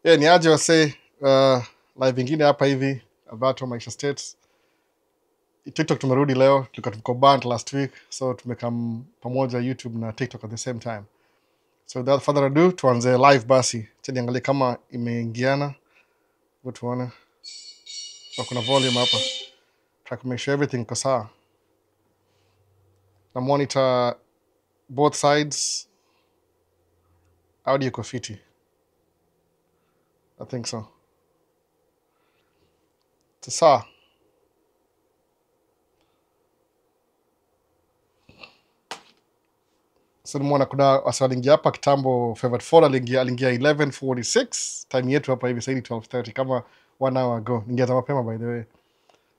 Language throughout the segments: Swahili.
Ni aje wase live ingine hapa hivi about Maisha States. TikTok tumerudi leo, tulikuwa tuko banned last week, so tumekam pamoja YouTube na TikTok at the same time. So without further ado, tuanze live basi. Acha niangalie kama imeingiana. Hebu tuone. So kuna volume hapa. Try to make sure everything iko sawa. Na monitor both sides. Audio iko fiti. I think so. Sawa. So nimeona kuna wasa aliingia hapa kitambo favorite folder aliingia 11:46 time yetu hapa hivi sasa 12:30 kama 1 hour ago. Ningeanza mapema by the way.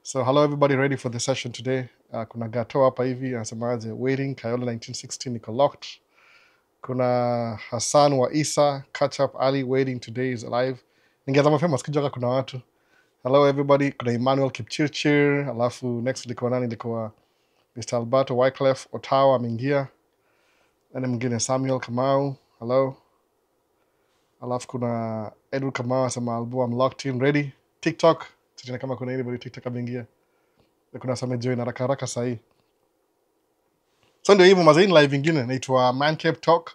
So hello everybody, ready for the session today. Kuna Gato hapa hivi anasemaje waiting Kayola 1916 niko locked. Kuna Hassan wa Isa catch up Ali waiting today is alive. Ningeanza mapema sikijoka kuna watu. Hello everybody, kuna Emmanuel Kipchirchir, alafu next ilikuwa nani, ilikuwa Mr. Alberto Wycliffe Ottawa ameingia. Na mwingine Samuel Kamau, hello. Alafu kuna Edward Kamau asema albu I'm locked in ready. TikTok, sijui kama kuna anybody TikTok ameingia. Na kuna Same join haraka haraka sahi. So ndio hivyo mazini live ingine inaitwa Man Cave Talk.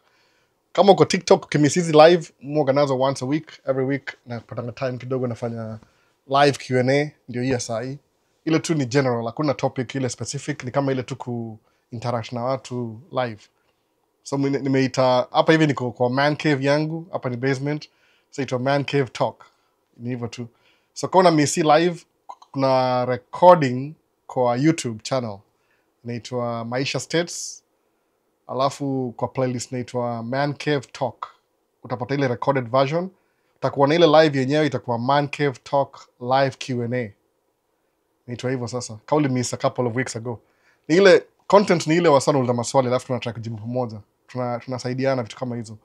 Kama uko TikTok kimisizi live, organize once a week, every week na patanga time kidogo nafanya live Q&A ndio hii sahi. Ile tu ni general, hakuna topic ile specific, ni kama ile tu ku interact na watu live. So nimeita hapa hivi niko kwa Man Cave yangu, hapa ni basement. So ito Man Cave Talk. Ni hivyo tu. So kama misi live, kuna recording kwa YouTube channel. Inaitwa Maisha States. Alafu kwa playlist inaitwa Man Cave Talk. Utapata ile recorded version. Utakuwa na ile live yenyewe itakuwa Man Cave Talk live Q&A. Inaitwa hivyo sasa. Kauli miss a couple of weeks ago. Ni ile content ni ile wasana ulida maswali alafu tunataka kujibu pamoja. Tunasaidiana vitu kama hizo.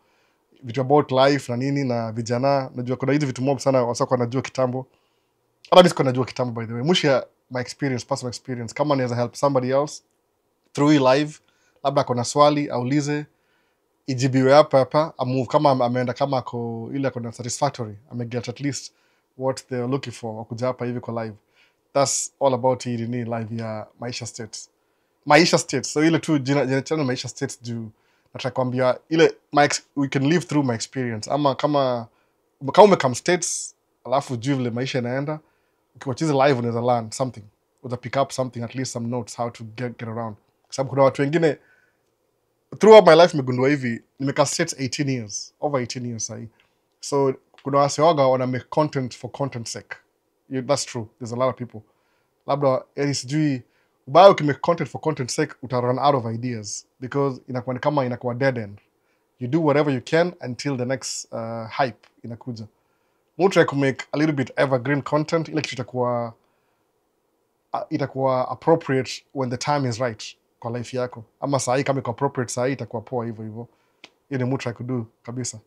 Vitu about life na nini na vijana. Najua kuna hizi vitu mob sana wasako wanajua kitambo. Hata mimi siko najua kitambo by the way. Mushia my experience, personal experience. Kama naweza help somebody else through live, labda kuna swali aulize, ijibiwe hapa amove kama ameenda kama ako ile kuna satisfactory, ameget at least what they're looking for wakuja hapa hivi kwa live. That's all about it in live ya Maisha States. Maisha States. So ile tu jina channel Maisha States juu nataka kuambia ile we can live through my experience. Ama kama umekam States alafu juu vile maisha inaenda, ukiwachiza live unaweza learn something. Uta pick up something, at least some notes how to get around. Kwa sababu kuna watu wengine throughout my life nimegundua hivi, nimekaa States 18 years, over 18 years sahi. So kuna wasewaga wana make content for content sake. That's true. There's a lot of people. Labda sijui ubaya ukimake content for content sake uta run out of ideas because inakuwa kama inakuwa dead end. You do whatever you can until the next hype inakuja. Try to make a little bit evergreen content ile kitu itakuwa appropriate when the time is right kwa life yako. Ama sahi kama iko appropriate sahi itakuwa poa hivyo hivyo. Ile try to do kabisa.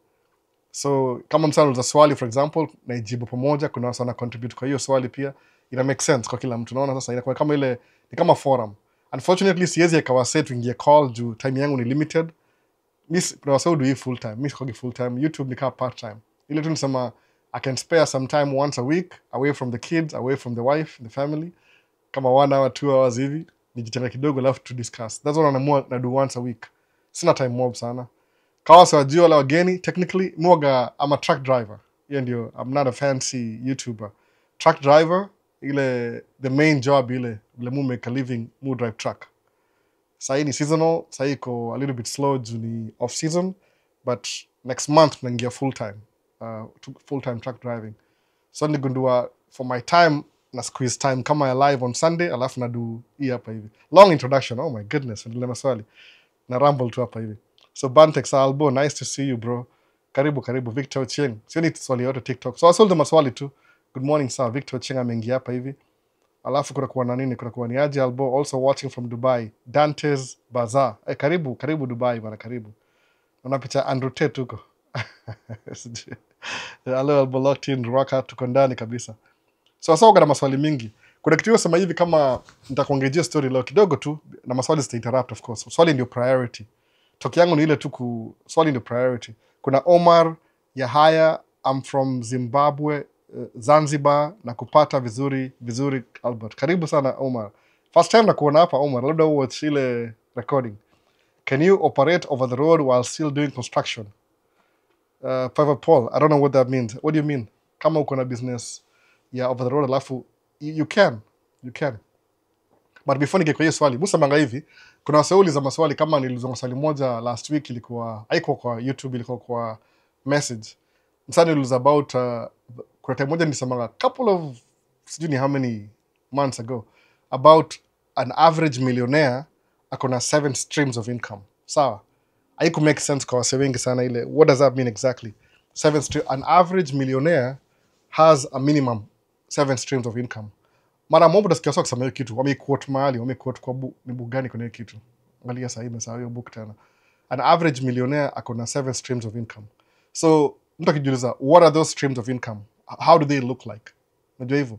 So kama msana uliza swali for example na ijibu pamoja, kuna wasa na contribute kwa hiyo swali pia, ina make sense kwa kila mtu. Unaona sasa inakuwa kama ile ni kama forum. Unfortunately siwezi ikawa set ingie call juu time yangu ni limited. Miss kuna wasa do full time. Miss kwa full time. YouTube ni kama part time. Ile tu nisema I can spare some time once a week away from the kids, away from the wife, the family. Kama 1 hour, 2 hours hivi nijitenga kidogo alafu to discuss. That's what I do once a week. Sina time mob sana. Kawa siwajua wala wageni, technically mwaga I'm a truck driver. Hiyo ndio, I'm not a fancy YouTuber. Truck driver, ile the main job ile make a living, drive truck. Sahi ni seasonal, sahi iko a little bit slow juu ni off season, but next month tunaingia full time truck driving. So nigundua for my time na squeeze time kama ya live on Sunday alafu na do hii hapa hivi. Long introduction, oh my goodness, ndio maswali. Na rumble tu hapa hivi. So Bantex Albo, nice to see you bro. Karibu Victor Cheng. Sio ni swali yote TikTok. So asolde maswali tu. Good morning sir, Victor Cheng ameingia hapa hivi. Alafu kuna kuwa na nini? Kuna kuwa ni aje Albo, also watching from Dubai. Dante's Bazaar. Karibu Dubai bana, karibu. Unapicha Andrew Tate huko. Hello Albo, locked in Rwaka, tuko ndani kabisa. So sasa uga na maswali mingi. Kuna kitu sema hivi kama nitakuongezea story leo kidogo tu na maswali zita interrupt of course. Swali ndio priority. Toki yangu ni ile tu swali ndio priority. Kuna Omar Yahaya I'm from Zimbabwe, Zanzibar, na kupata vizuri Albert. Karibu sana Omar. First time na kuona hapa Omar, labda watch ile recording. Can you operate over the road while still doing construction? Private Paul, I don't know what that means. What do you mean? Kama uko na business over the road alafu you can. But before nige kwa hiyo swali, musamanga hivi, kuna waseuli za maswali kama nilizonga swali moja last week ilikuwa, haikuwa kwa YouTube, ilikuwa kwa message. Msani niliuliza about, kuna time moja nisamanga couple of, sijui ni how many months ago, about an average millionaire akona 7 streams of income. Sawa? Haiku make sense kwa wase wengi sana ile. What does that mean exactly? An average millionaire has a minimum 7 streams of income. Mara moja utasikia sawa kusema hiyo kitu. Wamequote mahali, wamequote kwa ni book gani kuna hiyo kitu. Angalia sasa hivi hiyo book tena. An average millionaire akona 7 streams of income. So, mtu akijiuliza, what are those streams of income? How do they look like? Unajua hivyo?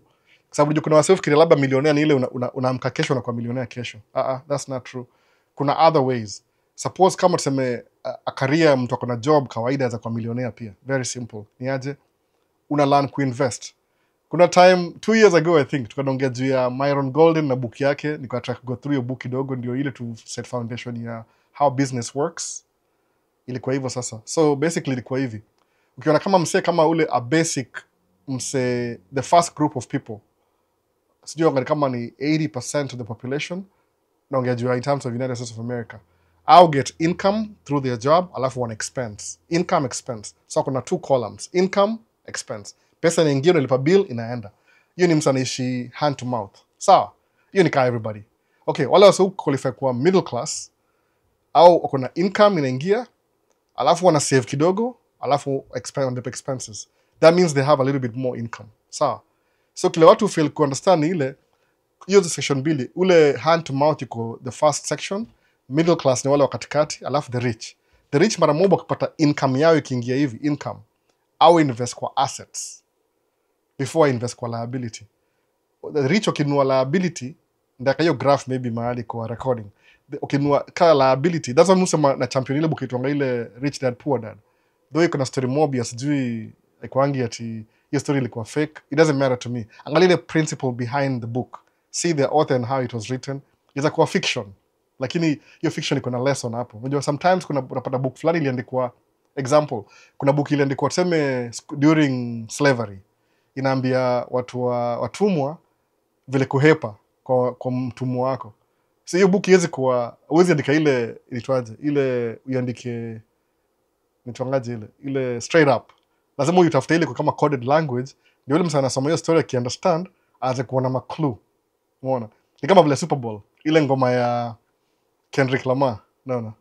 Kwa sababu kuna wase fikiri labda millionaire ni ile unaamka kesho na kwa millionaire kesho. That's not true. Kuna other ways. Suppose kama tuseme a career mtu akona job kawaida za kwa millionaire pia. Very simple. Ni aje? Una learn kuinvest. Kuna time 2 years ago I think tukaongea juu ya Myron Golden na book yake, nikataka go through your book kidogo ndio ile to set foundation ya how business works. Ilikuwa hivyo sasa. So basically ilikuwa hivi. Ukiona kama msee kama ule a basic msee, the first group of people, sijui wangali kama ni 80% of the population, naongea juu in terms of United States of America, I'll get income through their job, alafu one expense. Income, expense. So kuna 2 columns. Income, expense. Pesa inaingia unalipa bill inaenda. Hiyo ni mtu anaishi hand to mouth. Sawa? Hiyo ni kama everybody. Okay, wale wase qualify kwa middle class, au kuna income inaingia, alafu wana save kidogo, alafu expenses. That means they have a little bit more income. Sawa? So kile watu feel ku understand ile, hiyo section mbili, ule hand to mouth iko the first section, middle class ni wale wa katikati, alafu the rich. The rich mara moja wakipata income yao ikiingia hivi, income, au invest kwa assets before invest kwa liability. The rich wakinunua liability, ndaka hiyo graph maybe mahali kwa recording. Wakinunua kaya liability, that's why musema na champion ile book itwanga ile Rich Dad Poor Dad. Though iko na story mob ya sijui ikwangi ati hiyo story ilikuwa fake, it doesn't matter to me. Angalia the principle behind the book. See the author and how it was written. It's a fiction. Lakini hiyo fiction iko na lesson hapo. Unajua sometimes unapata book fulani iliandikwa, example, kuna book iliandikwa tuseme during slavery. Inaambia watumwa vile kuhepa kwa mtumwa wako. So hiyo book iwezi kuwa, uwezi andika ile ilitwaje, ile uandike nitwangaje ile straight up. Lazima uitafute ile kwa kama coded language, ndio ile msana anasoma hiyo story ki understand, aanze kuona ma clue. Umeona? Ni kama vile Super Bowl, ile ngoma ya Kendrick Lamar, no.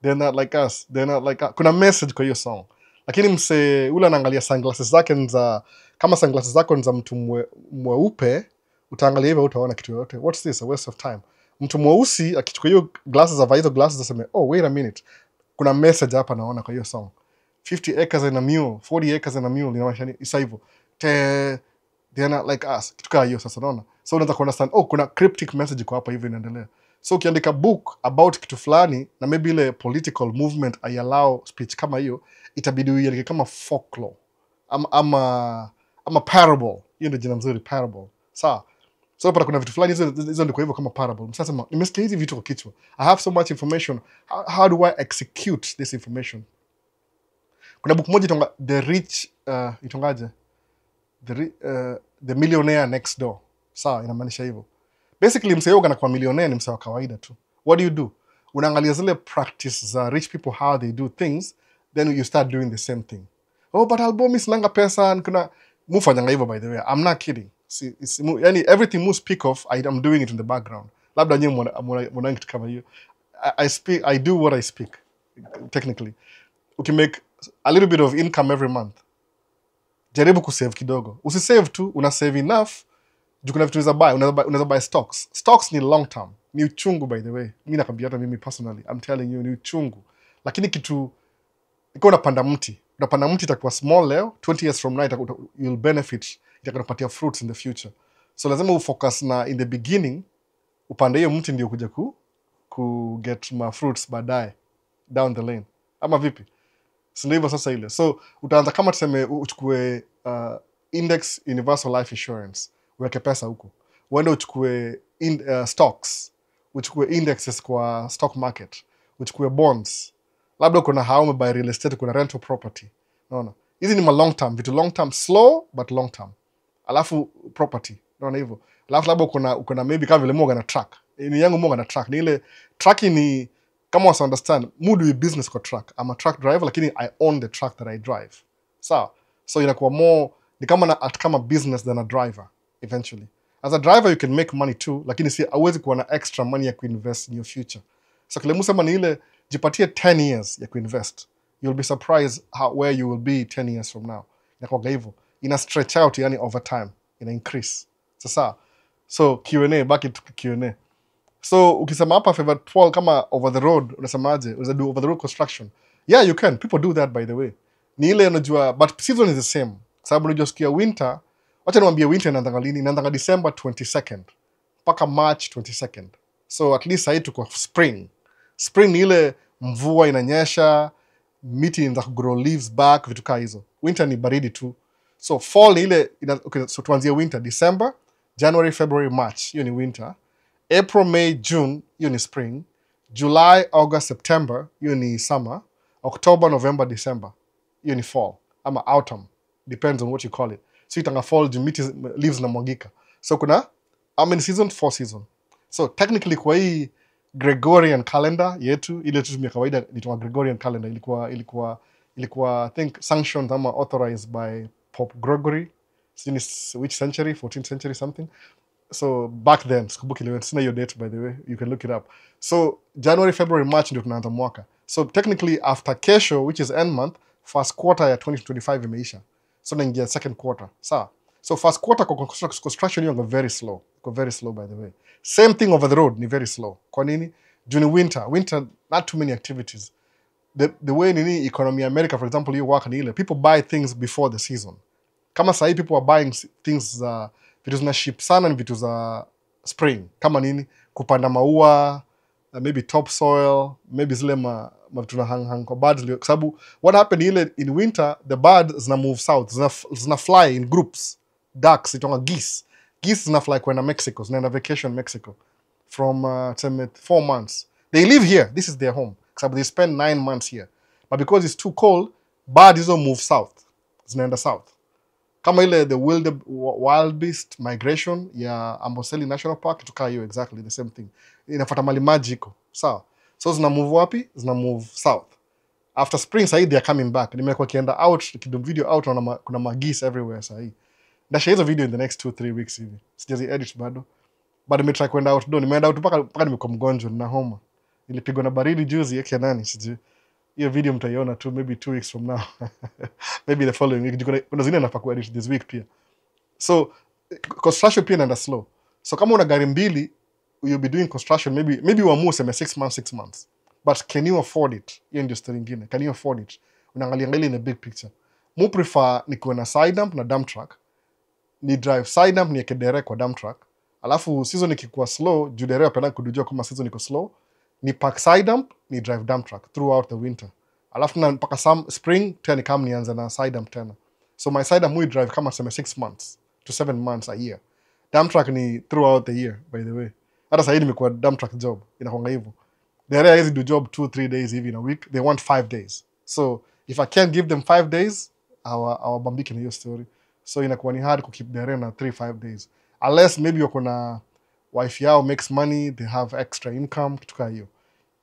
They're not like us. They're not like us. Kuna message kwa hiyo song. Lakini mse ule anaangalia sunglasses zake za, kama sunglasses zako za mtu mweupe, utaangalia hivyo utaona kitu yote. What's this? A waste of time. Mtu mweusi akichukua hiyo glasses za hizo glasses aseme, oh wait a minute. Kuna message hapa naona kwa hiyo song. 50 acres and a mule, 40 acres and a mule, inamaanisha ni isa hivyo. They're not like us. Kitu kama hiyo sasa naona. So unaweza understand, oh kuna cryptic message kwa hapa hivi inaendelea. So ukiandika book about kitu fulani na maybe ile political movement I allow speech kama hiyo, itabidi uiandike kama folklore ama parable. Hiyo ndio jina mzuri, parable. Sawa? So pata kuna vitu fulani hizo ndiko hivyo kama parable. Msasema nimesikia hizi vitu kwa kichwa. I have so much information. How do I execute this information? Kuna book moja itonga The Rich, itongaje? The Millionaire Next Door. Sawa, inamaanisha hivyo. Basically msee yoga na kwa millionaire ni msee wa kawaida tu. What do? Unaangalia zile practice za rich people, how they do things, then you start doing the same thing. Oh, but albo sinanga pesa, kuna mufanyanga hivyo by the way. I'm not kidding. See, yani everything mu speak of, I'm doing it in the background. Labda nyewe mwana kitu kama hiyo. I do what I speak, technically. Make a little bit of income every month. Jaribu kusave kidogo. Usisave tu, una save enough. Jukuna vitu unaweza buy stocks. Stocks ni long term. Ni uchungu by the way. Mimi nakwambia hata mimi personally, I'm telling you, ni uchungu. Lakini kitu iko unapanda mti. Unapanda mti itakuwa small leo, 20 years from now you'll benefit, itakupatia fruits in the future. So lazima ufocus na in the beginning, upande hiyo mti ndio kuja ku get my fruits baadaye down the lane. Ama vipi? Si ndio hivyo sasa ile. So utaanza kama tuseme uchukue index universal life insurance, uweke pesa huko. Uende uchukue stocks, uchukue indexes kwa stock market, uchukue bonds. Labda kuna hao buy real estate, kuna rental property. Unaona? Hizi ni long term, vitu long term, slow but long term. Alafu property, unaona hivyo. Alafu labda kuna maybe kama vile moga na truck. Ni yangu moga na truck. Ni ile trucking ni kama wasa understand, mood with business kwa truck. I'm a truck driver, lakini I own the truck that I drive. So inakuwa more, ni kama business than a driver, eventually. As a driver, you can make money too, lakini si hauwezi kuwa na extra money ya kuinvest in your future. So kile musema ni ile, jipatie 10 years ya kuinvest. You'll be surprised where you will be 10 years from now. Inakuwa hivyo. Ina stretch out, yani over time. Ina increase. Sasa, so Q&A, back to Q&A. So ukisema hapa favorite 12 kama over the road, unasemaje? Unaweza do over the road construction. Yeah, you can. People do that, by the way. Ni ile unajua, but season is the same. Sababu unajua sikia winter, wacha niwaambie winter inaanza lini? Inaanza December 22nd mpaka March 22nd. So at least sasa tuko spring. Spring ni ile mvua inanyesha, miti inaanza grow leaves back, vitu kama hizo. Winter ni baridi tu. So fall ni ile okay, so tuanzie winter December, January, February, March. Hiyo ni winter. April, May, June, hiyo ni spring. July, August, September, hiyo ni summer. October, November, December, hiyo ni fall. Ama autumn. Depends on what you call it. So itanga fall, miti leaves na mwagika. So kuna, how many seasons? 4 seasons. So technically kwa hii Gregorian calendar yetu, ile tutumia kawaida ilikuwa Gregorian calendar, ilikuwa I think sanctioned ama authorized by Pope Gregory. Which century? 14th century something. So back then, sikubuki leo, sina your date by the way, you can look it up. So January, February, March ndio tunaanza mwaka. So technically after kesho, which is end month, first quarter ya 2025 imeisha. So naingia second quarter. So first quarter kwa construction hiyo very slow. Very slow by the way. Same thing over the road, ni very slow. Kwa nini? During winter, not too many activities. The way nini economy America, for example, you work ni ile, people buy things before the season. Kama sahi people are buying things vitu zina ship sana ni vitu za spring. Kama nini? Kupanda maua, maybe topsoil, maybe zile vitu na hang kwa birds. Kwa sababu what happened ile in winter, the birds zina move south, zina fly in groups. Ducks, itonga geese. Geese zina fly kwenda Mexico, zinaenda vacation Mexico from 4 months. They live here, this is their home. Kwa sababu they spend 9 months here. But because it's too cold, birds hizo move south. Zinaenda south. Kama ile the wild beast migration ya Amboseli National Park, tukaa hiyo exactly the same thing. Inafuata mali maji iko. Sawa. So zina move wapi? Zina move south. After spring sahi they are coming back. Nimekuwa kienda out, kidogo video out na kuna magis everywhere sahi. Ndashare hizo video in the next 2-3 weeks hivi. Sijazi edit bado. But nimetry kwenda outdoor. Nimeenda out mpaka nimekuwa mgonjwa na homa. Nilipigwa na baridi juzi yake nani sijui. Hiyo video mtaiona tu maybe 2 weeks from now. Maybe the following week. Kuna zingine nafaa kuedit this week pia. So construction pia inaenda slow. So kama una gari mbili, you'll be doing construction maybe uamue sema 6 months. But can you afford it? Hiyo ndio story nyingine. Can you afford it? Unaangalia ngeli in a big picture. Mu prefer nikuwe na side dump na dump truck. Ni drive side dump niweke dere kwa dump truck. Alafu season ikikuwa slow, juu dere wapenda kudujua kama season iko slow, ni park side dump, ni drive dump truck throughout the winter. Alafu na mpaka spring tena kama nianza na side dump tena. So my side dump we drive kama sema 6 months to 7 months a year. Dump truck ni throughout the year by the way. Hata sasa hivi nimekuwa dump truck job, inakuanga hivyo. Dere hizi do job 2-3 days hivi in a week. They want 5 days. So if I can't give them 5 days, our bambiki na hiyo story. So inakuwa ni hard kukeep dere na 3-5 days. Unless maybe wako na wife yao makes money, they have extra income, kituka hiyo.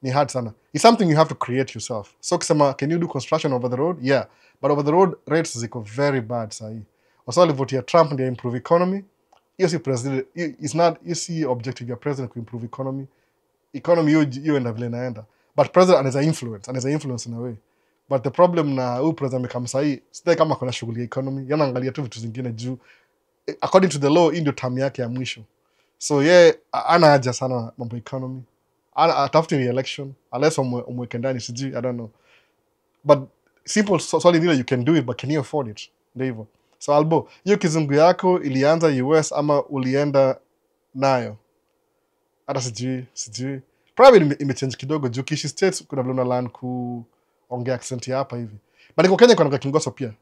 Ni hard sana. It's something you have to create yourself. So kisema, can you do construction over the road? Yeah. But over the road, rates ziko very bad sahi. Wasa walivotia Trump ndio improve economy. Hiyo si president, it's not, you see objective ya president ku improve economy. Economy hiyo enda vile inaenda. But president anaweza influence in a way. But the problem na huyu president amekam sahi, sita kama kuna shughuli ya economy, yana angalia tu vitu zingine juu. According to the law, hii ndio term yake ya mwisho. So ana haja sana mambo economy. After the election, unless umweke ndani sijui, I don't know. But simple solid you can do it, but can you afford it? Ndio hivyo. So Albo, hiyo kizungu yako ilianza US ama ulienda nayo? Hata sijui. Probably imechange kidogo juu kishi states kuna vile una learn kuongea accent ya hapa hivi. But niko Kenya kwa Kingoso pia.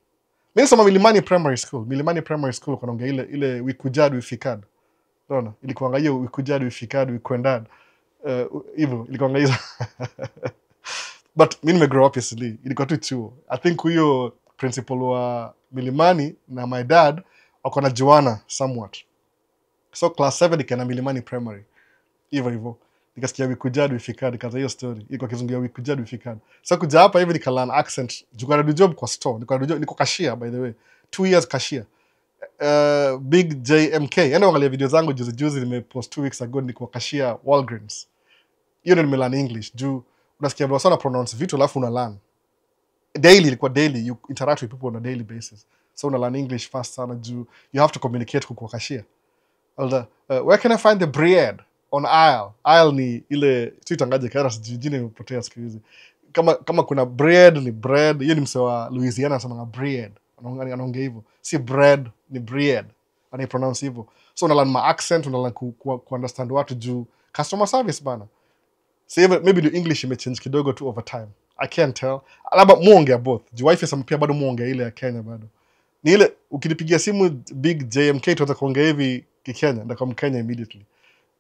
Mimi soma Milimani Primary School. Milimani Primary School kwa nonga ile wikujad wifikad. Unaona? Ilikuwa hiyo wikujad wifikad wikwendad. Hivyo ilikuwa hizo. But mimi nimegrow up yesterday. Ilikuwa tu chuo. I think huyo principal wa Milimani na my dad wako na Joanna somewhat. So class 7 ikaenda Milimani Primary. Hivyo. Nikasikia wikujad wifikad kaza hiyo story. Iko kizungu ya wikujad wifikad. So kuja hapa hivi nikalearn accent. Jukana do job kwa store. Niko cashier by the way. 2 years cashier. Big JMK. Enda angalia video zangu juzi nimepost 2 weeks ago niko cashier Walgreens. Hiyo ndio nimelearn English. Juu unasikia bro sana pronounce vitu alafu una learn. Daily ilikuwa daily, you interact with people on a daily basis. So una learn English fast sana juu you have to communicate kwa cashier. Where can I find the bread on aisle? Aisle ni ile tuitangaje kara sijine imepotea siku hizi. Kama kuna bread ni bread, hiyo ni msee wa Louisiana anasema bread. Anaongea hivyo. Si bread ni bread. Ana pronounce hivyo. So una learn my accent, una learn ku understand watu juu customer service bana. So maybe the English imechange kidogo tu over time. I can't tell. Labda muongea both. Juu wife sema pia bado muongea ile ya Kenya bado. Ni ile ukinipigia simu Big JMK tuanza kuongea hivi Kikenya ndio kama Kenya immediately.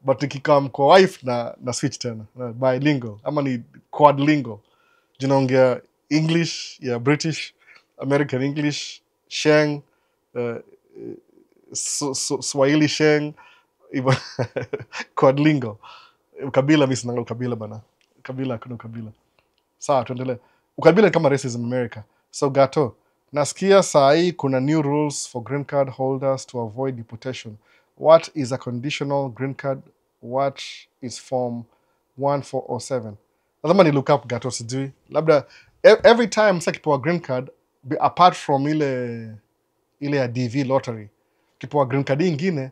But nikikam kwa wife na switch tena. Bilingual ama ni quadlingual. Jinaongea English ya British, American English, Sheng, Swahili Sheng, quadlingual. Ukabila mimi sina ukabila bana. Kabila kuna ukabila. Sawa tuendelee. Ukabila ni kama racism in America. So Gato, nasikia sai kuna new rules for green card holders to avoid deportation. What is a conditional green card? What is form 1407? Lazima ni look up Gato sijui. Labda every time msa kipewa green card apart from ile ya DV lottery. Kipewa green card ingine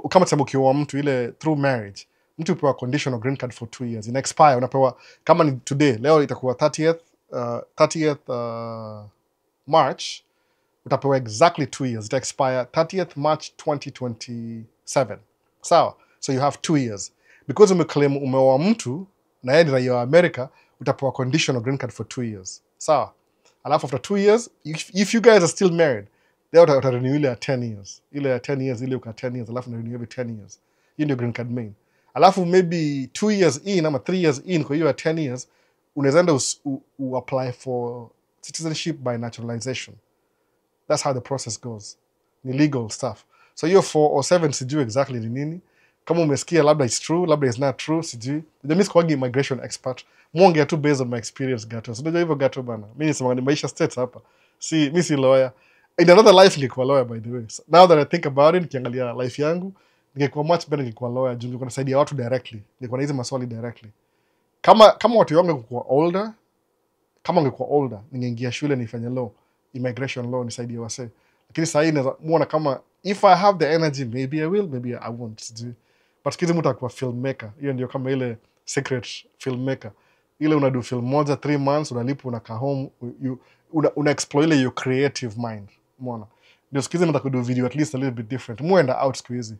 kama tuseme ukiwa mtu ile through marriage. Mtu upewa conditional green card for 2 years. In expire, unapewa, kama ni today, leo itakuwa 30th March, utapewa exactly 2 years. Ita expire 30th March 2027. Sawa? So you have 2 years. Because umeclaim umeoa mtu, na yeye ni raia wa America, utapewa conditional green card for 2 years. Sawa? Alafu after 2 years, if you guys are still married, then utarenew ile ya 10 years. Ile ya 10 years, ile uka 10 years, alafu na renew every 10 years. Hiyo ndio green card main. Alafu maybe 2 years in ama 3 years in kwa hiyo ya 10 years unawezaenda apply for citizenship by naturalization. That's how the process goes. Ni legal stuff. So hiyo 407 sijui exactly ni nini. Kama umesikia labda it's true, labda it's not true, sijui. Mimi sikuwagi immigration expert. Muongea tu based on my experience Gato. So unajua hivyo Gato bana. Mimi nisema ni Maisha States hapa. Mimi si lawyer. In another life ningekuwa lawyer by the way. So now that I think about it, nikiangalia life yangu, ningekuwa much better ningekuwa lawyer juu ningekuwa nasaidia watu directly. Ningekuwa na hizo maswali directly. Kama watu wangu wangekuwa older, ningeingia shule nifanye law, immigration law nisaidie wase. Lakini sasa hii muona kama if I have the energy maybe I will, maybe I won't. But kizi mtu akuwa filmmaker. Hiyo ndio kama ile secret filmmaker. Ile unadu film moja 3 months unalipa unakaa home, una explore ile your creative mind. Muona. Ndio sikizi mtu akudu video at least a little bit different. Muenda out siku hizi.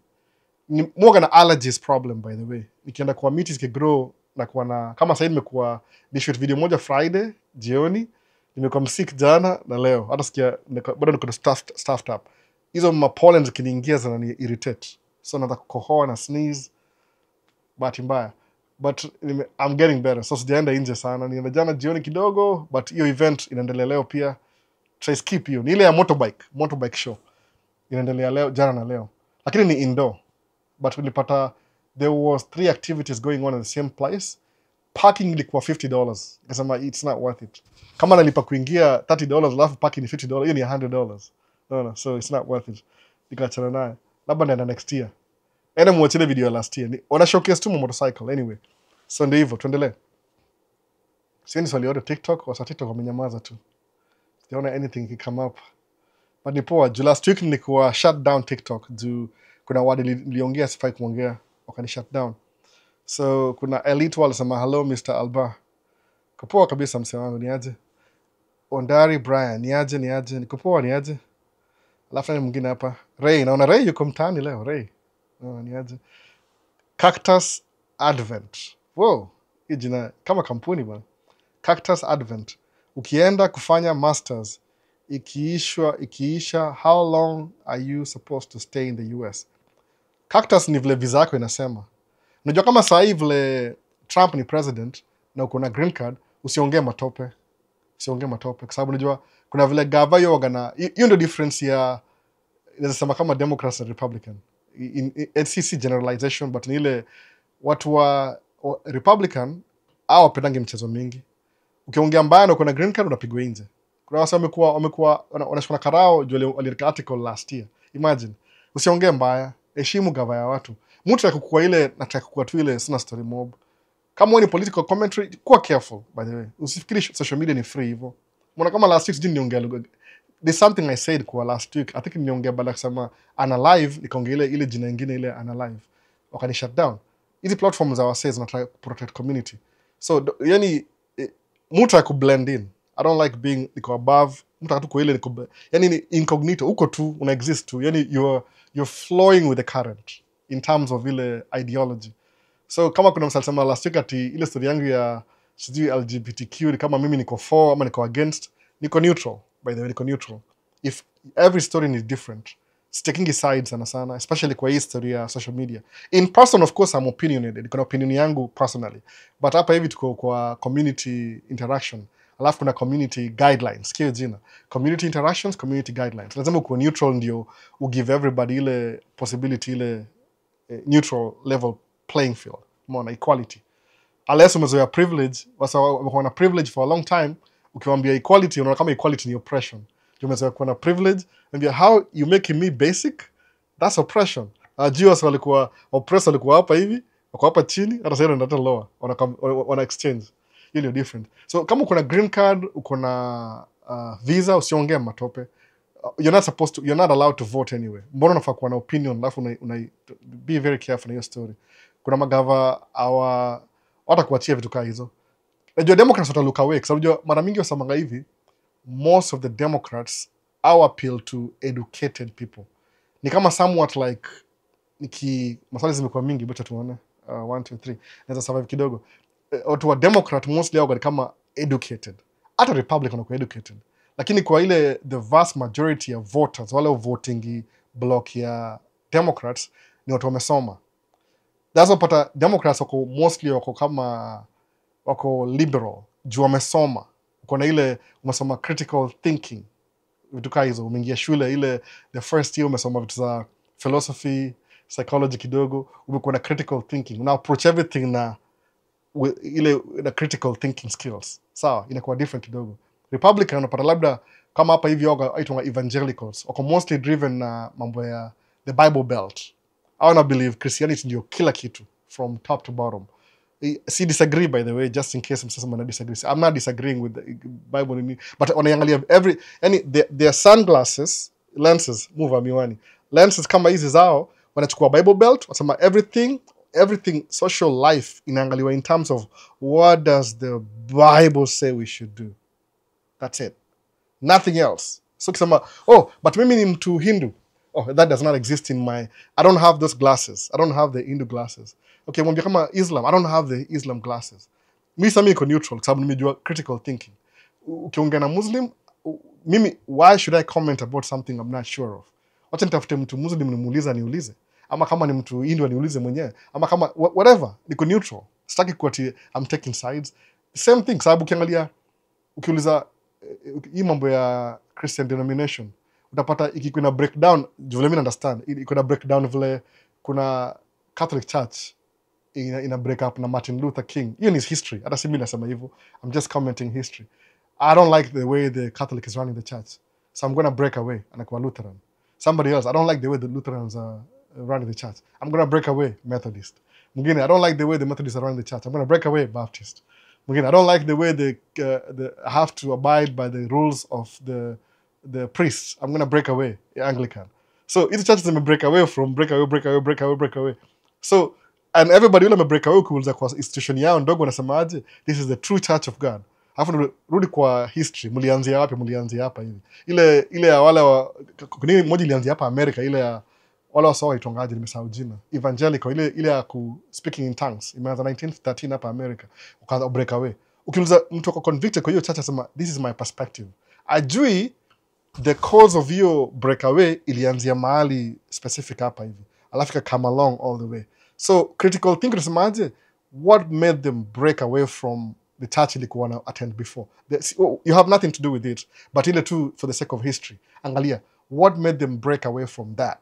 Mwoga na allergies problem by the way. Nikienda kwa meetings kigrow na kuwa na kama sasa nimekuwa nishoot video moja Friday jioni, nimekuwa msick jana na leo. Hata sikia bado niko stuffed up. Hizo pollen zikiniingia zinani irritate. So nataka kukohoa na sneeze. Bahati mbaya. But I'm getting better. So sijaenda nje sana. Nienda jana jioni kidogo, but hiyo event inaendelea leo pia. Try skip hiyo. Ni ile ya motorbike show. Inaendelea leo jana na leo. Lakini ni indoor. But ulipata there was 3 activities going on at the same place. Parking ilikuwa $50. Nikasema it's not worth it. Kama nalipa kuingia $30 alafu parking ni $50, hiyo ni $100. No, so it's not worth it. Nikaachana naye. Labda naenda next year. Enda muachile video last year. Wana showcase tu motorcycle anyway. So ndio hivyo, tuendelee. Sioni swali yote TikTok, wasa TikTok wamenyamaza tu. Sijaona anything ki come up. But ni poa, last week nilikuwa shut down TikTok juu kuna wadi niliongea sifai kuongea wakani shut down. So kuna elite walisema hello Mr. Alba. Kupoa kabisa msee wangu ni aje? Ondari Brian ni aje? Nikupoa ni aje? Alafu nani mwingine hapa? Ray, naona Ray yuko mtaani leo, Ray. Ni aje? Cactus Advent. Wow, hii jina kama kampuni bwana. Cactus Advent. Ukienda kufanya masters, ikiisha, how long are you supposed to stay in the US? Cactus ni vile visa yako inasema. Unajua kama saa hii vile Trump ni president na uko na green card, usiongee matope. Usiongee matope kwa sababu unajua kuna vile gava hiyo wagana. Hiyo ndio difference ya inasema kama Democrats na Republican. NCC generalization, but ni ile watu wa Republican au wapendange mchezo mingi. Ukiongea mbaya na uko na green card unapigwa nje. Kuna wasa wamekuwa wanashona karao juu aliandika article last year. Imagine. Usiongee mbaya, heshimu gava ya watu. Mtu akikukua ile nataka kukua tu ile sina story mob. Kama wewe ni political commentary, kuwa careful by the way. Usifikiri social media ni free hivyo. Mbona kama last week sijui niongea lugha. There's something I said kwa last week. I think niongea bala kusema ana live nikaongea ile jina nyingine ile ana live. Wakani shut down. Hizi platforms za wasee zinataka protect community. So yani mtu akublend in. I don't like being niko above. Mtu akatuko ile niko yani ni incognito uko tu una exist tu. Yani you're flowing with the current in terms of ile ideology. So kama kuna msalisema last week ati ile story yangu ya sijui LGBTQ kama mimi niko for ama niko against, niko neutral. By the way, niko neutral. If every story is different, it's taking sides sana, especially kwa hii story ya social media. In person, of course, I'm opinionated. Niko na opinion yangu personally. But hapa hivi tuko kwa community interaction. Alafu kuna community guidelines. Kio jina. Community interactions, community guidelines. Lazima uko neutral ndio give everybody ile possibility ile neutral level playing field. Mona equality. Unless umezoea privilege, wamekuwa na privilege for a long time, ukiwaambia equality, unaona kama equality ni oppression. Umezoea kuwa na privilege, and how you making me basic? That's oppression. Jews walikuwa oppressed, walikuwa hapa hivi, wako hapa chini, hata sasa ndio lower, wana exchange. Hiyo ni different. So kama uko na green card, uko na visa, usiongee matope. You're not allowed to vote anyway. Mbona unafaa kuwa na opinion, alafu be very careful na hiyo story. Kuna magava watakuachia vitu kaa hizo. Najua Democrats watalook away kwa sababu mara mingi wasamanga hivi, most of the Democrats appeal to educated people. Ni kama somewhat like maswali zimekuwa mingi but tuone 1 2 3 naweza survive kidogo. Watu wa Democrat mostly hao kama educated. Hata Republican wako educated. Lakini kwa ile the vast majority of voters wale voting block ya Democrats ni watu wamesoma. That's why Democrats wako mostly wako liberal. Juu wamesoma. Uko na ile umesoma critical thinking. Vitu kaa hizo. Umeingia shule ile the first year umesoma vitu za philosophy, psychology kidogo. Umekuwa na critical thinking. Una approach everything na critical thinking skills. Sawa, inakuwa different kidogo. Republican unapata labda kama hapa hivi waitwa evangelicals. Wako mostly driven na mambo ya the Bible Belt. I wanna believe Christianity ndio kila kitu from top to bottom. See, disagree by the way, just in case someone disagree. I'm not disagreeing with the Bible, but wanaangalia their sunglasses, lenses, move miwani. Lenses kama hizi zao wanachukua Bible Belt, wasema everything social life inaangaliwa in terms of what does the Bible say we should do. That's it. Nothing else. So kisema, but mimi ni mtu Hindu. That does not exist in I don't have those glasses. I don't have the Hindu glasses. Okay, mwambia kama Islam, I don't have the Islam glasses. Mimi niko neutral, kwa sababu nimejua critical thinking. Ukiongea na Muslim, why should I comment about something I'm not sure of? Wacha nitafute mtu Muslim niulize. Ama kama ni mtu Hindu niulize mwenyewe. Ama kama whatever, niko neutral. Sitaki kuati I'm taking sides. The same thing, sababu ukiuliza hii mambo ya Christian denomination, utapata ikikuwa breakdown, vile mimi understand, iko breakdown vile kuna Catholic Church ina break up na Martin Luther King. Hiyo ni history. Hata si mimi nasema hivyo. I'm just commenting history. I don't like the way the Catholic is running the church. So I'm going to break away. Anakuwa Lutheran. Somebody else, I don't like the way the Lutherans are running the church. I'm going to break away Methodist. Mwingine, I don't like the way the Methodists are running the church. I'm going to break away Baptist. Mwingine, I don't like the way they have to abide by the rules of the priests. I'm going to break away Anglican. So each church is break away from break away. So and everybody will break away kuuliza kwa institution yao ndogo wanasemaje, this is the true church of God. Alafu rudi kwa history, mlianzia wapi? Mlianzia hapa hivi. Ile ya wale kuna moja ilianzia hapa America, ile ya wale wasao itongaje, nimesahau jina. Evangelical, ile ya ku speaking in tongues. Imeanza 1913 hapa America. Ukaanza break away. Ukiuliza mtu ako convicted kwa hiyo church asema this is my perspective. Ajui the cause of hiyo breakaway ilianzia mahali specific hapa hivi. Alafu come along all the way. So critical thinking tunasemaje, what made them break away from the church ilikuwa na attend before. You have nothing to do with it, but ile tu for the sake of history. Angalia, what made them break away from that?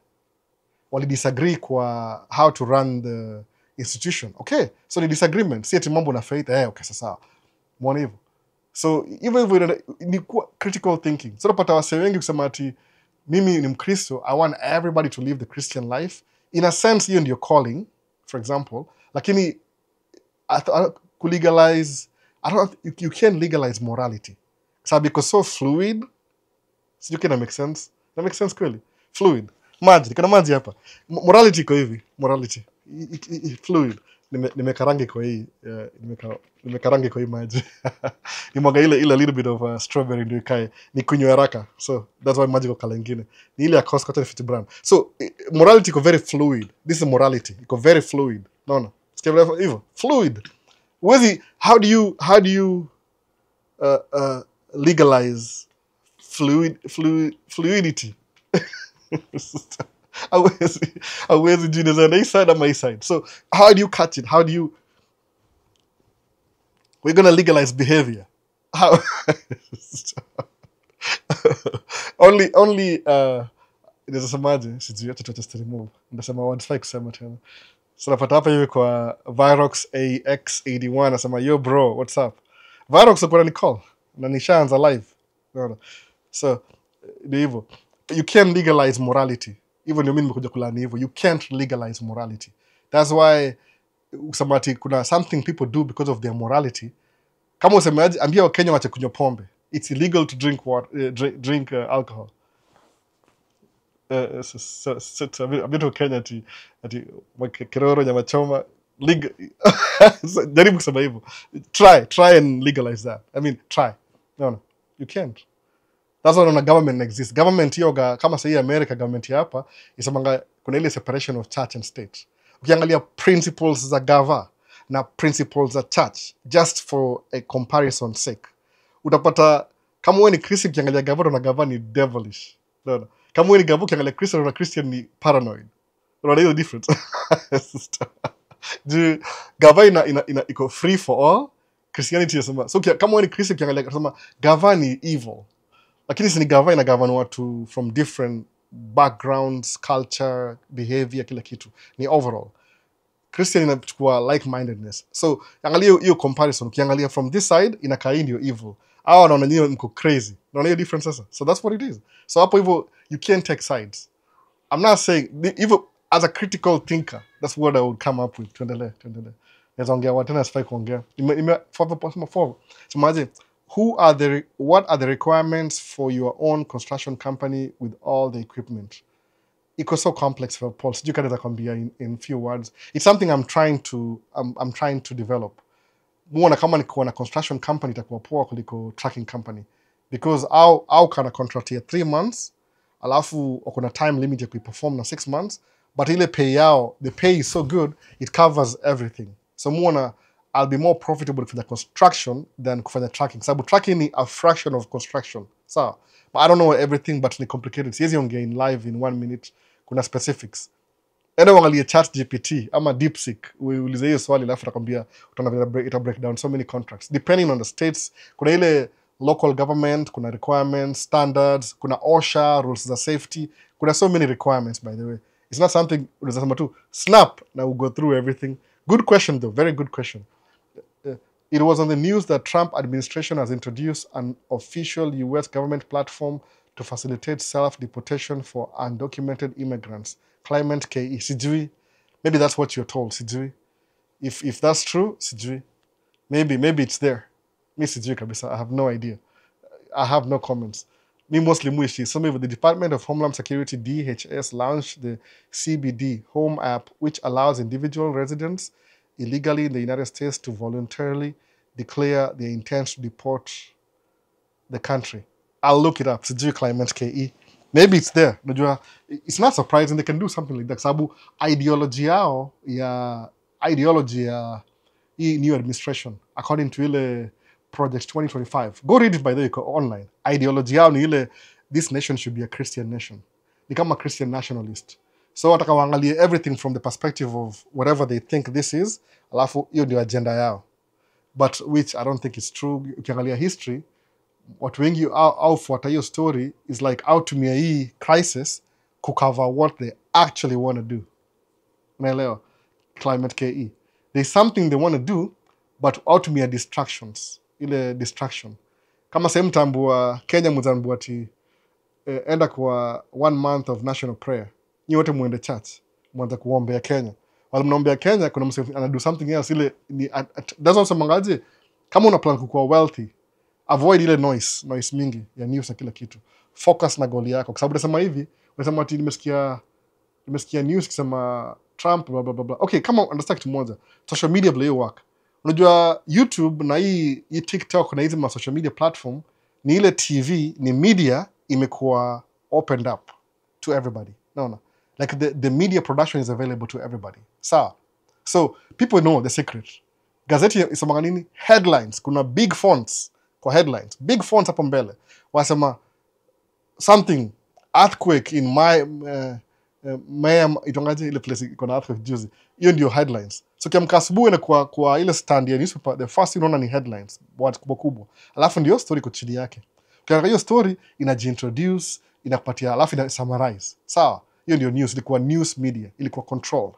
Wali disagree kwa how to run the institution. Okay, so the disagreement, si ati mambo na faith, okay, sasa. Mwone hivyo. So even if ni critical thinking. So napata wase wengi kusema ati mimi ni Mkristo, I want everybody to live the Christian life. In a sense, hiyo ndio calling, for example, lakini kulegalize, you can't legalize morality. So because so fluid, so you can make sense. That makes sense kweli. Fluid. Maji, kuna maji hapa. Morality iko hivi, morality. Fluid. Nimekarangi kwa hii, nimekarangi kwa hii maji. Nimwaga ile little bit of strawberry ndio ikae. Ni kunywa haraka. So that's why maji kwa kala ingine. Ni ile ya cost cotton 50 brand. So morality iko very fluid. This is morality. Iko very fluid. No. Sikia hivyo. Fluid. How do you legalize fluidity? Hawezi jina za na side ama side. So how do you catch it? We're going to legalize behavior. How? only inasemaje sijui hata just remove. Ndasema words like kusema tena. So napata hapa hivi kwa Virox AX81 anasema yo bro, what's up? Virox uko na call na nishaanza live. So ndio hivyo. You can't legalize morality. Even you nimekuja kulani hivyo. You can't legalize morality. That's why usamati kuna something people do because of their morality. Kama usemaje ambia Wakenya waache kunywa pombe. It's illegal to drink drink alcohol. Abito Kenya ati kiroro nyama choma legal. Jaribu kusema hivyo. Try and legalize that. I mean, try. No, you can't. That's why a government exists. Government yoga kama sahi America government hapa isemanga kuna ile separation of church and state. Ukiangalia principles za gava na principles za church just for a comparison sake. Utapata kama wewe ni Christian ukiangalia gava na gava ni devilish. No. Kama wewe ni gava ukiangalia Christian na Christian ni paranoid. Unaona hiyo difference. Gava iko free for all. Christianity yasema. So kama wewe ni Christian ukiangalia kasema gava ni evil. Lakini si ni gava ina govern watu from different backgrounds, culture, behavior, kila kitu. Ni overall. Christian inachukua like-mindedness. So, angalia hiyo comparison. Ukiangalia from this side, inakaa hii ndio evil. Hawa wanaona nyinyi mko crazy. Unaona hiyo difference sasa? So that's what it is. So hapo hivyo, you can't take sides. I'm not saying, even as a critical thinker, that's what I would come up with. Tuendelee. Naweza ongea watena sifai kuongea. So maje, what are the requirements for your own construction company with all the equipment? Iko so complex for Paul. Sijui kanaweza kwambia in few words. It's something I'm trying to develop. Muona kama nikuwa na construction company itakuwa poa kuliko tracking company. Because au kana contract ya 3 months, alafu uko na time limit ya kuiperform na 6 months, but ile pay yao, the pay is so good, it covers everything. So muona I'll be more profitable for the construction than kufanya tracking. Sababu tracking ni a fraction of construction. So, but I don't know everything, but ni complicated. Siwezi ongea in live in 1 minute. Kuna specifics. Enda wangalie ChatGPT ama DeepSeek. Uulize hiyo swali alafu atakwambia ita break down so many contracts. Depending on the states, kuna ile local government, kuna requirements, standards, kuna OSHA, rules za safety. Kuna so many requirements, by the way. It's not something unaweza sema tu snap na we'll go through everything. Good question though, very good question. It was on the news that Trump administration has introduced an official US government platform to facilitate self-deportation for undocumented immigrants. Climate KE. Sijui. Maybe that's what you're told. Sijui. If that's true, sijui. Maybe it's there. Me sijui kabisa. I have no idea. I have no comments. Me mostly muishi. So maybe the Department of Homeland Security, DHS, launched the CBD Home app, which allows individual residents illegally in the United States to voluntarily declare their intent to deport the country. I'll look it up. Sijui Climate KE. Maybe it's there. It's not surprising they can do something like that. Sababu ideology ya hii new administration, according to ile Project 2025. Go read it by the way online. Ideology yao ni ile this nation should be a Christian nation. Ni kama Christian nationalist. So wataka waangalie everything from the perspective of whatever they think this is, alafu hiyo ndio agenda yao. But which I don't think is true. Ukiangalia history, watu wengi au fuata hiyo story is like out to me hii crisis kucover what they actually want to do. Unaelewa? Climate KE. There's something they want to do, but out to me are distractions. Ile distraction. Kama same tambua Kenya mzambua ati enda kwa 1 month of national prayer. Nyi wote muende church. Mwanza kuombea Kenya. Wala mnaombea Kenya kuna mse anadu something else ile ni that's also mangaje kama una plan kuwa wealthy, avoid ile noise mingi ya news na kila kitu. Focus na goal yako. Kwa sababu nasema hivi, unasema ati nimesikia news kisema Trump blah blah blah. Okay, kama understand kitu moja. Social media play work. Unajua YouTube na hii TikTok na hizi ma social media platform ni ile TV, ni media imekuwa opened up to everybody. No. Like the media production is available to everybody. So people know the secret. Gazeti isomanga nini? Headlines. Kuna big fonts kwa headlines. Big fonts hapo mbele. Wasema something earthquake in itongaje ile place iko na earthquake juzi. Hiyo ndio headlines. So kiamka asubuhi na kwa ile stand ya newspaper, the first thing unaona ni headlines, word kubwa. Alafu ndio story iko chini yake. Ukiangalia hiyo story inajiintroduce, inakupatia alafu ina summarize. Sawa? Hiyo ndio news, ilikuwa news media, ilikuwa control.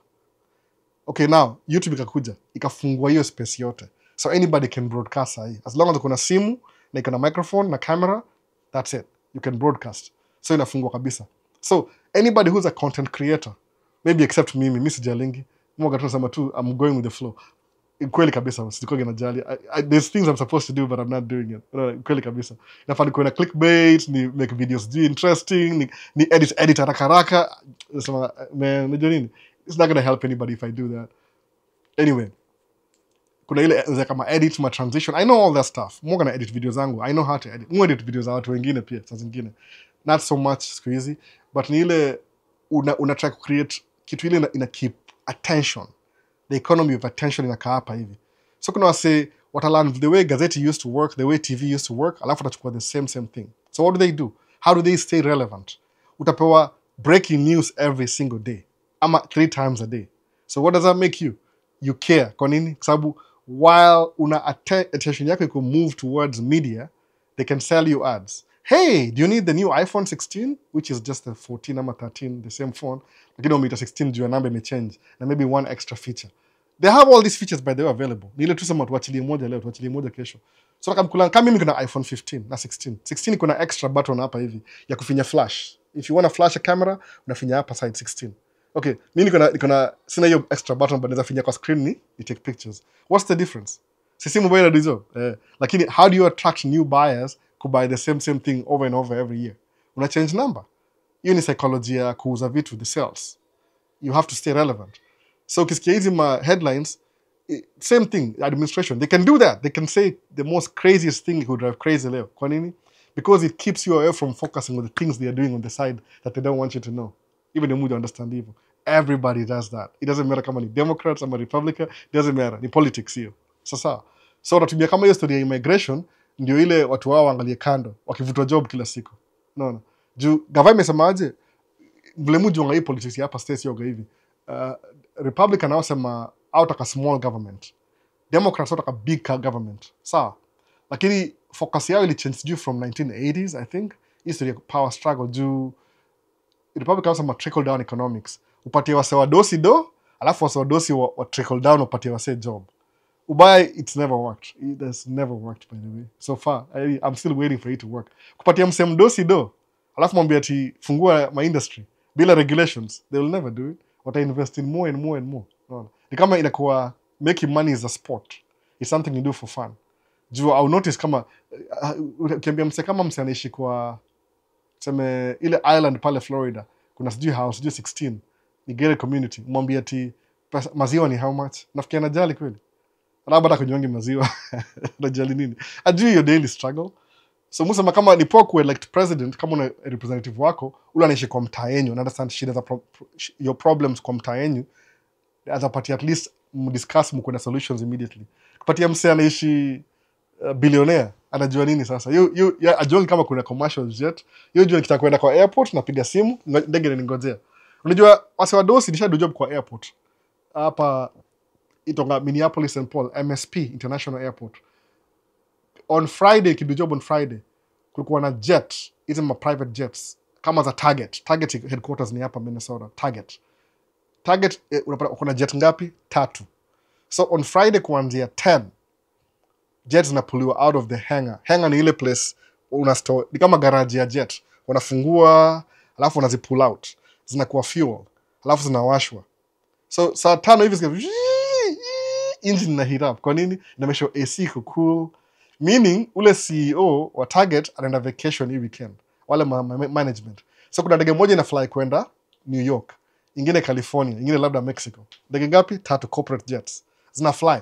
Okay, now YouTube ikakuja, ikafungua hiyo space yote. So anybody can broadcast hii. As long as kuna simu, na iko na microphone na camera, that's it. You can broadcast. So inafungua kabisa. So anybody who's a content creator, maybe except mimi sijalingi, mmoja tunasema tu I'm going with the flow. Kweli kabisa, sikoge na jali. There's things I'm supposed to do but I'm not doing it. Kweli kabisa. Nafanya kuna clickbait, ni make videos interesting, ni edit haraka. So man, unajua nini? It's not going to help anybody if I do that. Anyway, kuna ile kama edit my transition. I know all that stuff. Mmoja na edit videos zangu. I know how to edit. Mmoja edit videos za watu wengine pia, saa zingine. Not so much crazy, but ni ile una try to create kitu ile ina keep attention. The economy of attention inakaa hapa hivi. So kuna wase watalan the way gazeti used to work, the way TV used to work, alafu watachukua the same thing. So what do? How do they stay relevant? Utapewa breaking news every single day. Ama 3 times a day. So what does that make you? You care. Kwa nini? Kwa sababu while una attention yako iko move towards media, they can sell you ads. Hey, do you need the new iPhone 16? Which is just the 14 ama 13, the same phone. Lakini umita 16 juu ya namba imechange. Na maybe one extra feature. They have all these features by the way available. Ni ile tu sema tuachilie moja leo, tuachilie moja kesho. So kama mimi kuna iPhone 15 na 16. 16 kuna extra button hapa hivi ya kufinya flash. If you want to flash a camera, unafinya hapa side 16. Okay, mimi niko sina hiyo extra button but naweza finya kwa screen ni take pictures. What's the difference? Sisi mobile ndizo. Lakini how do you attract new buyers to buy the same thing over and over every year? Una change number. Hiyo ni psychology ya kuuza vitu, the sales. You have to stay relevant. So ukisikia hizi ma headlines, same thing, administration, they can do that. They can say the most craziest thing could drive crazy leo. Kwa nini? Because it keeps you away from focusing on the things they are doing on the side that they don't want you to know. Even the mood understand evil. Everybody does that. It doesn't matter kama ni Democrats ama Republican, it doesn't matter. Ni politics hiyo. Sasa. So natumia kama hiyo story ya immigration, ndio ile watu wao waangalie kando, wakivutwa job kila siku. Unaona? Juu gavana amesemaje? Vile mjua hii politics hapa states yoga hivi. Republican wanasema out a small government. Democrats out a big government. Sawa. Lakini focus yao ili change juu from 1980s, I think. History power struggle juu Republican wanasema trickle down economics. Upatie wase wadosi do, alafu wase wadosi wa trickle down upatie wase job. Ubaya, it's never worked. It has never worked, by the way. So far, I'm still waiting for it to work. Kupatia mse mdosi do, alafu mwambie ati fungua my industry. Bila regulations, they will never do it. Wata invest in more and more and more. No. Ni kama inakuwa making money is a sport. It's something you do for fun. Juu I'll notice kama ukiambia mse kama mse anaishi kwa seme ile island pale Florida, kuna sijui house, sijui 16, ni gated community. Mwambie ati maziwa ni how much? Nafikia najali kweli. Labda hata kunywangi maziwa. Najali nini? Ajui your daily struggle. So musema kama ni poa elect president, kama una representative wako, ule anaishi kwa mtaa yenyu, understand shida za your problems kwa mtaa yenyu, as a party at least discuss mko na solutions immediately. Kupatia mse anaishi billionaire anajua nini sasa? Ajua kama kuna commercial jet. Jua nikitakwenda kwa airport napiga simu, ndege inaningojea. Unajua wase wadosi nisha do job kwa airport. Hapa itonga Minneapolis St. Paul, MSP International Airport. On Friday, kidu job on Friday, kulikuwa na jet, hizi ma private jets, kama za Target. Target headquarters ni hapa Minnesota. Target, kuna jet ngapi? 3. So on Friday kuanzia 10, jets zinapuliwa out of the hangar. Hangar ni ile place unastore, ni kama garage ya jet. Unafungua, alafu unazipull out. Zinakuwa fuel, alafu zinawashwa. So saa 5 hivi zika engine na heat up. Kwa nini? Inamesha AC cool. Meaning ule CEO wa Target anaenda vacation hii weekend. Wale management. So kuna ndege moja ina fly kwenda New York, ingine California, ingine labda Mexico. Ndege ngapi? 3 corporate jets. Zina fly.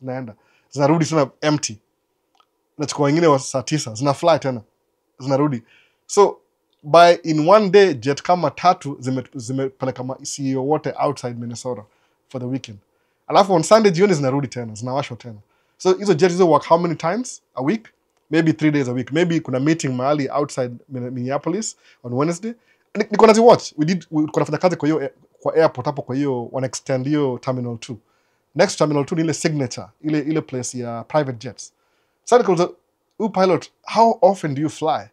Zinaenda. Zinarudi tena empty. Nachukua wengine wa saa 9. Zina fly tena. Zinarudi. So in one day jet kama 3 zimepeleka CEO wote outside Minnesota for the weekend. Alafu on Sunday jioni zinarudi tena, zinawashwa tena. So hizo jet hizo work how many times a week? Maybe 3 days a week. Maybe kuna meeting mahali outside Minneapolis on Wednesday. Niko nazi watch. Kuna fanya kazi kwa airport hapo, kwa hiyo wana extend hiyo terminal 2. Next terminal 2 ni ile signature, ile place ya private jets. So pilot, how often do you fly?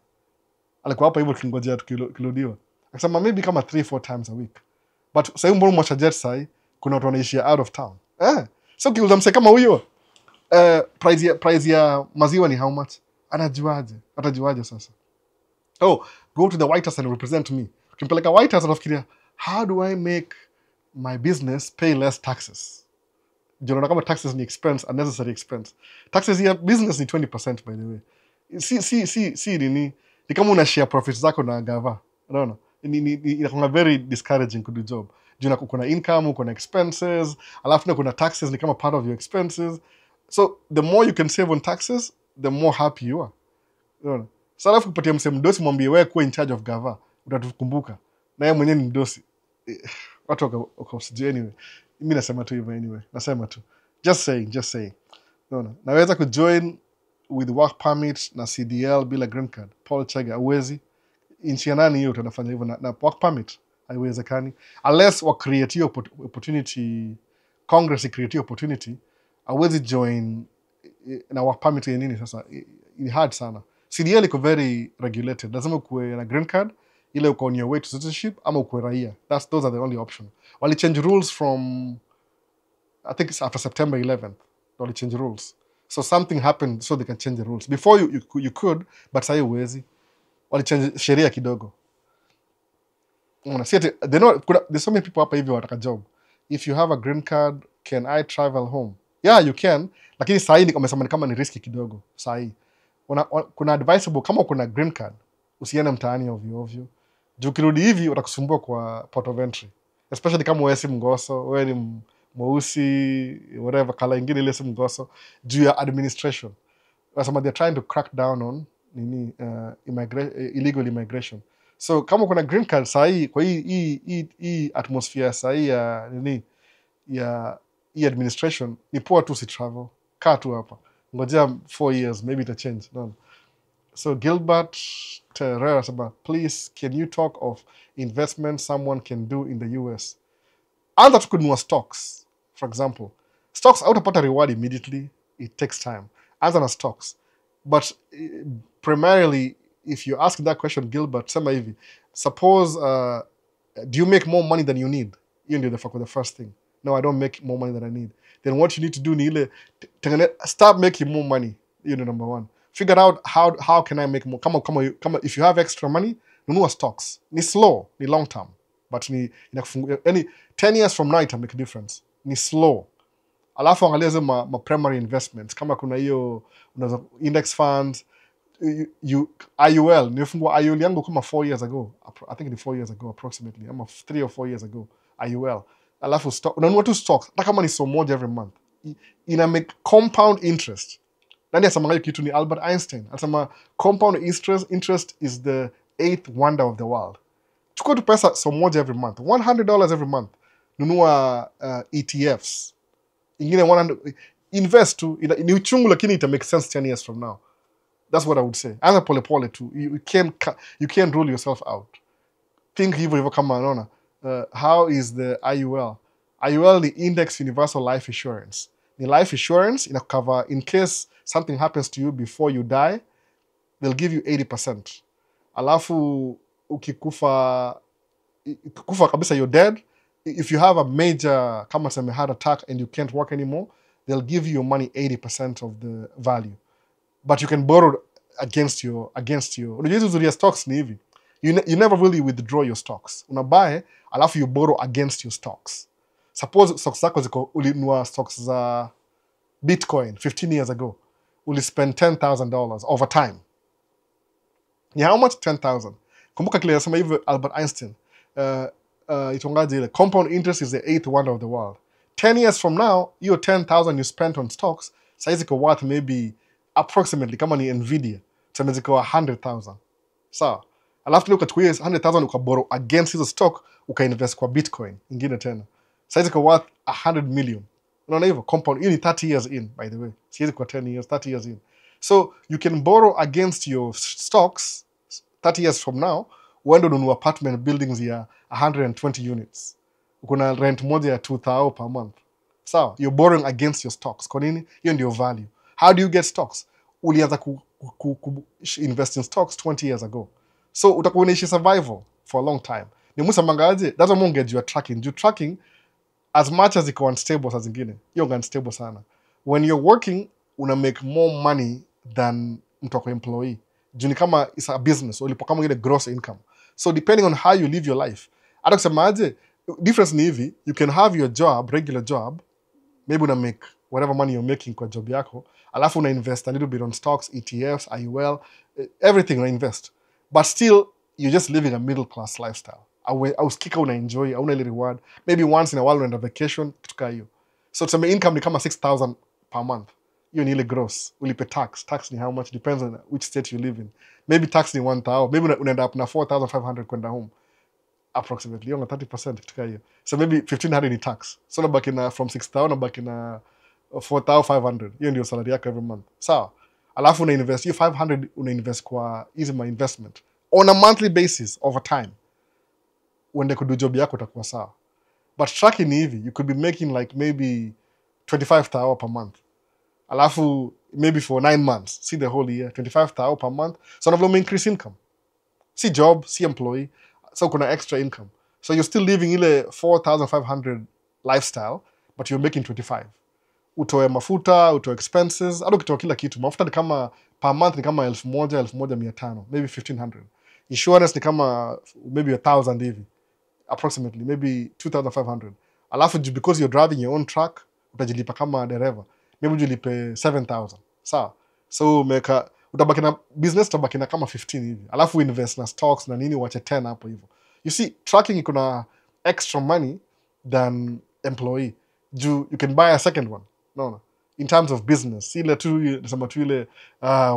Alikuwa hapa hivyo kingojea tukirudiwa. Akasema maybe kama 3-4 times a week. But sasa mbona mwacha jet sai kuna watu wanaishia out of town. So kiuza mse kama huyo, price ya maziwa ni how much? Atajuaje sasa? Go to the White House and represent me. Ukimpeleka White House anafikiria, how do I make my business pay less taxes? Unaona kama taxes ni expense, unnecessary expense. Taxes ya business ni 20% by the way. Ni kama una share profits zako na gava. Unaona? Inakuwa very discouraging to do job. Juna kuna income, kuna expenses, alafu kuna taxes ni kama part of your expenses. So the more you can save on taxes, the more happy you are. Unaona? So alafu kupatia mse mdosi mwambie wewe kuwa in charge of gava, utatukumbuka. Na yeye mwenyewe ni mdosi. Watu wakasijui anyway. Mimi nasema tu hivyo anyway. Nasema tu. Just saying. Unaona? Naweza kujoin with work permit na CDL bila green card. Paul Chega, uwezi. Nchi ya nani hiyo tunafanya hivyo na work permit? Haiwezekani. Unless wa create opportunity, Congress create opportunity, hauwezi join na work permit ya nini sasa? Ni hard sana. CDL iko very regulated. Lazima kuwe na green card, ile uko on your way to citizenship, ama ukuwe raia. Those are the only option. Wali change rules from, I think it's after September 11th. Wali change rules. So something happened so they can change the rules. Before you could, but sasa huwezi. Wali change sheria kidogo. There's so many people hapa hivi wataka job. If you have a green card, can I travel home? Yeah, you can. Lakini saa hii wamesema ni kama ni risky kidogo. Saa hii kuna advisable, kama kuna green card usiende mtaani ovyo ovyo. Juu kirudi hivi utakusumbua kwa port of entry. Especially kama wewe si mgoso, wewe ni mweusi, whatever color ingine ile si mgoso, juu ya administration. Wasema they're trying to crack down on illegal immigration. So kama kuna green card sahi kwa hii atmosphere sahi ya administration, ni poa tu si travel. Kaa tu hapa. Ngojea 4 years, maybe it change. No. So Gilbert Terrera said, please, can you talk of investment someone can do in the US? Anza tu kununua stocks, for example. Stocks, hautapata reward immediately. It takes time. Anza na stocks. But primarily, if you ask that question, Gilbert, sema hivi, suppose, do you make more money than you need? You do the first thing. No, I don't make more money than I need. Then what you need to do ni ile, start making more money. You know, number one. Figure out how can I make more. Kama if you have extra money, nunua stocks. Ni slow, ni long term. But ni 10 years from now it will make a difference. Ni slow. Alafu angalia zile ma primary investments. Kama kuna hiyo index funds, IUL. Nilifungua IUL yangu kama 4 years ago. I think it's 4 years ago approximately. Ama 3 or 4 years ago. IUL. Alafu unanunua tu stocks. Hata kama ni so moja every month. Ina make compound interest. Nani asema ngayo kitu ni Albert Einstein. Asema compound interest is the 8th wonder of the world. Chukua tu pesa so moja every month. $100 every month. Nunua ETFs. Ingine 100. invest tu, ni uchungu lakini ita make sense 10 years from now. That's what I would say. Anza pole pole tu. You can't rule yourself out. Think hivyo kama unaona. How is the IUL? IUL ni Index Universal Life Insurance. Ni life insurance ina cover in case something happens to you before you die, they'll give you 80%. Alafu ukikufa kabisa you're dead. If you have a major kama sema heart attack and you can't work anymore, they'll give you your money 80% of the value. But you can borrow against your unajua hizo zuri ya stocks ni hivi. You never really withdraw your stocks. Unabuy alafu you borrow against your stocks. Suppose stocks zako ziko ulinunua stocks za Bitcoin 15 years ago. Uli spend $10,000 over time. Ni how much? 10,000. Kumbuka kile nasema hivyo Albert Einstein. Itongaje ile compound interest is the 8th wonder of the world. 10 years from now, your 10,000 you spent on stocks, saizi iko worth maybe approximately kama ni Nvidia, tuseme ziko 100,000. Sawa. Alafu leo ukachukua 100,000 ukaborrow against hizo stock ukainvest kwa Bitcoin ingine tena. Saizi iko worth 100 million. Unaona hivyo compound hiyo ni 30 years in by the way. Siwezi kwa 10 years, 30 years in. So you can borrow against your stocks 30 years from now, uende ununue apartment buildings ya 120 units. Kuna rent moja ya 2,000 per month. So you're borrowing against your stocks. Kwa nini? Hiyo ndio value. How do you get stocks? Ulianza invest in stocks 20 years ago. So utakuwa unaishi survival for a long time. Ni musa mangaje, that's why ungejua tracking. Juu tracking, as much as iko unstable saa zingine, hiyo unstable sana. When you're working, una make more money than mtu wako employee. Juu ni kama it's a business, ulipo kama ile gross income. So depending on how you live your life, hata kusema aje, difference ni hivi, you can have your job, regular job, maybe una make whatever money you're making kwa job yako, alafu una invest a little bit on stocks, ETFs, IUL, everything una invest. But still, you're just living a middle class lifestyle. Ausikika una enjoy, hauna ile reward. Maybe once in a while unaenda vacation, kutuka hiyo. So tuseme income ni kama 6,000 per month. Hiyo ni ile gross. Ulipe tax. Tax ni how much, depends on which state you live in. Maybe tax ni 1,000. Maybe unaenda up na 4,500 kwenda home. Approximately. Hiyo na 30% kutuka hiyo. So maybe 1,500 ni tax. So unabaki na from 6,000 unabaki na 4,500. Hiyo ndio salary yako every month. Sawa. Alafu una invest hiyo 500 una invest kwa easy my investment on a monthly basis over time. Uende kudu job yako utakuwa sawa. But tracking ni hivi, you could be making like maybe 25,000 per month. Alafu maybe for 9 months, see the whole year, 25,000 per month. So unavyo increase income. See job, see employee. So kuna extra income. So you're still living ile 4,500 lifestyle, but you're making 25. Utoe mafuta, utoe expenses, hado kitoa kila kitu. Mafuta ni kama per month ni kama 1,000, 1,500, maybe 1,500. Insurance ni kama maybe 1,000 hivi. Approximately, maybe 2,500. Alafu because you're driving your own truck, utajilipa kama dereva. Maybe ujilipe 7,000. Sawa. So utabaki na business utabaki na kama 15 hivi. Alafu invest na stocks na nini uache 10 hapo hivyo. You see, tracking iko na extra money than employee. You can buy a second one. No. In terms of business, ile tu nasema tu ile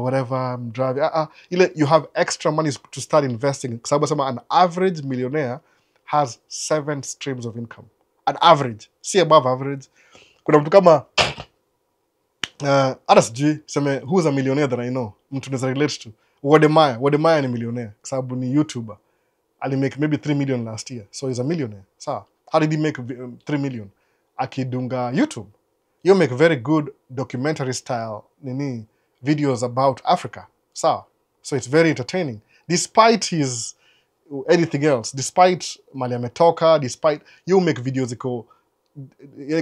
whatever I'm driving. Ile you have extra money to start investing. Kwa sababu sema an average millionaire has 7 streams of income. An average, see above average. Kuna mtu kama hata sijui sema who's a millionaire that I know. Mtu naweza relate to. Wodemaya ni millionaire kwa sababu ni YouTuber. Ali make maybe 3 million last year. So he's a millionaire. Sawa. How did he make 3 million? Akidunga YouTube. You make very good documentary style videos about Africa. So it's very entertaining. Despite his anything else, despite mali ametoka, despite you make videos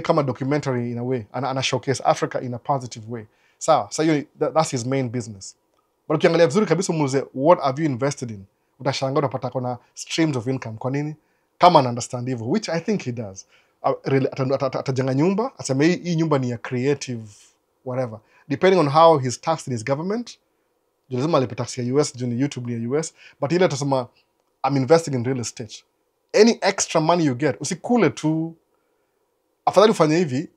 kama documentary in a way, and showcase Africa in a positive way. So that's his main business. But ukiangalia vizuri kabisa muulize what have you invested in? Utashangaa utapata kuna streams of income. Kwa nini? Kama ana understand hivyo, which I think he does. Atajenga nyumba, aseme hii nyumba ni ya creative whatever. Depending on how he's taxed in his government, lazima alipe tax ya US, juu YouTube ni ya US, but ile atasema I'm investing in real estate. Any extra money you get, usikule tu. Afadhali ufanye hivi,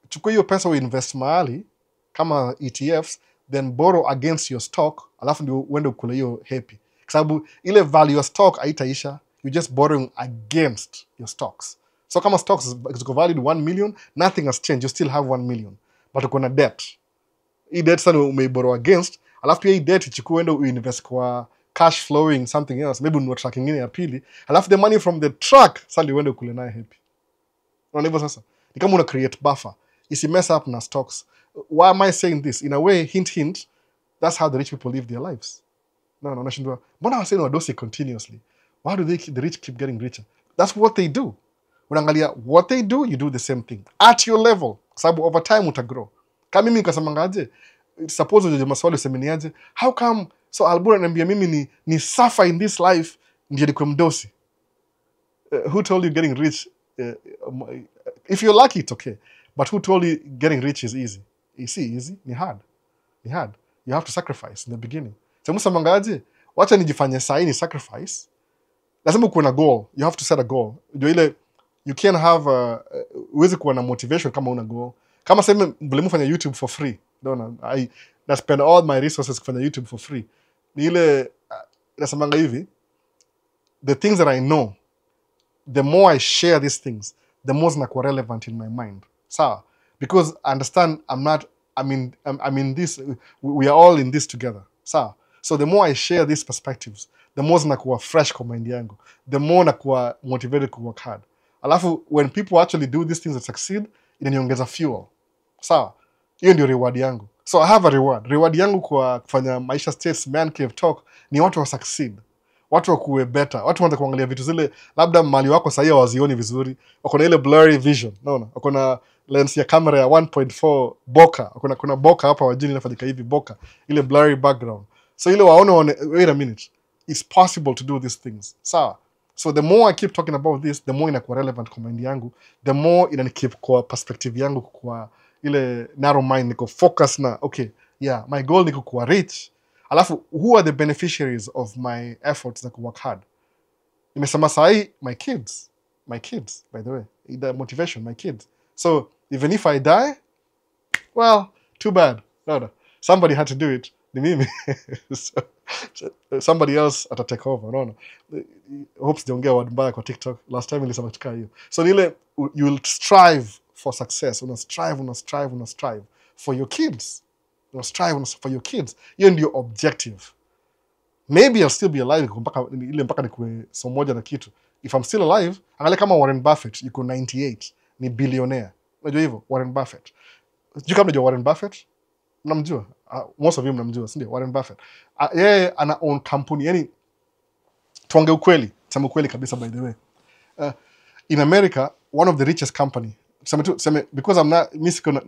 chukua hiyo pesa uinvest mahali kama ETFs, then borrow against your stock, alafu ndio uende ukule hiyo happy. Kwa sababu ile value ya stock haitaisha, you're just borrowing against your stocks. So kama stocks ziko valued 1 million, nothing has changed, you still have 1 million. but uko na debt. Hii debt sana umeiborrow against, alafu pia hii debt ichukue uende uinvest kwa cash flowing something else, maybe ununue truck ingine ya pili, alafu the money from the truck sasa ndio uende kule naye happy. Unaona hivyo sasa? Ni kama una create buffer. Isi mess up na stocks. Why am I saying this? In a way, hint, that's how the rich people live their lives. No, unashindwa. Mbona wasema wadosi continuously? Why do the rich keep getting richer? That's what they do. Unaangalia what they do, you do the same thing. At your level. Sababu over time utagrow. Kama mimi nikasemangaje, suppose uje maswali usemeniaje, how come so Albura ananiambia mimi ni suffer in this life ndio nikuwe mdosi? Who told you getting rich? If you're lucky, it's okay. But who told you getting rich is easy? You see, easy? Ni hard. You have to sacrifice in the beginning. So musamangaje, wacha nijifanye sahi ni sacrifice. Lazima kuwa na goal. You have to set a goal. Ndio ile you can't have uwezi kuwa na motivation kama una goal. Kama sema vile mfanya YouTube for free. I spend all my resources kufanya YouTube for free. Ni ile nasemanga hivi, the things that I know, the more I share these things, the more zinakuwa relevant in my mind. Sawa? Because I understand I'm in this, we are all in this together. Sawa? So the more I share these perspectives, the more zinakuwa fresh kwa mind yangu. The more nakuwa motivated to work hard. Alafu, when people actually do these things that succeed, inaniongeza fuel. Sawa? Hiyo ndio reward yangu. So I have a reward. Reward yangu kwa kufanya Maisha States Man Cave Talk ni watu wa succeed. Watu wakuwe better. Watu wanataka kuangalia vitu zile labda mali wako sahi hawazioni vizuri. Wako na ile blurry vision. Unaona? Wako na lens ya kamera ya 1.4 bokeh. Kuna bokeh hapa wajini inafanyika hivi bokeh. Ile blurry background. So ile waone wait a minute. It's possible to do these things. Sawa? So the more I keep talking about this, the more inakuwa relevant kwa mind yangu, the more inanikeep kwa perspective yangu kwa ile narrow mind, niko focus na okay, yeah, my goal ni kuwa rich. Alafu, who are the beneficiaries of my efforts na work hard? Nimesema sahi, my kids, by the way, the motivation, my kids. So even if I die, well, too bad. No. Somebody had to do it. Ni mimi. So, somebody else ata take over. No. Hopes sijaongea word mbaya kwa TikTok. Last time nilisema kitu hiyo. So nile you will strive for success. Una strive for your kids. Una strive for your kids. Hiyo ndio objective. Maybe I'll still be alive mpaka nikuwe so moja na kitu. If I'm still alive, angalia kama Warren Buffett yuko 98, ni billionaire. Unajua hivyo Warren Buffett. Sijui kama unajua Warren Buffett? Mnamjua? Most of you mnamjua, si ndio? Warren Buffett. Yeye ana own company. Yani tuange ukweli, sema ukweli kabisa by the way. In America, one of the richest company. Because I'm not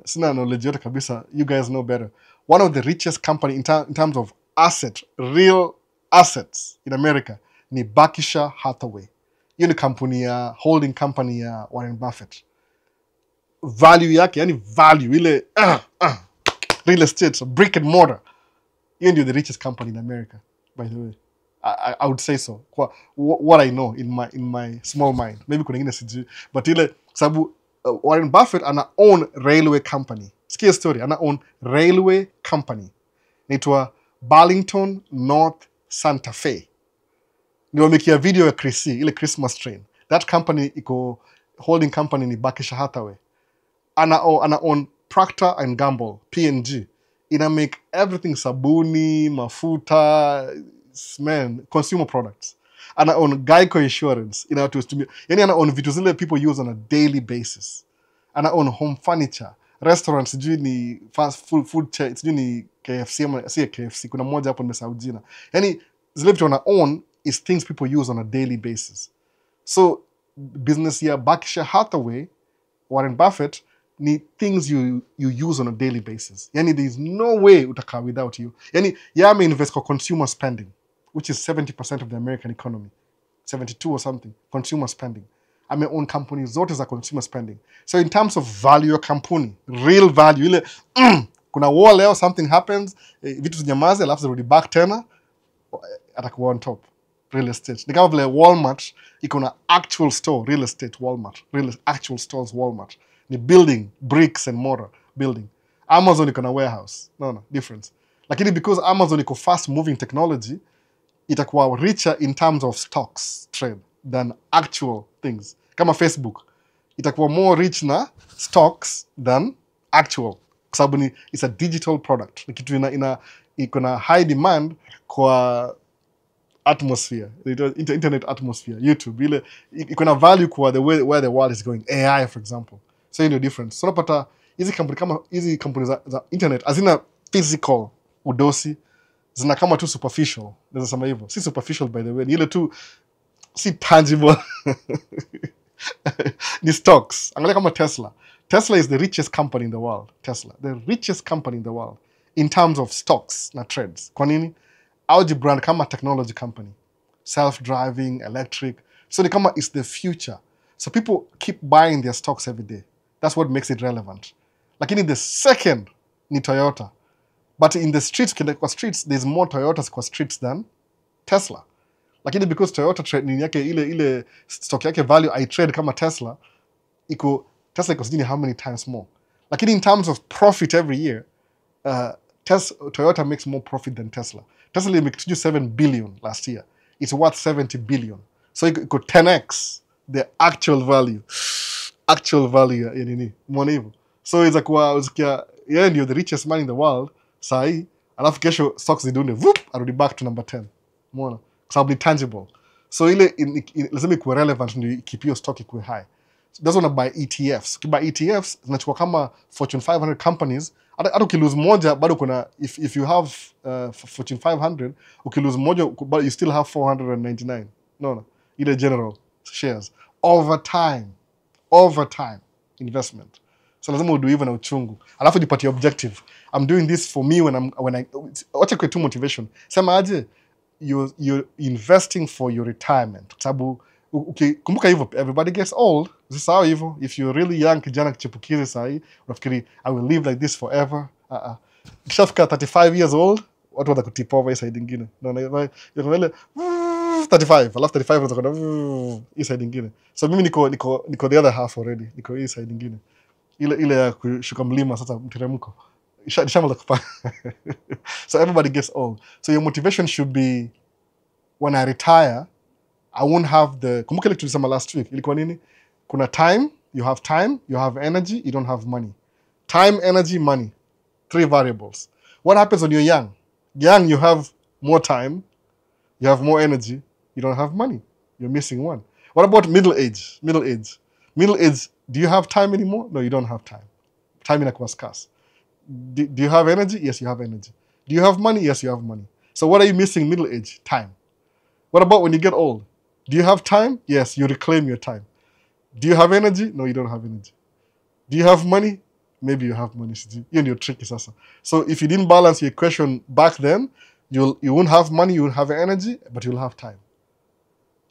sina knowledge yote kabisa, you guys know better. One of the richest company in terms of real assets in America ni Berkshire Hathaway. Hiyo ni kampuni ya holding company ya Warren Buffett. Value yake, yani value ile real estate, so brick and mortar. Hiyo ndio the richest company in America, by the way. I would say so. What I know in my small mind. Maybe kuna ingine sijui. But ile sababu Warren Buffett ana own railway company. Sikia story, ana own railway company. Inaitwa Burlington North Santa Fe. Niwamekia video ya Chrissy, ile Christmas train. That company iko holding company ni Berkshire Hathaway. Ana own Procter and Gamble, P&G. Ina make everything sabuni, mafuta, consumer products. Ana own Geico Insurance. Yani ana own vitu zile people use on a daily basis. Ana own home furniture. Restaurants, sijui ni fast food chain, sijui ni KFC, si KFC, kuna moja hapo nimesahau jina. Yani zile vitu ana own is things people use on a daily basis. So business ya Berkshire Hathaway, Warren Buffett, ni things you use on a daily basis. Yani there is no way utakaa without you. Yani yame invest kwa consumer spending, which is 70% of the American economy. 72 or something, consumer spending. Ame own companies zote za consumer spending. So in terms of value ya kampuni, real value, ile kuna war leo, something happens, vitu zinyamaze, alafu zirudi back tena, atakuwa on top. Real estate. Ni kama vile Walmart, iko na actual store, real estate Walmart. Actual stores Walmart. Ni building, bricks and mortar building. Amazon iko na warehouse. No, difference. Lakini because Amazon iko fast moving technology, itakuwa richer in terms of stocks trade than actual things. Kama Facebook, itakuwa more rich na stocks than actual kwa sababu ni it's a digital product, ni kitu iko na high demand kwa atmosphere, internet atmosphere, YouTube ile iko na value kwa the way where the world is going, AI for example. So hiyo ndio difference. So unapata hizi kampuni za internet hazina physical udosi, zina kama tu superficial, naweza sema hivyo. Si superficial by the way, ni ile tu si tangible. Ni stocks. Angalia kama Tesla. Tesla is the richest company in the world. Tesla, the richest company in the world in terms of stocks na trades. Kwa nini? Auji brand kama technology company, self-driving, electric. So ni kama it's the future. So people keep buying their stocks every day. That's what makes it relevant. Lakini the second ni Toyota. But in the streets, there's more Toyotas kwa streets than Tesla. Lakini because Toyota trade nini yake ile stock yake value I trade kama Tesla iko sijini how many times more. Lakini in terms of profit every year, Toyota makes more profit than Tesla. Tesla made 7 billion last year. It's worth 70 billion. So it could 10x the actual value. Actual value ya nini? Mwanivu. So it's like you're the richest man in the world. Sahi, alafu kesho stocks zidune, whoop, arudi back to number 10. Mwona? Kwa sababu ni tangible. So ile lazima ikuwe relevant ndio keep your stock ikuwe high. So that's when I buy ETFs. Ukibuy ETFs, zinachukua kama Fortune 500 companies. Hata ukilose moja, bado kuna, if you have Fortune 500, ukilose moja, but you still have 499. No. Ile general shares. Over time investment. So lazima udu hivyo na uchungu. Alafu jipatie objective. I'm doing this for me when I wacha kwa tu motivation. Sema aje, you're investing for your retirement. Sababu kumbuka hivyo, everybody gets old. Usisahau hivyo. If you're really young, kijana kichipukizi sahi, unafikiri I will live like this forever. Ukishafika 35 years old, watu watakutipa over hii side nyingine. You're ile 35, alafu 35 unaweza kwenda hii side nyingine. So mimi niko the other half already. Niko hii side nyingine. Ile ya kushuka mlima sasa mteremko. Nishamaliza kupanda. So everybody gets old. So your motivation should be, when I retire, I won't have the... Kumbuka ile tulisema last week. Ilikuwa nini? Kuna time, you have energy, you don't have money. Time, energy, money. 3 variables. What happens when you're young? Young, you have more time, you have more energy, you don't have money. You're missing one. What about middle age? Middle age, do you have time anymore? No, you don't have time. Time inakuwa scarce. Do you have energy? Yes, you have energy. Do you have money? Yes, you have money. So what are you missing middle age? Time. What about when you get old? Do you have time? Yes, you reclaim your time. Do you have energy? No, you don't have energy. Do you have money? Maybe you have money. You're tricky sasa. So if you didn't balance your equation back then, you won't have money, you won't have energy, but you'll have time.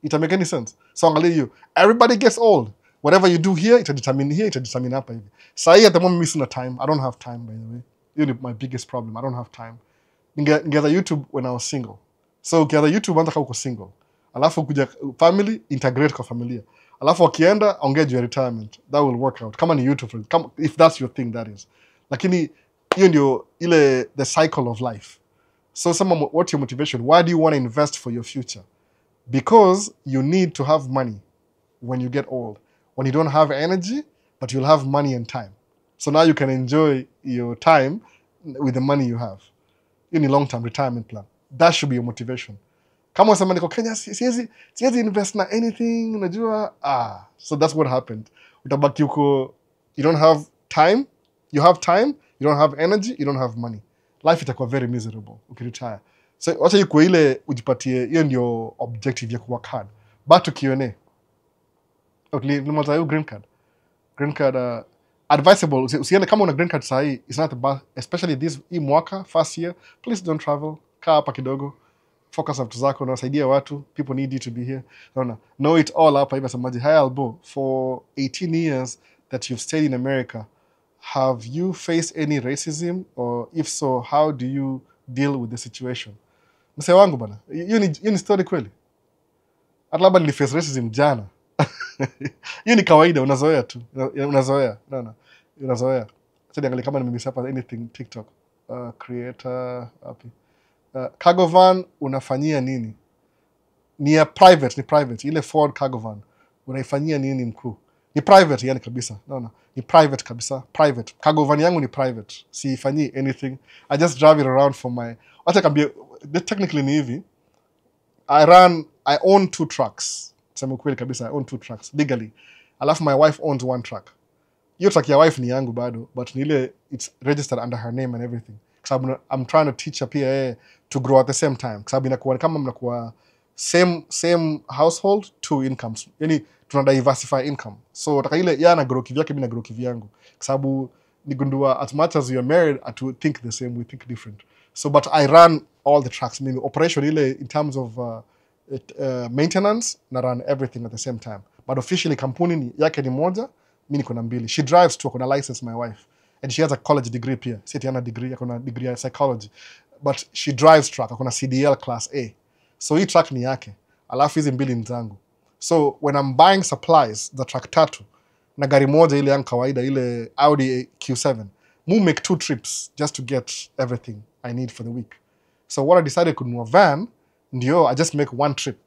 It make any sense? So I'm gonna you. Everybody gets old. Whatever you do here, itadetermine hapa hivi. Sahi at the moment missing a time. I don't have time, by the way. You know my biggest problem. I don't have time. Ningeanza YouTube when I was single. So ukianza YouTube anza kama uko single. Alafu kuja family, integrate kwa familia. Alafu wakienda ongea juu ya retirement. That will work out. Kama ni YouTube, if that's your thing, that is. Lakini hiyo ndio ile the cycle of life. So what's your motivation? Why do you want to invest for your future? Because you need to have money when you get old. When you don't have energy, but you'll have money and time. So now you can enjoy your time with the money you have. You need long-term retirement plan. That should be your motivation. Kama unasema niko Kenya, siwezi invest na anything, unajua. So that's what happened. Utabaki uko, you don't have time, you don't have energy, you don't have money. Life itakuwa very miserable ukiretire. So wacha yuko ile ujipatie, hiyo ndio objective ya kuwork hard. But to Q&A. Okay, green card advisable. Usiende kama una green card sahi, it's not the best, especially this mwaka first year. Please don't travel. Kaa hapa kidogo. Focus on zako, unasaidia watu. People need you to be here. Know it all hapa hivi samaji. Hi Albo, for 18 years that you've stayed in America, have you faced any racism, or if so, how do you deal with the situation? Mse wangu bana, hiyo ni story kweli. Hata labda niliface racism jana. Hiyo ni kawaida, unazoea tu. Unazoea. Unazoea. Sasa niangalie kama nimemiss hapa anything TikTok. Creator happy. Cargo van unafanyia nini? Ni private. Ile Ford cargo van. Unaifanyia nini mkuu? Ni private yani kabisa. No. Ni private kabisa. Private. Cargo van yangu ni private. Sifanyi anything. I just drive it around for my... Wacha kambia, technically ni hivi. I own 2 trucks. Sema kweli kabisa, I own 2 trucks legally. Alafu my wife owns 1 truck. Hiyo truck ya wife ni yangu bado, but ni ile it's registered under her name and everything. Because I'm trying to teach her pia to grow at the same time. Because inakuwa kama mnakuwa same household, 2 incomes. Yani tuna diversify income. So taka ile yeye ana grow kivyake, mimi na grow kivyangu. Kwa sababu nigundua as much as you are married to think the same, we think different. So but I run all the trucks. Mimi operation ile in terms of maintenance na run everything at the same time. But officially kampuni yake ni moja, mimi niko na 2. She drives too, akona license, my wife. And she has a college degree pia. Si ati ana degree, akona degree ya psychology. But she drives truck, akona CDL class A. So hii truck ni yake. Alafu hizi 2 ni zangu. So when I'm buying supplies, the truck 3 na gari moja ile yangu kawaida, ile Audi Q7, make 2 trips just to get everything I need for the week. So what I decided kununua van, ndio I just make 1 trip.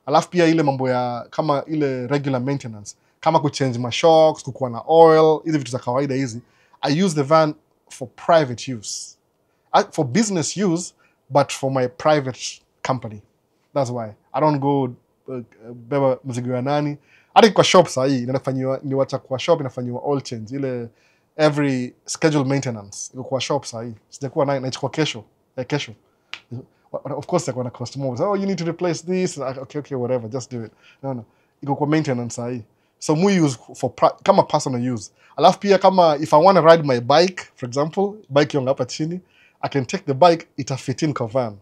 Alafu pia ile mambo ya kama ile regular maintenance, kama kuchange my shocks, kukuwa na oil, hizi vitu za kawaida hizi, I use the van for private use. For business use, but for my private company. That's why. I don't go beba mzigo ya nani. Hadi kwa shop saa hii, niwacha kwa shop inafanywa oil change. Ile every schedule maintenance. Iko kwa shop saa hii. Sijakuwa naichukua kesho. Kesho. Of course, they're going to cost more. Oh, you need to replace this. Okay, whatever. Just do it. No. Iko kwa maintenance saa hii. So we use for kama personal use. Alafu pia kama if I want to ride my bike, for example, bike yonga hapa chini, I can take the bike, fit in kwa van.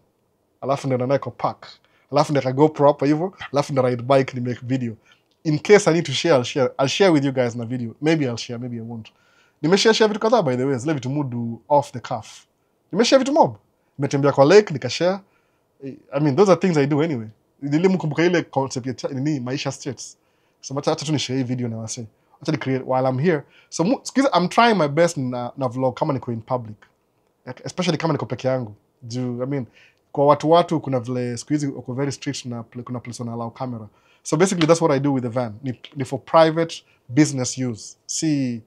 Alafu ndio naenda kwa park. Alafu ndio GoPro hapa hivyo, alafu ndio ride bike ni make video. In case I need to share, I'll share with you guys na video. Maybe I'll share, maybe I won't. Nimeshare vitu kadhaa by the way, zile vitu mudu off the cuff. Nimeshare vitu mob. Nimetembea kwa lake nikashare. I mean, those are things I do anyway. Nilimkumbuka ile concept ya nini Maisha states. So hata tu ni share video na wase. Acha ni create while I'm here. So I'm trying my best na vlog kama niko in public. Especially kama niko peke yangu. I mean, kwa watu kuna vile siku hizi uko very strict na kuna place on allow camera. So basically that's what I do with the van. Ni for private business use. Si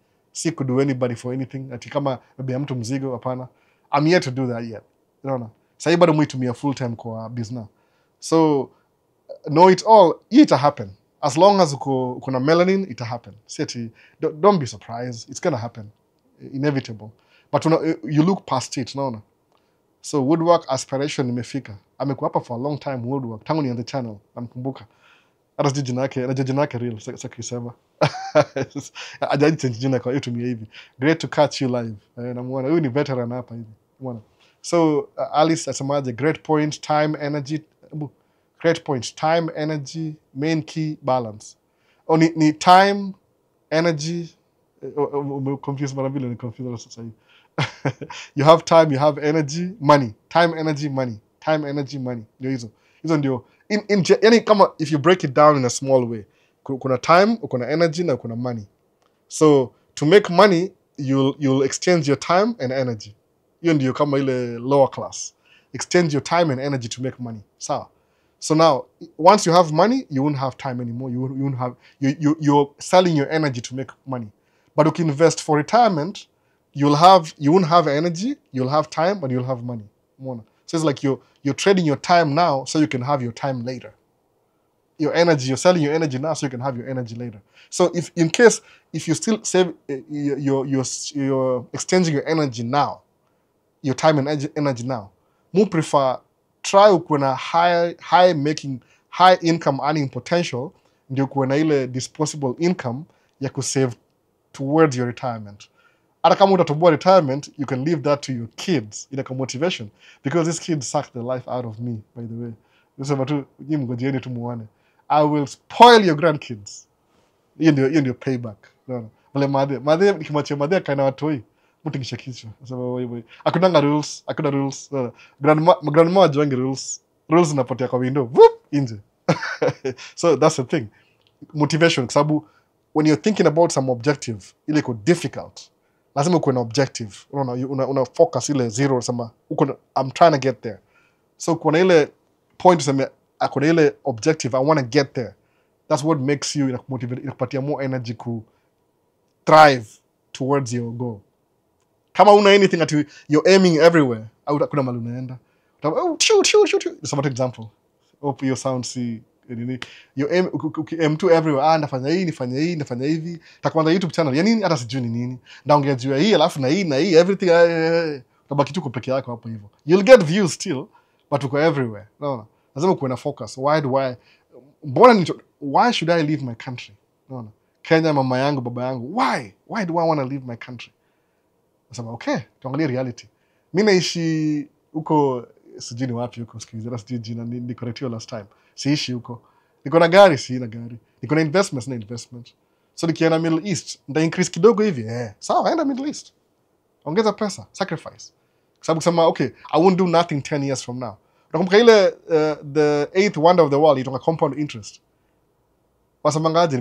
could do anybody for anything. Ati kama bebe mtu mzigo hapana. I'm yet to do that yet. You know. Sasa bado mwitumia full time kwa business. So know it all, it happen. As long as kuna melanin, it'll happen. Don't be surprised. It's gonna happen. Inevitable. But you look past it, no. So woodwork aspiration imefika. Amekuwa hapa for a long time woodwork. Tangu nianze channel, namkumbuka. Hata jina yake real, sasa kisema. Ajaji change jina kwa YouTube hivi. Great to catch you live. Namuona huyu ni veteran hapa hivi. Umeona. So Alice asemaje, great point, time, energy. Great point. Time, energy, main key, balance. Ni time, energy. Confused mara vile ni confused sasa hivi. You have time, you have energy, money. Time, energy, money. Time, energy, money. Ndio hizo. Hizo ndio. Yani kama if you break it down in a small way. Kuna time, kuna energy na kuna money. So to make money, you'll exchange your time and energy. Hiyo ndio kama ile lower class. Exchange your time and energy to make money. Sawa. So now, once you have money, you won't have time anymore. You won't have you're selling your energy to make money. But you can invest for retirement, you won't have energy, you'll have time, but you'll have money. So it's like you're trading your time now so you can have your time later. Your energy, you're selling your energy now so you can have your energy later. So if you still save you're exchanging your energy now, your time and energy now, more prefer try ukuwe na high income earning potential, ndio kuwe na ile disposable income ya kusave towards your retirement. Hata kama utatoboa retirement, you can leave that to your kids in a motivation, because these kids suck the life out of me, by the way. Nisema tu nyinyi mgojeeni tu muone. I will spoil your grandkids. Hiyo ndio payback. Unaona? Wale madhe nikimwachia madhe kaina watoi. Mtingisha kichwa. Sababu hakuna rules. Grandma hajuangi rules. Rules zinapotea kwa window. Whoop, nje. So that's the thing. Motivation, kwa sababu when you're thinking about some objective, ile iko difficult. Lazima uko na objective. Una focus ile zero sama I'm trying to get there. So kuna ile point sama kuna ile objective, I want to get there. That's what makes you motivate, inakupatia more energy to thrive towards your goal. Kama una anything that you're aiming everywhere, au kuna mahali unaenda. Oh, shoot. Some example. Hope your sound see you aim to everywhere. Nafanya hii, nafanya hivi. Takuanza YouTube channel. Ya nini hata sijui ni nini. Naongea juu ya hii alafu na hii everything. Tabaki tu peke yako hapo hivyo. You'll get views still, but uko everywhere. No. Lazima kuwe na focus. Why should I leave my country? No. Kenya, mama yangu, baba yangu. Why do I want to leave my country? Nasema okay, tuangalie reality. Mimi naishi huko sijui ni wapi huko, sikiza sijui jina ni correct last time. Siishi huko. Niko na gari, sina gari. Niko na investment. So nikienda Middle East, nita increase kidogo hivi. Sawa, enda Middle East. Ongeza pesa, sacrifice. Kwa sababu kusema okay, I won't do nothing 10 years from now. Nakumbuka ile the eighth wonder of the world, itonga compound interest. Wasamangaje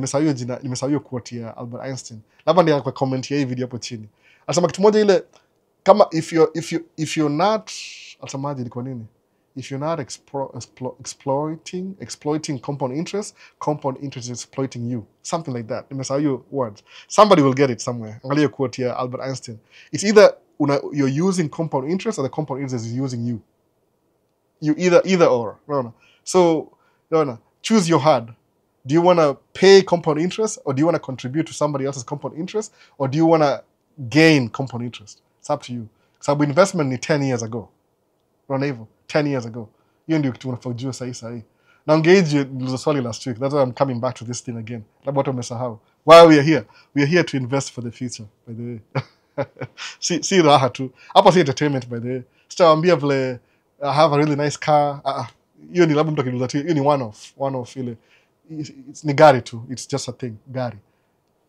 nimesahau quote ya Albert Einstein. Labda ndio kwa comment ya hii video hapo chini. Asema kitu moja ile kama if you're not asemaje liko nini? If you're not exploiting compound interest is exploiting you. Something like that. Nimesahau words. Somebody will get it somewhere. Angalia quote ya Albert Einstein. It's either you're using compound interest or the compound interest is using you. You either or. No. So, choose your hard. Do you want to pay compound interest or do you want to contribute to somebody else's compound interest or do you want to gain compound interest? It's up to you. Sababu investment ni 10 years ago. Unaona hivyo? 10 years ago. Hiyo ndio kitu unafojua sahi. Na engage nilizo swali last week. That's why I'm coming back to this thing again. Labda watu wamesahau. Why we are here? We are here to invest for the future, by the way. si raha tu. Hapa si entertainment, by the way. Sitawaambia vile I have a really nice car. Hiyo ni labda mtu akiuliza tu. Hiyo ni one off ile. Ni gari tu. It's just a thing. Gari.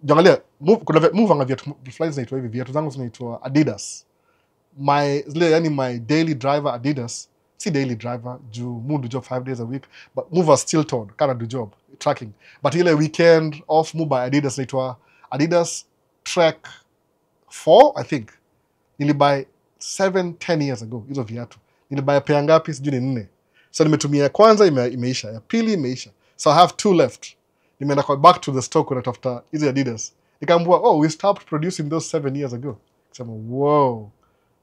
Jangalia, move anga viatu flies zinaitwa hivi. Viatu zangu zinaitwa Adidas. My daily driver Adidas. Si daily driver. Move do job 5 days a week. But move a still tone. Kana do job. Tracking. But ile weekend off move by Adidas zinaitwa Adidas Trek 4, I think. Nilibuy 7-10 years ago. Hizo viatu. Nilibuy pea ngapi sijui ni 4. So nimetumia kwanza imeisha. Ya pili imeisha. So I have 2 left. Nimeenda kwa back to the stock kunatafuta hizi Adidas. Nikaambiwa, we stopped producing those 7 years ago. Nikasema, wow.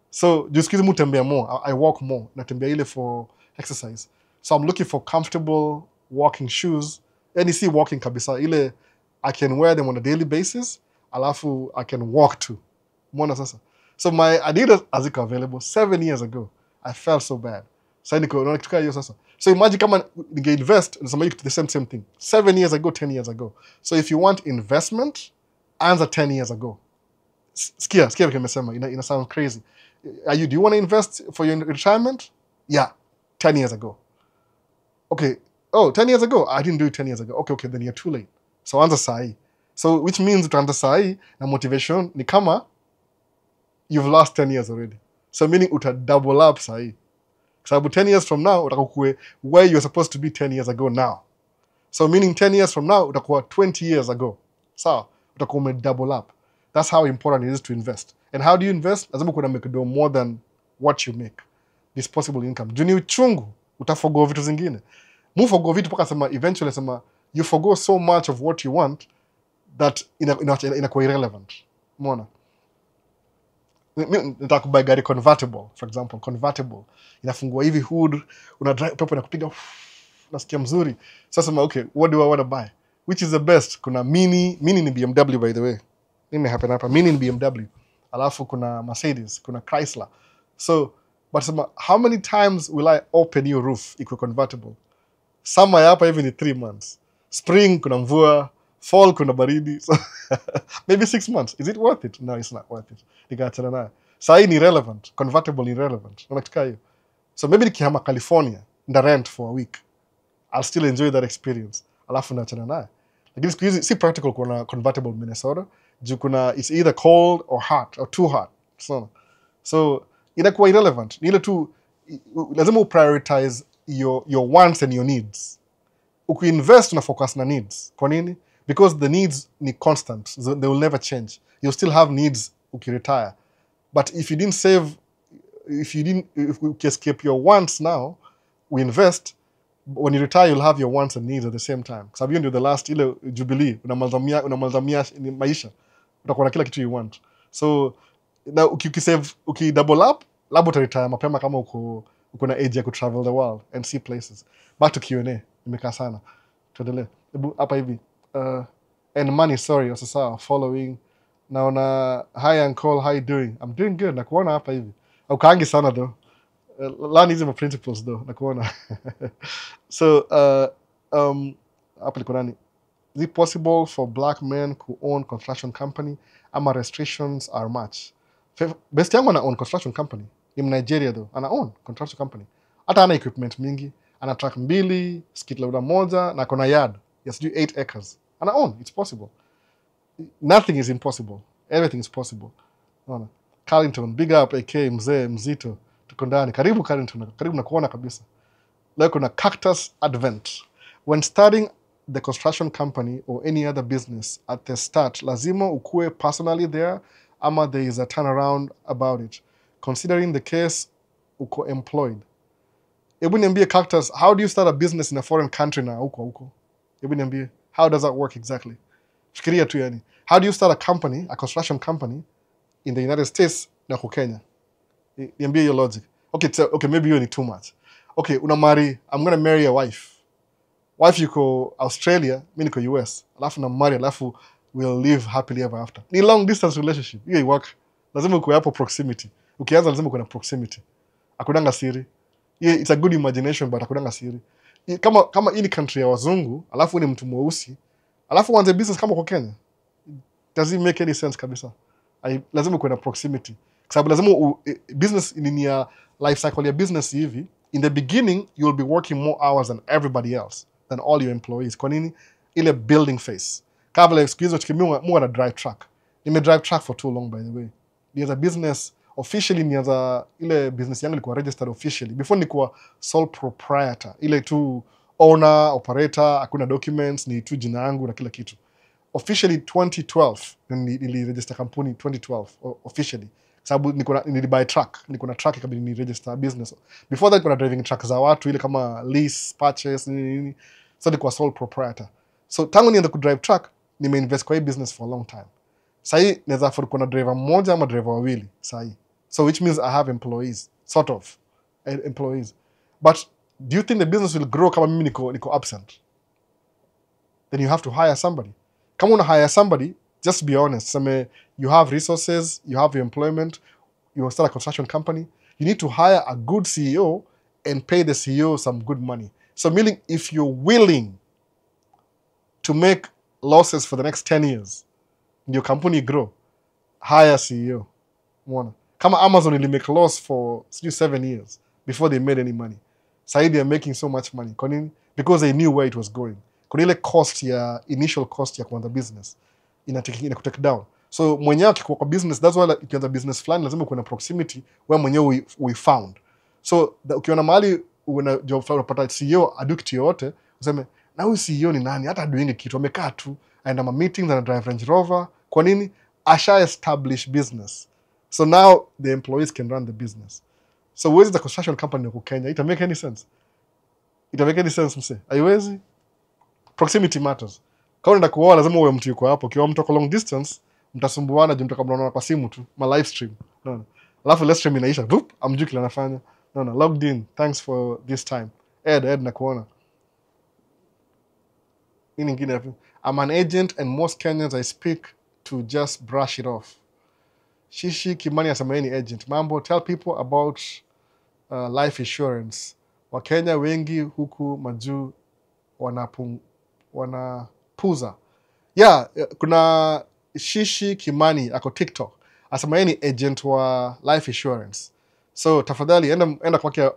So, jusikizi mutembea more. I walk more. Natembea ile for exercise. So I'm looking for comfortable walking shoes. Yani si walking kabisa. Ile I can wear them on a daily basis. Alafu I can walk too. Mwona sasa. So my Adidas aziko available 7 years ago. I felt so bad. So niko kituka hiyo sasa. So imagine kama ninge invest nasema you the same thing. 7 years ago, 10 years ago. So if you want investment, anza 10 years ago. Sikia vile nimesema ina sound crazy. Do you want to invest for your retirement? Yeah, 10 years ago. Okay. Oh, 10 years ago? I didn't do it 10 years ago. Okay, then you're too late. So anza sahi. So which means utaanza sahi na motivation ni kama you've lost 10 years already. So meaning uta double up sahi. Sababu 10 years from now utakuwa where you're supposed to be 10 years ago now. So meaning 10 years from now utakuwa 20 years ago. So utakuwa ume double up. That's how important it is to invest. And how do you invest? Lazima kuna make do more than what you make. Disposable income. Juni uchungu utaforgo vitu zingine. Forgo vitu paka sema eventually sema you forgo so much of what you want that inakuwa irrelevant. Umeona? Nataka kubuy gari convertible, for example, convertible. Inafungua hivi hood, una drive pepo inakupiga nasikia mzuri. Sasa okay, what do I want to buy? Which is the best? Kuna Mini ni BMW by the way. Nime happen hapa. Mini ni BMW. Alafu kuna Mercedes, kuna Chrysler. So, but how many times will I open your roof iko convertible? Summer hapa hivi ni 3 months. Spring kuna mvua, fall kuna baridi. So maybe 6 months. Is it worth it? No, it's not worth it. Nikaachana nayo. Sahi ni relevant, convertible ni relevant. Unataka hiyo. So maybe nikihama California, nda rent for a week. I'll still enjoy that experience. Alafu naachana nayo. Lakini siku hizi si practical kuna convertible Minnesota. Juu kuna it's either cold or hot or too hot. So inakuwa irrelevant. Ni ile tu lazima prioritize your wants and your needs. Ukiinvest una focus na needs. Kwa nini? Because the needs ni constant. So they will never change. You'll still have needs ukiretire. But if you didn't save, if you escape your wants now, we invest, when you retire you'll have your wants and needs at the same time. Sababu hiyo ndio the last ile jubilee, unamalizamia maisha, utakuwa na kila kitu you want. So na ukisave, double up, labda utaretire mapema kama uko na age ya ku travel the world and see places. Back to Q&A, nimekaa sana, tuendelee. Hebu hapa hivi and money, sorry, sasa following. Naona hi uncle, how you doing? I'm doing good. Nakuona hapa hivi. Ukaangi sana though. Learn hizi principles though. Nakuona. So hapa liko nani? Is it possible for black men who own construction company? Ama restrictions are much? Best yangu ana own construction company. In Nigeria though. Ana own construction company. Hata ana equipment mingi. Ana truck 2, skid loader 1, na kona yard. Yes, do 8 acres. Ana own. It's possible. Nothing is impossible. Everything is possible. Naona. Carrington, big up AK mzee mzito. Tuko ndani. Karibu Carrington. Karibu na kuona kabisa. Leo kuna Cactus Advent. When starting the construction company or any other business at the start, lazima ukue personally there, ama there is a turnaround about it. Considering the case uko employed. Hebu niambie Cactus, how do you start a business in a foreign country na uko? Hebu niambie, how does that work exactly? Fikiria tu yani. How do you start a company, a construction company in the United States na uko Kenya? Niambie your logic. Okay, maybe you need too much. Okay, I'm going to marry a wife. Wife yuko Australia, mimi niko US. Alafu na marry, alafu we'll live happily ever after. Ni long distance relationship. Hiyo work. Lazima uko hapo proximity. Ukianza lazima uko na proximity. Hakuna siri. It's a good imagination but hakuna siri. Kama hii ni country ya wazungu, alafu ni mtu mweusi, alafu uanze business kama kwa Kenya. Does it make any sense kabisa? Lazima uko na proximity. Kwa sababu lazima business ni ya life cycle ya business hivi. In the beginning, you'll be working more hours than everybody else, than all your employees. Kwa nini? Ile building phase. Kabla siku hizo tukimua na drive truck. Nime drive truck for too long by the way. There's a business officially, ile business yangu ilikuwa registered officially. Before nilikuwa sole proprietor. Ile tu owner, operator, hakuna documents, ni tu jina yangu na kila kitu. Officially 2012, niliregister kampuni 2012 officially. Sababu nilibuy truck, niko na truck kabla ni register business. Before that kuna driving truck za watu ile kama lease, purchase nini. So nilikuwa sole proprietor. So tangu nianze ku drive truck, nimeinvest kwa hii business for a long time. Sahi naweza afford kuna driver mmoja ama driver wawili sahi. So which means I have employees, sort of employees. But do you think the business will grow kama mimi niko absent? Then you have to hire somebody. Kama una hire somebody, just be honest. You have resources, you have your employment, you start a construction company. You need to hire a good CEO and pay the CEO some good money. So meaning if you're willing to make losses for the next 10 years, your company grow, hire CEO. Kama Amazon will make loss for 7 years before they made any money. So they are making so much money. Because they knew where it was going. Kuna ile initial cost ya kuanza business inakutake down. So mwenyewe akikuwa kwa business, that's why ukianza business fulani lazima uwe na proximity where mwenyewe we found. So ukiona mahali una job fulani unapata CEO adu kitu yote, useme na huyu CEO ni nani? Hata aduingi kitu, amekaa tu aenda ma meetings and drive Range Rover. Kwa nini? Asha establish business. So now the employees can run the business. So where is the construction company huko Kenya? It make any sense? It make any sense mse? Haiwezi? Proximity matters. Kama unaenda kuoa lazima uwe mtu yuko hapo. Ukiwa mtu kwa long distance, mtasumbuana je mtakaa mnaona kwa simu tu, ma live stream. Unaona? Alafu live stream inaisha, vup, amjui kile anafanya. Unaona? Logged in. Thanks for this time. Ed na kuona. Nini nyingine hapo? I'm an agent and most Kenyans I speak to just brush it off. Shishi Kimani asema yeye ni agent. Mambo, tell people about life insurance. Wakenya wengi huku majuu wanapuza. Yeah, kuna Shishi Kimani ako TikTok. Asema yeye ni agent wa life insurance. So tafadhali enda kwake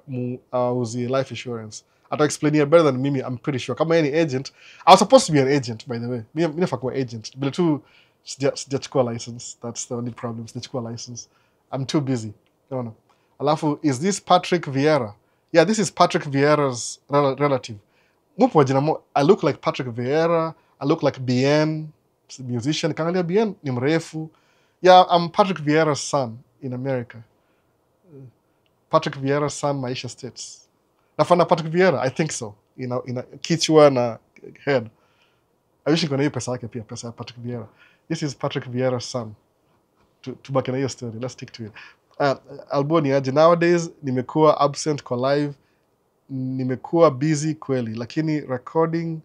uzi life insurance. Ata explain it better than mimi, I'm pretty sure. Kama yeye ni agent, I was supposed to be an agent by the way. Mimi nafaa agent. Bila tu sijachukua license. That's the only problem. Sijachukua license. I'm too busy. No. Alafu, is this Patrick Vieira? Yeah, this is Patrick Vieira's relative. Mupo jina mo, I look like Patrick Vieira. I look like BN, musician. Kangalia BN ni mrefu. Yeah, I'm Patrick Vieira's son in America. Patrick Vieira's son, Maisha States. Nafana Patrick Vieira? I think so. ina kichwa na head. I wish kuna hiyo pesa yake pia, pesa ya Patrick Vieira. This is Patrick Vieira's son. To back in hiyo story, let's stick to it. Alboni aje, nowadays nimekuwa absent kwa live, nimekuwa busy kweli, lakini recording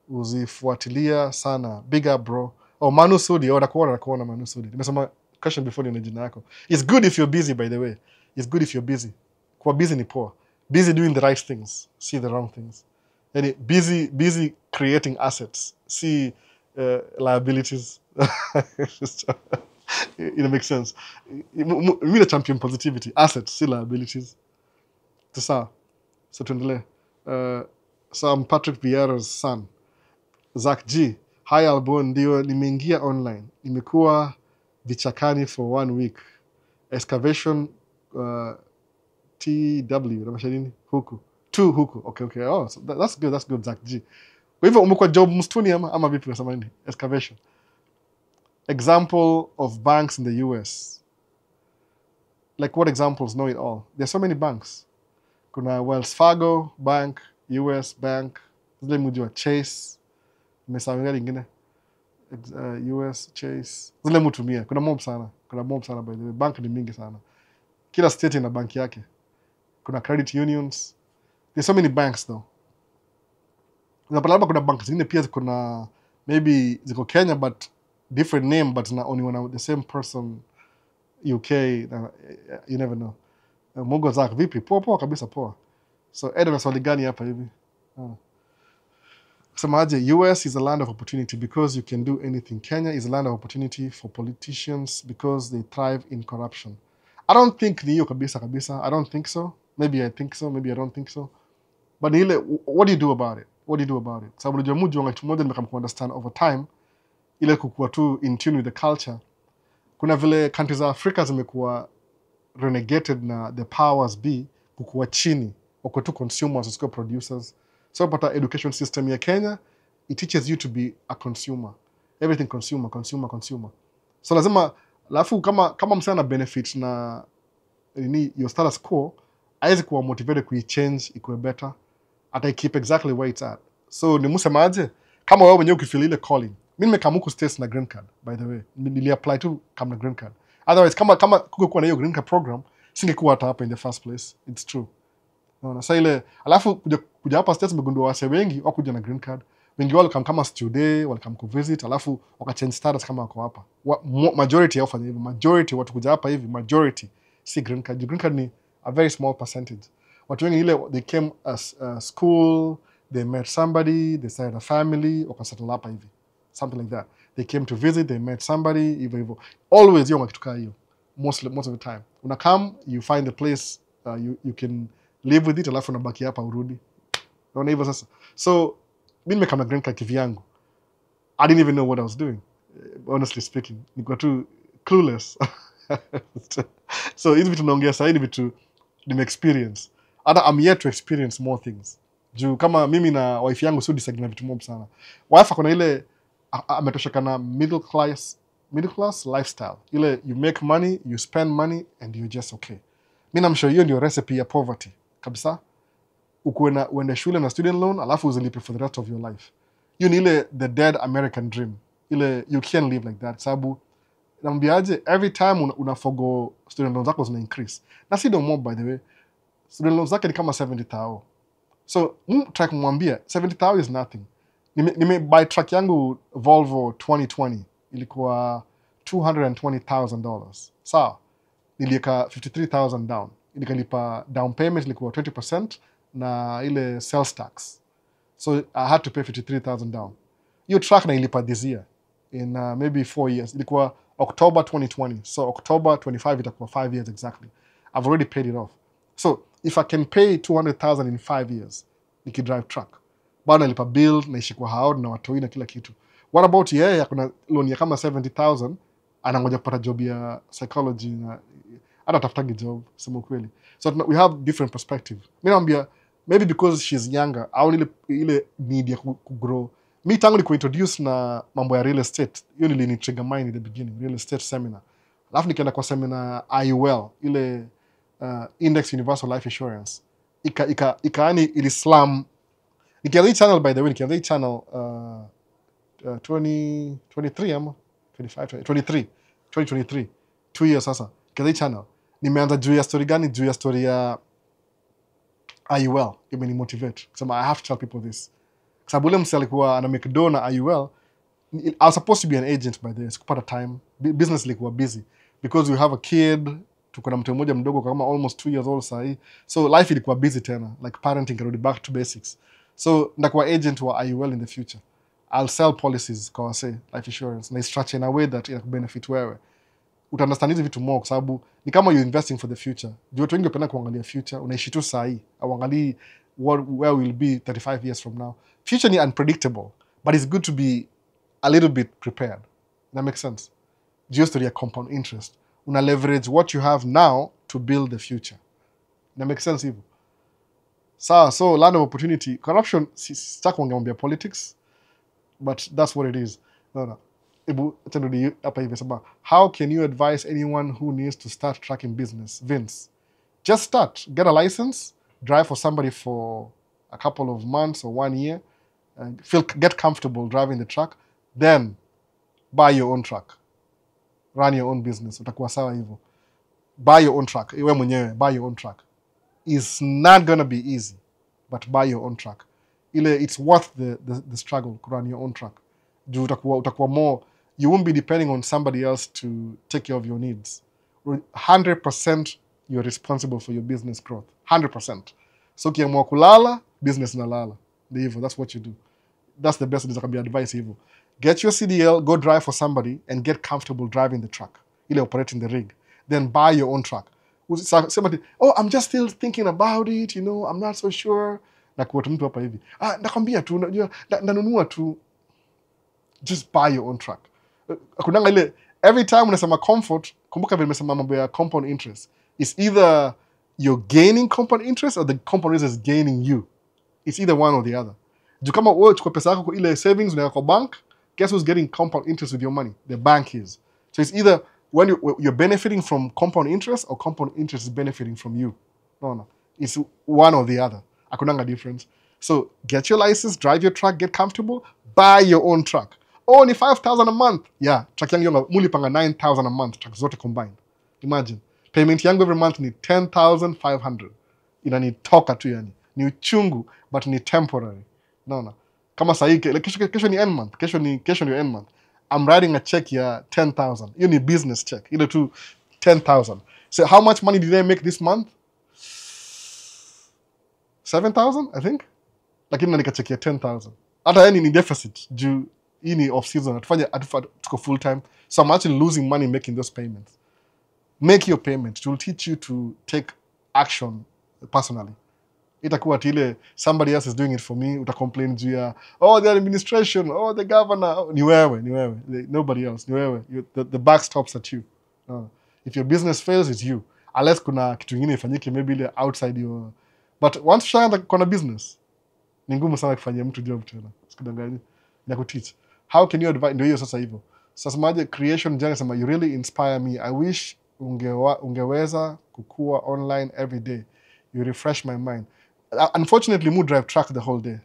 uzifuatilia sana. Big up bro. Oh, Manu Sudi, nakuona Manu Sudi. Nimesema question before ni jina yako. It's good if you're busy, by the way. It's good if you're busy. Kwa busy ni poa. Busy doing the right things, see the wrong things. Yani busy creating assets, see liabilities. It makes sense. Mimi na champion positivity, assets, see liabilities. Tasa. So tuendelee. So I'm Patrick Vieira's son. Zach G. Hi Albon, ndio nimeingia online. Nimekuwa vichakani for 1 week. Excavation TW, namaanisha nini? Huku. 2 huku. Okay. Oh, so that's good Zach G. Kwa hivyo umekuwa job mstuni ama vipi unasema nini? Excavation. Example of banks in the US. Like what examples know it all? There's so many banks. Kuna Wells Fargo Bank, US Bank, zile mujua Chase, nimesahau lingine. US Chase. Zile mutumia. Kuna mob sana by the way. Bank ni mingi sana. Kila state ina bank yake. Kuna credit unions. There's so many banks though. Labda kuna bank zingine pia kuna maybe ziko Kenya but different name but na only one the same person UK, you never know. Mungu zako vipi? Poa kabisa poa. So Ed na swali gani hapa hivi? Semaje, US is a land of opportunity because you can do anything. Kenya is a land of opportunity for politicians because they thrive in corruption. I don't think ni hiyo kabisa. I don't think so. Maybe I think so, maybe I don't think so. But what do you do about it? Sababu unajua mmoja kitu moja nimekam understand over time, ile kukuwa tu in tune with the culture. Kuna vile countries za Africa zimekuwa renegated na the powers be kukuwa chini, wako tu consumers, wasikuwa producers. So pata education system ya Kenya, it teaches you to be a consumer. Everything consumer. So lazima, alafu kama msana benefit na your status quo, haiwezi kuwa motivated kuichange ikuwe better. Ata keep exactly where it's at. So ni musemaje, kama wewe mwenyewe ukifeel ile calling. Mimi nimekam huku states na green card, by the way. Nili apply tu kama na green card. Otherwise kama kungekuwa na hiyo green card program, singekuwa hata hapa in the first place. It's true. Unaona, sasa ile alafu kuja hapa states megundua wase wengi wakuja na green card. Wengi wao kama student, walikam ku visit, alafu wakachange status kama wako hapa. Majority yao fanya hivyo. Majority watu kuja hapa hivi, majority si green card. Green card ni a very small percentage. Watu wengi ile they came as school, they met somebody, they started a family, wakasettle hapa hivi. Something like that. They came to visit, they met somebody, hivyo. Always hiyo kitu kaa hiyo. Most of the time. Una come, you find the place you can live with it, alafu unabaki hapa urudi. Unaona hivyo sasa. So, mimi nimekama green card kivyangu. I didn't even know what I was doing. Honestly speaking. Niko tu clueless. So, hizi vitu naongea sasa hivi vitu nime-experience. I'm yet to experience more things. Juu kama mimi na wife yangu sio disagree na vitu mob sana. Wife akona ile ametosheka na middle class lifestyle. Ile you make money, you spend money and you're just okay. Mimi namshow hiyo ndio recipe ya poverty. Kabisa. Uende shule na student loan, alafu uzilipe for the rest of your life. Hiyo ni ile the dead American dream. Ile you can't live like that. Sababu nambiaje every time unafogo student loans zako zina increase. Na si mob by the way. Student loans zake ni kama 70,000. So, track mwambia 70,000 is nothing. Buy track yangu Volvo 2020 ilikuwa $220,000. Sawa. Nilieka 53,000 down. Nilikalipa down payment ilikuwa 20% na ile sales tax. So I had to pay 53,000 down. Hiyo track na ilipa this year in maybe 4 years. Ilikuwa October 2020. So October 25 itakuwa 5 years exactly. I've already paid it off. So if I can pay 200,000 in 5 years, nikidrive truck. Bado nalipa bill, naishi kwa hao na watoi na kila kitu. What about yeye kuna loan ya kama 70,000 anangoja kupata job ya psychology na hata tafutagi job sema kweli. So we have different perspective. Mimi naambia maybe because she's younger, au ile need ya grow. Mimi tangu nikuintroduce na mambo ya real estate, hiyo ni trigger mind in the beginning, real estate seminar. Alafu nikaenda kwa seminar IUL, ile Index Universal Life Insurance. Ikaani ili slam nikianza hii channel, by the way, nikianza hii channel 2023 ama 25 23 2023 2 years sasa. Nikianza hii channel nimeanza juu ya story gani? Juu ya story ya IUL. Imeni motivate kusema I have to tell people this, kwa sababu ule msi alikuwa ana make do na IUL. I was supposed to be an agent by the way, sikupata time, business ilikuwa busy because we have a kid, tuko na mtu mmoja mdogo kama almost 2 years old sahi, so life ilikuwa busy tena, like parenting karudi back to basics. So ndakuwa agent wa IUL in the future. I'll sell policies kwa say life insurance na structure in a way that ina benefit wewe, utaunderstand hizi vitu more, kwa sababu ni kama you investing for the future. Juu watu wengi wanapenda kuangalia future, unaishi tu sahi, au angalia where we'll be 35 years from now. Future ni unpredictable, but it's good to be a little bit prepared. That makes sense. Just to compound interest. Una leverage what you have now to build the future. That makes sense even. So land of opportunity. Corruption, sitaki kuongea politics, but that's what it is. No. How can you advise anyone who needs to start tracking business? Vince, just start. Get a license. Drive for somebody for a couple of months or 1 year. Get comfortable driving the truck. Then buy your own truck. Run your own business. Utakuwa sawa hivyo. Buy your own truck. Iwe mwenyewe, buy your own truck. It's not gonna be easy, but buy your own truck. It's worth the struggle to run your own truck. Utakuwa more, you won't be depending on somebody else to take care of your needs. 100% you're responsible for your business growth. 100%. So ukiamua kulala, business nalala. That's what you do. That's the best advice hivyo. Get your CDL, go drive for somebody, and get comfortable driving the truck. Operating the rig. Then buy your own truck. Somebody, I'm just still thinking about it, I'm not so sure. Nakuwa mtu hapa hivi. Nakwambia tu, nanunua tu. Just buy your own truck. Kunanga ile, every time unasema comfort, kumbuka vile nimesema mambo ya compound interest. It's either you're gaining compound interest or the compound interest is gaining you. It's either one or the other. Juu kama wewe uchukua pesa yako kwa ile savings unaweka kwa bank, guess who's getting compound interest with your money? The bank is. So it's either when you're benefiting from compound interest or compound interest is benefiting from you. No. It's one or the other. Hakunanga difference. So get your license, drive your truck, get comfortable, buy your own truck. Ni 5,000 a month. Yeah, truck yangu yonga muli panga 9,000 a month, truck zote combined. Imagine. Payment yangu every month ni 10,500. Inanitoka tu yani. Ni uchungu, but ni temporary. No. Kama sahi, kesho ni end month. Kesho ni end month. I'm writing a check ya 10,000. You need business check. Either to 10,000. So how much money did I make this month? 7,000, I think. Lakini nanika check ya 10,000. Hata yani ni deficit. Juu hii ni off season. Tuko full time. So I'm actually losing money making those payments. Make your payment. It will teach you to take action personally. Itakuwa tile somebody else is doing it for me, utacomplain juu ya the administration, the governor. Ni wewe. Nobody else. Ni wewe. The back stops at you. If your business fails, it's you. Unless kuna kitu ingine ifanyike maybe outside your... But once ushaanza kuna business, ni ngumu sana kufanyia mtu job tena. Sikudanganya. Na kuteach. How can you advise? Ndio hiyo sasa hivyo. Sasa maje creation journey sema you really inspire me. I wish ungeweza kukua online every day. You refresh my mind. Unfortunately, mu drive truck the whole day.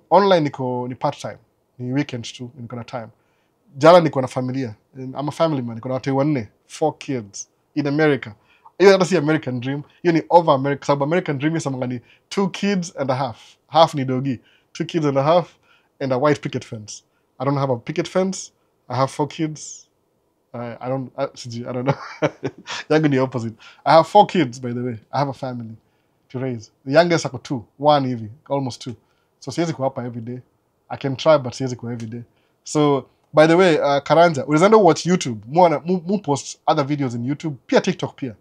Online ni part time. Ni weekends too, niko na time. Jana niko na familia. I'm a family man. Niko na watu 4 kids in America. Hiyo hata si American dream. Hiyo ni over America. Sababu American dream is amangani 2 kids and a half. Half ni dogi. 2 kids and a half and a white picket fence. I don't have a picket fence. I have 4 kids. I don't know. Yangu ni opposite. I have 4 kids, by the way. I have a family to raise. The youngest ako 2. 1 hivi. Almost 2. So siwezi kuwa hapa every day. I can try, but siwezi kuwa every day. So, by the way, Karanja, unaweza watch YouTube. Mu post other videos in YouTube. Pia TikTok pia.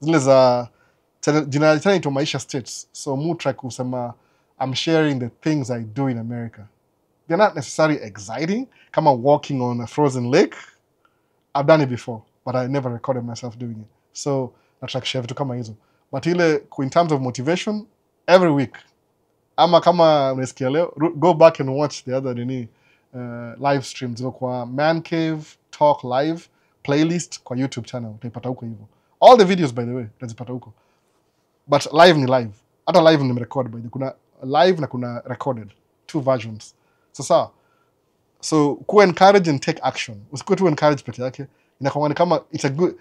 Zile za jina ito Maisha States. So mu try kusema I'm sharing the things I do in America. They're not necessarily exciting. Kama walking on a frozen lake. I've done it before, but I never recorded myself doing it. So, nataka share vitu kama hizo. But ile, in terms of motivation, every week, ama kama unasikia leo, go back and watch the other live streams. Go kwa Man Cave Talk Live playlist kwa YouTube channel. Utaipata huko hivyo. All the videos, by the way, utazipata huko. But live ni live. Hata live ni record, by the way. Kuna live na kuna recorded. two versions. So ku encourage and take action. Usikuwe tu encourage peke yake. Inakuwa ni kama it's a good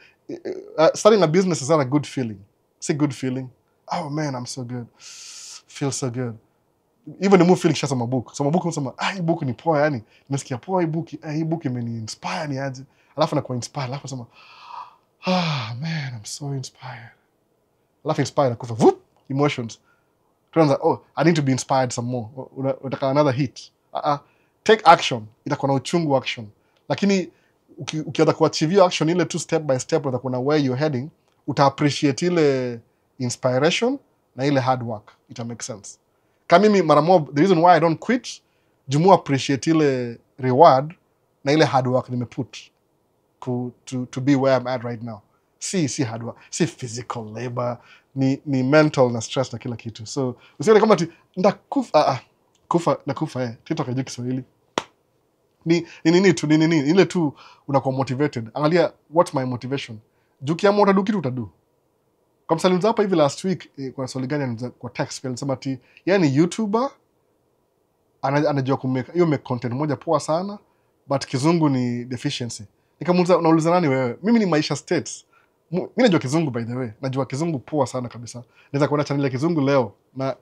starting a business is not a good feeling. It's a good feeling. Oh man, I'm so good. Feel so good. Even the movie feeling shasoma book. Soma book unasema hii book ni poa yani. Nimesikia poa hii book imeni inspire ni aje. Alafu nakuwa inspire, alafu nasema man, I'm so inspired. Alafu inspire nakufa emotions. Tunaanza I need to be inspired some more. Unataka another hit. Take action. Itakuwa na uchungu action. Lakini ukianza kuachieve action ile tu step by step, utakuwa na where you're heading, uta appreciate ile inspiration na ile hard work. It make sense. Kama mimi mara moja, the reason why I don't quit, jumu appreciate ile reward na ile hard work nimeput to be where I'm at right now. Si hard work, si physical labor, ni mental na stress na kila kitu. So usione kama ndakufa kufa TikTok ya Kiswahili. Ni ile tu unakuwa motivated. Angalia what's my motivation. Jukia moto do kitu utadu. Kwa msalimu hapa hivi last week kwa swali gani kwa text alisema ati yani YouTuber anajua make content moja poa sana but kizungu ni deficiency. Nikamuuliza unauliza nani wewe? Mimi ni Maisha States. Mimi najua kizungu by the way. Najua kizungu poa sana kabisa. Naweza kuona channel ya kizungu leo na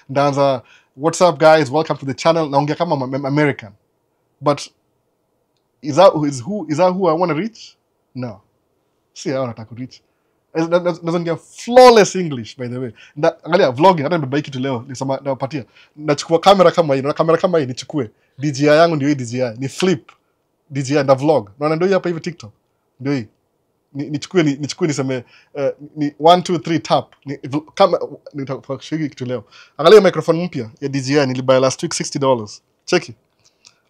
ndaanza what's up guys, welcome to the channel. Naongea kama American. But is that who I want to reach? No. See, I want to reach. Doesn't get flawless English by the way. Angalia vlogging hata mbeba kitu leo nisema napatia. Nachukua kamera kama hii, na kamera kama hii nichukue. DJI yangu ndio hii DJI. Ni flip DJI na vlog. Naona ndio hapa hivi TikTok. Ndio hii. Nichukue niseme ni 1 2 3 tap. Kama nitakushiriki kitu leo. Angalia microphone mpya ya DJI nilibuy last week $60. Check it.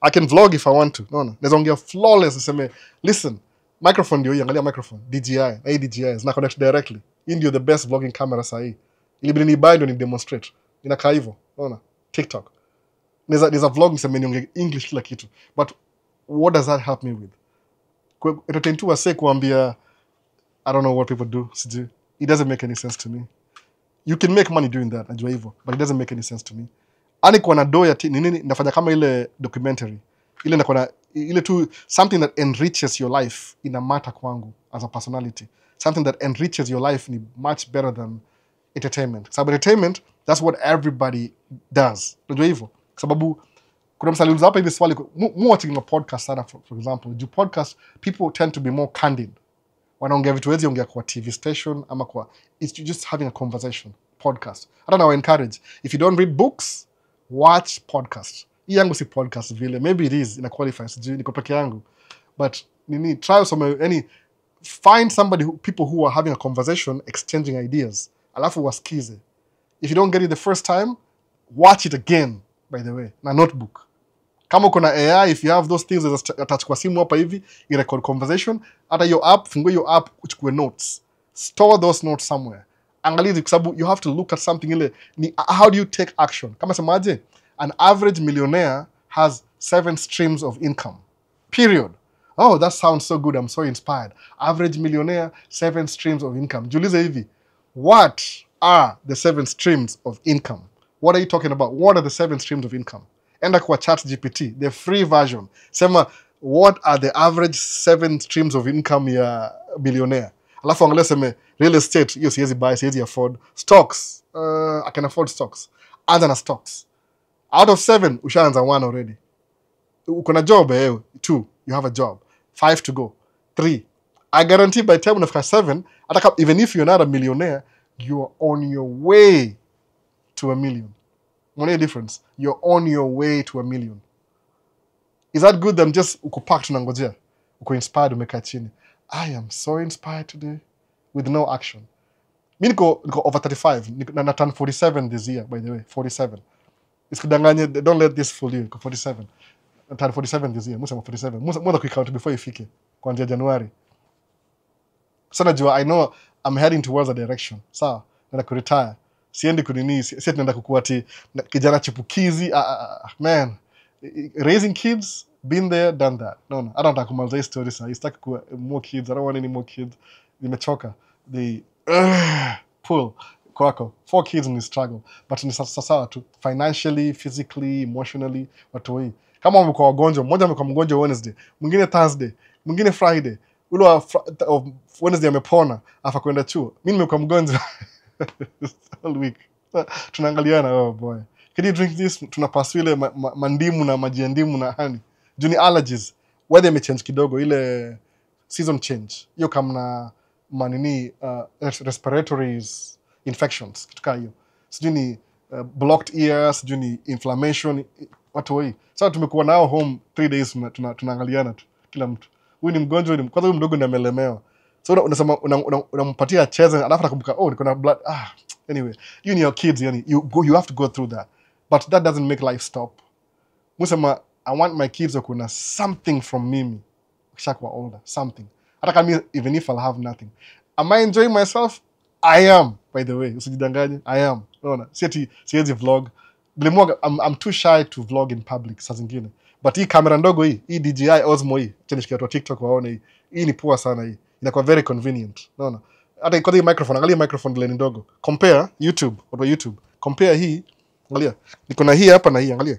I can vlog if I want to. No. Naweza ongea flawless niseme listen, microphone ndio hii, angalia microphone DJI, na DJI zina connect directly. Hii ndio the best vlogging camera sahi. Ilibidi ni buy ndio ni demonstrate. Inakaa hivyo. Unaona? TikTok. Naweza vlog niseme niongee English kila kitu. But what does that help me with? Kwa itatentu wase kuambia I don't know what people do. Sijui. It doesn't make any sense to me. You can make money doing that, najua hivyo, but it doesn't make any sense to me. Ani kwa na do ya nini nafanya kama ile documentary. Ile na kwa ile tu something that enriches your life in a matter kwangu as a personality. Something that enriches your life ni much better than entertainment. Sababu entertainment, that's what everybody does. Najua hivyo. Sababu kuna msalimu hapa hivi swali watching a podcast sana for example. Do podcast people tend to be more candid. Wanaongea vitu wezi ongea kwa TV station ama kwa it's just having a conversation podcast. I don't know, I encourage if you don't read books, watch podcast. Hii yangu si podcast vile, maybe it is ina qualify, sijui niko peke yangu, but try find somebody people who are having a conversation, exchanging ideas, alafu wasikize. If you don't get it the first time, watch it again, by the way, na notebook. Kama uko na AI, if you have those things attach kwa simu hapa hivi, you record conversation, hata your app, fungue your app, uchukue notes. Store those notes somewhere. Angalia kwa sababu you have to look at something ile how do you take action? Kama semaje, an average millionaire has 7 streams of income. Period. Oh, that sounds so good. I'm so inspired. Average millionaire, 7 streams of income. Jiulize hivi, what are the 7 streams of income? What are you talking about? What are the 7 streams of income? Enda kwa ChatGPT, the free version. Sema, what are the average 7 streams of income ya billionaire? Alafu angalia seme, real estate, hiyo siwezi buy, siwezi afford. Stocks, I can afford stocks. Other na stocks. Out of 7, ushaanza 1 already. Uko na job, 2, you have a job. 5 to go. 3. I guarantee by the time unafika 7, even if you're not a millionaire, you're on your way to $1 million. Money difference. You're on your way to $1 million. Is that good than just uko packed tunangojea? Uko inspired umekaa chini. I am so inspired today with no action. Mimi niko over 35. Na turn 47 this year, by the way. 47. Isikudanganye, don't let this fool you. Niko 47. Na turn 47 this year. Musa 47. Musa kuicount before ifike. Kuanzia Januari. So najua, I know I'm heading towards a direction. Sawa, naenda kuretire. Siendi kunini, sieti naenda kukua ati kijana chipukizi. Man, raising kids, been there, done that. No, I don't nataka kumaliza hii story sasa. Sitaki kuwa more kids. I don't want any more kids. Nimechoka. They pull. kwako 4 kids ni struggle, but ni sawa tu financially, physically, emotionally. Watu hii kama wamekuwa wagonjwa, mmoja amekuwa mgonjwa Wednesday, mwingine Thursday, mwingine Friday, ule wa Wednesday amepona afa kwenda chuo, mimi nimekuwa mgonjwa all week. Tunaangaliana, oh boy, can you drink this? Tunapasu ile mandimu na maji ya ndimu na honey. Juni allergies, weather imechange kidogo, ile season change hiyo kama manini respiratory infections, kitu kama hiyo. Sijui ni blocked ears, sijui ni inflammation, watu hii. Sasa tumekuwa nao home 3 days, tunaangaliana tu kila mtu. Huyu ni mgonjwa, kwanza huyu mdogo ndiye amelemewa. So unasema unampatia cheze, alafu nakumbuka niko na blood. Anyway, you and your kids, yani you have to go through that. But that doesn't make life stop. Musema I want my kids to kuna something from mimi. Kishakuwa older, something. Hata kama even if I'll have nothing. Am I enjoying myself? I am, by the way. Usijidanganye, I am. Unaona? Siwezi vlog. I'm too shy to vlog in public saa zingine. But hii kamera ndogo hii DJI Osmo hii, nishikia tu TikTok waone hii. Hii ni poa sana hii. Inakuwa very convenient. Unaona? Hata iko hii microphone, angalia microphone ile ndogo. Compare YouTube, kwa YouTube. Compare hii, angalia. Niko na hii hapa na hii, angalia.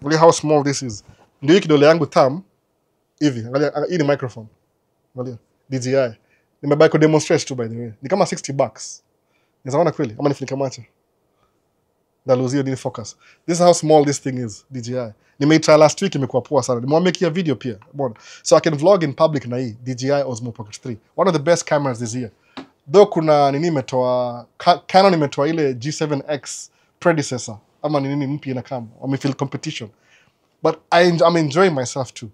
Angalia how small this is. Ndio hii kidole yangu thumb hivi. Angalia, hii ni microphone. Angalia. DJI. Nimebuy kwa demonstrate tu by the way. Ni kama $60. Nizaona kweli ama nifunike macho. Ndaluzio ni focus. This is how small this thing is, DJI. Nimeitry last week, imekuwa poa sana. Nimewamekea video pia. Bwana. So I can vlog in public na hii DJI Osmo Pocket 3. One of the best cameras this year. Though kuna nini imetoa Canon imetoa ile G7X predecessor ama nini mpya na kama wamefeel competition. But I'm enjoying myself too.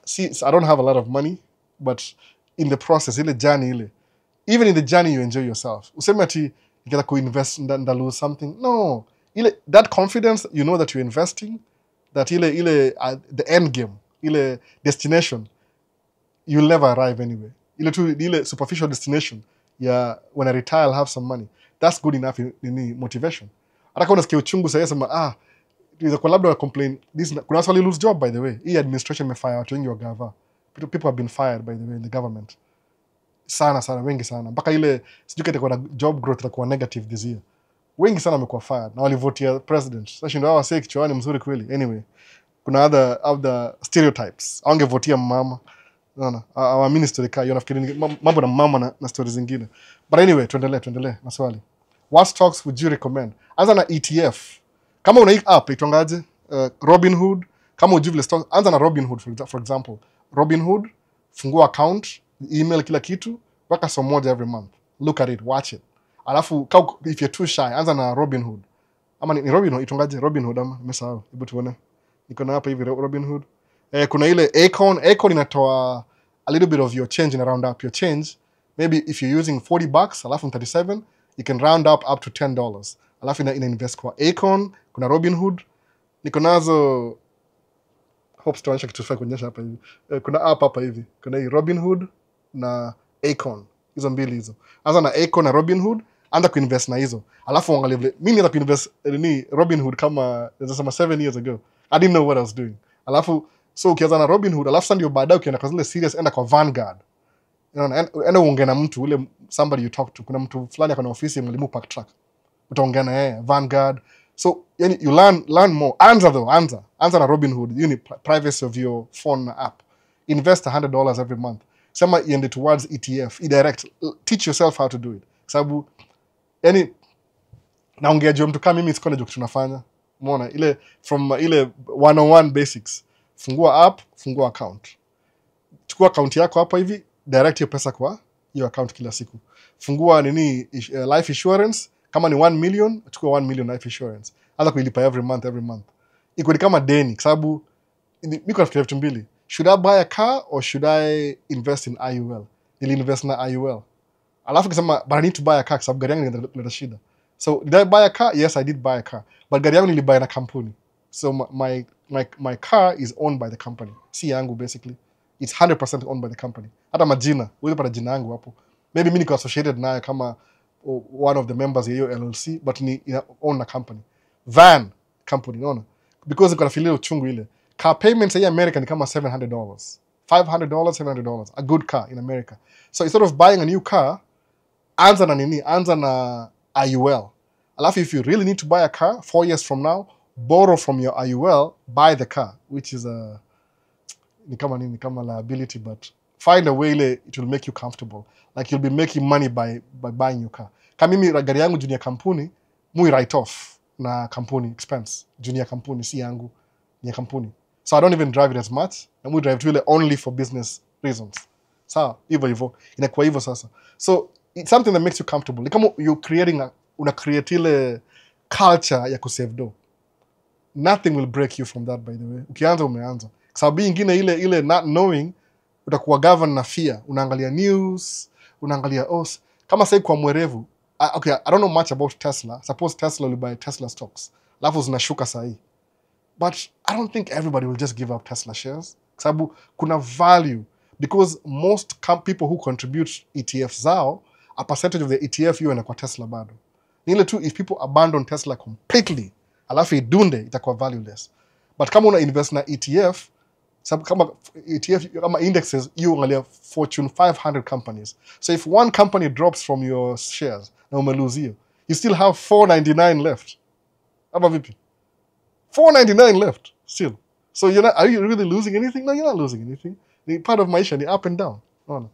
See, I don't have a lot of money, but in the process, ile journey ile, even in the journey you enjoy yourself. Useme ati nikitaka kuinvest and lose something. No, that confidence, you know that you're investing, that the end game, ile destination, you'll never arrive anyway. Ile superficial destination, yeah, when I retire I'll have some money. That's good enough in motivation. Hata kama unasikia uchungu sasa sema tuweza kwa labda complain kuna watu lose job by the way. Hii administration imefire watu wengi wa gava. People have been fired by the way in the government. Sana wengi sana. Mpaka ile sijui kitakuwa na job growth itakuwa negative this year. Wengi sana wamekuwa fired na walivotia president. Sasa ndio hao sasa kichwani mzuri kweli. Anyway, kuna other stereotypes. Wangevotia mama. Unaona? Our minister ka nafikiri mambo na mama na stories zingine. But anyway, tuendelee maswali. What stocks would you recommend? Anza na ETF. Kama una hii app itongaje? Robinhood. Kama ujui vile stock, anza na Robinhood for example. Robinhood, fungua account, email kila kitu, weka so moja every month. Look at it, watch it. Alafu if you're too shy, anza na Robinhood. Ama ni Robinhood itongaje? Robinhood ama nimesahau. Hebu tuone. Niko na hapa hivi Robinhood. Kuna ile Acorn inatoa a little bit of your change and round up your change. Maybe if you're using $40, alafu 37, you can round up to $10. Alafu ina invest kwa Acorn, kuna Robinhood. Niko nazo hope tuanisha kitu fulani kuonyesha hapa hivi. Kuna app hapa hivi. Kuna hii Robinhood na Acorn. Hizo mbili hizo. Anza na Acorn na Robinhood, anza kuinvest na hizo. Alafu angalia vile mimi nilianza kuinvest ni Robinhood kama nasema 7 years ago. I didn't know what I was doing. Alafu so ukianza na Robinhood, alafu sasa ndio baadaye ukienda kwa zile serious enda kwa Vanguard. Enda uongea na mtu ule somebody you talk to. Kuna mtu fulani akona ofisi mwalimu park truck. Utaongea na yeye Vanguard. So yani you learn more. Anza na Robinhood. You need privacy of your phone app. Invest $100 every month. Sema iende towards ETF, direct. Teach yourself how to do it. Sababu yani naongea juu mtu kama mimi siko na kitu tunafanya. Umeona ile from ile 101 basics. Fungua app, fungua account. Chukua account yako hapa hivi, direct hiyo pesa kwa hiyo account kila siku. Fungua life insurance, kama ni 1 million, chukua 1 million life insurance. Anza kuilipa every month. Iko ni kama deni, sababu mimi nafikiria vitu mbili. Should I buy a car or should I invest in IUL? Nili invest na IUL. Alafu kisema but I need to buy a car sababu gari yangu inaleta shida. So did I buy a car? Yes, I did buy a car. But gari yangu nilibuy na kampuni. So my car is owned by the company. Si yangu basically. It's 100% owned by the company. Hata majina, wewe pata jina yangu hapo. Maybe mimi niko associated nayo kama one of the members ya hiyo LLC, but ni own a company. Van company, unaona? Because niko na feel uchungu ile. Car payments in America ni kama $700. $500, $700. A good car in America. So instead of buying a new car, anza na IUL. Alafu if you really need to buy a car 4 years from now, borrow from your IUL, buy the car, which is a ni kama liability, but find a way it will make you comfortable. Like you'll be making money by buying your car. Kama mimi gari yangu junior kampuni, mui write off na kampuni expense. Junior kampuni si yangu, ni ya kampuni. So I don't even drive it as much. Na mui drive really only for business reasons. Sawa, hivyo. Inakuwa hivyo sasa. So it's something that makes you comfortable. Ni kama una create ile culture ya kusave dough. Nothing will break you from that, by the way. Ukianza umeanza. Kwa sababu ingine ile not knowing, utakuwa governed na fear. Unaangalia news, unaangalia kama sasa kwa mwerevu. Okay, I don't know much about Tesla. Suppose Tesla will buy Tesla stocks. Alafu zinashuka sahi. But I don't think everybody will just give up Tesla shares. Kwa sababu kuna value. Because most people who contribute ETF zao, a percentage of the ETF inakuwa Tesla bado. Ile tu if people abandon Tesla completely, alafu idunde itakuwa valueless. But kama una invest na ETF, kama ETF kama indexes, you angalia Fortune 500 companies. So if one company drops from your shares na umelose hiyo, you still have 499 left. Ama vipi? 499 left still. So are you really losing anything? No, you're not losing anything. The part of Maisha ni up and down. No.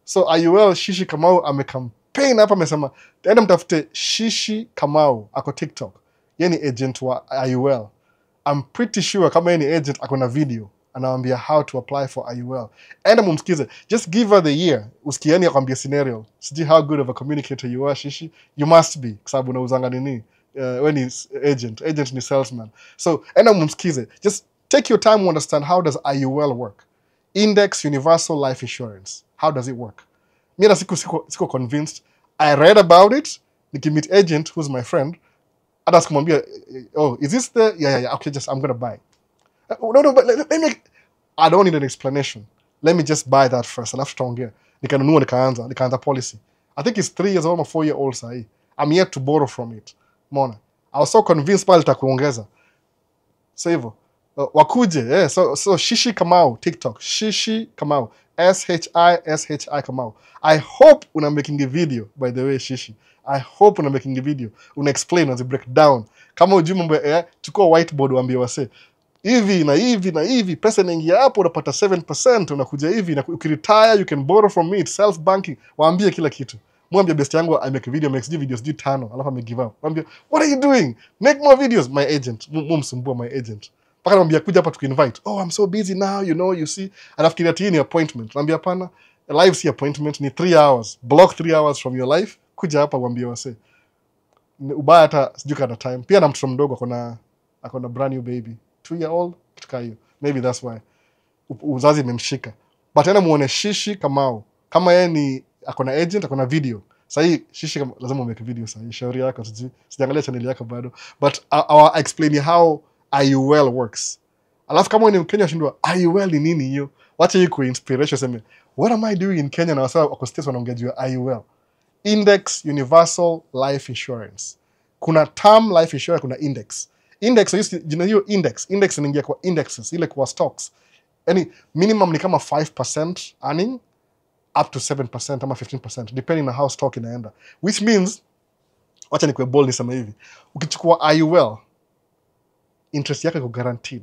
So IUL Shishi Kamau amecampaign hapa, amesema enda mtafute Shishi Kamau ako TikTok. Yeye ni agent wa IUL. I'm pretty sure kama yeye ni agent ako na video anawaambia how to apply for IUL. Enda mumsikize. Just give her the year. Usikieni akwambia scenario. Sijui how good of a communicator you are, Shishi. You must be. Kwa sababu unauzanga nini? When he's agent ni salesman. So enda mumsikize. Just take your time to understand how does IUL work. Index Universal Life Insurance. How does it work? Mira siko convinced. I read about it. Nikimit agent who's my friend. Adas kumwambia, is this the yeah, okay, just I'm gonna buy. No, but let me. I don't need an explanation. Let me just buy that first. Alafu tutaongea. Nikanunua nikaanza policy. I think it's 3 years old or 4 years old sahi. I'm yet to borrow from it. Mona. I was so convinced pale takuongeza. So hivyo. Wakuje, so Shishi Kamau, TikTok, Shishi Kamau, SHI Kamau. I hope una making a video, by the way, Shishi. I hope una making a video. Una explain as a breakdown. Kama ujui mambo chukua whiteboard waambie wase. Hivi, pesa inaingia hapo unapata 7%, unakuja hivi, na ukiretire you can borrow from me, self banking. Waambie kila kitu. Mwambie best yangu I make a video, makes videos 5, alafu ame give up. Waambie, what are you doing? Make more videos, my agent. Mumsumbua my agent. Paka namwambia kuja hapa tuki-invite. I'm so busy now, you see. Anafikiria ati ni appointment. Namwambia hapana, live si appointment, ni 3 hours. Block 3 hours from your life. Kuja hapa uambie wase. Ubaya hata sijui kana time. Pia na mtoto mdogo akona brand new baby. 2-year-old, kitu kama hiyo. Maybe that's why. Uzazi imemshika. But tena muone Shishi Kamau. Kama yeye ni akona agent, akona video. Sasa Shishi lazima umeke video sasa. Shauri yako sijui. Sijaangalia channel yako bado. But I'll explain how IUL works. Alafu kama ni Mkenya shindwa IUL ni nini hiyo? Wacha hii inspiration sema, what am I doing in Kenya na wasao wako states wanaongea juu ya IUL? Index Universal Life Insurance. Kuna term life insurance, kuna index. Index jina hiyo index inaingia kwa indexes, ile kwa stocks. Yaani minimum ni kama 5% earning up to 7% ama 15% depending on how stock inaenda. Which means wacha nikuwe bold nisema hivi. Ukichukua IUL interest yake iko guaranteed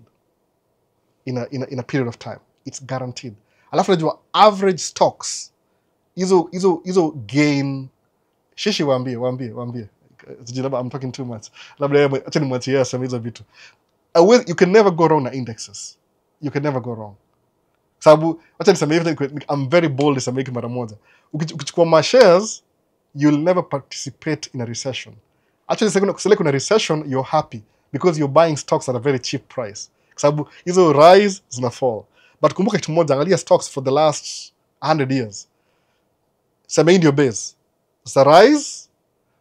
in a period of time. It's guaranteed. Alafu unajua average stocks hizo gain. Shishi waambie. I'm talking too much. Labda acha nimwachie sema hizo vitu. You can never go wrong na indexes. You can never go wrong. Sababu acha niseme hivi, I'm very bold niseme hiki mara moja. Ukichukua my shares, you'll never participate in a recession. Actually select kuna recession, you're happy because you're buying stocks at a very cheap price. Sababu hizo rise zina fall. But kumbuka kitu moja, angalia stocks for the last 100 years. Sema hii ndio base. Zita rise,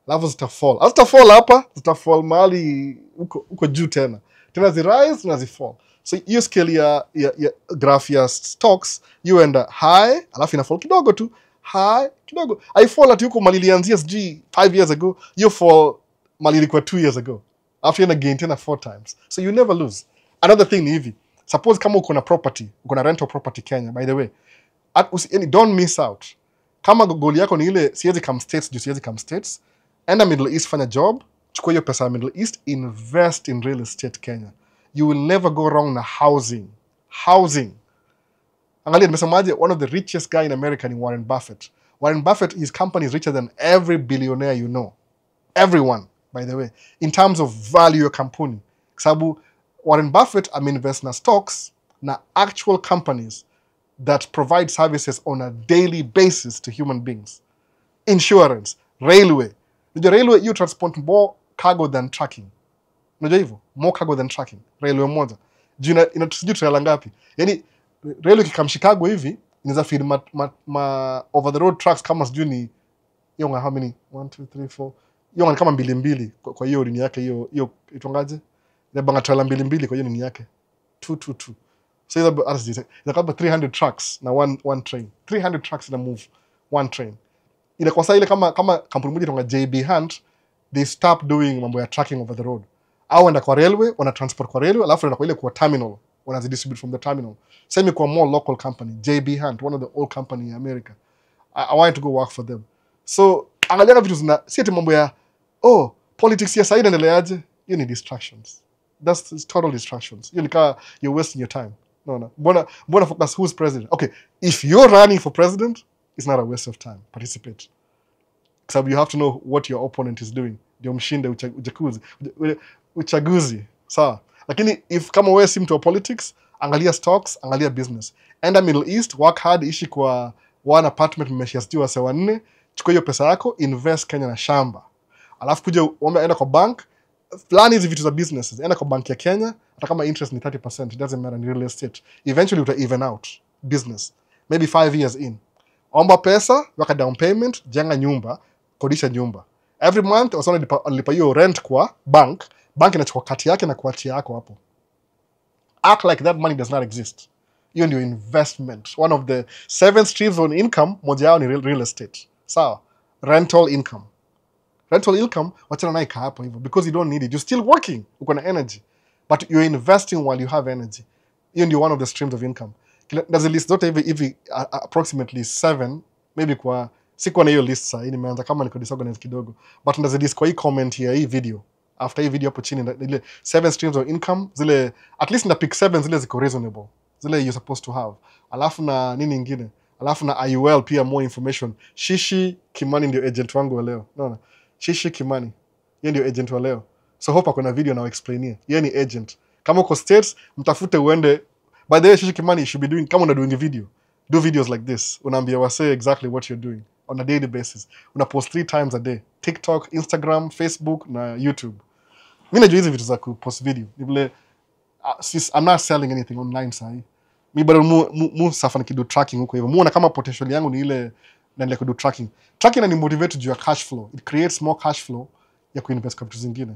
alafu zita fall. Zita fall hapa, zita fall mahali uko juu tena. Tena zi rise na zi fall. So hiyo scale ya graph ya stocks, you enda high, alafu ina fall kidogo tu. High, kidogo. I fall ati huko mali ilianzia sijui 5 years ago, you fall mali ilikuwa 2 years ago. After you gain tena 4 times. So you never lose. Another thing ni hivi. Suppose kama uko na property, uko na rental property Kenya, by the way. Don't miss out. Kama goal yako ni ile siwezi come states, enda Middle East, fanya job, chukua hiyo pesa ya Middle East, invest in real estate Kenya. You will never go wrong na housing. Angalia, nimesemaje, one of the richest guy in America ni Warren Buffett. Warren Buffett, his company is richer than every billionaire you know. Everyone, by the way, in terms of value ya kampuni. Kwa sababu Warren Buffett ameinvest na stocks na actual companies that provide services on a daily basis to human beings. Insurance, railway. Unajua railway, you transport more cargo than trucking. Unajua hivyo? More cargo than trucking. Railway moja. Sijui trailer ngapi. Yaani railway kikam Chicago hivi, inaweza feed ma over the road trucks kama sijui ni yonga how many? 1 2 3 4. Yonga kama mbili kwa hiyo nini yake hiyo itongaje? Ile banga trailer mbili kwa hiyo nini yake. 2. So ile kama 300 trucks na one train. 300 trucks na move one train. Ile kwa sasa ile kama kampuni moja itonga JB Hunt, they stop doing mambo ya trucking over the road. Au wenda kwa railway, wana transport kwa railway, alafu wenda kwa ile kwa terminal, wana distribute from the terminal. Same kwa more local company, JB Hunt, one of the old company in America. I wanted to go work for them. So angalia vitu zina si ati mambo ya politics ya sasa inaendeleaje? You need distractions. That's total distractions. You're wasting your time. No. Bona focus who's president. Okay, if you're running for president, it's not a waste of time. Participate. So you have to know what your opponent is doing. Ndio mshinde uchaguzi. Sawa. Lakini if kama wewe si mtu wa politics, angalia stocks, angalia business. Enda Middle East, work hard, ishi kwa one apartment mmeshastiwa sawa 4, chukua hiyo pesa yako, invest Kenya na shamba. Alafu kuja enda kwa bank, plan hizi vitu za businesses. Enda kwa bank ya Kenya, hata kama interest ni 30%, it doesn't matter in real estate. Eventually uta even out business. Maybe 5 years in. Omba pesa, weka down payment, jenga nyumba, kodisha nyumba. Every month unalipa hiyo rent kwa bank inachukua kati yake na kuachia yako hapo. Act like that money does not exist. Hiyo ndio investment. One of the 7 streams of income, moja yao ni real estate. Sawa? Rental income, wachana nayo hapo hivyo because you don't need it. You're still working, uko na energy, but you're investing while you have energy. Hiyo ndio one of the streams of income. There's a list zote hivi approximately 7, maybe kwa sikuwa na hiyo list sasa, nimeanza kama niko disorganized kidogo, but there's a list kwa hii comment ya hii video. After hii video hapo chini ile 7 streams of income, zile at least na pick 7 zile ziko reasonable, zile you're supposed to have. Alafu na nini nyingine, alafu na IUL pia more information. Shishi Kimani ndio agent wangu wa leo. Unaona? Shishi Kimani, yeye ndio agent wa leo. So hope kuna video na explainia. Yeye ni agent. Kama uko States, mtafute uende. By the way, Shishi Kimani, you should be doing, kama una doing a video, do videos like this. Unaambia wase exactly what you're doing on a daily basis. Una post 3 times a day. TikTok, Instagram, Facebook na YouTube. Mimi najua hizi vitu za kupost video. Ni vile I'm not selling anything online sahi. Mimi bado mu safa nikido tracking huko hivyo. Muona kama potential yangu ni ile naendelea kudo tracking. Tracking na ni motivate juu ya cash flow. It creates more cash flow ya kuinvest kwa vitu zingine.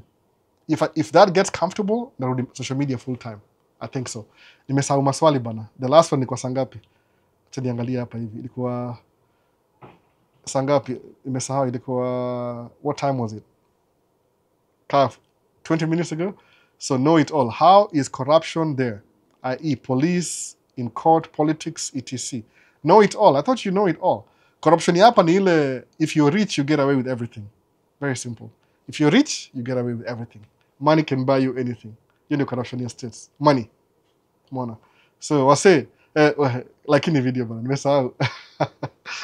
If that gets comfortable, narudi social media full time. I think so. Nimesahau maswali bana. The last one ni kwa sangapi? Acha niangalie hapa hivi. Ilikuwa sangapi? Nimesahau ilikuwa what time was it? 20 minutes ago. So know it all. How is corruption there? I.e. police, in court, politics, etc. Know it all. I thought you know it all. Corruption hapa ni ile, if you're rich, you get away with everything. Very simple. If you're rich, you get away with everything. Money can buy you anything. You know corruption in states. Money. Mona. So wase, like in video bana. Nimesahau.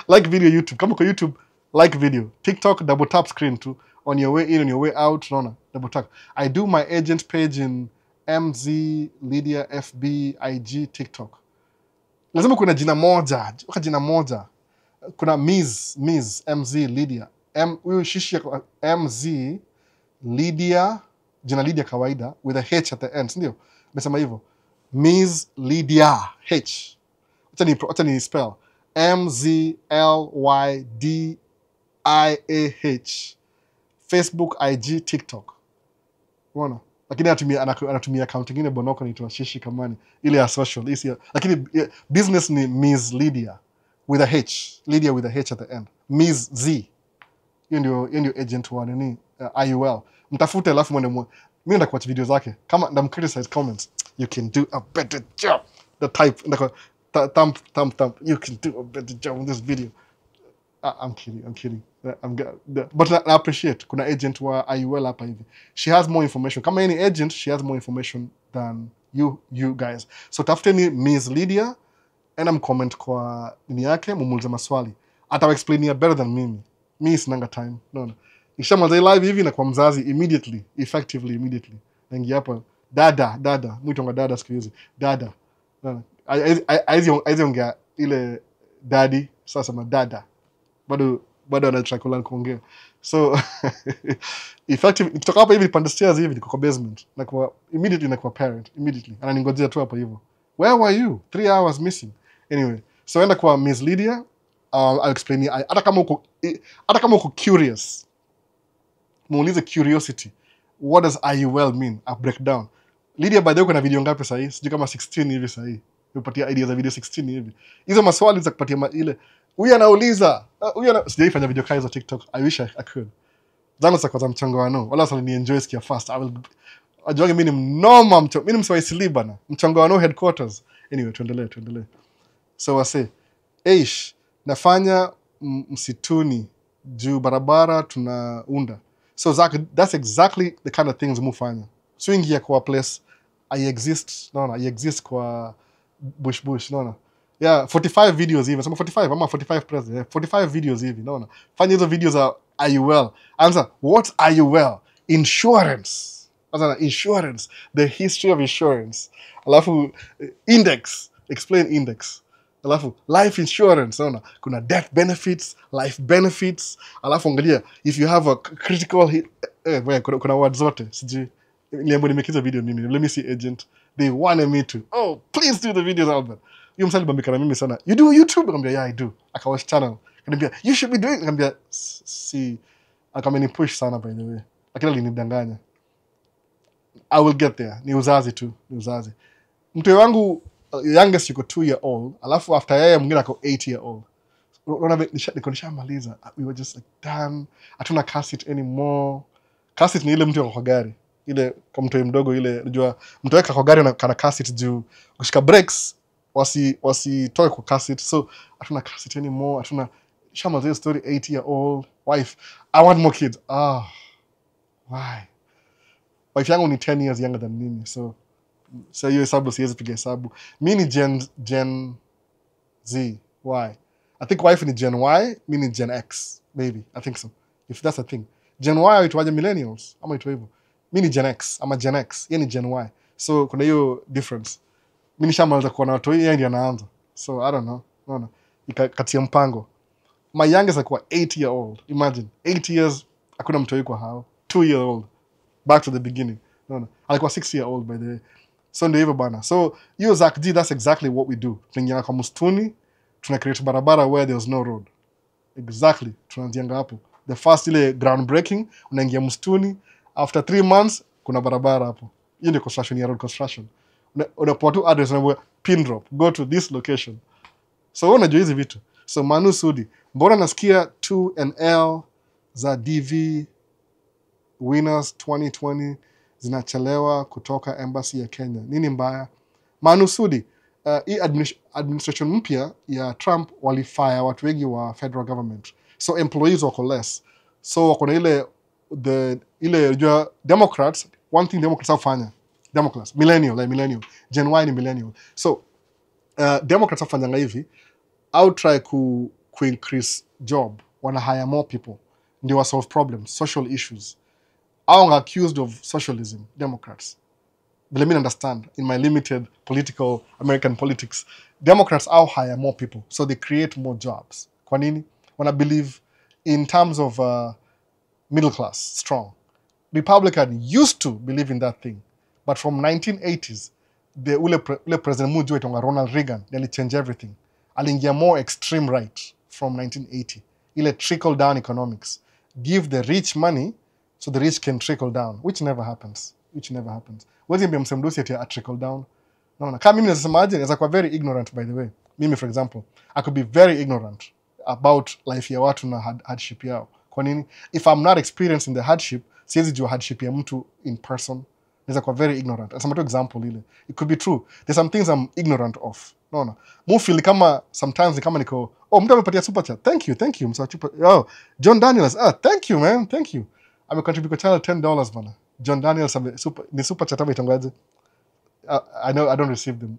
Like video YouTube. Kama kwa YouTube, like video. TikTok, double tap screen too. On your way in, on your way out, no, double tap. I do my agent page in MZ, Lydia, FB, IG, TikTok. Lazima kuna jina moja. Jina moja. Kuna Ms, MZ, Lydia. Huyu shishi MZ, Lydia, jina Lydia kawaida, with a H at the end, sindio? Mesema hivyo. Ms. Lydia, H. Wacha ni spell. MZLYDIAH. Facebook, IG, TikTok. Unaona? Lakini anatumia account nyingine bonoko inaitwa Shishi Kamani. Ile ya social. Lakini business ni Ms. Lydia with a H. Lydia with a H at the end. Ms. Z. Hiyo ndio agent wa nini? IUL. Mtafute alafu mimi nenda kuwatch video zake. Kama ndam criticize comments, you can do a better job. The type thumb. You can do a better job in this video. I'm kidding. I'm kidding. But I appreciate kuna agent wa IUL hapa hivi. She has more information. Kama any agent, she has more information than you guys. So tafuteni Ms. Lydia and comment kwa nini yake mumuulize maswali. Atawa explainia better than mimi. Mimi sinanga time. No. Nikishamaliza live hivi na kwa mzazi immediately, effectively immediately. Naingia hapa dada, mwitonga dada siku hizi. Dada. No. Aizi ongea ile daddy, sasa ma dada. Bado anataka kula kuongea. So effective kutoka hapa hivi pande stairs hivi niko kwa basement na kwa immediately na kwa parent immediately ananingojea tu hapa hivyo. Where were you? 3 hours missing. Anyway, so enda kwa Ms. Lydia. I'll explain you. Hata kama uko curious, muulize curiosity. What does IUL mean? A breakdown. Lydia, by the way, kuna video ngapi sasa hii? Sijui kama 16 hivi sasa hii. Nipatia idea za video 16 hivi. Hizo maswali za kupatia ile. Huyu anauliza. Sijaifanya video kaizo TikTok. I wish I could. Zangu za kwa mchongoano. Wala sasa ni enjoy skia fast. Ajuange mimi ni mnoma mimi ni mswaisili bana. Mchongoano headquarters. Anyway, tuendelee. So wase, nafanya msituni juu barabara tunaunda. So that's exactly the kind of things mufanya. Swingi ya kwa place I exist kwa bush, yeah, 45 videos hivi. Sema 45 ama 45 press. 45 videos hivi, Fanya hizo videos za IUL. Answer, what's IUL? Insurance. Insurance, the history of insurance. Alafu index, explain index. Alafu life insurance, kuna death benefits, life benefits. Alafu angalia if you have a critical kuna words zote. Siji niambo nimekiza video mimi. Let me see agent. They wanted me to. Oh, please do the videos, Albert. Yule msali bambika na mimi sana. You do YouTube? Akambia, yeah, I do. Akawatch channel. Akambia, you should be doing. Akambia, see. Akameni push sana by the way. Lakini alinidanganya. I will get there. Ni uzazi tu. Mtoe wangu youngest yuko 2-year-old. Alafu after yeye mwingine ako 8-year-old. Unaona nishamaliza. We were just like, damn. Hatuna cassette anymore. Cassette ni ile mtu kwa gari. Ile kwa mtoe mdogo ile unajua mtoe kwa gari na kana cassette juu kushika brakes wasitoe kwa cassette. So hatuna cassette anymore. Hatuna shamaliza story 8-year-old wife. I want more kids. Why? Wife yangu ni 10 years younger than mimi. So hiyo hesabu siwezi piga hesabu. Mimi ni Gen Z. Why? I think wife ni Gen Y, mimi ni Gen X. Maybe. I think so. If that's a thing. Gen Y huitwaje millennials? Ama huitwa hivyo. Mimi ni Gen X. Ama Gen X. Yeye ni Gen Y. So kuna hiyo difference. Mimi nishamaliza kuona watu yeye ndiye anaanza. So I don't know. No. Katia mpango. My youngest alikuwa 8-year-old. Imagine. 8 years hakuna mtu yuko hao. 2-year-old. Back to the beginning. No. Alikuwa 6-year-old by the way. So ndio hivyo bana. So hiyo Zak G, that's exactly what we do. Tunaingia kwa msituni, tuna create barabara where there's no road. Exactly. Tunaanzia hapo. The first ile groundbreaking, unaingia msituni, after 3 months kuna barabara hapo. Hiyo ndio construction ya road construction. Unapoa tu address na pin drop, go to this location. So unajua hizi vitu. So Manu Sudi, mbona nasikia 2NL za DV Winners 2020 zinachelewa kutoka embassy ya Kenya? Nini mbaya? Manu Sudi, hii administration mpya ya Trump walifire watu wengi wa federal government. So employees wako less. So wako na ile Democrats, one thing Democrats hufanya. Democrats, millennial. Gen Y ni millennial. So Democrats hufanya hivi, I'll try to increase job. Wanna hire more people. Ndio wa solve problems, social issues. I'm accused of socialism, Democrats. But let me understand, in my limited political American politics, Democrats all hire more people, so they create more jobs. Kwa nini? When I believe in terms of middle class, strong. Republican used to believe in that thing, but from 1980s, the ule president mmoja aitwa Ronald Reagan, they change everything. Aliingia more extreme right from 1980. Ile trickle down economics. Give the rich money so the rich can trickle down, which never happens. Wezi mbia msemdosi ati a trickle down. No. Kama mimi nasema aje, naweza kuwa very ignorant by the way. Mimi for example, I could be very ignorant about life ya watu na hardship yao. Kwa nini? If I'm not experiencing the hardship, siwezi jua hardship ya mtu in person. Naweza kuwa very ignorant. Nasema tu example ile. It could be true. There's some things I'm ignorant of. Unaona? Mu feel kama sometimes ni kama niko mtu amepatia super chat. Thank you. John Daniels. Thank you man. Thank you. Amecontribute kwa channel $10 bana. John Daniels ni super chat ametangaje. I know I don't receive them.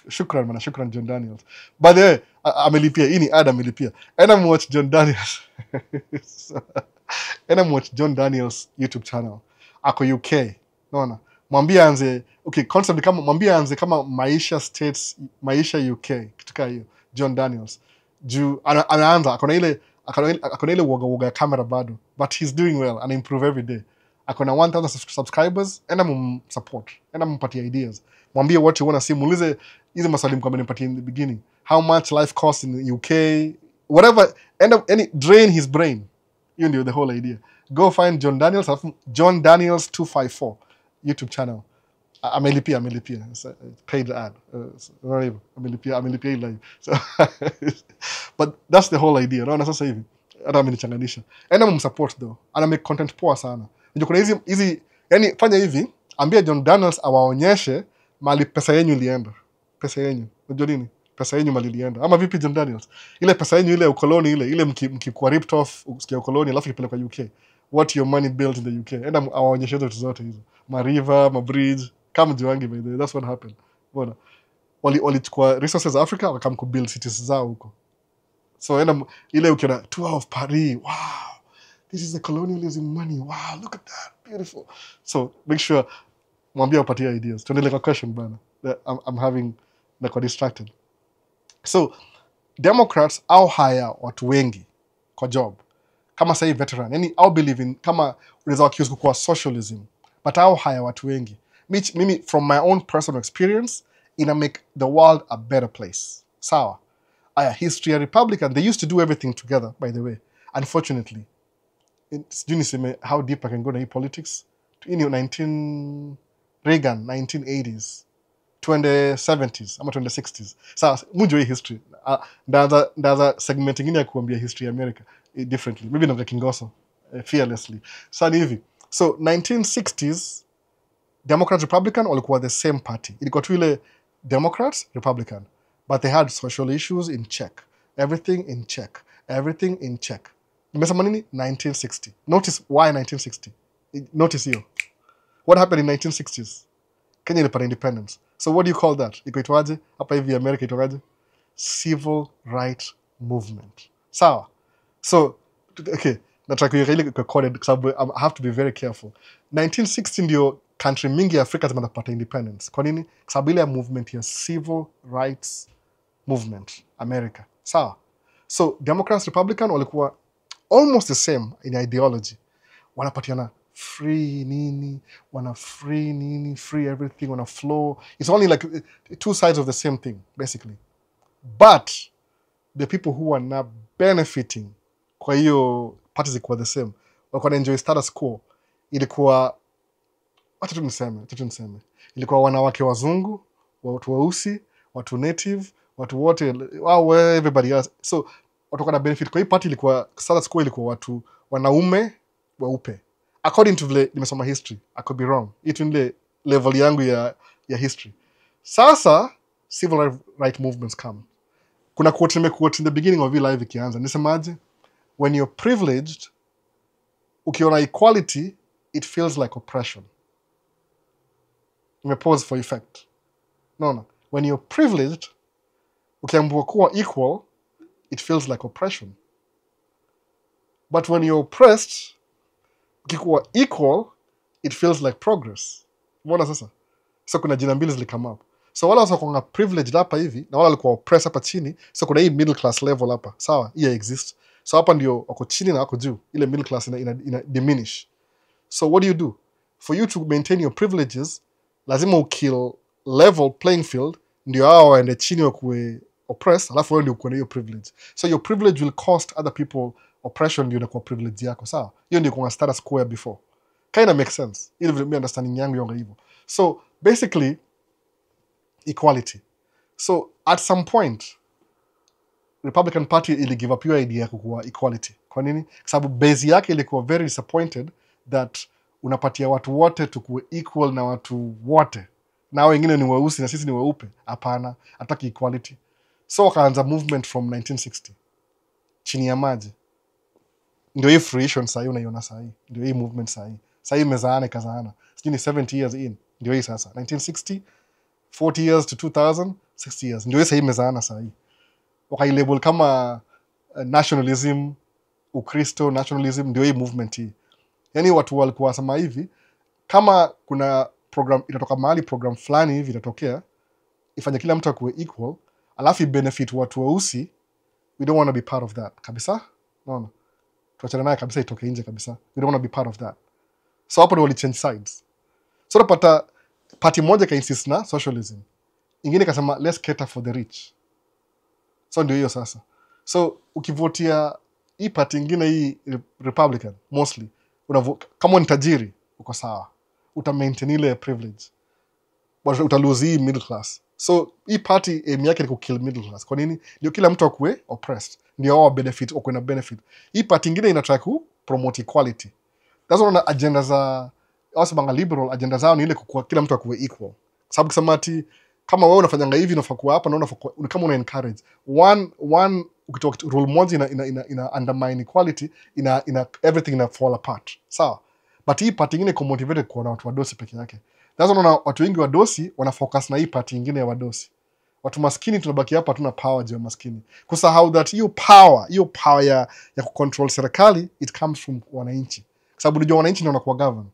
Shukran man, shukran John Daniels. By the way, amelipia. Hii ni ad amelipia. And I'm watch John Daniels. And I'm watch John Daniels YouTube channel. Ako UK. Unaona? Mwambie anze concept kama mwambie anze kama Maisha States, Maisha UK, kitu kama hiyo. John Daniels. Juu anaanza akona ile uoga camera bado, but he's doing well and improve every day. Akona 1000 subscribers, enda support, enda mpatie ideas. Mwambie what you want to see, muulize hizo maswali mko amenipatia in the beginning. How much life costs in the UK? Whatever, drain his brain. Hiyo ndio the whole idea. Go find John Daniels, John Daniels 254 YouTube channel. Amelipia. It's a paid ad. Amelipia live. So but that's the whole idea. Naona sasa hivi hata amenichanganisha. Support though. Ana make content poa sana. Ndio kuna hizi yani fanya hivi, ambia John Daniels awaonyeshe mali pesa yenu ilienda. Pesa yenu. Unajua nini? Pesa yenu mali ilienda. Ama vipi John Daniels? Ile pesa yenu ile ukoloni ile mkikuwa ripped off usikia ukoloni alafu ikipelekwa UK. What your money built in the UK. Awaonyeshe hizo zote hizo. Ma river, ma bridge, kama jiwangi by the way. That's what happened. Bona. Walichukua resources Africa wakamku build cities zao huko. So ile ukiona tour of Paris. Wow. This is the colonialism money. Wow, look at that. Beautiful. So make sure mwambie upatie ideas. Tuendelee kwa question bana. I'm having like distracted. So Democrats au hire watu wengi kwa job. Kama say veteran. Yani au believe in kama unaweza wakiusu kwa socialism. But au hire watu wengi. Mimi from my own personal experience ina make the world a better place. Sawa. History a Republican, they used to do everything together, by the way. Unfortunately, how deep I can go in politics. Reagan, 1980s, 2070s, ama 2060s. So, mujue history. Ndaza segment ingine ya kuambia history America differently. Maybe na kingoso fearlessly. So, hivi. So, 1960s, Democrat, Republican, walikuwa the same party. Ilikuwa tu ile Democrats, Republican. But they had social issues in check. Everything in check. Everything in check. Nimesema nini? 1960. Notice why 1960. Notice hiyo. What happened in 1960s? Kenya ilipata independence. So what do you call that? Iko itwaje? Hapa hivi America itwaje? Civil rights movement. Sawa. So, okay. Nataka kuiweka ile kwa coded sababu I have to be very careful. 1960 ndio country mingi ya Afrika zimepata independence. Kwa nini? Sababu ile movement ya civil rights movement America. Sawa. So Democrats, Republican walikuwa almost the same in ideology. Wanapatiana free nini, free everything, wana flow. It's only like two sides of the same thing, basically. But the people who are not benefiting kwa hiyo parties zikuwa the same, walikuwa na enjoy status quo. Ilikuwa wacha tu niseme. Ilikuwa wanawake wazungu, watu weusi, watu native, watu wote, everybody else. So watu kana benefit kwa hii party ilikuwa status quo, ilikuwa watu wanaume weupe. According to vile nimesoma history, I could be wrong. Itu ile level yangu ya history. Sasa civil right movements come. Kuna quote nimekuwa in the beginning of live ikianza. Nisemaje? When you're privileged, ukiona equality, it feels like oppression. Let me pause for effect. No. When you're privileged, ukiambiwa kuwa equal, it feels like oppression. But when you're oppressed, ukikuwa equal, it feels like progress. Mbona sasa? So kuna jina mbili zilikama up. So wala wasa kuna privileged hapa hivi, na wala walikuwa oppressed hapa chini, so kuna hii middle class level hapa. Sawa, hii exist. So hapa ndio wako chini na wako juu. Ile middle class ina diminish. So what do? For you to maintain your privileges, lazima ukill level playing field, ndio hao waende chini wakuwe oppressed, alafu wewe ndio uko na hiyo privilege. So your privilege will cost other people oppression, ndio inakuwa privilege yako. Sawa? Hiyo ndio kwa status quo before. Kind of makes sense. Ile vile understanding yangu yonga hivyo. So basically equality. So at some point Republican Party ili give up hiyo idea ya kuwa equality. Kwa nini? Kwa sababu base yake ilikuwa very disappointed that unapatia watu wote tukuwe equal na watu wote. na wengine ni weusi na sisi ni weupe. Hapana, hataki equality. So wakaanza movement from 1960 chini ya maji. Ndio hii fruition sasa unaiona sasa. Ndio hii movement sasa. Sasa imezaana ikazaana. Sijui ni 70 years in. Ndio hii sasa 1960, 40 years to 2000, 60 years. Ndio hii sasa imezaana sasa. Wakailabel kama nationalism, Ukristo, nationalism, ndio hii movement hii. Yani watu walikuwa wasema hivi, kama kuna program itatoka mahali, program fulani hivi itatokea ifanye kila mtu akuwe equal, alafu benefit watu weusi, we don't want to be part of that kabisa. No. Tuachana naye kabisa, itoke nje kabisa. We don't want to be part of that. So hapo ndio wali change sides. So napata party moja ka insist na socialism, ingine kasema let's cater for the rich. So ndio hiyo sasa. So ukivotia hii party ingine, hii Republican mostly, kama ni tajiri uko sawa, uta maintain ile privilege, but uta lose hii middle class. So hii party aim yake ni ku kill middle class. Kwa nini? Ndio kila mtu akue oppressed, ndio wao benefit au kuna benefit. Hii party ingine ina try ku promote equality. That's one agenda za also banga liberal, agenda zao ni ile kukua kila mtu akue equal. Sababu kusema ati kama wewe unafanyanga hivi unafaa kuwa hapa na unafaa kama una encourage one ukitoka rule moja ina undermine equality, ina everything ina fall apart. Sawa. But hii party ingine iko motivated kuona watu wadosi peke yake. That's why watu wengi wadosi wana focus na hii party ingine ya wadosi. Watu maskini tunabaki hapa hatuna power juu ya maskini. Kusahau that hiyo power ya kucontrol serikali it comes from wananchi. Kwa sababu unajua wananchi ndio wanakuwa govern.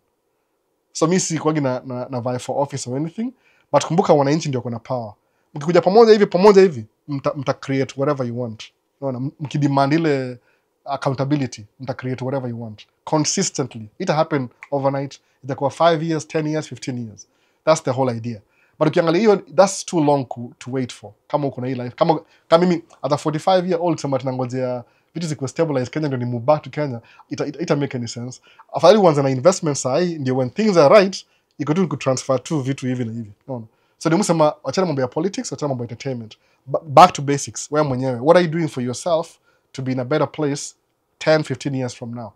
So mimi si kwagi na vie for office or anything, but kumbuka wananchi ndio kuna power. Mkikuja pamoja hivi mta create whatever you want. Unaona, mkidemand ile accountability, mta create whatever you want consistently. It happen overnight. Itakuwa 5 years, 10 years, 15 years. That's the whole idea. But ukiangalia hiyo, that's too long to wait for. Kama uko na hii life, kama mimi at a 45 year old sema tunangojea vitu zikuwe stabilize Kenya ndio ni move back to Kenya, ita make any sense. Afadhali uanze na investment sahi, ndio when things are right iko tu transfer tu vitu hivi na hivi. Unaona? So ndio msema achana mambo ya politics, achana mambo ya entertainment. Back to basics. Wewe mwenyewe, what are you doing for yourself to be in a better place 10, 15 years from now?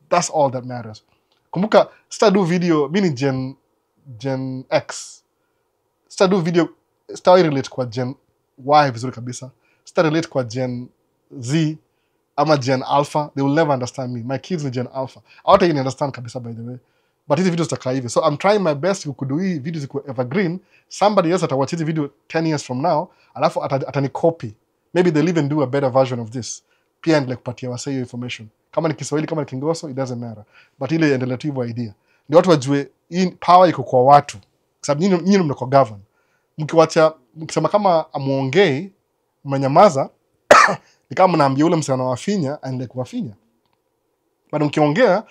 That's all that matters. Kumbuka, do video, mini Gen X. Do video, relate kwa Gen Y vizuri kabisa. Relate kwa Gen Z ama Gen Alpha. They will never understand me. My kids ni Gen Alpha. Hawata even understand kabisa, by the way. But hizi videos zitakaa hivi. So I'm trying my best kudu hii videos zikuwe evergreen. Somebody else atawatch hizi video 10 years from now, alafu atani copy. Maybe they'll even do a better version of this. Pia endele kupatia wase hiyo information. Kama ni Kiswahili, kama ni Kingoso, it doesn't matter. But ile endelee tu hivyo idea. Ndio watu wajue hii power iko kwa watu. Kwa sababu nyinyi mnako govern. Mkisema kama amuongei, mmenyamaza, ni kama mnaambia ule msana wafinya aendelee kuwafinya. Bado mkiongea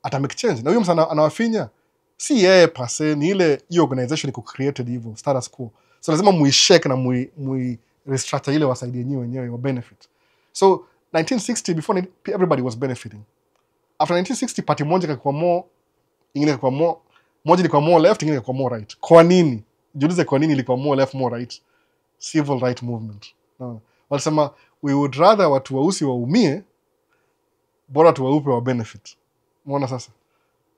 ata make change. Na huyo msana anawafinya si yeye pase, ni ile hiyo organization iko created hivyo, status quo. So lazima muishake na restructure ile wasaidie nyinyi wenyewe wa benefit. So 1960 before everybody was benefiting. After 1960 party moja ilikuwa more, ingine ilikuwa more, moja ilikuwa more left, ingine ilikuwa more right. Kwa nini? Jiulize kwa nini ilikuwa more left, more right? Civil right movement. No. Walisema we would rather watu weusi waumie bora watu weupe wa benefit. Umeona sasa?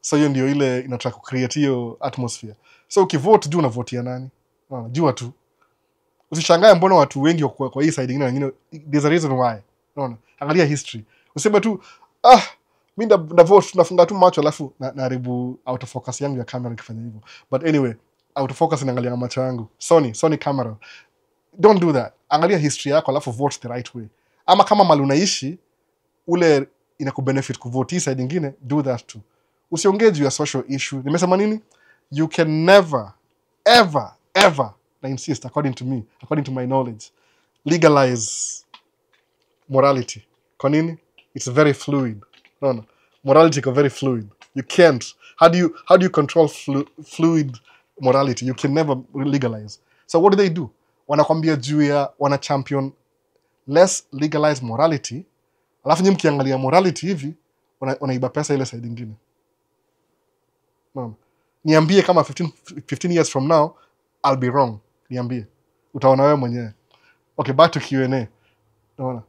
So hiyo ndio ile inataka create hiyo atmosphere. So ukivote juu unavotia nani? Jua tu. Usishangae mbona watu wengi kwa hii side nyingine wengine, there's a reason why. Unaona? Angalia history. Useme tu mimi na vote tunafunga tu macho alafu naharibu autofocus yangu ya camera nikifanya hivyo. But anyway, autofocus inaangalia macho yangu. Sony camera. Don't do that. Angalia history yako alafu vote the right way. Ama kama mali unaishi ule inakubenefit kuvote hii side nyingine, do that too. Usiongee juu ya social issue. Nimesema nini? You can never ever I insist, according to my knowledge, legalize morality. Kwa nini? It's very fluid. No. Morality is very fluid. You can't. How do you control fluid morality? You can never legalize. So what do? Wanakwambia juu ya wana champion less legalized morality. Alafu nyinyi mkiangalia morality hivi, wanaiba pesa ile side nyingine. No. Niambie kama 15 years from now I'll be wrong. Niambie. Utaona wewe mwenyewe. Okay, back to Q&A. Unaona?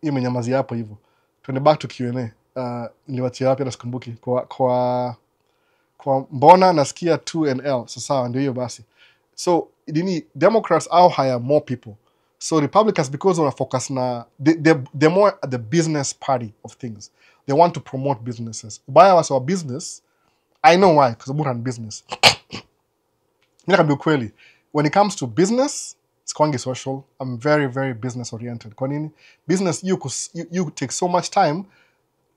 Hiyo mnyamazi hapo hivyo. Twende back to Q&A. Niliwachia wapi na sikumbuki. Kwa kwa mbona nasikia 2NL. So sawa, ndio hiyo basi. So Democrats au hire more people. So Republicans, because wana focus na they're more at the business party of things. They want to promote businesses. Ubaya wasa wa business, I know why, because I run business. Mimi nakwambia ukweli, when it comes to business, it's kwangi social. I'm very, very business oriented. Kwa nini? Business, you take so much time,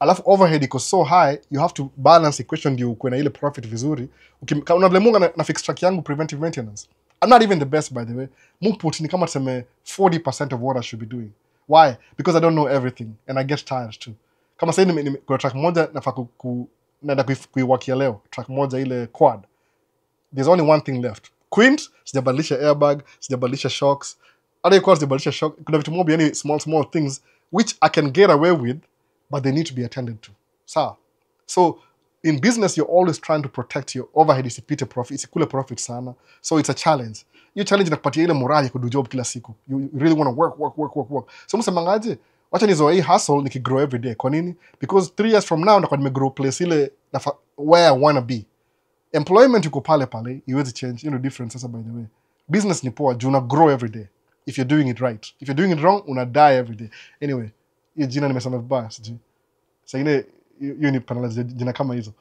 alafu overhead iko so high, you have to balance equation ndio ukuwe na ile profit vizuri. Unavlemunga na fix track yangu preventive maintenance. I'm not even the best, by the way. Muput ni kama tuseme 40% of what I should be doing. Why? Because I don't know everything and I get tired too. Kama sasa kuna track moja nafaa naenda kuiwakia leo, track moja ile quad. There's only one thing left. Quint, sijabadilisha airbag, sijabadilisha shocks. Other quads sijabadilisha shock. Kuna vitu mobi, yani small things which I can get away with, but they need to be attended to. So in business, you're always trying to protect your overhead, isipite profit, isikule profit sana. So it's a challenge. You challenge inakupatia ile morali kudu job kila siku. You really want to work. So msemangaje, wacha nizoe hii hustle nikigrow every day. Kwa nini? Because 3 years from now ndakuwa nimegrow place ile where I want to be. Employment yuko pale, iwezi change, different sasa by the way. Business ni poa, juu una grow every day. If you're doing it right. If you're doing it wrong, una die every day. Anyway, hiyo jina nimesema vibaya, sijui. Sasa hiyo ni panelize jina kama hizo.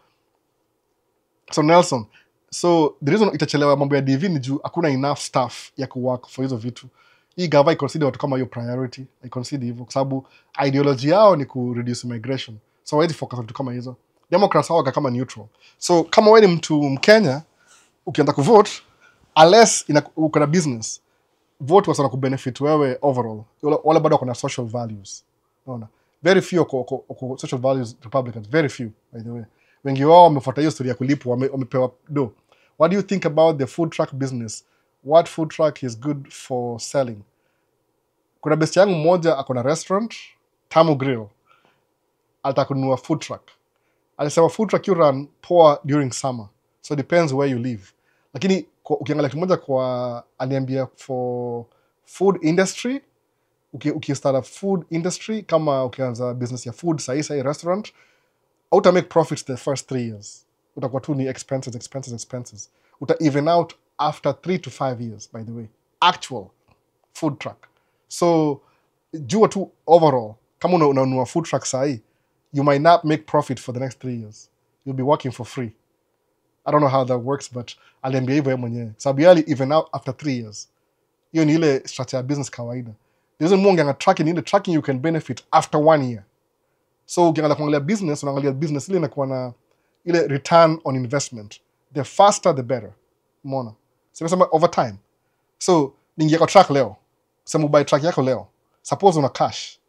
So Nelson, so the reason itachelewa mambo ya DV ni juu hakuna enough staff ya kuwork for hizo vitu. Hii gava I consider watu kama hiyo priority. I consider hivyo kwa sababu ideology yao ni ku reduce migration. So why focus on vitu kama hizo? Democrats hawaga kama neutral. So kama wewe ni mtu Mkenya ukianza kuvote, unless uko na business, vote wasana kubenefit wewe overall. Wala bado kuna social values. Unaona? Very few social values Republicans, very few by the way. Wengi wao wamefuata hiyo story ya kulipwa, wamepewa do. What do you think about the food truck business? What food truck is good for selling? Kuna best yangu mmoja akona restaurant, Tamu Grill. Alitaka kununua food truck. Alisema food truck you run poor during summer. So it depends where you live. Lakini ukiangalia kitu moja kwa aliambia for food industry, ukistart a food industry, kama ukianza business ya food, sahi restaurant, uta make profits the first 3 years. Utakuwa tu ni expenses. Uta even out after 3 to 5 years, by the way. Actual food truck. So, jua tu overall, kama unanunua food truck sahi, you might not make profit for the next 3 years. You'll be working for free. I don't know how that works, but aliambia hivyo yeye mwenyewe. Sababu yali even out after 3 years. Hiyo ni ile strategy ya business kawaida. There's more nganga tracking, in the tracking you can benefit after 1 year. So ukiangalia kuangalia business, unaangalia business ile inakuwa na ile return on investment. The faster the better. Umeona? Sema over time. So ningia kwa track leo. Sema buy track yako leo. Suppose una cash.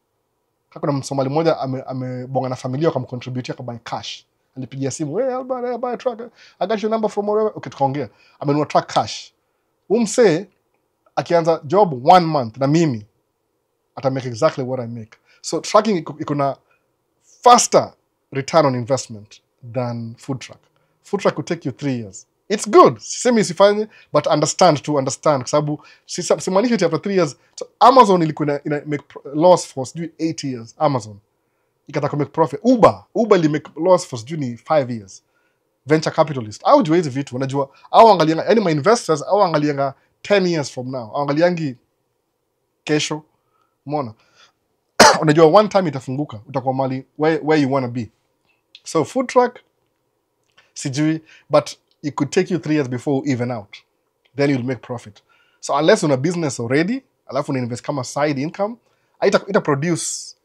Kuna Msomali mmoja amebonga na familia akamcontribute kwa buy cash. Alipigia simu, "Hey Albert, I buy a truck. I got your number from wherever." Okay, tukaongea. Amenunua truck cash. Umse akianza job 1 month na mimi ata make exactly what I make. So tracking iko na faster return on investment than food truck. Food truck will take you 3 years. It's good. Sisemi isifanye, but understand kwa sababu simanishi after 3 years. So Amazon ilikuwa ina make loss for 8 years. Amazon ikataka make profit. Uber ili make loss for 5 years. Venture capitalist. Au jua hizi vitu unajua au angalianga, yani my investors au angalianga 10 years from now. Au angaliangi kesho. Umeona? Unajua one time itafunguka, utakuwa mali where you want to be. So food truck sijui, but it could take you 3 years before you even out. Then you'll make profit. So unless una business already, alafu una invest kama side income, ita produce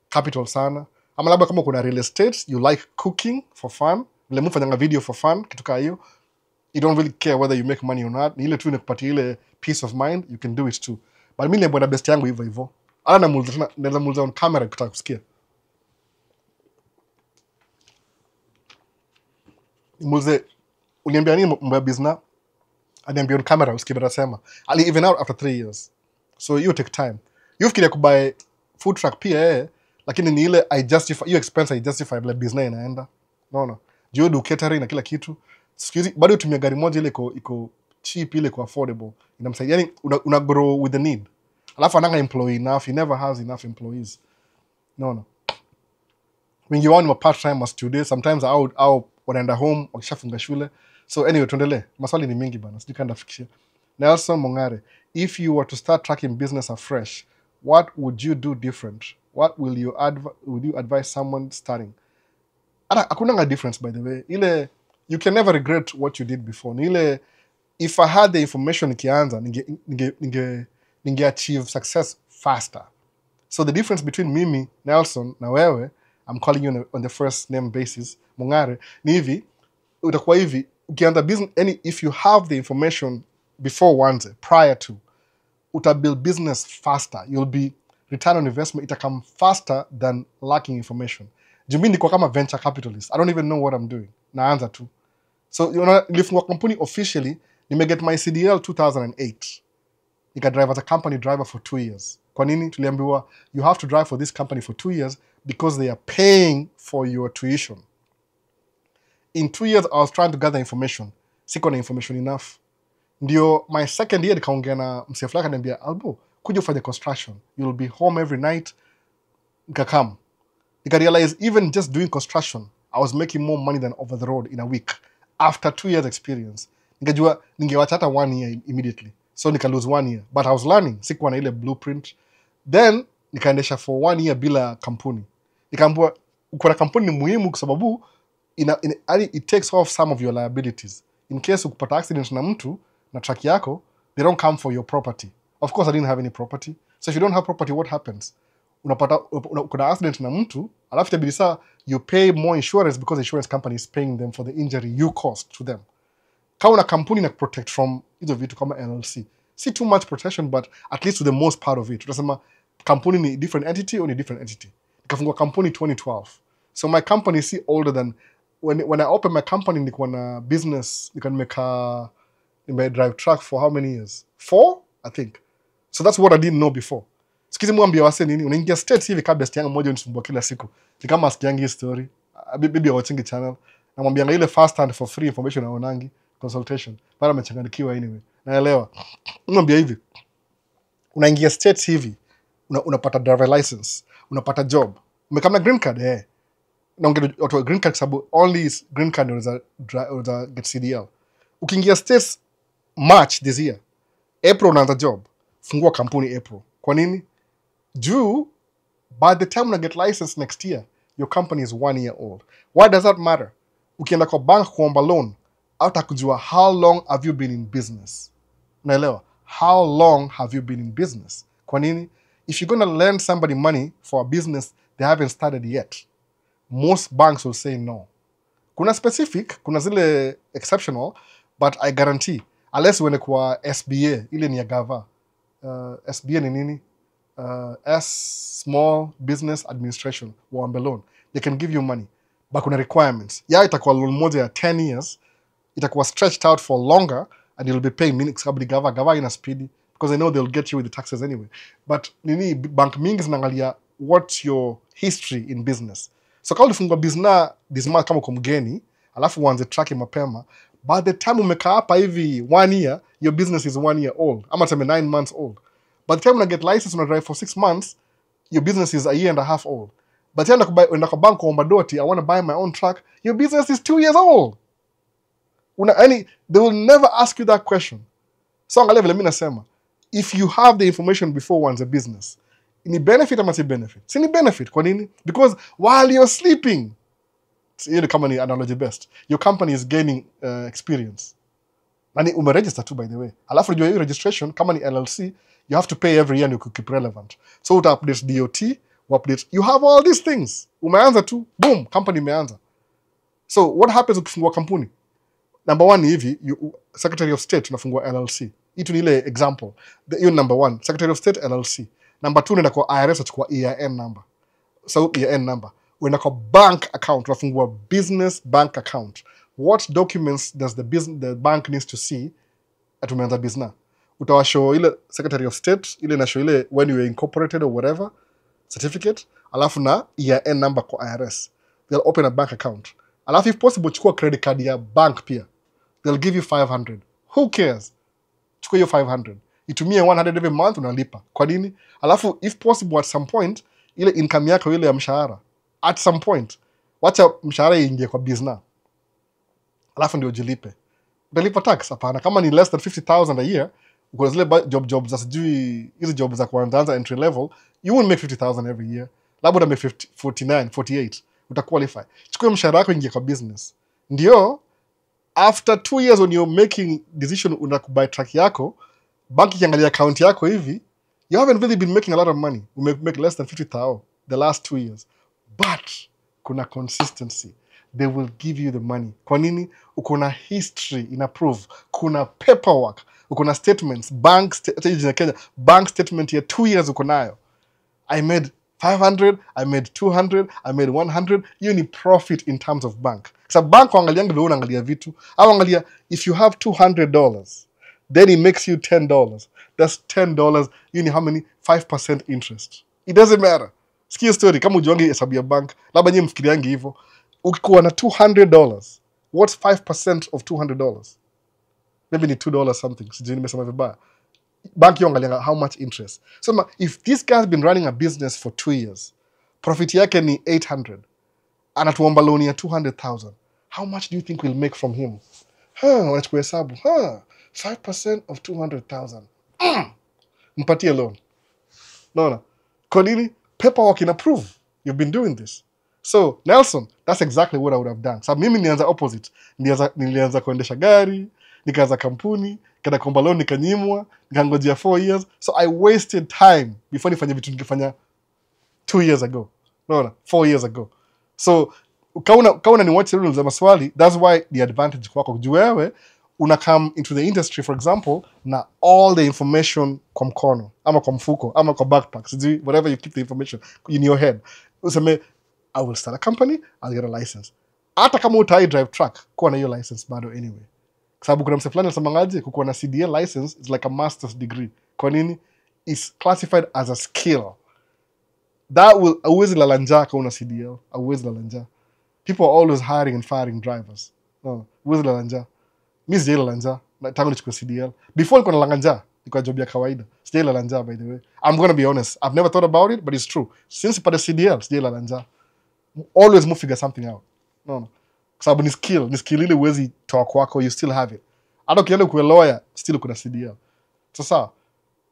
capital sana. Ama labda kama kuna real estate, you like cooking for fun, vile mfanyanga video for fun, kitu kama hiyo, you don't really care whether you make money or not. Ni ile tu inakupatia ile peace of mind, you can do it too. But mimi ndio best yangu hivyo. Ana namuuliza on camera kutaka kusikia. Muulize uniambia nini mambo ya business? Aniambia on camera usikie atasema. Ali even out after 3 years. So you take time. You fikiria kubuy food truck pia lakini ni ile you expense I justify bila business inaenda. No. You do catering na kila kitu. Excuse bado utumia gari moja ile iko cheap ile iko affordable. Inamsaidia yani una grow with the need. Alafu ananga employee enough, he never has enough employees. No. Wengi wao ni part time students, sometimes wanaenda home wakishafunga shule. So anyway, tuendelee. Maswali ni mingi bana, sijui kanda fikishia. Nelson Mongare, if you were to start tracking business afresh, what would you do different? What would you advise someone starting? Hakuna difference, by the way. Ile, you can never regret what you did before. Ile, if I had the information nikianza, ninge achieve success faster. So the difference between Mimi, Nelson, na wewe, I'm calling you on the first name basis, Mongare, ni hivi, utakuwa hivi, ukianza business, if you have the information before once, prior to, build business faster. You'll be, return on investment, it'll come faster than lacking information. Jumi niko kama venture capitalist. I don't even know what I'm doing. Naanza tu. So, nilifungua company officially, get my CDL 2008. Nika drive as a company driver for 2 years. Kwa nini? Tuliambiwa, you have to drive for this company for 2 years because they are paying for your tuition. In 2 years, I was trying to gather information. Siko na information enough. Ndio, my second year, nikaongea na msee fulani akaniambia, Albo, kuja ufanye construction. You'll be home every night. Nikakam. Nika realize, even just doing construction, I was making more money than over the road in a week. After 2 years experience. Nikajua, ningewacha hata 1 year immediately. So nika lose 1 year. But I was learning. Sikuwa na ile blueprint. Then, nikaendesha for 1 year bila kampuni. Nikaambiwa, uko na kampuni ni muhimu kwa sababu it takes off some of your liabilities. In case ukipata accident na mtu, na truck yako, they don't come for your property. Of course, I didn't have any property. So if you don't have property, what happens? Kuna accident na mtu, alafu itabidi saa, you pay more insurance because the insurance company is paying them for the injury you caused to them. Kama una kampuni na protect from hizo vitu kama LLC. See too much protection, but at least to the most part of it. Tutasema, kampuni ni different entity or ni different entity. Nikafungua kampuni 2012. So my company is older than, when I opened my company, nilikuwa na business, nime drive truck for how many years? 4, I think. So that's what I didn't know before. Sikizi mwambia wase nini, unaingia States hivi kabla best yangu moja unisumbua kila siku. Ni kama asikiangi story. Bibi watching channel. Na mwambia ile fast and for free information naonangi consultation. Para amechanganikiwa anyway. Naelewa. Mwambia hivi. Unaingia States hivi, unapata driver license, unapata job. Umekama green card naongea watu green card sababu only green card unaweza get CDL. Ukiingia States March this year, April unaanza job, fungua kampuni April. Kwa nini? Juu, by the time una get license next year, your company is 1 year old. Why does that matter? Ukienda kwa bank kuomba loan, hata kujua how long have you been in business. Unaelewa? How long have you been in business? Kwa nini? If you're going to lend somebody money for a business they haven't started yet, most banks will say no. Kuna specific, kuna zile exceptional, but I guarantee, unless uende kwa SBA, ile ni ya gava. SBA ni nini? Small Business Administration, waombe loan. They can give you money, but kuna requirements. Itakuwa loan moja ya 10 years, itakuwa stretched out for longer, and you'll be paying minutes kabli gava ina speedy, because they know they'll get you with the taxes anyway. But nini, bank mingi zinaangalia what's your history in business. So kama ulifungua business kama uko mgeni, alafu uanze tracking mapema, by the time umekaa hapa hivi 1 year, your business is 1 year old. Ama tuseme 9 months old. By the time una get license, una drive for 6 months, your business is 1.5 years old. But then uenda kwa bank kuomba doti, I want to buy my own truck, your business is 2 years old. They will never ask you that question. So angalia vile mimi nasema, if you have the information before one's a business, ni benefit ama si benefit? Si ni benefit. Kwa nini? Because while you're sleeping, hiyo kama ni analogy best, your company is gaining experience. Nani umeregister tu, by the way. Alafu unajua hiyo registration, kama ni LLC, you have to pay every year to keep relevant. So uta update DOT, update, you have all these things. Umeanza tu, boom, company imeanza. So what happens ukifungua kampuni? Number 1 ni hivi, Secretary of State unafungua LLC. Itu ni ile example. Hiyo number 1, Secretary of State LLC. Number 2 nenda kwa IRS achukua EIN number. So EIN number. Uenda kwa bank account, unafungua business bank account. What documents does the bank needs to see at umeanza business? Utawashow ile Secretary of State, ile na show ile when you were incorporated or whatever, certificate, alafu na EIN number kwa IRS. They'll open a bank account. Alafu if possible chukua credit card ya bank pia. They'll give you 500. Who cares? Chukua hiyo 500. Itumie 100 every month unalipa. Kwa nini? Alafu if possible at some point ile income yako ile ya mshahara, at some point wacha mshahara iingie kwa business. alafu ndio ujilipe. Utalipa tax? Hapana. Kama ni less than 50,000 a year, uko zile jobs za sijui hizi jobs za kuanza entry level, you won't make 50,000 every year. Labda uta make 49, 48. Utaqualify. Chukua mshahara wako ingia kwa business. Ndio after 2 years when you're making decision unakubuy truck yako, bank ikiangalia account yako hivi, you haven't really been making a lot of money. You make less than 50,000 the last 2 years. But kuna consistency. They will give you the money. Kwa nini? Uko na history ina prove. Kuna paperwork. Uko na statements. Bank statement ya 2 years uko nayo. I made 500, I made 200, I made 100. Hiyo ni profit in terms of bank. Sa bank waangalianga vile unaangalia vitu. Au angalia, if you have $200, then it makes you $10. That's $10. You need how many? 5% interest. It doesn't matter. Sikia story, kama ujuangi hesabu ya bank, labda nyinyi mfikiriangi hivyo. Ukikuwa na $200, what's 5% of $200? Maybe ni $2 something. Sijui nimesema vibaya. Bank yongalenga how much interest. So if this guy has been running a business for 2 years, profit yake ni 800, anatuomba loan ya 200,000, how much do you think we'll make from him? Wanachukua hesabu. 5% of 200,000. Mpatie loan. No. Kwa nini? Paperwork in approve. You've been doing this. So, Nelson, that's exactly what I would have done. So, mimi nilianza opposite. Nilianza kuendesha gari, nikaanza kampuni, kada kuomba loan nikanyimwa, nikangojea 4 years. So, I wasted time before nifanye vitu ningefanya 2 years ago. No, 4 years ago. So, kauna ni watch rules za maswali, that's why the advantage kwako. Juu wewe, una come into the industry, for example, na all the information kwa mkono, ama kwa mfuko, ama kwa backpack, whatever you keep the information in your head. Useme, I will start a company, I'll get a license. Hata kama utai drive truck, kuwa na hiyo license bado anyway. Kwa sababu kuna mse fulani anasemangaje, kukuwa na CDL license is like a master's degree. Kwa nini? It's classified as a skill. That will always lala njaa kama una CDL, always lala njaa. People are always hiring and firing drivers. No, always lala njaa. Mimi sijai lala njaa, tangu nichukue CDL. Before nilikuwa nalala njaa, nilikuwa job ya kawaida. Sijai lala njaa by the way. I'm going to be honest. I've never thought about it, but it's true. Since nipata CDL, sijai lala njaa. Always move figure something out. No. Kwa sababu ni skill ile uwezi toa kwako, you still have it. Hata ukienda kuwa lawyer, still kuna CDL. Sasa,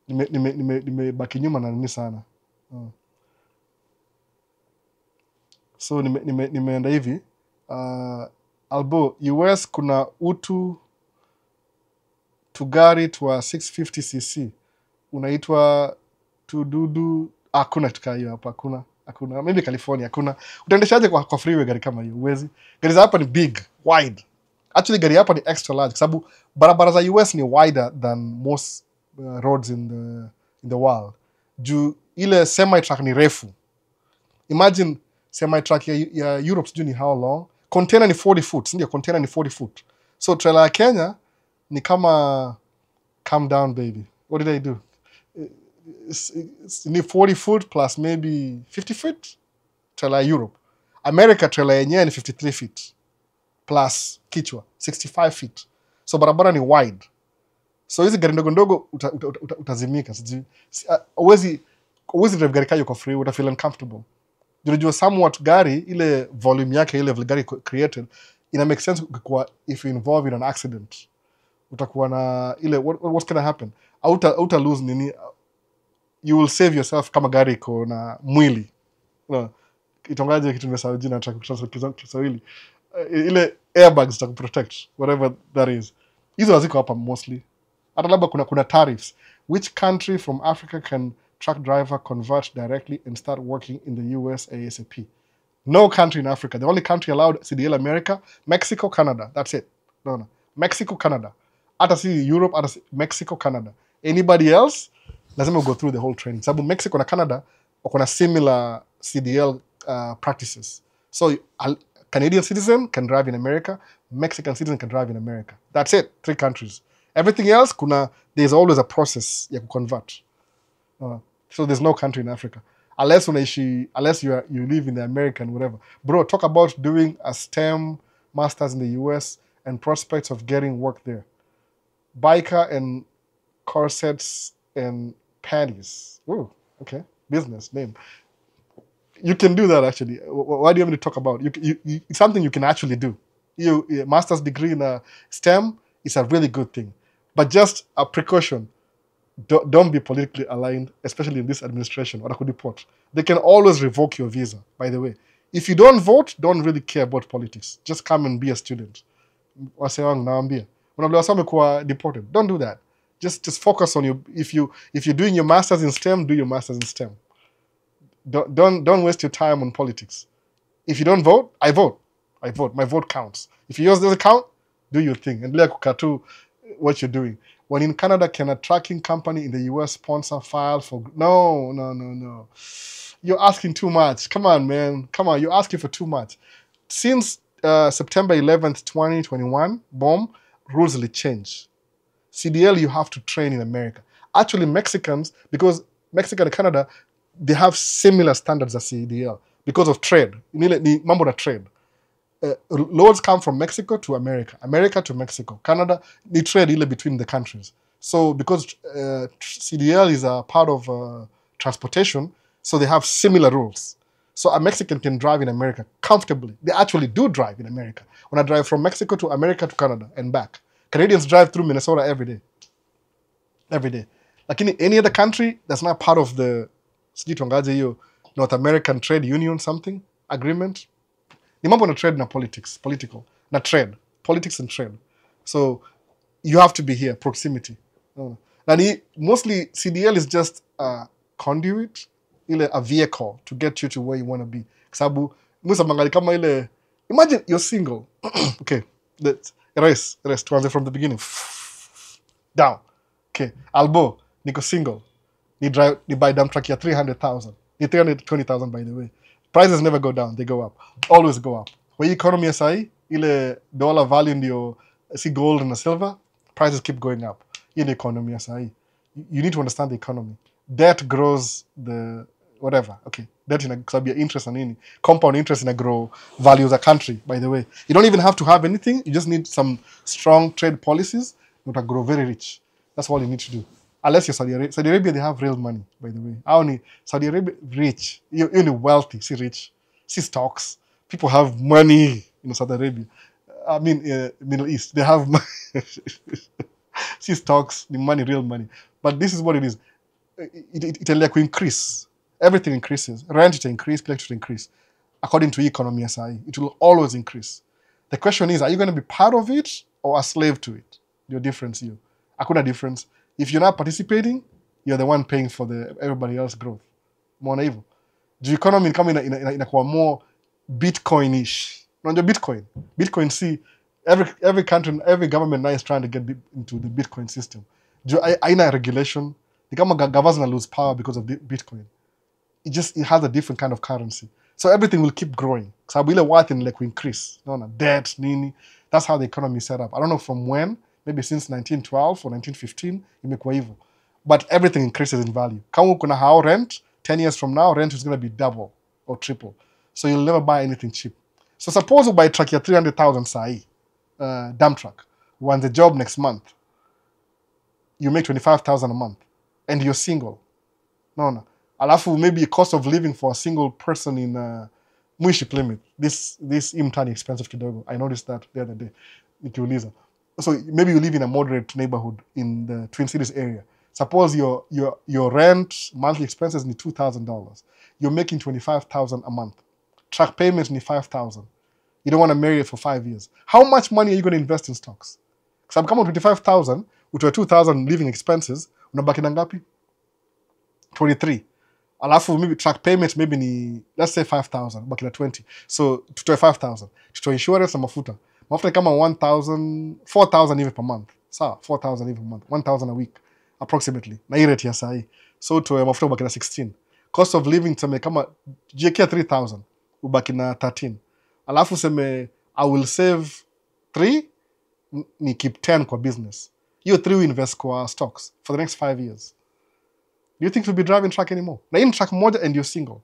nimebaki nyuma na nini sana. So, nimeenda hivi. Albo, US kuna utu tugari twa 650cc. Unaitwa tududu. Hakuna tukaa hiyo hapa, hakuna. Maybe California, hakuna. Utaendeshaje kwa freeway gari kama hiyo? Uwezi. Gari za hapa ni big, wide. Actually, gari hapa ni extra large. Sababu barabara za US ni wider than most roads in the world. Juu ile semi-truck ni refu. Imagine semi-truck ya Europe sijui ni how long. Container ni 40 foot. Ndio, container ni 40 foot. So, trailer ya Kenya ni kama calm down, baby. What did I do? It's 40 foot plus maybe 50 feet. Trailer ya Europe. America trailer yenyewe ni 53 feet. Plus kichwa, 65 feet. So, barabara ni wide. So, hizi gari ndogo utazimika. Uwezi drive gari kayo kwa free, utafeel uncomfortable. Unajua somewhat gari, ile volume yake, ile gari created, ina make sense kwa if you involve in an accident. Utakuwa na ile, what's gonna happen? Auta lose nini? You will save yourself kama gari iko na mwili. Itongaje kitu nimesahau jina Kiswahili. Ile airbags za protect, whatever that is. Hizo haziko hapa mostly. Hata labda kuna tariffs. Which country from Africa can truck driver convert directly and start working in the US ASAP? No country in Africa. The only country allowed CDL America, Mexico, Canada. That's it. No. Mexico, Canada. Hata si Europe, hata si Mexico, Canada. Anybody else, lazima go through the whole training. Sababu Mexico na Canada wako na similar CDL practices. So Canadian citizen can drive in America, Mexican citizen can drive in America. That's it. 3 countries. Everything else, there's always a process ya convert. So there's no country in Africa. Unless you live in the American, whatever. Bro, talk about doing a STEM master's in the US and prospects of getting work there. Biker and corsets and panties. Oh, okay. Business name. You can do that actually. Why do you want me to talk about? It's something you can actually do. A master's degree in STEM is a really good thing. But just a precaution, don't be politically aligned, especially in this administration. Or report. They can always revoke your visa, by the way. If you don't vote, don't really care about politics. Just come and be a student. Deported. Don't do that. Just focus on your. If you're doing your masters in STEM, do your masters in STEM. Don't waste your time on politics. If you don't vote, I vote. My vote counts. If yours doesn't count, do your thing. And what you're doing. When in Canada, can a tracking company in the US sponsor file for... No. You're asking too much. Come on, man. Come on, you're asking for too much. Since September 11th, 2021, rules will change. CDL, you have to train in America. Actually, Mexicans, because Mexico and Canada, they have similar standards as CDL because of trade. Mambo na trade. Loads come from Mexico to America, America to Mexico, Canada. They trade really between the countries. So because CDL is a part of transportation, so they have similar rules. So a Mexican can drive in America comfortably. They actually do drive in America. When I drive from Mexico to America to Canada and back, Canadians drive through Minnesota every day. Every day. Like in any other country that's not part of the North American Trade Union something agreement. Ni mambo na trade na political. Na trade. Politics and trade. So you have to be here, proximity. Mostly CDL is just a conduit, a vehicle to get you to where you want to be. Imagine you're single. Okay, erase from the beginning. Down. Okay, Albo, niko single. Ni buy dump truck ya 300,000. Ni 320,000 by the way. Prices never go down, they go up. Always go up. Kwa hii economy ya sahi, ile dollar value ndio, see gold and silver, prices keep going up. In the economy ya sahi. You need to understand the economy. Debt grows the whatever. Okay, debt in a interest and any compound interest in a grow value of a country, by the way. You don't even have to have anything. You just need some strong trade policies that will grow very rich. That's all you need to do. Unless you're Saudi Arabia. Saudi Arabia, they have real money, by the way. Only Saudi Arabia, rich. You're only wealthy, see rich. See stocks. People have money in Saudi Arabia. I mean, Middle East. They have money. See stocks, the money, real money. But this is what it is. It will increase. Everything increases. Rent will increase, electricity will increase. According to economy SI, it will always increase. The question is, are you going to be part of it or a slave to it? Your difference here. Hakuna difference. If you're not participating, you're the one paying for everybody else's growth. More evil. The economy coming in a more Bitcoin-ish. Not your Bitcoin. Bitcoin, see, every country, every government now is trying to get into the Bitcoin system. Aina regulation. The government will lose power because of Bitcoin. It has a different kind of currency. So everything will keep growing. So will increase. Debt, nini. That's how the economy is set up. I don't know from when. Maybe since 1912 or 1915, imekuwa hivyo. But everything increases in value. Kama kuna hao rent, 10 years from now, rent is going to be double or triple. So you'll never buy anything cheap. So suppose you buy a truck ya 300,000 sahi, dump truck, want the job next month. You make 25,000 a month. And you're single. No. Alafu maybe a cost of living for a single person in Muishi limit. This imtani expensive kidogo. I noticed that the other day. Nikiuliza. So maybe you live in a moderate neighborhood in the Twin Cities area. Suppose your rent, monthly expenses is $2,000. You're making $25,000 a month. Truck payments is $5,000. You don't want to marry it for 5 years. How much money are you going to invest in stocks? So I'm coming $25,000 with $2,000 living expenses. Unabaki na ngapi? 23. Alafu maybe truck payments maybe ni, let's say 5,000, baki na 20. So tutoe 5,000. Tutoe insurance na mafuta. Mafuta kama 1,000, 4,000 even per month. Sawa, 4,000 even per month. 1,000 a week approximately. Na hii rate ya sahi. So tutoe mafuta ubaki na 16. Cost of living tuseme kama jiekea 3,000 ubaki na 13. Alafu seme I will save 3 ni keep 10 kwa business. You 3 invest kwa stocks for the next 5 years. Do you think you'll be driving truck anymore? Na in truck moja and you're single.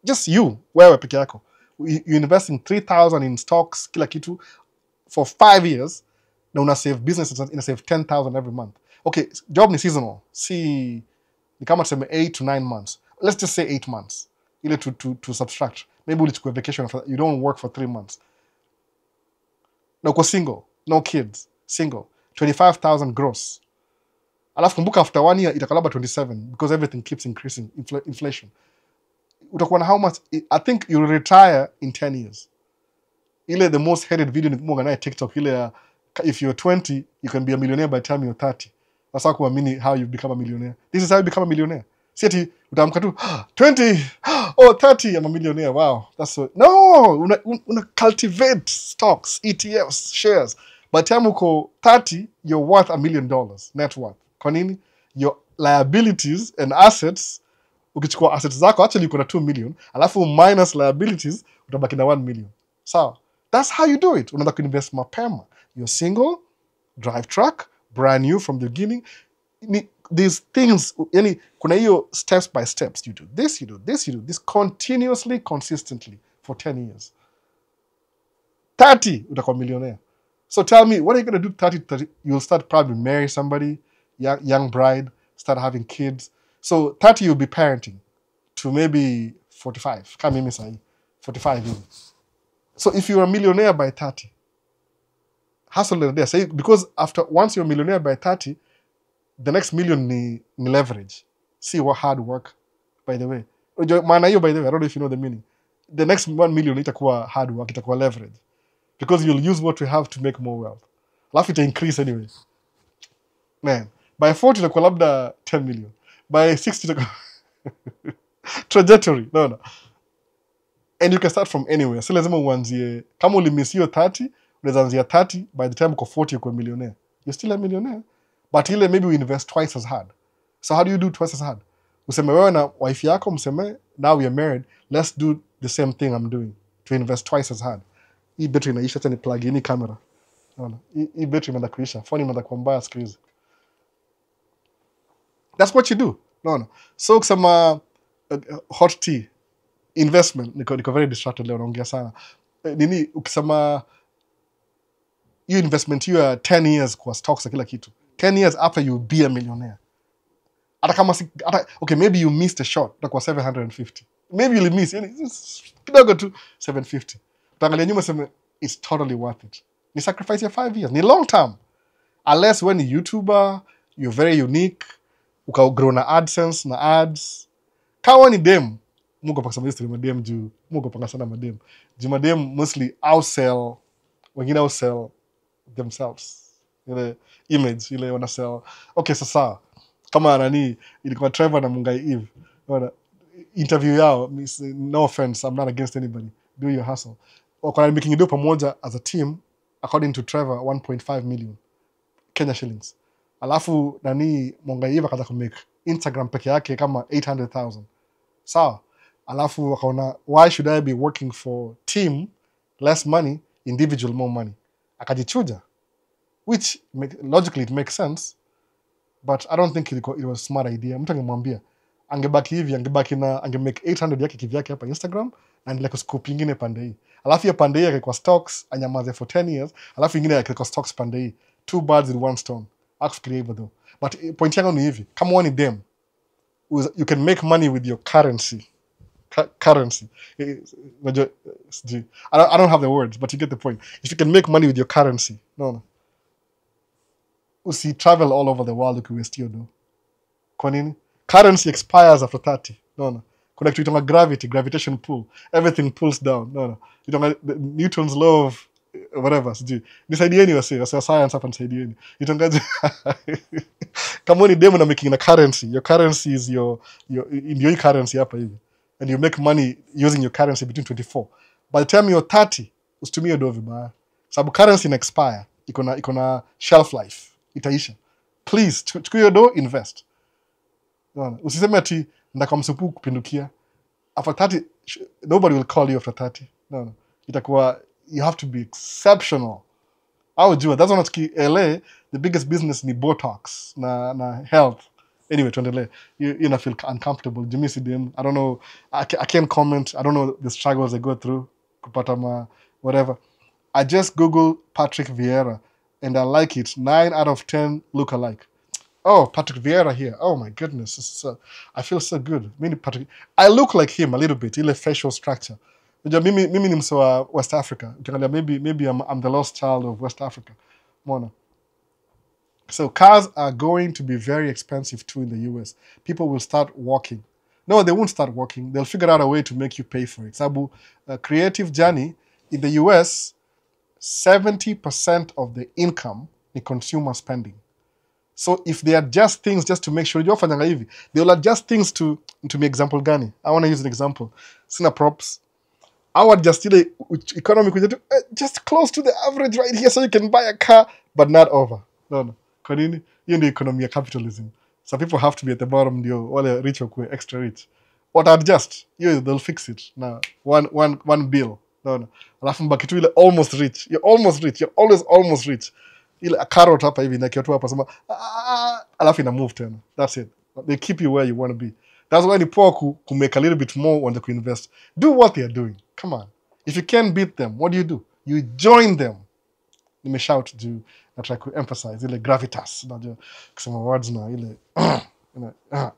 Just you, wewe peke yako. You invest in 3,000 in stocks, kila kitu, for 5 years. Na una save business, ina save 10,000 every month. Okay, job ni seasonal. See, ni kama tuseme 8 to 9 months. Let's just say 8 months. Ile to subtract. Maybe ulichukua vacation, you don't work for 3 months. na uko single, no kids, single, 25,000 gross. Alafu kumbuka after 1 year itakuwa labda 27 because everything keeps increasing, inflation. Utakuwa na how much? I think you'll retire in 10 years. Ile the most hated video ni kumwanga naye TikTok, ile if you're 20, you can be a millionaire by the time you're 30. That's how kuamini how you become a millionaire. This is how you become a millionaire. Si ati utaamka tu 20, oh 30, I'm a millionaire. Wow, that's so. No, una cultivate stocks, ETFs, shares. By the time uko 30, you're worth $1 million net worth. Kwa nini? Your liabilities and assets, ukichukua assets zako actually uko na 2 million, alafu minus liabilities utabaki na 1 million. So, that's how you do it. Unataka kuinvest mapema. You're single, drive truck, brand new from the beginning. These things, yani kuna hiyo steps by steps. You do this, you do this, you do this continuously, consistently for 10 years. 30, utakuwa millionaire. So tell me, what are you going to do 30? You'll start probably marry somebody, young bride, start having kids. So 30, you'll be parenting to maybe 45. Kama mimi sahi, 45 even. So if you're a millionaire by 30, hustle there. Say, because once you're a millionaire by 30, the next million ni leverage. See what hard work, by the way. Maana hiyo, by the way, I don't know if you know the meaning. The next 1 million itakuwa hard work, itakuwa leverage. Because you'll use what you have to make more wealth. Alafu ita increase anyway. Man, by 40 itakuwa labda 10 million. By 60 itakuwa trajectory. No. And you can start from anywhere. So lazima uanzie, kama ulimiss hiyo 30, unaweza anzia 30, by the time uko 40 uko millionaire. You're still a millionaire. But ile maybe we invest twice as hard. So how do you do twice as hard? Useme wewe na wife yako, mseme, now we are married, let's do the same thing I'm doing to invest twice as hard. Hii battery inaisha, tena plug in camera. Unaona? Hii battery imeanza kuisha. Phone imeanza kuwa mbaya siku hizi. That's what you do. No. So kusema hot tea investment, niko very distracted leo, naongea sana. Nini ukisema you investment you are 10 years kwa stocks na kila kitu. 10 years after you be a millionaire. Okay, maybe you missed a shot, utakuwa 750. Maybe you'll miss, kidogo tu 750. Utaangalia nyuma sema it's totally worth it. Ni sacrifice ya 5 years. Ni long term. Unless when you're YouTuber, you're very unique, ukagrow na AdSense na ads. Kawa ni dem, mungu pakasa history madem juu, mungu pakasa sana madem. Juu madem mostly outsell, wengine outsell themselves. Ile image, ile wana sell. Okay, sasa kama nani ilikuwa Trevor na Mungai Eve. Interview yao, no offense, I'm not against anybody. Do your hustle. Wakana making do pamoja as a team, according to Trevor, 1.5 million Kenya shillings. Alafu nani Mungai Eve akaanza kumake Instagram peke yake kama 800,000. Sawa. Alafu wakaona, why should I be working for team, less money, individual more money? Akajichuja. Which logically it makes sense, but I don't think it was a smart idea. Mtu angemwambia angebaki hivi, angemake 800 yake kivyake hapa Instagram na ndile kuscope ingine pande hii. Alafu ya pande hii yake kwa stocks anyamaze for 10 years, alafu ingine yake kwa stocks pande hii. 2 birds with 1 stone. Akufikiria hivyo though. But point yangu ni hivi, kama one them, you can make money with your currency. Currency. I don't have the words, but you get the point. If you can make money with your currency, no. Usi travel all over the world ukiwaste hiyo do. Kwa nini? Currency expires after 30. No. Kuna kitu itonga gravitation pull. Everything pulls down. No. Itonga Newton's law of whatever. Nisaidieni wase science hapa nisaidieni. Itonga kama ni demo na making a currency. Your currency is your currency hapa hivi. And you make money using your currency between 24. By the time you're 30, usitumie do vibaya. Sababu currency ina expire. Iko na shelf life. Itaisha. Please, chukua hiyo do, invest. No. Usiseme ati ndakwa msupu kupindukia. After 30, nobody will call you after 30. No. Itakuwa, you have to be exceptional. That's one of LA, the biggest business ni Botox na health. Anyway, tuendelee. You feel uncomfortable. Jimmy CDM, I don't know. I can't comment. I don't know the struggles I go through. Kupata whatever. I just Google Patrick Vieira. And I like it. 9 out of 10 look alike. Oh, Patrick Vieira here. Oh my goodness. I feel so good. I look like him a little bit. Ile facial structure. Unajua mimi ni mse wa West Africa. Ukiangalia maybe I'm the lost child of West Africa. Umeona? So cars are going to be very expensive too in the US. People will start walking. No, they won't start walking. They'll figure out a way to make you pay for it. Sabu, creative journey in the US, 70% of the income is consumer spending. So if they adjust things just to make sure you're fanyanga hivi, they will adjust things to me example gani. I want to use an example. Sina props. I would just do the economy just close to the average right here so you can buy a car, but not over. No. Kwa nini? Hiyo ndio economy ya capitalism. So people have to be at the bottom ndio wale rich wakue extra rich. What adjust? They'll fix it. Now, one bill. No. Alafu mbaki tu ile almost rich. You're almost rich. You're always almost rich. Ile a carrot hapa hivi na kiatu hapa sema alafu ina move tena. That's it. They keep you where you want to be. That's why ni poor ku make a little bit more when they invest. Do what they are doing. Come on. If you can't beat them, what do? You join them. Nimeshout juu na try to emphasize ile gravitas. Unajua kusema words na ile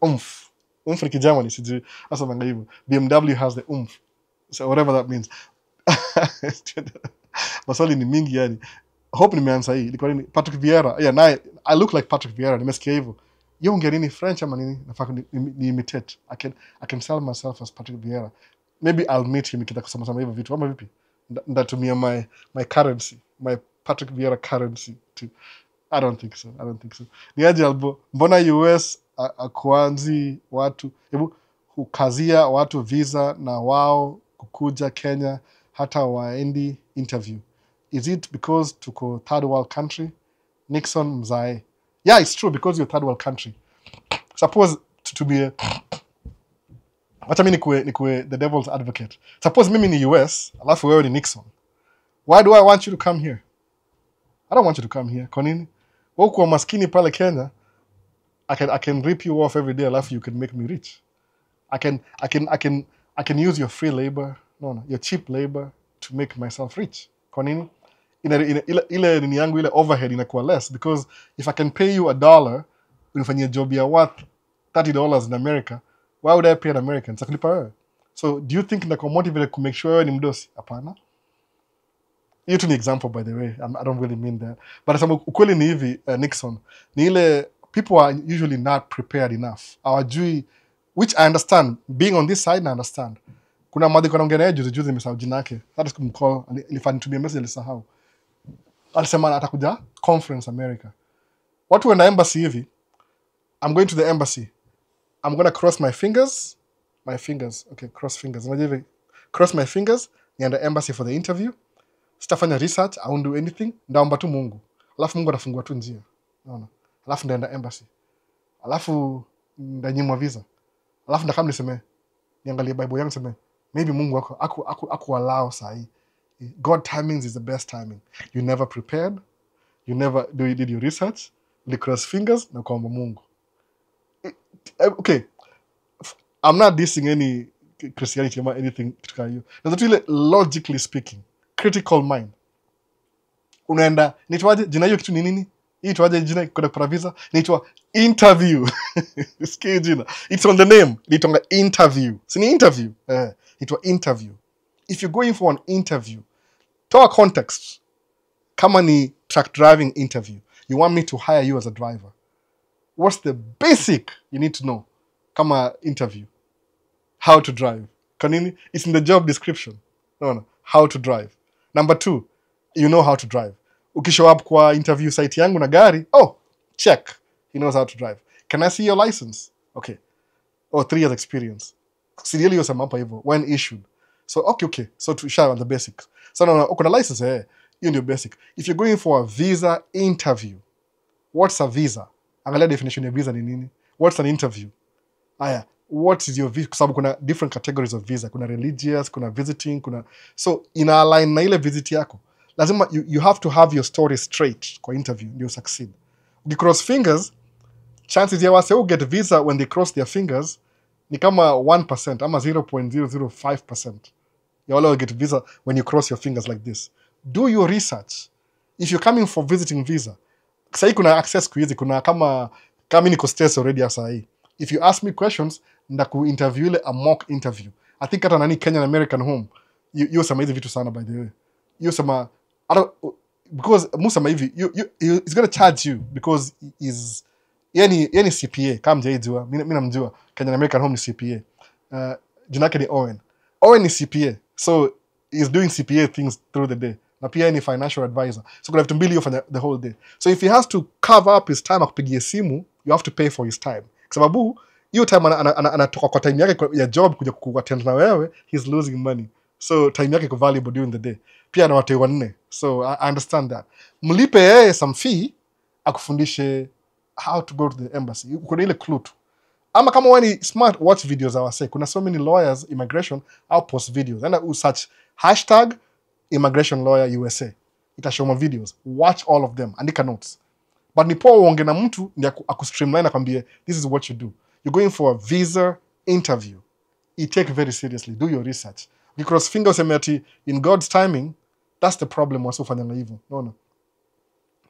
oomph. Oomph ni Kijamani sijui hasa manga hivyo. BMW has the oomph. So whatever that means. Maswali ni mingi yani. Hope nimeanza hii. Ilikuwa nini? Patrick Vieira. Yeah, naye I look like Patrick Vieira. Nimesikia hivyo. Yo ongea nini French ama nini? Nafaa ni imitate. I can sell myself as Patrick Vieira. Maybe I'll meet him nikitaka kusema hivyo vitu ama vipi? Ndatumia my currency, my Patrick Vieira currency too. I don't think so. Ni aje albo. Mbona US akuanzi watu, hebu hukazia watu visa na wao kukuja Kenya hata waendi interview. Is it because tuko third world country? Nixon mzae. Yeah, it's true because you're third world country. Suppose to be wacha mimi nikuwe the devil's advocate. Suppose mimi ni US, alafu wewe ni Nixon. Why do I want you to come here? I don't want you to come here. Kwa nini? Wewe uko maskini pale Kenya. I can rip you off every day, alafu you can make me rich. I can use your free labor, your cheap labor to make myself rich. Kwa nini? Ile nini yangu ile overhead inakuwa less because if I can pay you $1 unifanyia job ya worth $30 in America, why would I pay an American? Sakulipa wewe. So do you think nakuwa motivated to make sure wewe ni mdosi? Hapana. Hiyo tu ni example by the way. I don't really mean that. But asema ukweli ni hivi Nixon. Ni ile people are usually not prepared enough. Hawajui, which I understand. Being on this side I understand. Kuna madhi kwa naongea naye juzi nimesahau jina yake. Hata sikumcall, ilifanitumia message alisahau. Alisema atakuja conference America. Watu wenda embassy hivi. I'm going to the embassy. I'm going to cross my fingers. Okay, cross fingers. Cross my fingers. Niende embassy for the interview. Sitafanya research. I won't do anything. Ndaomba tu Mungu. Alafu Mungu atafungua tu njia. Unaona? Alafu ndaenda embassy. Alafu ndanyimwa visa. Alafu ndakam niseme niangalie Bible yangu niseme maybe Mungu aku allow sahi. God timings is the best timing. You never prepared. You never did your research. You cross fingers na kuomba Mungu. Okay. I'm not dissing any Christianity or anything. That's really logically speaking. Critical mind. Unaenda, nitwaje jina hiyo kitu ni nini? Hii itwaje jina kwa kupata visa? Nitwa interview. Sikia jina. It's on the name. Nitonga interview. Sini interview. Itwa interview. If you're going for an interview, toa context. Kama ni truck driving interview, you want me to hire you as a driver. What's the basic you need to know? Kama interview. How to drive. Kanini? It's in the job description. No. How to drive. Number 2, you know how to drive. Ukishow up kwa interview site yangu na gari, check. He knows how to drive. Can I see your license? Okay. 3 years experience. Serially yosema hapa hivyo when issued. So okay. So to share on the basics. So no, uko na license hiyo ndio basic. If you're going for a visa interview, what's a visa? Angalia definition ya visa ni nini? What's an interview? Aya, what is your visa? Kwa sababu kuna different categories of visa. Kuna religious, kuna visiting, so ina align na ile visit yako. Lazima you have to have your story straight kwa interview ndio succeed. Ukicross fingers, chances ya wase get visa when they cross their fingers ni kama 1% ama 0.005%. You all get visa when you cross your fingers like this. Do your research. If you're coming for visiting visa, sahi kuna access kuizi, kuna kama niko states already asa hii. If you ask me questions, ndaku interview ile a mock interview. I think hata nani Kenyan American home. you sema hizi vitu sana by the way. You sema because musema hivi he's going to charge you because is yani CPA kama mjaijua mimi namjua Kenyan American Home ni CPA. Jina yake ni Owen ni CPA, so he's doing CPA things through the day na pia ni financial advisor, so kuna vitu mbili yofanya the whole day. So if he has to cover up his time akupigia simu, you have to pay for his time kwa sababu hiyo time anatoka kwa time yake ya job kuja kuattend na wewe, he's losing money, so time yake iko valuable during the day. Pia na watu wanne, so I understand that. Mlipe yeye some fee akufundishe how to go to the embassy, kuna ile clue tu. Ama kama wewe ni smart, watch videos za wase. Kuna so many lawyers immigration au post videos, enda usearch hashtag immigration lawyer USA, itashoma videos, watch all of them, andika notes. But ni poa uonge na mtu ndi akustreamline akwambie this is what you do. You're going for a visa interview, you take very seriously, do your research. Because finger useme ati in God's timing, that's the problem wasofanya hivyo. No.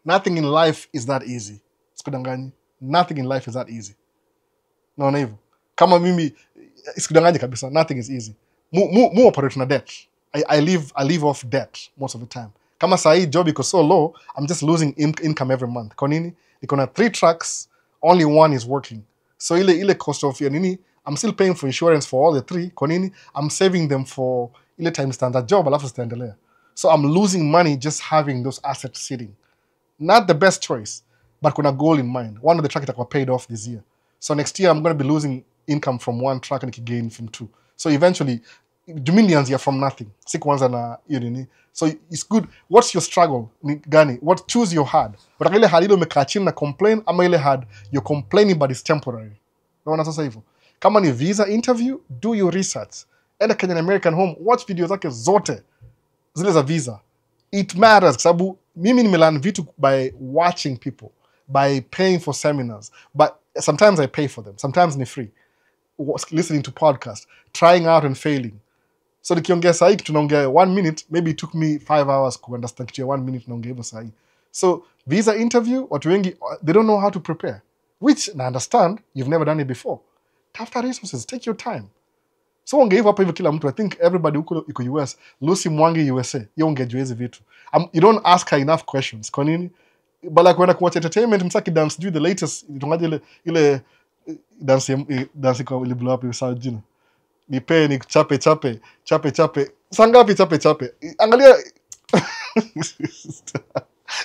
Nothing in life is that easy. Sikudanganyi. Nothing in life is that easy. Naona hivyo. Kama mimi sikudanganyi kabisa, nothing is easy. Mu operate na debt. I live off debt most of the time. Kama saa hii job iko so low, I'm just losing income every month. Kwa nini? Niko na 3 trucks, only one is working. So ile cost of ya nini, I'm still paying for insurance for all the 3. Kwa nini? I'm saving them for ile time standard job alafu zitaendelea. So I'm losing money just having those assets sitting. Not the best choice, but kuna goal in mind. One of the trucks itakuwa paid off this year. So next year I'm going to be losing income from 1 truck and gain from 2. So eventually, millions here from nothing. Sikuanza na hiyo nini. So it's good. What's your struggle? Gani? Choose your hard. Wataka ile hard ile umekaa chini na complain ama ile hard you're complaining but it's temporary. Unaona sasa hivyo. Kama ni visa interview, do your research. Enda Kenyan American Home, watch videos zake zote. Zile za visa. It matters kwa sababu mimi nimelearn vitu by watching people, by paying for seminars, but sometimes I pay for them, sometimes ni free. Listening to podcasts, trying out and failing. So nikiongea sahi tunaongea 1 minute, maybe it took me 5 hours to understand kitu ya 1 minute naongea hivyo sahi. So visa interview, watu wengi they don't know how to prepare, which I understand, you've never done it before. Tafuta resources, take your time. So ongea hapa hivyo kila mtu, I think everybody huko iko US, Lucy Mwangi USA, yeye ongejua hizi vitu. You don't ask her enough questions. Kwa nini? But like when I watch entertainment, msaki dance do the latest, itongaje ile dance kwa ile blow up hiyo sawa jina. Nipe ni chape. Sangapi chape. Angalia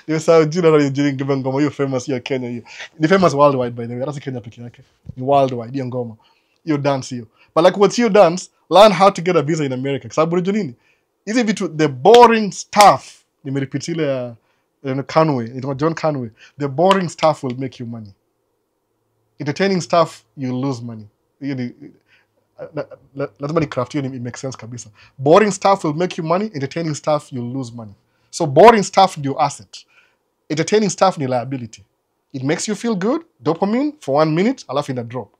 hiyo sawa jina na jina ngoma hiyo famous ya Kenya hiyo. Ni famous worldwide by the way. Hata si Kenya peke yake. Ni worldwide hiyo ngoma. Hiyo dance hiyo. But like what's your dance? Learn how to get a visa in America. Kwa sababu unajua nini? Hizi vitu the boring stuff. Nimerepeat ile ya John Conway. The boring stuff will make you money. Entertaining stuff, you lose money. Lazima ni craft hiyo, it makes sense kabisa. Boring stuff will make you money. Entertaining stuff, you'll lose money. So boring stuff ndio asset. Entertaining stuff ni liability. It makes you feel good, dopamine for 1 minute, alafu ina drop.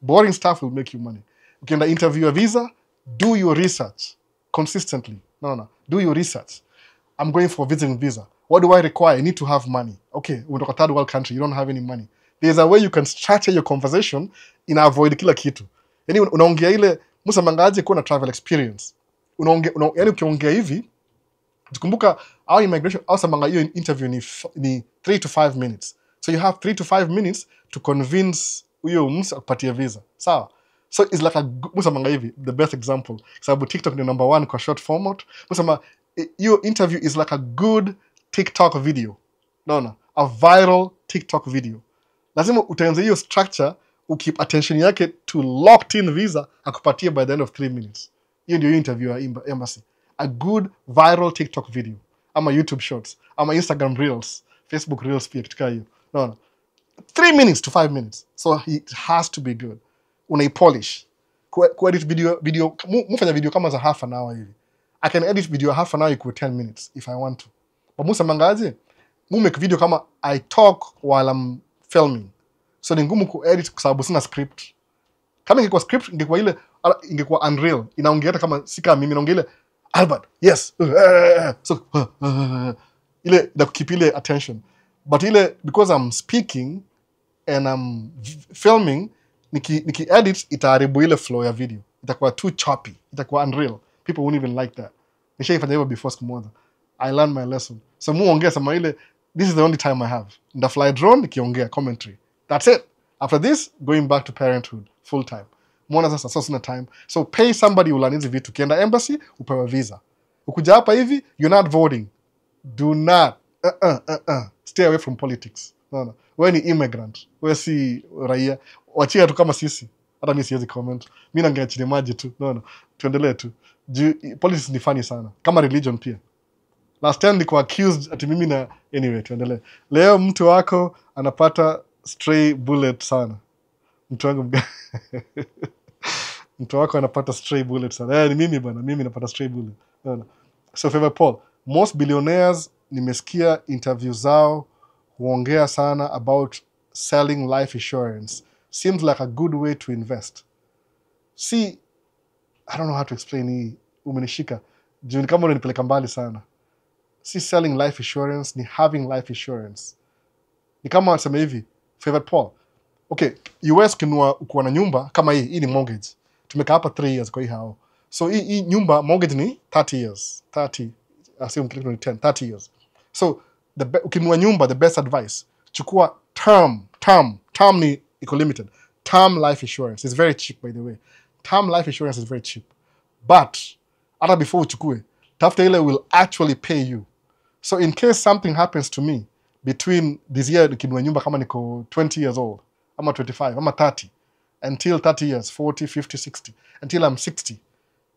Boring stuff will make you money. Ukienda interview a visa, do your research consistently. No. Do your research. I'm going for a visiting visa. What do I require? I need to have money. Okay, unatoka third world country, you don't have any money. There's a way you can structure your conversation in avoid kila kitu. Yani unaongea ile musa mangaje kuwa na travel experience. Yani ukiongea hivi, tukumbuka our immigration, our samanga hiyo interview ni 3 to 5 minutes. So you have 3 to 5 minutes to convince huyo msa kupatia visa. Sawa? So it's like musa manga hivi, the best example. Sababu TikTok ni number 1 kwa short format. Musa your interview is like a good TikTok video. No. A viral TikTok video. Lazima utaanza hiyo structure, ukeep attention yake to locked in visa, akupatia by the end of 3 minutes. Hiyo ndio interview ya embassy. A good viral TikTok video. Ama YouTube shorts. Ama Instagram reels. Facebook reels pia kitu hiyo. No. 3 minutes to 5 minutes. So it has to be good. Unaipolish. Ku-edit video, mufanya video kama za half an hour hivi. I can edit video half an hour ikuwe 10 minutes if I want to. But musa mangaje, make video kama I talk while I'm filming. So ni ngumu ku-edit kwa sababu sina script. Kama ingekuwa script, ingekuwa unreal. Inaongea hata kama sika mimi naongea ile Albert, yes. So ile da keep ile attention. But ile because I'm speaking and I'm filming, niki edit itaharibu ile flow ya video. Itakuwa too choppy. Itakuwa unreal. people won't even like that. Nishaifanya hivyo before siku moja. I learned my lesson. So muongea sama ile, this is the only time I have. Nda fly drone nikiongea commentary. That's it. After this, going back to parenthood full time. Muona sasa sina time. So pay somebody ulearn hizi vitu. Kienda embassy upewe visa. Ukuja hapa hivi, you're not voting. Do not. Stay away from politics. No. Wewe ni immigrant. Wewe si raia. Wachia tu kama sisi. Hata mimi siwezi comment. Mimi naongea chini maji tu. No. Tuendelee tu. Politics ni funny sana. Kama religion pia. Last time niko accused ati mimi na anyway tuendelee. Leo mtu wako anapata stray bullet sana. Mtu wangu mtu wako anapata stray bullet sana. Ni mimi bana, mimi napata stray bullet. No. So Favor Paul, most billionaires nimesikia interview zao huongea sana about selling life insurance. Seems like a good way to invest. See, I don't know how to explain hii. Umenishika. Juu ni kama unanipeleka mbali sana. See, selling life insurance ni having life insurance. Ni kama nasema hivi, Favor Paul. Okay, US ukiwa na nyumba kama hii ni mortgage. Tumekaa hapa 3 years kwa hii hao. So hii nyumba mortgage ni 30 years. 30 years. So ukinunua nyumba, the best advice, chukua term ni iko limited. Term life insurance is very cheap, by the way. Term life insurance is very cheap. But hata before uchukue, tafuta ile will actually pay you. So in case something happens to me between this year nikinunua nyumba kama niko 20 years old, ama 25, ama 30, until 30 years, 40, 50, 60, until I'm 60,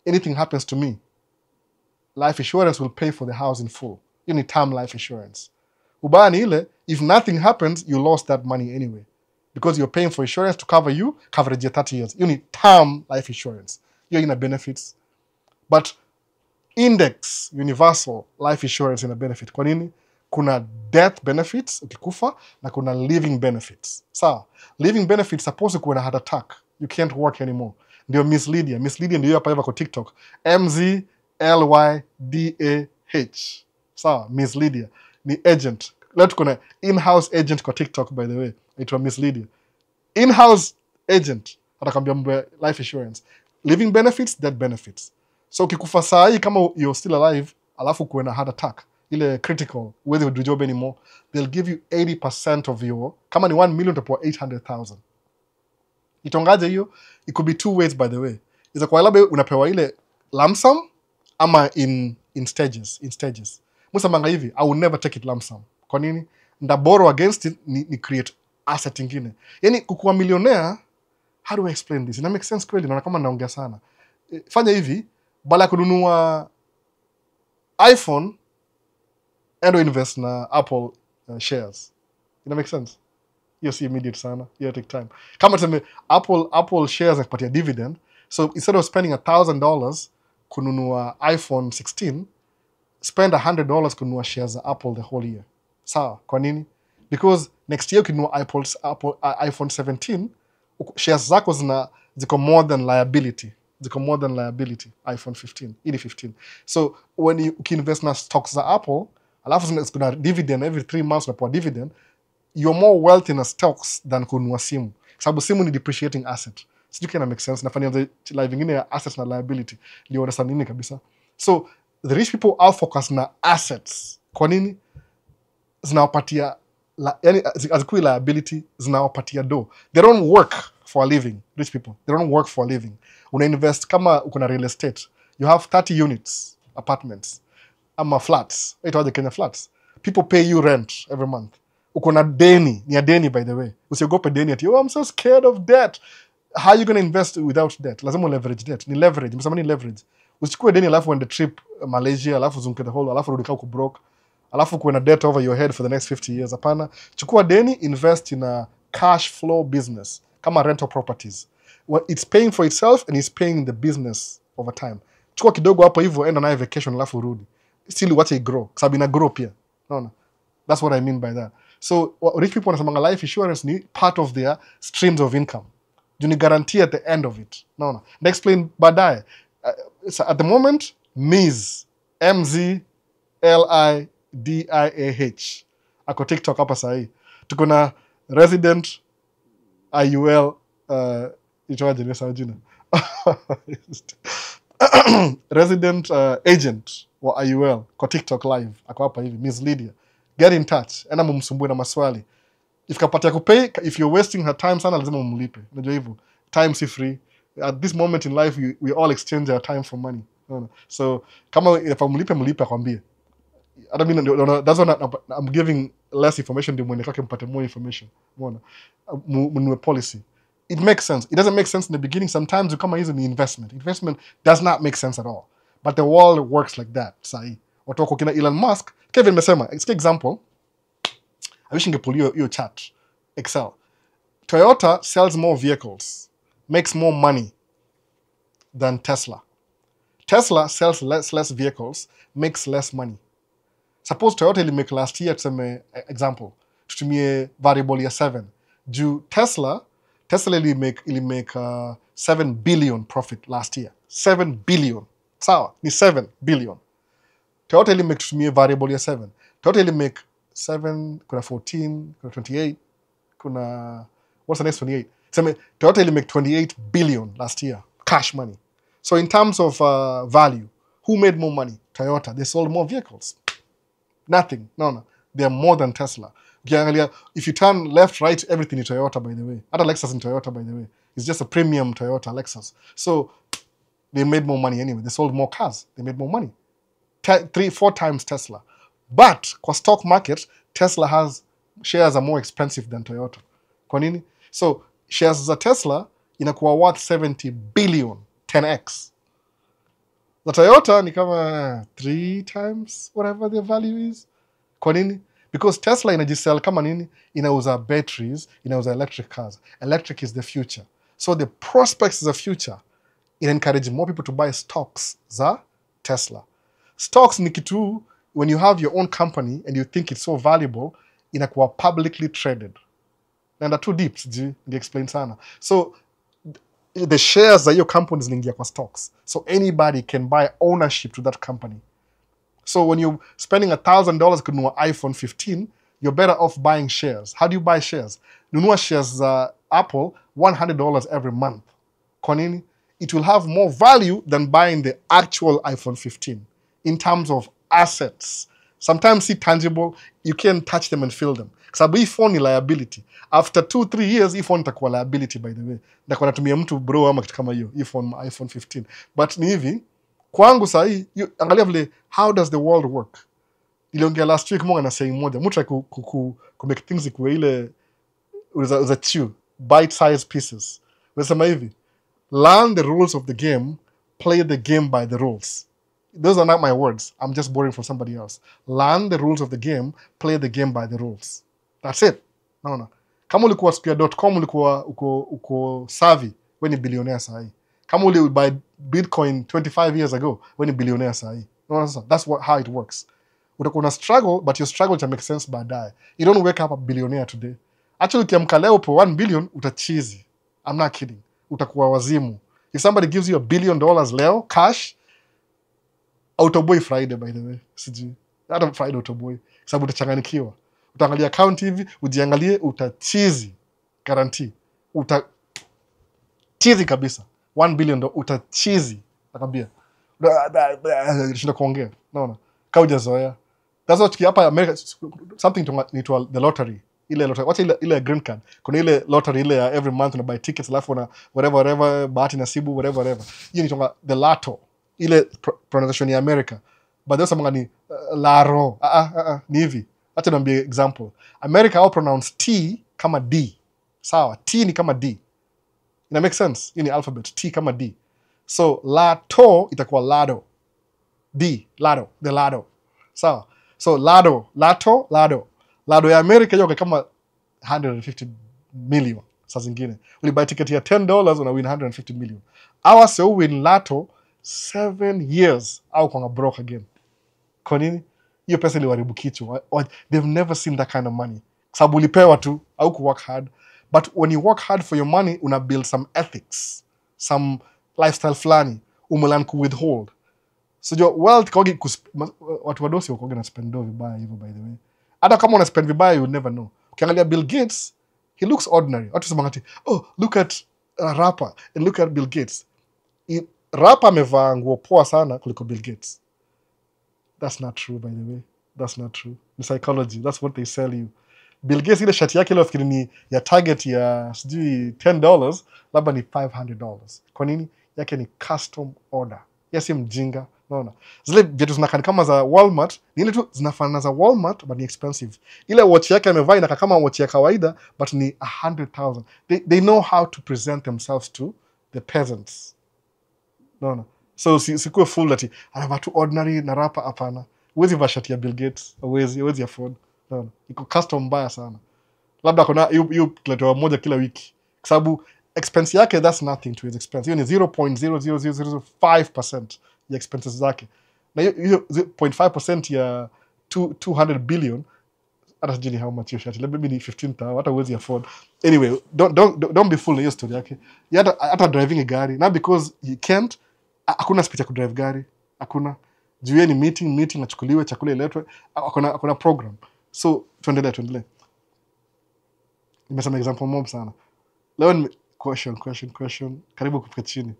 anything happens to me, life insurance will pay for the house in full. You need term life insurance. Ubaya ni ile, if nothing happens, you lost that money anyway. Because you're paying for insurance to cover you, coverage ya 30 years. You need term life insurance. You're in a benefits. But index, universal life insurance in a benefit. Kwa nini? Kuna death benefits, ukikufa, na kuna living benefits. Sawa, living benefits, suppose kuwa na heart attack, you can't work anymore. Ndio Miss Lydia. Miss Lydia ndio hapa kwa TikTok. MZLYDAH. Sawa, Miss Lydia. Ni agent. Leo tuko na in-house agent kwa TikTok, by the way. Aitwa Miss Lydia. In-house agent. Atakwambia mambo ya life insurance. Living benefits, death benefits. So ukikufa saa hii kama you're still alive, alafu kuwe na heart attack, ile critical, huwezi do job anymore, they'll give you 80% of your, kama ni 1 million utapewa 800,000. Itongaje hiyo? It could be 2 ways, by the way. Iza kwa labda unapewa ile lump sum ama in stages. Musamanga hivi, I will never take it lump sum. Kwa nini? Nda borrow against it ni create asset ingine. Yani kukuwa millionaire, how do I explain this? Ina make sense kweli? Naona kama naongea sana. Fanya hivi, bala kununua iPhone, endo invest na Apple shares. Ina make sense? Hiyo si immediate sana. Hiyo take time. Kama tuseme Apple shares nakupatia dividend, so instead of spending $1,000 kununua iPhone 16, spend $100 kununua shares za Apple the whole year. Sawa, kwa nini? Because next year ukinunua iPhone 17, shares zako ziko more than liability. iPhone 15, ili 15. So when you invest na stocks za Apple, alafu kuna dividend every 3 months unapewa dividend, you're more wealthy in stocks than kununua simu. Sababu simu ni depreciating asset. Sijui kina make sense. Nafanya live ingine ya assets na liability. Ndio understand nini kabisa. So the rich people are focused na assets. Kwa nini? Zinawapatia yani azikui liability, zinawapatia do. They don't work for a living. Rich people, they don't work for a living. Una invest kama uko na real estate, you have 30 units, apartments, ama flats. Itoaje Kenya flats. People pay you rent every month. Uko na deni, ni ya deni, by the way. Usiogope deni ati, I'm so scared of debt. How are you going to invest without debt? Lazima leverage debt. Ni leverage. Msema ni leverage. Usichukue deni alafu on the trip Malaysia, alafu zunguke the whole, alafu rudi kama uko broke, alafu kuwe na debt over your head for the next 50 years. Hapana. Chukua deni, invest in a cash flow business, kama rental properties. It's paying for itself and it's paying the business over time. Chukua kidogo hapo hivyo, enda nayo vacation alafu rudi. Still watch it grow. Sababu ina grow pia. No. That's what I mean by that. So rich people wanasemanga life insurance ni part of their streams of income. You ni guarantee at the end of it. No. They explain baadaye. So at the moment, MZLIDIAH ako TikTok hapa sahi. Tuko na resident IUL itoaje ni sawa jina. resident agent wa IUL kwa TikTok live ako hapa hivi, Miss Lydia, get in touch, enda mumsumbue na maswali. If kapata kupay, if you're wasting her time sana, lazima mumlipe. Unajua hivyo, time si free. At this moment in life, we all exchange our time for money. So kama if mlipe akwambie. I don't mean, that's why I'm giving less information than when I mpate more information. Mnunue policy. It makes sense. It doesn't make sense in the beginning. Sometimes you come and use the investment. Investment does not make sense at all. But the world works like that. Sahi. Watoko kina Elon Musk. Kevin mesema. It's an example. I wish you could pull your chart. Excel. Toyota sells more vehicles. Makes more money than Tesla. Tesla sells less vehicles. Makes less money. Suppose Toyota ili make last year, tuseme example. Tutumie variable ya 7. Juu Tesla ili make 7 billion profit last year. 7 billion. Sawa, ni 7 billion. Toyota ili make tutumie variable ya 7. Toyota ili make 7, kuna 14, kuna 28, kuna... What's the next 28? Toyota ili make 28 billion last year. Cash money. So in terms of value, who made more money? Toyota. They sold more vehicles. Nothing. No. They are more than Tesla. If you turn left, right, everything is Toyota, by the way. Other Lexus in Toyota, by the way. It's just a premium Toyota Lexus. So they made more money anyway. They sold more cars. They made more money. 3-4 times Tesla. But kwa stock market, Tesla has shares are more expensive than Toyota. Kwa nini? So shares za Tesla inakuwa worth 70 billion, 10x. The Toyota ni kama 3 times whatever their value is. Kwa nini? Because Tesla inajisell kama nini? Inauza batteries, inauza electric cars. Electric is the future. So the prospects of the future, it encourages more people to buy stocks za Tesla. Stocks ni kitu, when you have your own company and you think it's so valuable, inakuwa publicly traded. And too deep, ndio explain sana. So the shares za your company zinaingia kwa stocks. So anybody can buy ownership to that company. So when you're spending $1,000 kununua iPhone 15, you're better off buying shares. How do you buy shares? Nunua shares za Apple $100 every month. Kwa nini? It will have more value than buying the actual iPhone 15 in terms of assets. Sometimes see tangible, you can't touch them and feel them. Sababu hii phone ni liability. After 2-3 years, hii phone itakuwa liability, by the way. Ndakuwa natumia mtu bro ama kitu kama hiyo, hii phone, iPhone 15. But ni hivi, kwangu sahi, angalia vile, how does the world work? Iliongea last week monga na saying moja, mutra make things ikuwe ile, uza chew, bite-sized pieces. Unasema hivi, learn the rules of the game, play the game by the rules. Those are not my words. I'm just borrowing from somebody else. Learn the rules of the game, play the game by the rules. That's it. No. Kama ulikuwa square.com, ulikuwa uko savvy, when ni billionaire sahi. Kama uli buy Bitcoin 25 years ago, when ni billionaire sahi. No, that's how it works. Utakuwa na struggle, but your struggle can make sense baadaye. You don't wake up a billionaire today. Actually, ukiamka leo po 1 billion, utachizi. I'm not kidding. Utakuwa wazimu. If somebody gives you $1 billion leo, cash, autoboy Friday, by the way. Sijui. Hata Friday autoboy. Sababu utachanganikiwa. Utaangalia account hivi, ujiangalie, utachizi. Guarantee. Utachizi kabisa. $1 billion, utachizi. Nakwambia. Shinda kuongea. Naona. Kauja zoea. That's what hapa America, something to the lottery. Ile lottery. Wacha ile green card. Kuna ile lottery ile ya every month una buy tickets alafu na whatever bahati nasibu whatever. Hiyo ni the lotto. Ile pronunciation ya America. But there's something ni laro. Ni hivi. Acha niambie example. America au pronounce T kama D. Sawa, T ni kama D. Ina make sense? Hiyo ni alphabet, T kama D. So lato itakuwa lado. D, lado, the lado. Sawa. So lado. Lado ya America yoga kama 150 million. Saa zingine. Ulibuy ticket ya $10 una win 150 million. Our so win lato 7 years au kwa broke again. Kwa nini? Hiyo pesa iliwaribu kichwa. They've never seen that kind of money. Sababu ulipewa tu au ku work hard. But when you work hard for your money, una build some ethics, some lifestyle flani, umelan ku withhold. So your wealth kogi watu wadosi wakogi na spend vibaya hivyo, by the way. Hata kama una spend vibaya, you never know. Ukiangalia Bill Gates, he looks ordinary. Watu sema ngati, oh, look at a rapper and look at Bill Gates. Rapa amevaa nguo poa sana kuliko Bill Gates. That's not true, by the way. That's not true. Ni psychology. That's what they sell you. Bill Gates ile shati yake ile wafikiri ni ya target ya sijui $10, labda ni $500. Kwa nini? Yake ni custom order. Yes, si mjinga. Unaona? Zile viatu zinakaa kama za Walmart, ni ile tu zinafanana za Walmart but ni expensive. Ile watch yake amevaa inakaa kama watch ya kawaida but ni 100,000. They know how to present themselves to the peasants. Unaona? So sikuwe full ati anavaa tu ordinary na rapa, hapana. Huwezi vaa shati ya Bill Gates, huwezi afford. Unaona? Iko custom mbaya sana. Labda kuna hiyo tuletewa moja kila wiki. Kwa sababu expense yake, that's nothing to his expense. Hiyo ni 0.00005% ya expenses zake. Na hiyo 0.5% ya 200 billion, hata sijui ni how much hiyo shati. Maybe ni 15,000, hata huwezi afford. Anyway, don't be fooled na hiyo story yake. Hata driving a gari, not because he can't, hakuna speed ya kudrive gari. Hakuna. Juu yeye ni meeting achukuliwe, chakula iletwe, hakuna program. So tuendelee. Nimesema example mob sana. Leo question. Karibu kufika chini.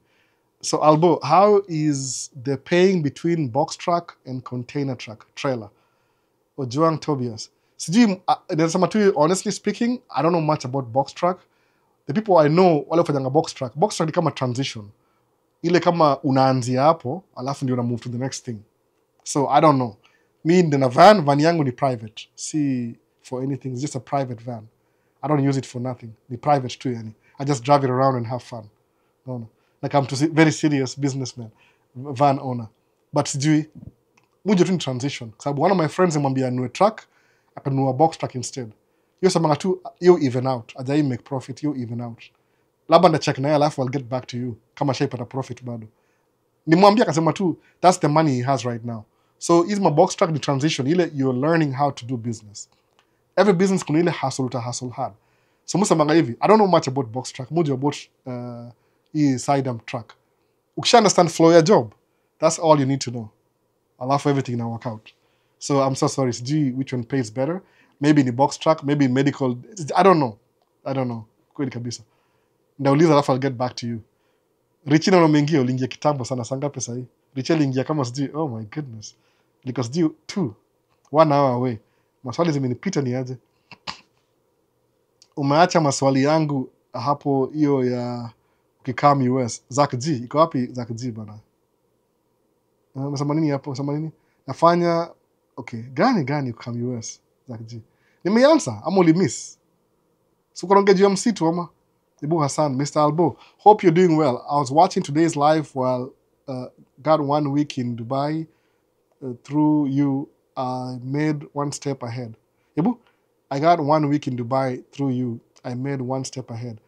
So Albo, how is the paying between box truck and container truck trailer? Ojuang Tobias. Sijui, nasema tu, honestly speaking, I don't know much about box truck. The people I know wale wafanyanga box truck ni kama transition. Ile kama unaanzia hapo, alafu ndio una move to the next thing. So I don't know. Me nina van yangu ni private. See for anything, it's just a private van. I don't use it for nothing. Ni private too, yani. I just drive it around and have fun. No. Like I'm very serious businessman, van owner. But sijui, muje tu ni transition. Sababu one of my friends amwambia anunue truck, akanunua box truck instead. Hiyo samanga tu, hiyo even out. Ajai make profit, hiyo even out. Labda nda check na yeye alafu I'll get back to you. Kama shaipata profit bado. Nimwambia akasema tu, that's the money he has right now. So is my box truck the transition, ile you're learning how to do business. Every business kuna ile hustle hard. So musamanga hivi, I don't know much about box truck. Muji about side arm truck. Ukisha understand flow ya job, that's all you need to know. Alafu everything na work out. So I'm so sorry, sijui which one pays better. Maybe in the box truck, maybe in medical. I don't know. Kweli kabisa. Ndauliza alafu I'll get back to you. Richie na umeingia, uliingia kitambo sana, saa ngapi sasa hii? Richie aliingia kama sijui, oh my goodness. Liko sijui 1 hour away. Maswali zimenipita ni aje. Umeacha maswali yangu hapo hiyo ya ukikam US. Zak G, iko wapi Zak G bana? Unasema nini hapo? Unasema nini? Nafanya okay, gani ukikam US Zak G? Nimeanza ama ulimiss? Sukoronge juu ya msitu ama? Ibu Hassan, Mr. Albo, hope you're doing well. I was watching today's live while got 1 week in Dubai. Through you, I made 1 step ahead. Ibu, I got 1 week in Dubai. Through you, I made 1 step ahead.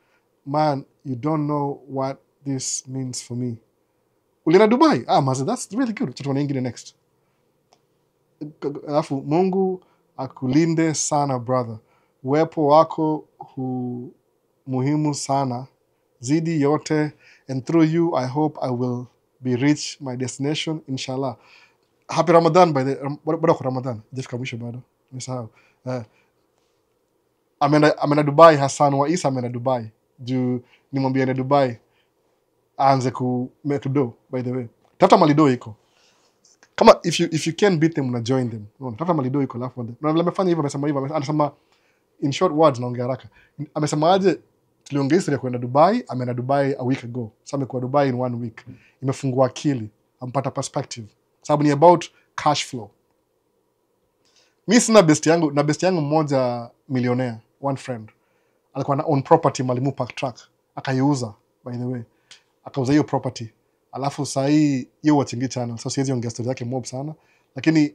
Man, you don't know what this means for me. Ulina Dubai? Mazi, that's really good. Tutuwa ingine next. Alafu, Mungu akulinde sana, brother. Uwepo wako muhimu sana. Zidi yote. And through you, I hope I will be reach my destination, inshallah. Happy Ramadan by the... Bado kwa Ramadan. Jefika mwisho bado. Nisahau. Amena Dubai, Hassan wa Isa amena Dubai. Juu nimwambia na Dubai. Aanze ku make do, by the way. Tafuta malido iko. Kama if you can't beat them, una join them. Tafuta malido iko lafu. Na amefanya hivyo, amesema hivyo. Anasema in short words naongea haraka. Amesema aje tuliongea historia kwenda Dubai, amena Dubai a week ago. Sasa amekuwa Dubai in 1 week. Imefungua akili, ampata perspective. Sababu ni about cash flow. Mimi sina best yangu mmoja Millionaire, one friend. Alikuwa na own property Malimu Park Truck. Akaiuza, by the way. Akauza hiyo property. Alafu saa hii hiyo watchingi channel. So siwezi ongea story yake mob sana. Lakini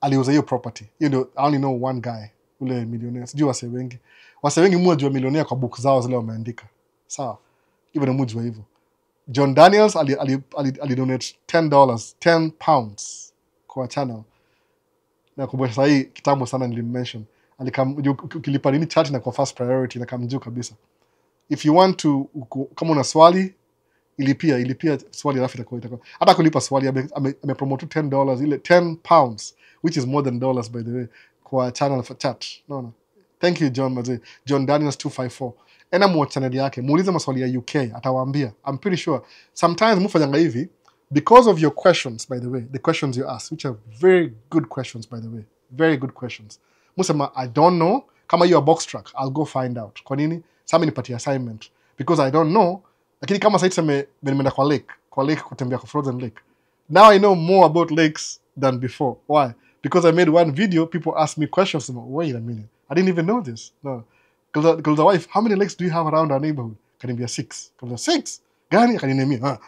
aliuza hiyo property. Hiyo ndio I only know one guy. Ule Millionaire. Sijui wase wengi. Wase wengi mmoja wa Millionaire kwa book zao zile wameandika. Sawa. Hivyo ni mmoja hivyo. John Daniels alidonate $10, 10 pounds kwa channel. Na kubwa saa hii kitambo sana nilimmention. Ukilipa nini chat na kwa first priority na kamjuu kabisa. If you want to, kama una swali, ilipia swali alafu itakuwa. Hata kulipa swali, amepromote $10, ile 10 pounds, which is more than dollars by the way, kwa channel for chat. No. Thank you, John Maze. John Daniels 254. ena mu channel yake, muulize maswali ya UK, atawaambia. I'm pretty sure. Sometimes mufanyanga hivi, because of your questions, by the way, the questions you ask, which are very good questions, by the way. Very good questions. Musema, I don't know. Kama you are box truck, I'll go find out. Kwa nini? Sami nipatie assignment. Because I don't know. Lakini kama saiti seme, nimeenda kwa lake kutembea kwa frozen lake. Now I know more about lakes than before. Why? Because I made one video, people asked me questions. Wait a minute. I didn't even know this. No. Because the wife, how many lakes do you have around our neighborhood? Kaniambia 6. Kaniambia 6? Gani? Akaniambia,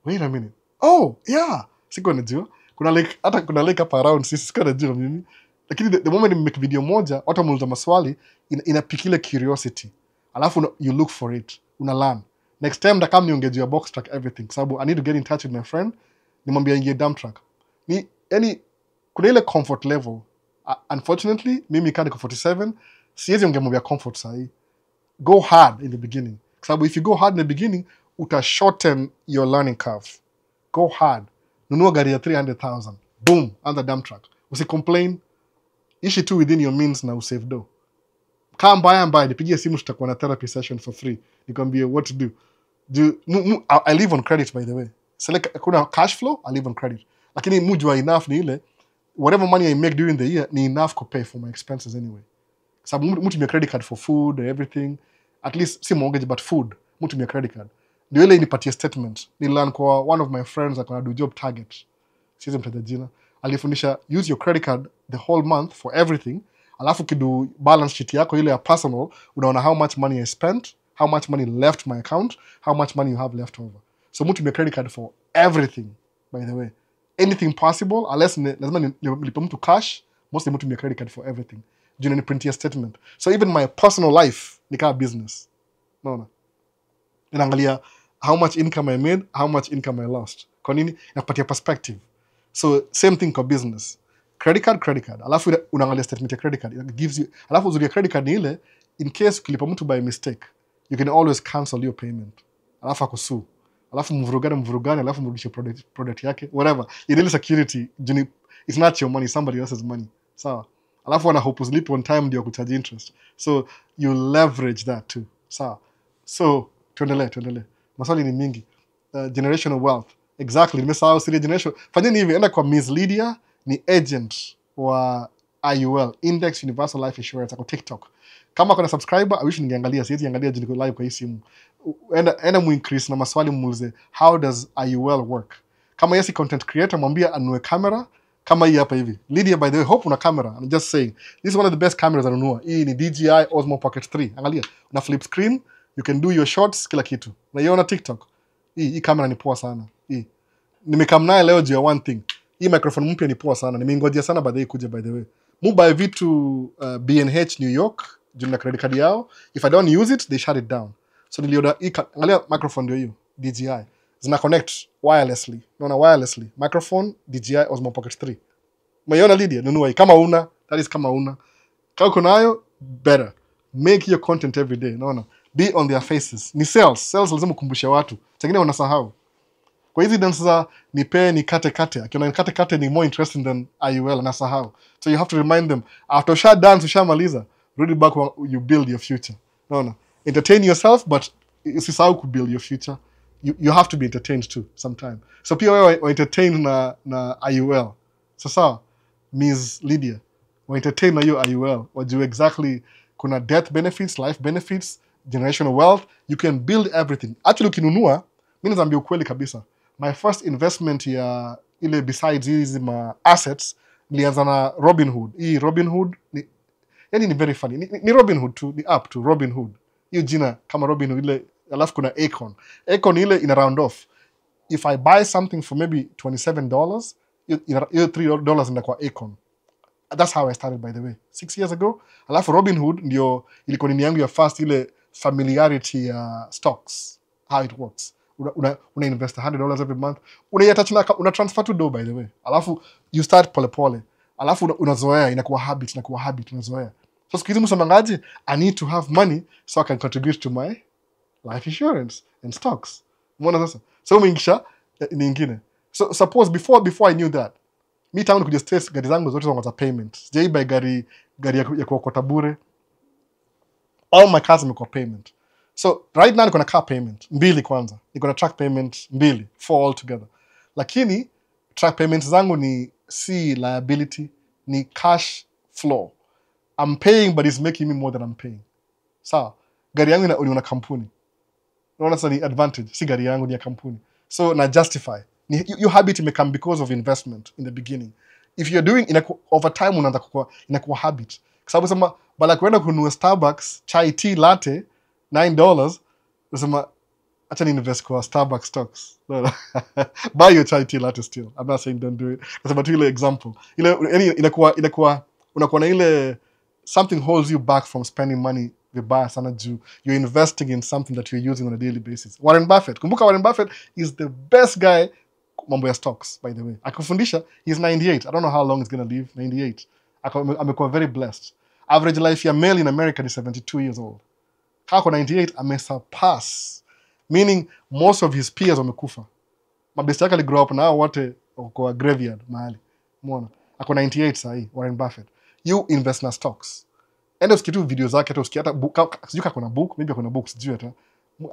wait a minute. Oh, yeah. Sikuwa najua. Kuna lake hapa around sisi, sikuwa najua mimi. Lakini the moment you make video moja, watu wamuuliza maswali, inapikile curiosity. Alafu you look for it. Una learn. Next time ndakam niongee ya box truck everything. Sababu I need to get in touch with my friend. Nimwambia ingie dump truck. Kuna ile comfort level. Unfortunately, mimi kani kwa 47, siwezi ongemwambia comfort sahi. Go hard in the beginning. Sababu if you go hard in the beginning, uta shorten your learning curve. Go hard. Nunua gari ya 300,000. Boom, on the dump truck. Usicomplain. Ishi tu within your means na usave do. Kaa mbaya, nipigie simu tutakuwa na therapy session for free. Nikwambie what to do. I live on credit, by the way. Select kuna cash flow, I live on credit. Lakini mujua enough ni ile, whatever money I make during the year, ni enough to pay for my expenses anyway. Sababu mtu mia credit card for food and everything. At least, si mortgage, but food. Mtu mia credit card. Ndio ile inipatie statement. Nilan kwa one of my friends akona do job target. Siwezi mtaja jina. Alifundisha use your credit card the whole month for everything. Alafu kidu balance sheet yako ile ya personal, unaona how much money I spent, how much money left my account, how much money you have left over. So mtu mia credit card for everything, by the way. Anything possible, unless lazima nilipe mtu cash, mostly mtu mia credit card for everything. Juna ni print your statement. So even my personal life ni kama business. Naona. Inaangalia how much income I made, how much income I lost. Kwa nini? Inakupatia perspective. So same thing kwa business. Credit card. Alafu unaangalia statement ya credit card. It gives you, alafu uzuri ya credit card ni ile, in case ukilipa mtu by mistake, you can always cancel your payment. Alafu akusue. Alafu mvurugane, alafu mrudishe product yake, whatever. Ile security, it's not your money, somebody else's money. Sawa. Alafu wana hope usilipe on time ndio kucharge interest. So you leverage that too. Sawa. So tuendelee. Maswali ni mingi. Generational wealth. Exactly. Nimesahau siri generation. Fanyeni hivi, enda kwa Ms. Lydia, ni agent wa IUL, Index Universal Life Insurance, ako TikTok. Kama kuna subscriber, I wish ningeangalia, siwezi angalia juu niko live kwa hii simu. Enda mu-increase na maswali muulize, how does IUL work? Kama yesi content creator, mwambia anunue camera, kama hii hapa hivi. Lydia, by the way, hope una camera. I'm just saying, this is one of the best cameras anunua. Hii ni DJI Osmo Pocket 3. Angalia, una flip screen, you can do your shots, kila kitu. Unaiona TikTok? Hii camera ni poa sana. Hii. Nimekam naye leo juu ya one thing. Hii microphone mpya ni poa sana. Nimengojea sana baadaye kuja, by the way. Buy vitu B&H New York, juu na credit card yao. If I don't use it, they shut it down. So nilioda hii, angalia microphone ndio hiyo, DJI. Zina connect wirelessly. Unaona wirelessly. Microphone DJI Osmo Pocket 3. Umeiona Lydia? Nunua hii. Kama una, that is kama una. Kama uko nayo, better. Make your content every day. Unaona? Be on their faces. Ni sales lazima kukumbusha watu. Tengine wanasahau. Kwa hizi dance za nipe ni kate. Akiona ni kate ni more interesting than IUL, anasahau. So you have to remind them, after usha dance, ushamaliza, rudi back when you build your future. Unaona? Entertain yourself, but usisahau ku build your future. You have to be entertained too sometime. So pia wewe wa entertain na IUL. Sasa Ms. Lydia, wa entertain na hiyo IUL, wajue exactly kuna death benefits, life benefits, generational wealth. You can build everything. Actually ukinunua, mimi naambia ukweli kabisa. My first investment ya ile besides hizi ma assets nilianza na Robinhood. Hii Robinhood ni very funny. Ni Robinhood tu, ni app tu Robinhood. Hiyo jina kama Robinhood ile, alafu kuna Acon ile ina round off. If I buy something for maybe $27, hiyo $3 inakuwa Acon. That's how I started, by the way. 6 years ago. Alafu Robinhood ndio ilikuwa nini yangu ya first ile familiarity ya stocks. How it works. Una invest $100 every month. Una transfer to do, by the way. Alafu you start pole. Alafu unazoea, inakuwa habit, unazoea. So siku hizi msamangaji, I need to have money so I can contribute to my life insurance and stocks. Mbona sasa? So umeingisha nyingine. So suppose before I knew that, mi tangu kuja stress gari zangu zote za payment. Sijai buy gari ya kuokota bure. all my cards zimekuwa payment. So right now niko na car payment mbili kwanza, niko na truck payment mbili, 4 all together. Lakini truck payments zangu ni si liability, ni cash flow. I'm paying but it's making me more than I'm paying. Sawa, gari yangu una kampuni. Unaona sasa ni advantage, si gari yangu ni ya kampuni. So na justify. Your habit may come because of investment in the beginning. If you're doing over time unaanza inakuwa habit. Kwa sababu sema bala kwenda kununua Starbucks chai tea latte $9, unasema acha ni invest kwa Starbucks stocks. Buy your chai tea latte still. I'm not saying don't do it. Nasema tu ile example. Ile inakuwa unakuwa na ile something holds you back from spending money vibaya sana juu you're investing in something that you're using on a daily basis. Warren Buffett. Kumbuka Warren Buffett is the best guy mambo ya stocks, by the way. Akufundisha, he's 98. I don't know how long he's going to live. 98. Amekuwa very blessed. Average life ya male in America is 72 years old. Kako 98, amesurpass. Meaning, most of his peers wamekufa. Mabesti yake grow up na wote kwa graveyard mahali. Muona. Ako 98 sahi, Warren Buffett. You invest na stocks. Enda usikitu video zake, hata usikia hata book, sijui kuna book, maybe kuna book, sijui hata.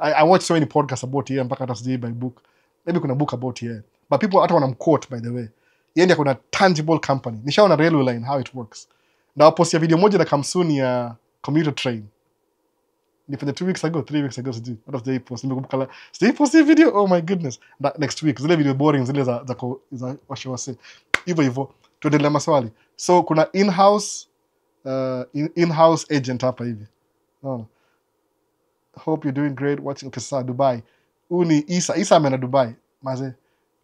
I watch so many podcasts about here, mpaka hata sijui by book. Maybe kuna book about here. But people hata wanamquote, by the way. Yeye ndiye kuna tangible company. Nishaona railway line, how it works. Na post ya video moja na kamsuni ya commuter train. Nifanya 2 weeks ago, 3 weeks ago, sijui. What of the post? Nimekumbuka sijui post hii video, oh my goodness. Next week, zile video boring, zile za washawase. Hivyo, tuendelee maswali. So, kuna in-house agent hapa hivi. No. Hope you're doing great watching. Okay, sasa Dubai. Uni Isa ameenda Dubai. Maze.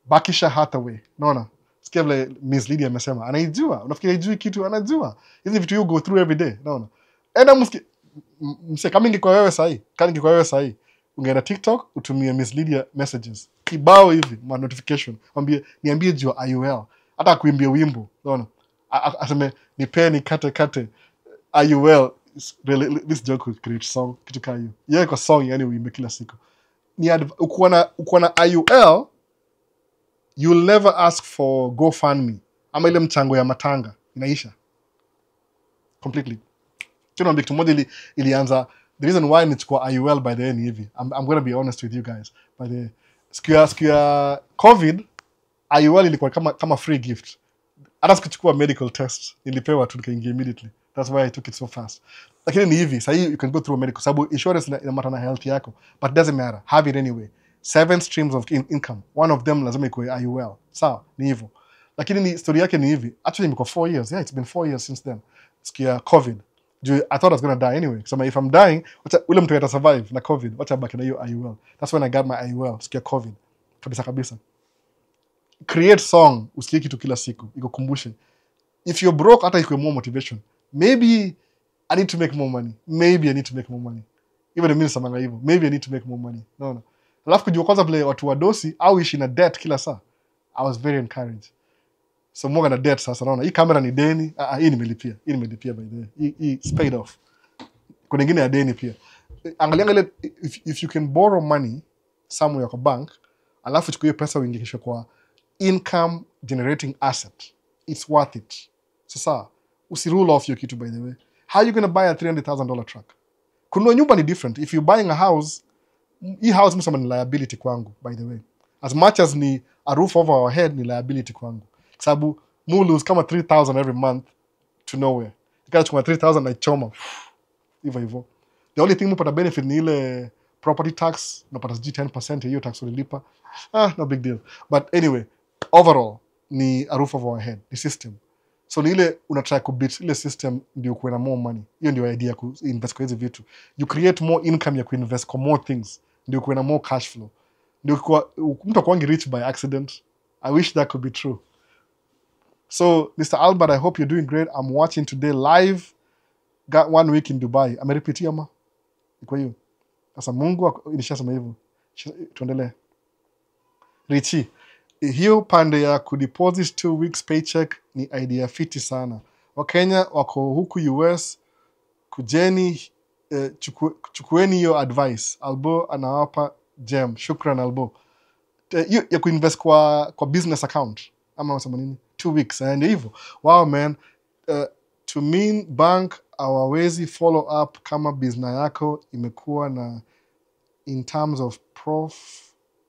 Bakisha Hathaway. Naona. Sikia vile Miss Lydia amesema. Anaijua. Unafikiri haijui kitu? Anajua. Hizi vitu you go through every day. Naona. Enda mse kama ingekuwa wewe sahi. Ungeenda TikTok, utumie Miss Lydia messages. Kibao hivi, ma notification. Niambie juu IUL. Hata kuimbia wimbo. Naona. Aseme nipeni kate. IUL. This joke could create song. Kitu kama hiyo. Yeye kwa song yani uimbe kila siku. Ukiwa na IUL, you'll never ask for GoFundMe. Ama ile mchango ya matanga. Inaisha. Completely. Kino kitu moja ilianza. The reason why nichukua IUL by the end hivi. I'm going to be honest with you guys. By the siku ya COVID, IUL ilikuwa kama free gift. Hata sikuchukua medical test. Nilipewa tu nikaingia immediately. That's why I took it so fast. Lakini ni hivi. Sahi you can go through a medical. Sababu insurance ina matter na health yako. But it doesn't matter. Have it anyway. 7 streams of income. One of them lazima ikuwe IUL. Sawa, ni hivyo. Lakini ni story yake ni hivi. Actually imekuwa 4 years. Yeah, it's been 4 years since then. Siku ya COVID. I thought I was going to die anyway. So if I'm dying, ule mtu yata survive na COVID. Wacha baki na hiyo IUL. That's when I got my IUL. Siku ya COVID. Kabisa. Create song. Usikie kitu kila siku. Ikukumbushe. If you're broke, hata ikuwe more motivation. Maybe I need to make more money. Even the minister manga hivyo. Maybe I need to make more money. No. Alafu kujua kwanza vile watu wadosi au ishi na debt kila saa. I was very encouraged. So more na debt sasa naona. Hii kamera ni deni. Hii nimelipia. By the way. It's paid off. Kuna nyingine ya deni pia. Angalia if you can borrow money somewhere kwa bank, alafu chukue pesa uingishe kwa income generating asset. It's worth it. Sasa usirule off your kitu by the way. How are you going to buy a $300,000 truck? Kununua nyumba ni different. If you're buying a house, hii house msema ni liability kwangu, by the way. As much as ni a roof over our head, ni liability kwangu. Sababu, mu lose kama 3,000 every month to nowhere. Ikala chukuma 3,000 na ichoma. Hivyo. The only thing mupata benefit ni ile property tax, napata sijui 10% ya hiyo tax ulilipa. No big deal. But anyway, overall, ni a roof over our head, the system. So ni ile unatry kubit ile system ndio kuwe na more money. Hiyo ndio idea ya kuinvest kwa hizi vitu. You create more income ya kuinvest kwa more things. Ndio kuwe na more cash flow. Ndio kwa mtu akwangi rich by accident. I wish that could be true. So, Mr. Albert, I hope you're doing great. I'm watching today live. Got 1 week in Dubai. Ameripitia ma? Iko hiyo. Sasa Mungu nishasema hivyo. Tuendelee. Richie. Hiyo pande ya kudeposit 2 weeks paycheck ni idea fiti sana. Wakenya wako huku US, kujeni, chukueni hiyo advice. Albo anawapa gem. Shukran Albo. Ya kuinvest kwa business account. Ama wasema nini? 2 weeks. And hivyo. Wow man. 2 to mean bank hawawezi follow up kama business yako imekuwa na in terms of proof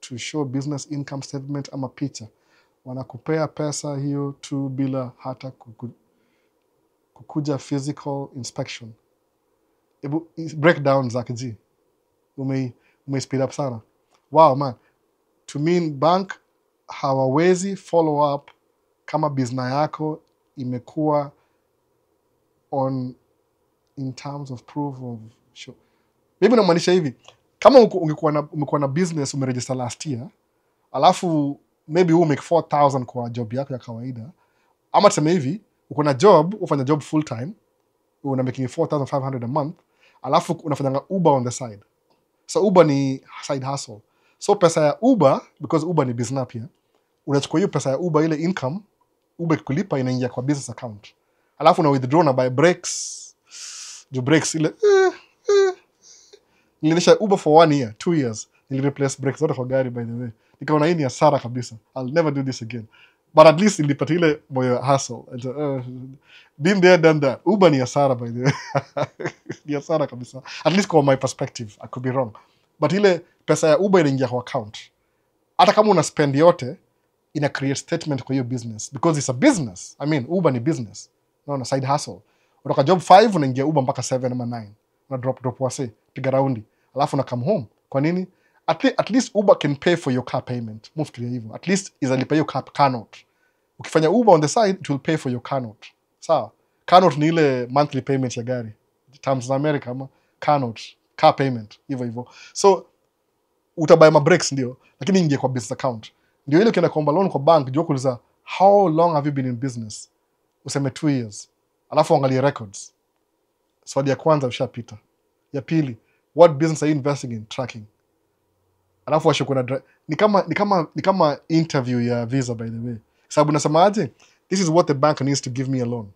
to show business income statement ama picha. Wanakupea pesa hiyo tu bila hata kukuja physical inspection. Ebu breakdown zake ji. Ume speed up sana. Wow man. To mean bank hawawezi follow up kama business yako imekuwa on in terms of proof of show. Maybe namaanisha hivi. Kama umekuwa na business umeregister last year, alafu maybe you make 4,000 kwa job yako ya kawaida. Ama tuseme hivi, uko na job, ufanya job full time, una making 4,500 a month, alafu unafanya Uber on the side. So Uber ni side hustle. So pesa ya Uber, because Uber ni business pia, unachukua hiyo pesa ya Uber, ile income, Uber kulipa inaingia kwa business account. Alafu una withdraw na buy breaks. Do breaks ile niliendesha Uber for 1 year, 2 years. Nilireplace breaks zote kwa gari by the way. Nikaona hii ni hasara kabisa. I'll never do this again. But at least nilipata ile moyo hustle. Been there, done that. Uber ni hasara by the way. Ni hasara kabisa. At least from my perspective. I could be wrong. But ile pesa ya Uber inaingia kwa account. Hata kama una spend yote, ina create statement kwa hiyo business. Because it's a business. I mean, Uber ni business. No, side hustle. Unatoka job 5, unaingia Uber mpaka 7 ama 9. Una drop wase, piga raundi. Alafu na come home. Kwa nini? At least Uber can pay for your car payment. Move clear hivyo. At least izalipa hiyo car note. Ukifanya Uber on the side, it will pay for your car note. Sawa? Car note ni ile monthly payment ya gari. Terms in America ama car note, car payment, hivyo. So utabuy ma breaks ndio, lakini ingie kwa business account. Ndio ile ukienda kuomba loan kwa bank, jua kuuliza how long have you been in business? Useme 2 years. Alafu angalia records. Swali ya kwanza ushapita. Ya pili, what business are you investing in? Tracking. Alafu washo kuna ni kama interview ya visa by the way. Sababu nasema aje, this is what the bank needs to give me a loan.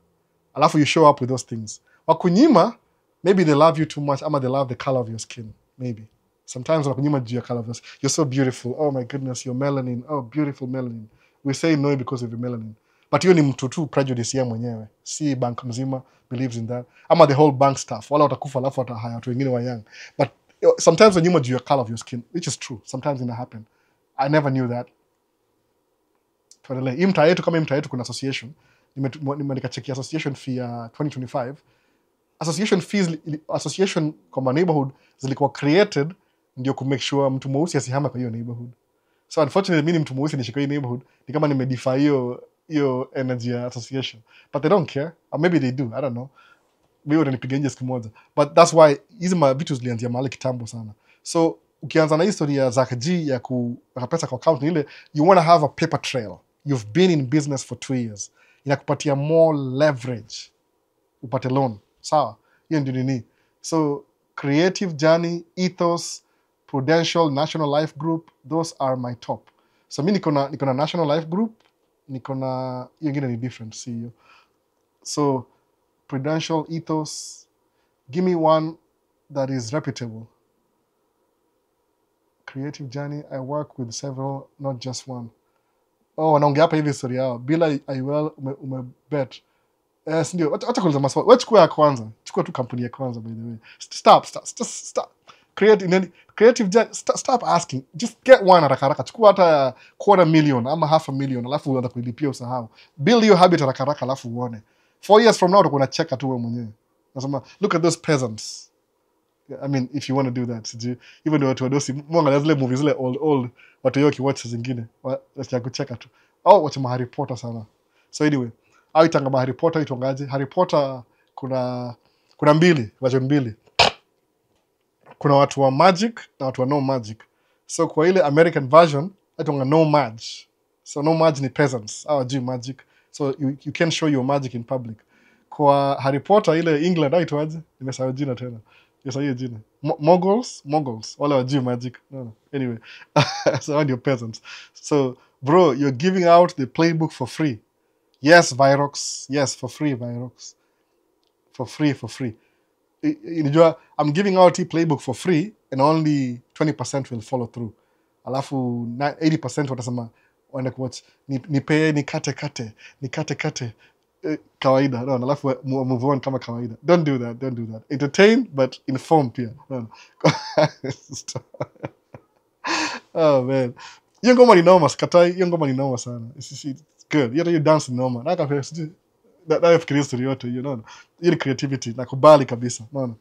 Alafu you show up with those things. Wakunyima, maybe they love you too much ama they love the color of your skin, maybe. Sometimes wakunyima juu ya color of your skin. You're so beautiful. Oh my goodness, you're melanin. Oh, beautiful melanin. We say no because of your melanin. But hiyo ni mtu tu prejudice ya mwenyewe. Si bank mzima believes in that. Ama the whole bank staff. Wala watakufa alafu watahaya watu wengine wa young. But sometimes when you do your color of your skin, which is true, sometimes it happen. I never knew that. Hii mtaa yetu, kama mtaa yetu kuna association, nikacheki association fee ya 2025. Association fees, association kwa neighborhood zilikuwa created ndio ku make sure mtu mweusi asihama kwa hiyo neighborhood. So unfortunately mimi ni mtu mweusi nishika hiyo neighborhood, ni kama nimedefy hiyo energy ya association. But they don't care. Or maybe they do, I don't know. Maybe watanipiga nje siku moja. But that's why hizi vitu zilianzia mahali kitambo sana. So ukianza na historia za kaji ya kuweka pesa kwa account ile, you want to have a paper trail. You've been in business for 2 years. Inakupatia more leverage. Upate loan. Sawa? Hiyo ndio nini. So Creative Journey, Ethos, Prudential, National Life Group, those are my top. So mimi niko na National Life Group, niko na hiyo ingine ni different, see you. So Prudential, Ethos, give me one that is reputable. Creative Journey, I work with several, not just one. Oh, wanaongea hapa hivi story yao. Bila aiwell umebet. Ndio, acha kuuliza maswali. Wewe chukua ya kwanza. Chukua tu kampuni ya kwanza by the way. Stop. Creative Journey, stop asking. Just get one haraka. Chukua hata 250,000 ama 500,000 alafu uanze kulipia usahau. Build your habit haraka alafu uone. 4 years from now utakuwa unacheka tu wewe mwenyewe. Nasema look at those peasants. I mean, if you want to do that, even though watu wadosi mwanga zile movies zile old watu yoki watch zingine ya kucheka tu. Watch Harry Potter sana. So anyway, au itanga Harry Potter itongaje? Harry Potter kuna version mbili. Kuna watu wa magic na watu wa no magic. So kwa ile American version itonga no mag. So no mag ni peasants. Hawajui magic. So you can show your magic in public. Kwa Harry Potter ile England aitwaje? Nimesahau jina tena. Yes, hiyo jina. Moguls, wala wajui magic. No. Anyway, so on your peasants. So, bro, you're giving out the playbook for free. Yes, Virox. Yes, for free, Virox. For free. Inajua, I'm giving out the playbook for free and only 20% will follow through. Alafu 80% watasema wanakuwatch nikate. kawaida. No, alafu move on kama kawaida. Don't do that. Don't do that. Entertain but inform pia. No. Oh man. Hiyo ngoma ni noma, sikatai. Hiyo ngoma ni noma sana. It's good. You dance ni noma. Nafikiria story yote hiyo, unaona. Hiyo ni creativity, nakubali kabisa, unaona.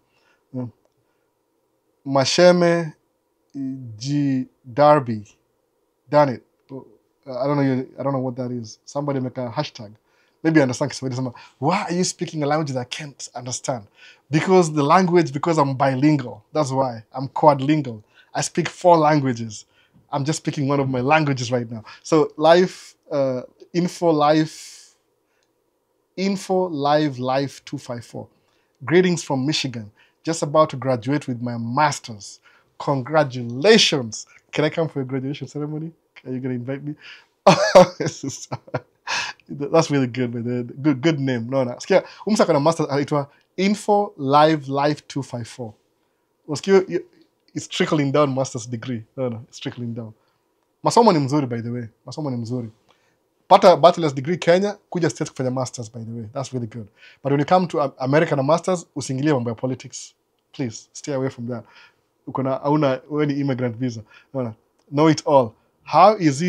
Masheme G Darby. Done it. I don't know what that is. Somebody make a hashtag. Maybe I understand Kiswahili. Why are you speaking a language that I can't understand? Because I'm bilingual. That's why. I'm quadlingual. I speak 4 languages. I'm just speaking one of my languages right now. So info live 254. Greetings from Michigan. Just about to graduate with my master's. Congratulations. Can I come for a graduation ceremony? Are you going to invite me? That's really good, man. Good name. No. Sikia, umsaka na master's anaitwa Info Live 254. Usikia, it's trickling down master's degree. No, it's trickling down. Masomo ni mzuri, by the way. Masomo ni mzuri. Pata bachelor's degree Kenya, kuja States kufanya masters, by the way. That's really good. But when you come to America na masters, usiingilie mambo ya politics. Please, stay away from that. Wewe ni immigrant visa. No. Know it all. How is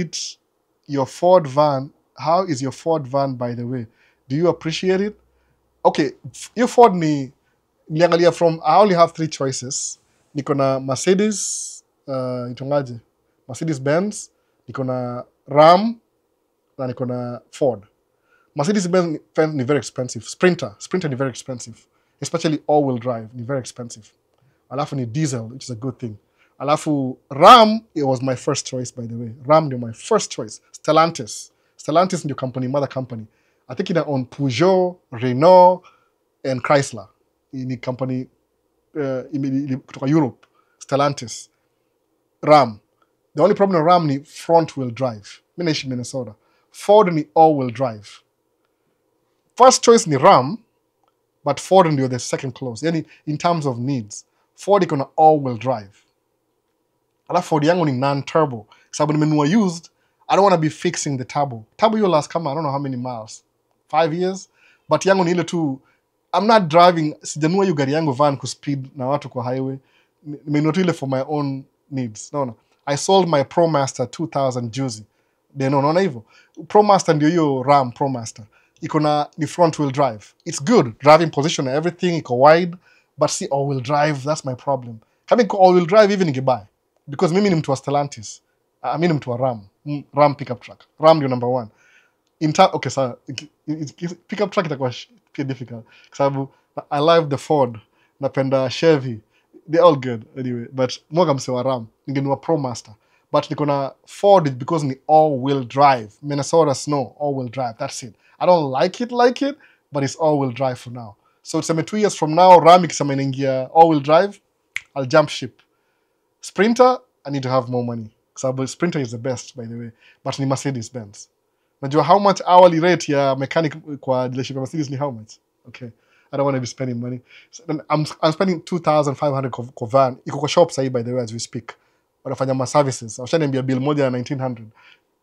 your Ford van, by the way? Do you appreciate it? Okay, your Ford niliangalia from, I only have 3 choices. Niko na Mercedes, Mercedes Benz, niko na Ram, na niko na Ford. Mercedes Benz ni very expensive. Sprinter ni very expensive. Especially all-wheel drive, ni very expensive. Alafu ni diesel, which is a good thing. Alafu Ram, it was my first choice, by the way. Ram was my first choice. Stellantis ndio company, mother company. I think ina own Peugeot, Renault, and Chrysler. Ni company kutoka Europe. Stellantis. Ram. The only problem with Ram ni front wheel drive. Mimi naishi Minnesota. Ford ni all wheel drive. First choice ni Ram, but Ford ndio the second close. Yani in terms of needs. Ford iko na all wheel drive. Alafu Ford yangu ni non-turbo. Sababu nimenunua used, I don't want to be fixing the turbo. Turbo hiyo last kama, I don't know how many miles. 5 years. But yangu ni ile tu, I'm not driving, sijanunua hiyo gari yangu van kuspeed na watu kwa highway. Nimenunua tu ile for my own needs. No. I sold my ProMaster 2000 juzi. Unaona hivyo? ProMaster ndio hiyo Ram ProMaster. Iko na ni front wheel drive. It's good. Driving position and everything, iko wide. But see, all wheel drive, that's my problem. Kama iko all wheel drive, even ningebuy. Because mimi ni mtu wa Stellantis. Mimi ni mtu wa Ram. Ram pickup truck. Ram ndio number 1. Okay, so pickup truck itakuwa pia difficult. Kwa sababu I love the Ford. Napenda Chevy. They're all good anyway. But mwaga mse wa Ram. Ningenunua ProMaster. But niko na Ford because ni all-wheel drive. Minnesota snow, all-wheel drive. That's it. I don't like it, but it's all-wheel drive for now. So tuseme 2 years from now, Ram ikisema inaingia all-wheel drive, I'll jump ship. Sprinter, I need to have more money. So Sprinter is the best, by the way. But ni Mercedes Benz. Najua how much hourly rate ya mechanic kwa dealership ya Mercedes ni how much? Okay. I don't want to be spending money. So I'm spending $2,500 kwa van. Iko kwa shop sahi, by the way, as we speak. Wanafanya ma services. Washaniambia bill moja na $1,900.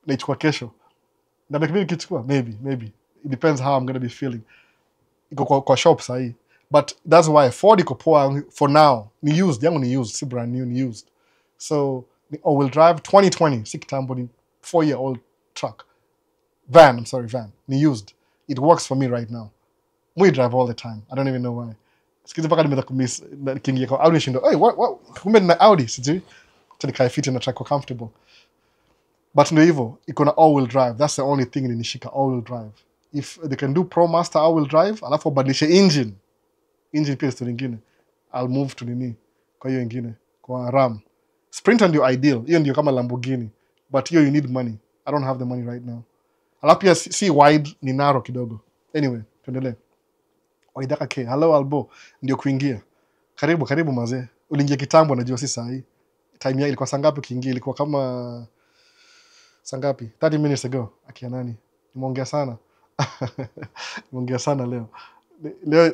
Naichukua kesho. Na mekibili kichukua? Maybe. It depends how I'm going to be feeling. Iko kwa shop sahi. But that's why Ford iko poa for now. Ni used. Yangu ni used. Si brand new, ni used. So, all-wheel drive, 2020. Si kitambo ni 4-year-old truck. Van. Ni used. It works for me right now. We drive all the time. I don't even know why. Sikizi paka nimeza kumiss kingia kwa Audi shindo. Hey, what? Kumbe na Audi, sijui. Nikae fit na truck comfortable. But ndio hivyo, iko na all-wheel drive. That's the only thing nishika, all-wheel drive. If they can do ProMaster all-wheel drive, alafu badilishe engine pia story nyingine, I'll move to nini kwa hiyo nyingine, kwa Ram. Sprinter ndio ideal. Hiyo ndio kama Lamborghini. But hiyo you need money. I don't have the money right now. Alafu pia si wide, ni narrow kidogo. Anyway, tuendelee. Waidaka K. Hello Albo. Ndio kuingia. Karibu mazee. Uliingia kitambo najua si saa hii. Time ya ilikuwa saa ngapi ukiingia? Ilikuwa kama saa ngapi? 30 minutes ago. Akia nani? Nimeongea sana. Nimeongea sana leo.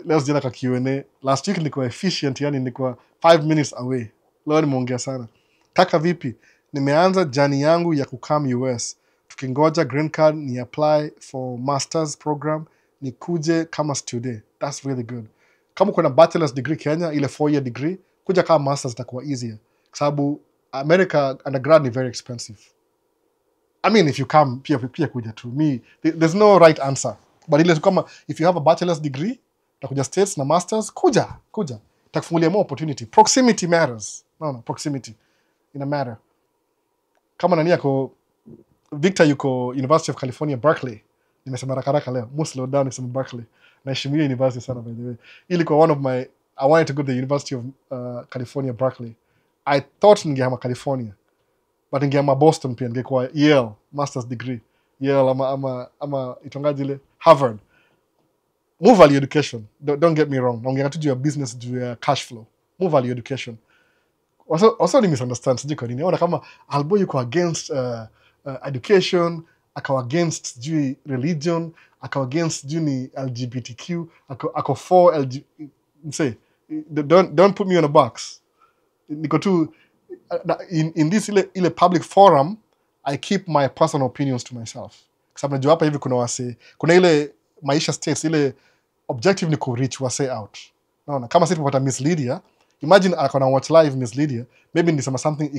Leo sijana kwa Q&A. Last week nilikuwa efficient, yani nilikuwa 5 minutes away. Leo nimeongea sana. Kaka vipi? Nimeanza journey yangu ya kukam US. Tukingoja green card ni apply for masters program. nikuje kama student. That's really good. Kama kuna bachelor's degree Kenya, ile 4-year degree, kuja kama masters itakuwa easier. Kwa sababu America undergrad ni very expensive. I mean, if you come, pia kuja tu. There's no right answer. But ile kama, if you have a bachelor's degree, utakuja States na masters, kuja. Itakufungulia more opportunity. Proximity matters. No, proximity. Ina matter. Kama nani yako, Victor yuko University of California, Berkeley. Nimesema rakaraka leo. Slow down nikisema Berkeley. Naheshimia university sana, by the way. Ilikuwa one of my, I wanted to go to the University of California, Berkeley. I thought ningehama California. But ningehama Boston pia, ningekuwa Yale, master's degree. Yale ama itongaji ile, Harvard. Move value education. Don't get me wrong. Naongea tu juu ya business, juu ya cash flow. Move value education. Also ni misunderstand, sijui kwa nini. Naona kama Albo yuko against education, akawa against juu religion, akawa against juu ni LGBTQ, ako for say, don't put me on a box. Niko tu in this ile public forum, I keep my personal opinions to myself. Kwa sababu najua hapa hivi kuna ile Maisha States, ile objective ni ku reach wase out. Naona kama sisi tupata Miss Lydia, imagine akona watch live Miss Lydia, maybe nisema something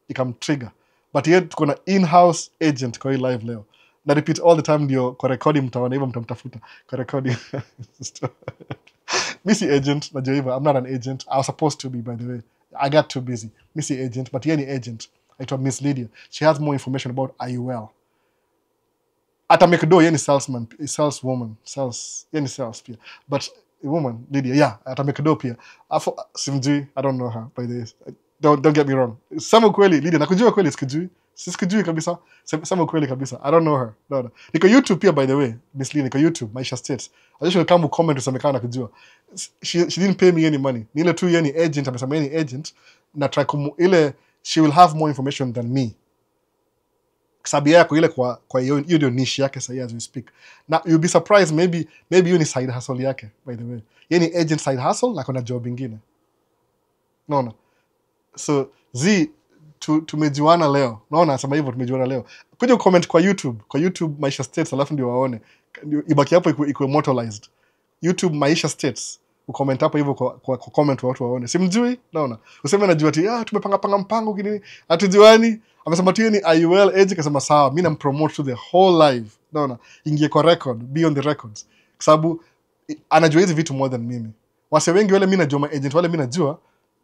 ikam trigger. But yet tuko na in-house agent kwa hii live leo. Na repeat all the time ndio kwa recording mtaona hivyo mtamtafuta kwa recording. Missy agent, najua hivyo, I'm not an agent. I was supposed to be, by the way. I got too busy. Missy agent, but yeye ni agent. Aitwa Miss Lydia. She has more information about IUL. Ata make do, yeye ni salesman, saleswoman, yeye ni sales pia. But a woman, Lydia, yeah, ata make do pia. Simjui, I don't know her, by the way. Don't get me wrong. Sema kweli, Lydia, nakujua kweli sikujui. Sikujui kabisa. Sema kweli kabisa. I don't know her. No. Niko YouTube pia, by the way. Miss Lydia, niko YouTube, Maisha States. I just will come comment usemekana nakujua. She didn't pay me any money. Ni ile tu yeye ni agent, amesema yeye ni agent, na try ile she will have more information than me. Sababu yako ile kwa hiyo ndio niche yake sasa as we speak. Now you'll be surprised, maybe you ni side hustle yake, by the way. Yeye ni agent side hustle na kuna job nyingine. No. So tumejuana leo. Naona nasema hivyo, tumejuana leo. Kuja comment kwa YouTube Maisha States, alafu ndio waone. Ibaki hapo iko immortalized. YouTube Maisha States. Ucomment hapo hivyo kwa comment watu waone. Simjui? Naona. Useme najua ati tumepanga mpango kinini? Hatujuani. Amesema tu ni IUL age, kasema sawa, mimi nampromote to the whole live. Naona. Ingie kwa record, be on the records. Kwa sababu anajua hizi vitu more than mimi. Wase wengi wale mimi najua agent, wale mimi najua.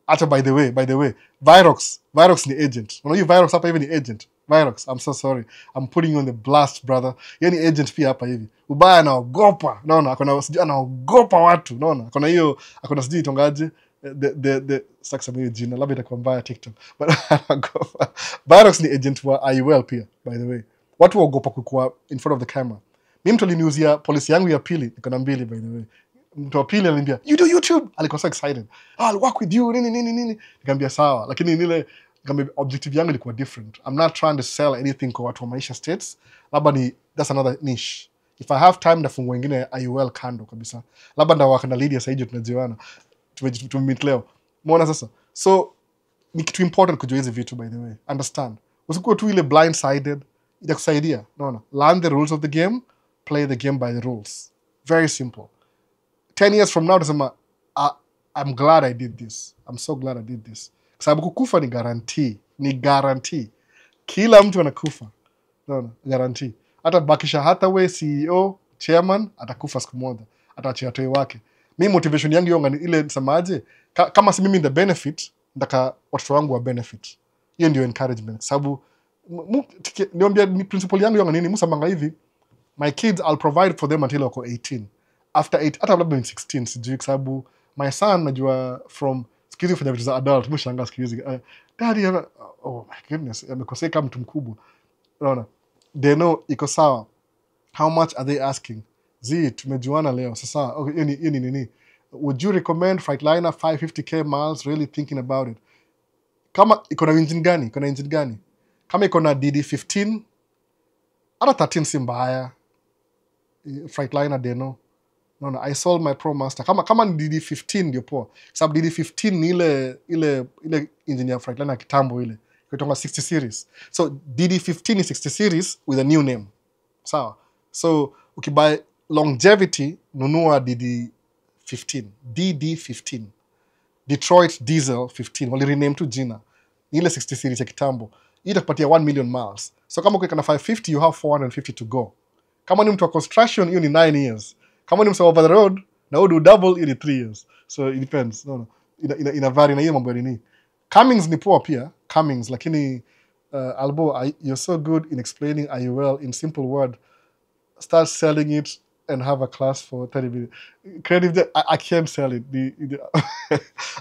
Hata by the way, Virox ni agent. Unaona Virox hapa hivi ni agent. Virox, I'm so sorry. I'm putting you on the blast, brother. Yeye ni agent pia hapa hivi. Ubaya anaogopa. Naona anaogopa watu. Naona akona sijui itongaje the sucks about jina. Labda itakuwa mbaya TikTok. But anaogopa. Virox ni agent wa IUL pia, by the way. Watu waogopa kukua in front of the camera. Mimi mtu aliniuzia policy yangu ya pili, niko na 2, by the way. Mtu wa pili aliniambia, you do YouTube. Alikuwa so excited. I'll work with you. Nini. Nikamwambia sawa. Lakini nile objective yangu ilikuwa different. I'm not trying to sell anything kwa watu wa Maisha States. Labda that's another niche. If I have time, nafungua wengine IUL kando kabisa. Labda ndawaka na Lydia sasa hiyo tunajiwana. Tumemeet leo. Muona sasa. So ni kitu important kujua hizi vitu, by the way. Understand. Usikuwa tu ile blindsided. Itakusaidia. Naona. Learn the rules of the game. Play the game by the rules. Very simple. 10 years from now, I'm glad I did this. I'm so glad I did this. Kwa sababu kukufa ni guarantee. Kila mtu anakufa. No, guarantee. Hata Bakisha Hathaway, CEO, chairman, atakufa siku moja. Ataachia toi wake. Mimi motivation yangu yonga ni ile nisemaje, kama si mimi the benefit, ndaka watoto wangu wa benefit. Hiyo ndio encouragement. Sababu niambia ni principle yangu yonga nini, musamanga hivi, my kids I'll provide for them until wako 18. After 8, hata labda 16, sijui kwa sababu my son najua from sikizi kufanya vitu za adult, mshanga sikizi. Daddy, oh my goodness, amekosea kama mtu mkubwa. Unaona? They know iko sawa. How much are they asking? Tumejuana leo. Sasa, okay, nini? Would you recommend Freightliner 550k miles, really thinking about it? Kama iko na engine gani? Kama iko na DD15, hata 13 si mbaya. Freightliner they know. No, I sold my Pro Master. Kama ni DD15 ndio poa. Sababu DD15 ni ile engine ya Freightliner kitambo ile. Kutoka 60 series. So DD15 is 60 series with a new name. Sawa. So ukibuy longevity, nunua DD15. Detroit Diesel 15. Wali rename tu jina. Ni ile 60 series ya kitambo. Hii itakupatia 1 million miles. So kama ukiweka na 550, you have 450 to go. Kama ni mtu wa construction, hiyo ni 9 years. Kama ni mtu over the road, na udu double, hiyo ni 3 years. So it depends. No. Ina vary na hiyo mambo ya nini. Cummings ni poa pia. Cummings, lakini Albo, you're so good in explaining IUL in simple word. Start selling it and have a class for 30 minutes. Creative, I can't sell it.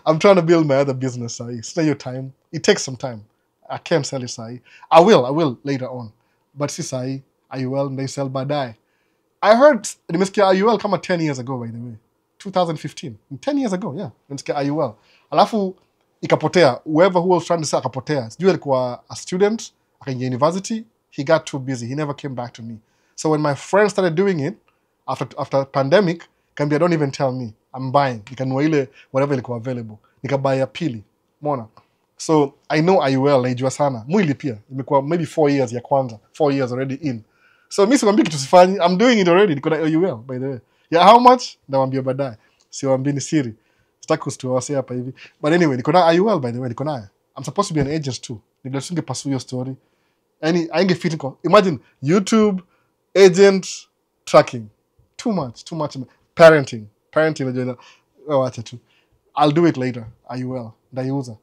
I'm trying to build my other business, Sai. It's not your time. It takes some time. I can't sell it, Sai. I will later on. But see, Sai, IUL, they sell badai. I heard, nimesikia IUL kama 10 years ago, by the way. 2015. 10 years ago, yeah. Nimesikia IUL. Alafu, ikapotea. Whoever who was trying to sell, akapotea. Sijui alikuwa a student, akaingia university. He got too busy. He never came back to me. So when my friends started doing it, after pandemic, Kambia don't even tell me. I'm buying. Nikanunua ile whatever ilikuwa available. Nikabuy ya pili. Mona. So I know IUL, naijua sana. Mwili pia. Imekuwa maybe 4 years ya kwanza. 4 years already in. So mimi sikwambii kitu sifanyi. I'm doing it already. Niko na IUL, by the way. Yeah, how much? Ndawambia baadaye. Siwaambii ni siri. Sitaki kustuwase hapa hivi. But anyway, niko na IUL, by the way. Niko nayo. I'm supposed to be an agent too. Nibla sunge pursue your story. Ainge fit. Imagine YouTube, agent, tracking. Too much. Parenting. Wacha tu. I'll do it later. IUL. Ndaiuza.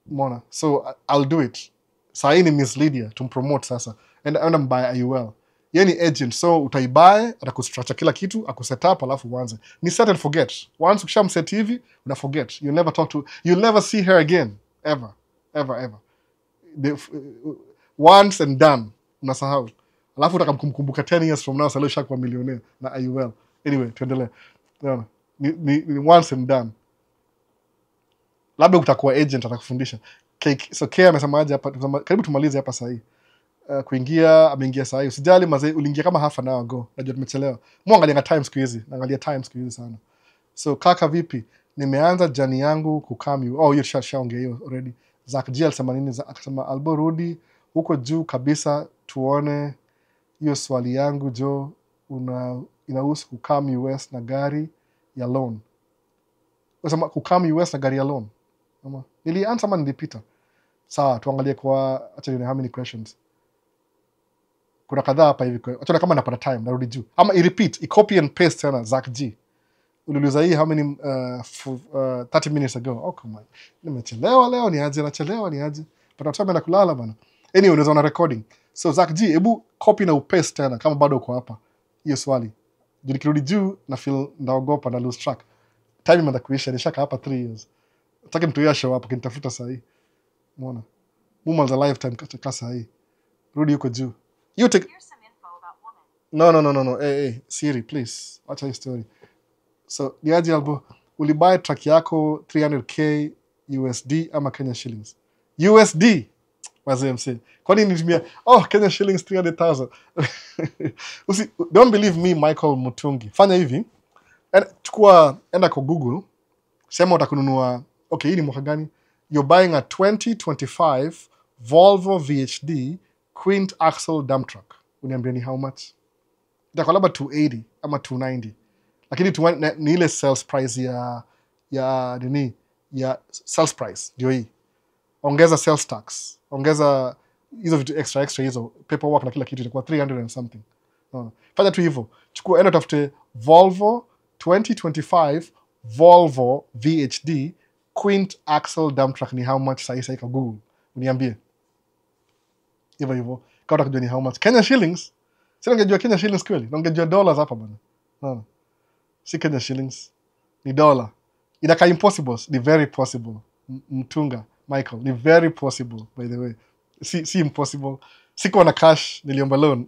Mona. So I'll do it. Sahi ni Miss Lydia tumpromote sasa. And I'm buy IUL. Yeye ni agent. So utaibuy, atakustructure kila kitu, akuset up, alafu uanze. Ni set and forget. Once ukishamset hivi, una forget. You'll never see her again. Ever. Once and done. Unasahau. Alafu utakamkumbuka 10 years from now, salo shakuwa millionaire na IUL. Anyway, tuendelee. Ni once and done. Labda utakuwa agent atakufundisha. So K amesema aje hapa, karibu tumalize hapa sahi. Ameingia sahi. Usijali mazee, uliingia kama half an hour ago. Najua tumechelewa. Muangalia time siku hizi. Naangalia time siku hizi sana. So kaka vipi? Nimeanza jani yangu kukam. Oh, hiyo shaongea hiyo already. Zak G alisema nini? Akasema Albo rudi huko juu kabisa tuone hiyo swali yangu jo inahusu kukam US na gari ya loan. Unasema kukam US na gari ya loan. Nilianza ama nilipita. Sawa, tuangalie kwa acha nione how many questions. Kuna kadhaa hapa hivi. Acha kama napata time narudi juu. Ama repeat, copy and paste tena Zak G. Uliuliza hii how many 30 minutes ago. Oh come on. Nimechelewa leo nachelewa ni aje. Pata time na kulala bana. Anyway, unaweza na recording. So Zak G, hebu copy na upaste tena kama bado uko hapa. Hiyo swali. Nikirudi juu na feel ndaogopa na lose track. Time imeanza kuisha, nishaka hapa 3 years. Nataka mtu yeye show hapa kinitafuta sahi. Umeona? Mumaliza lifetime katika sahi. Rudi huko juu. You take No. Hey, Siri, please. Acha hii story. So, niaje Albo, ulibuy track yako 300k USD ama Kenya shillings? USD. Wazee mse. Kwani nitumia Kenya shillings 300,000. Don't believe me, Michael Mutungi. Fanya hivi. Enda kwa Google. Sema utakununua. Okay, hii ni mwaka gani? You're buying a 2025 Volvo VHD quint axle dump truck. Uniambia ni how much? Itakuwa labda 280 ama 290. Lakini ni ile sales price ya sales price ndio hii. Ongeza sales tax. Ongeza hizo vitu extra hizo paperwork na kila kitu itakuwa 300 and something. No. Fanya tu hivyo. Chukua enda tafute Volvo 2025 Volvo VHD quint axle dump truck ni how much sahi kwa Google. Uniambie. Hivyo. Kwa kujua ni how much. Kenya shillings. Sina ngejua Kenya shillings kweli. Ngejua dollars hapa bana. No. Si Kenya shillings. Ni dollar. Inaka impossible. Ni very possible. Mtunga. Michael. Ni very possible, by the way. Si impossible. Siko na cash. Niliomba loan.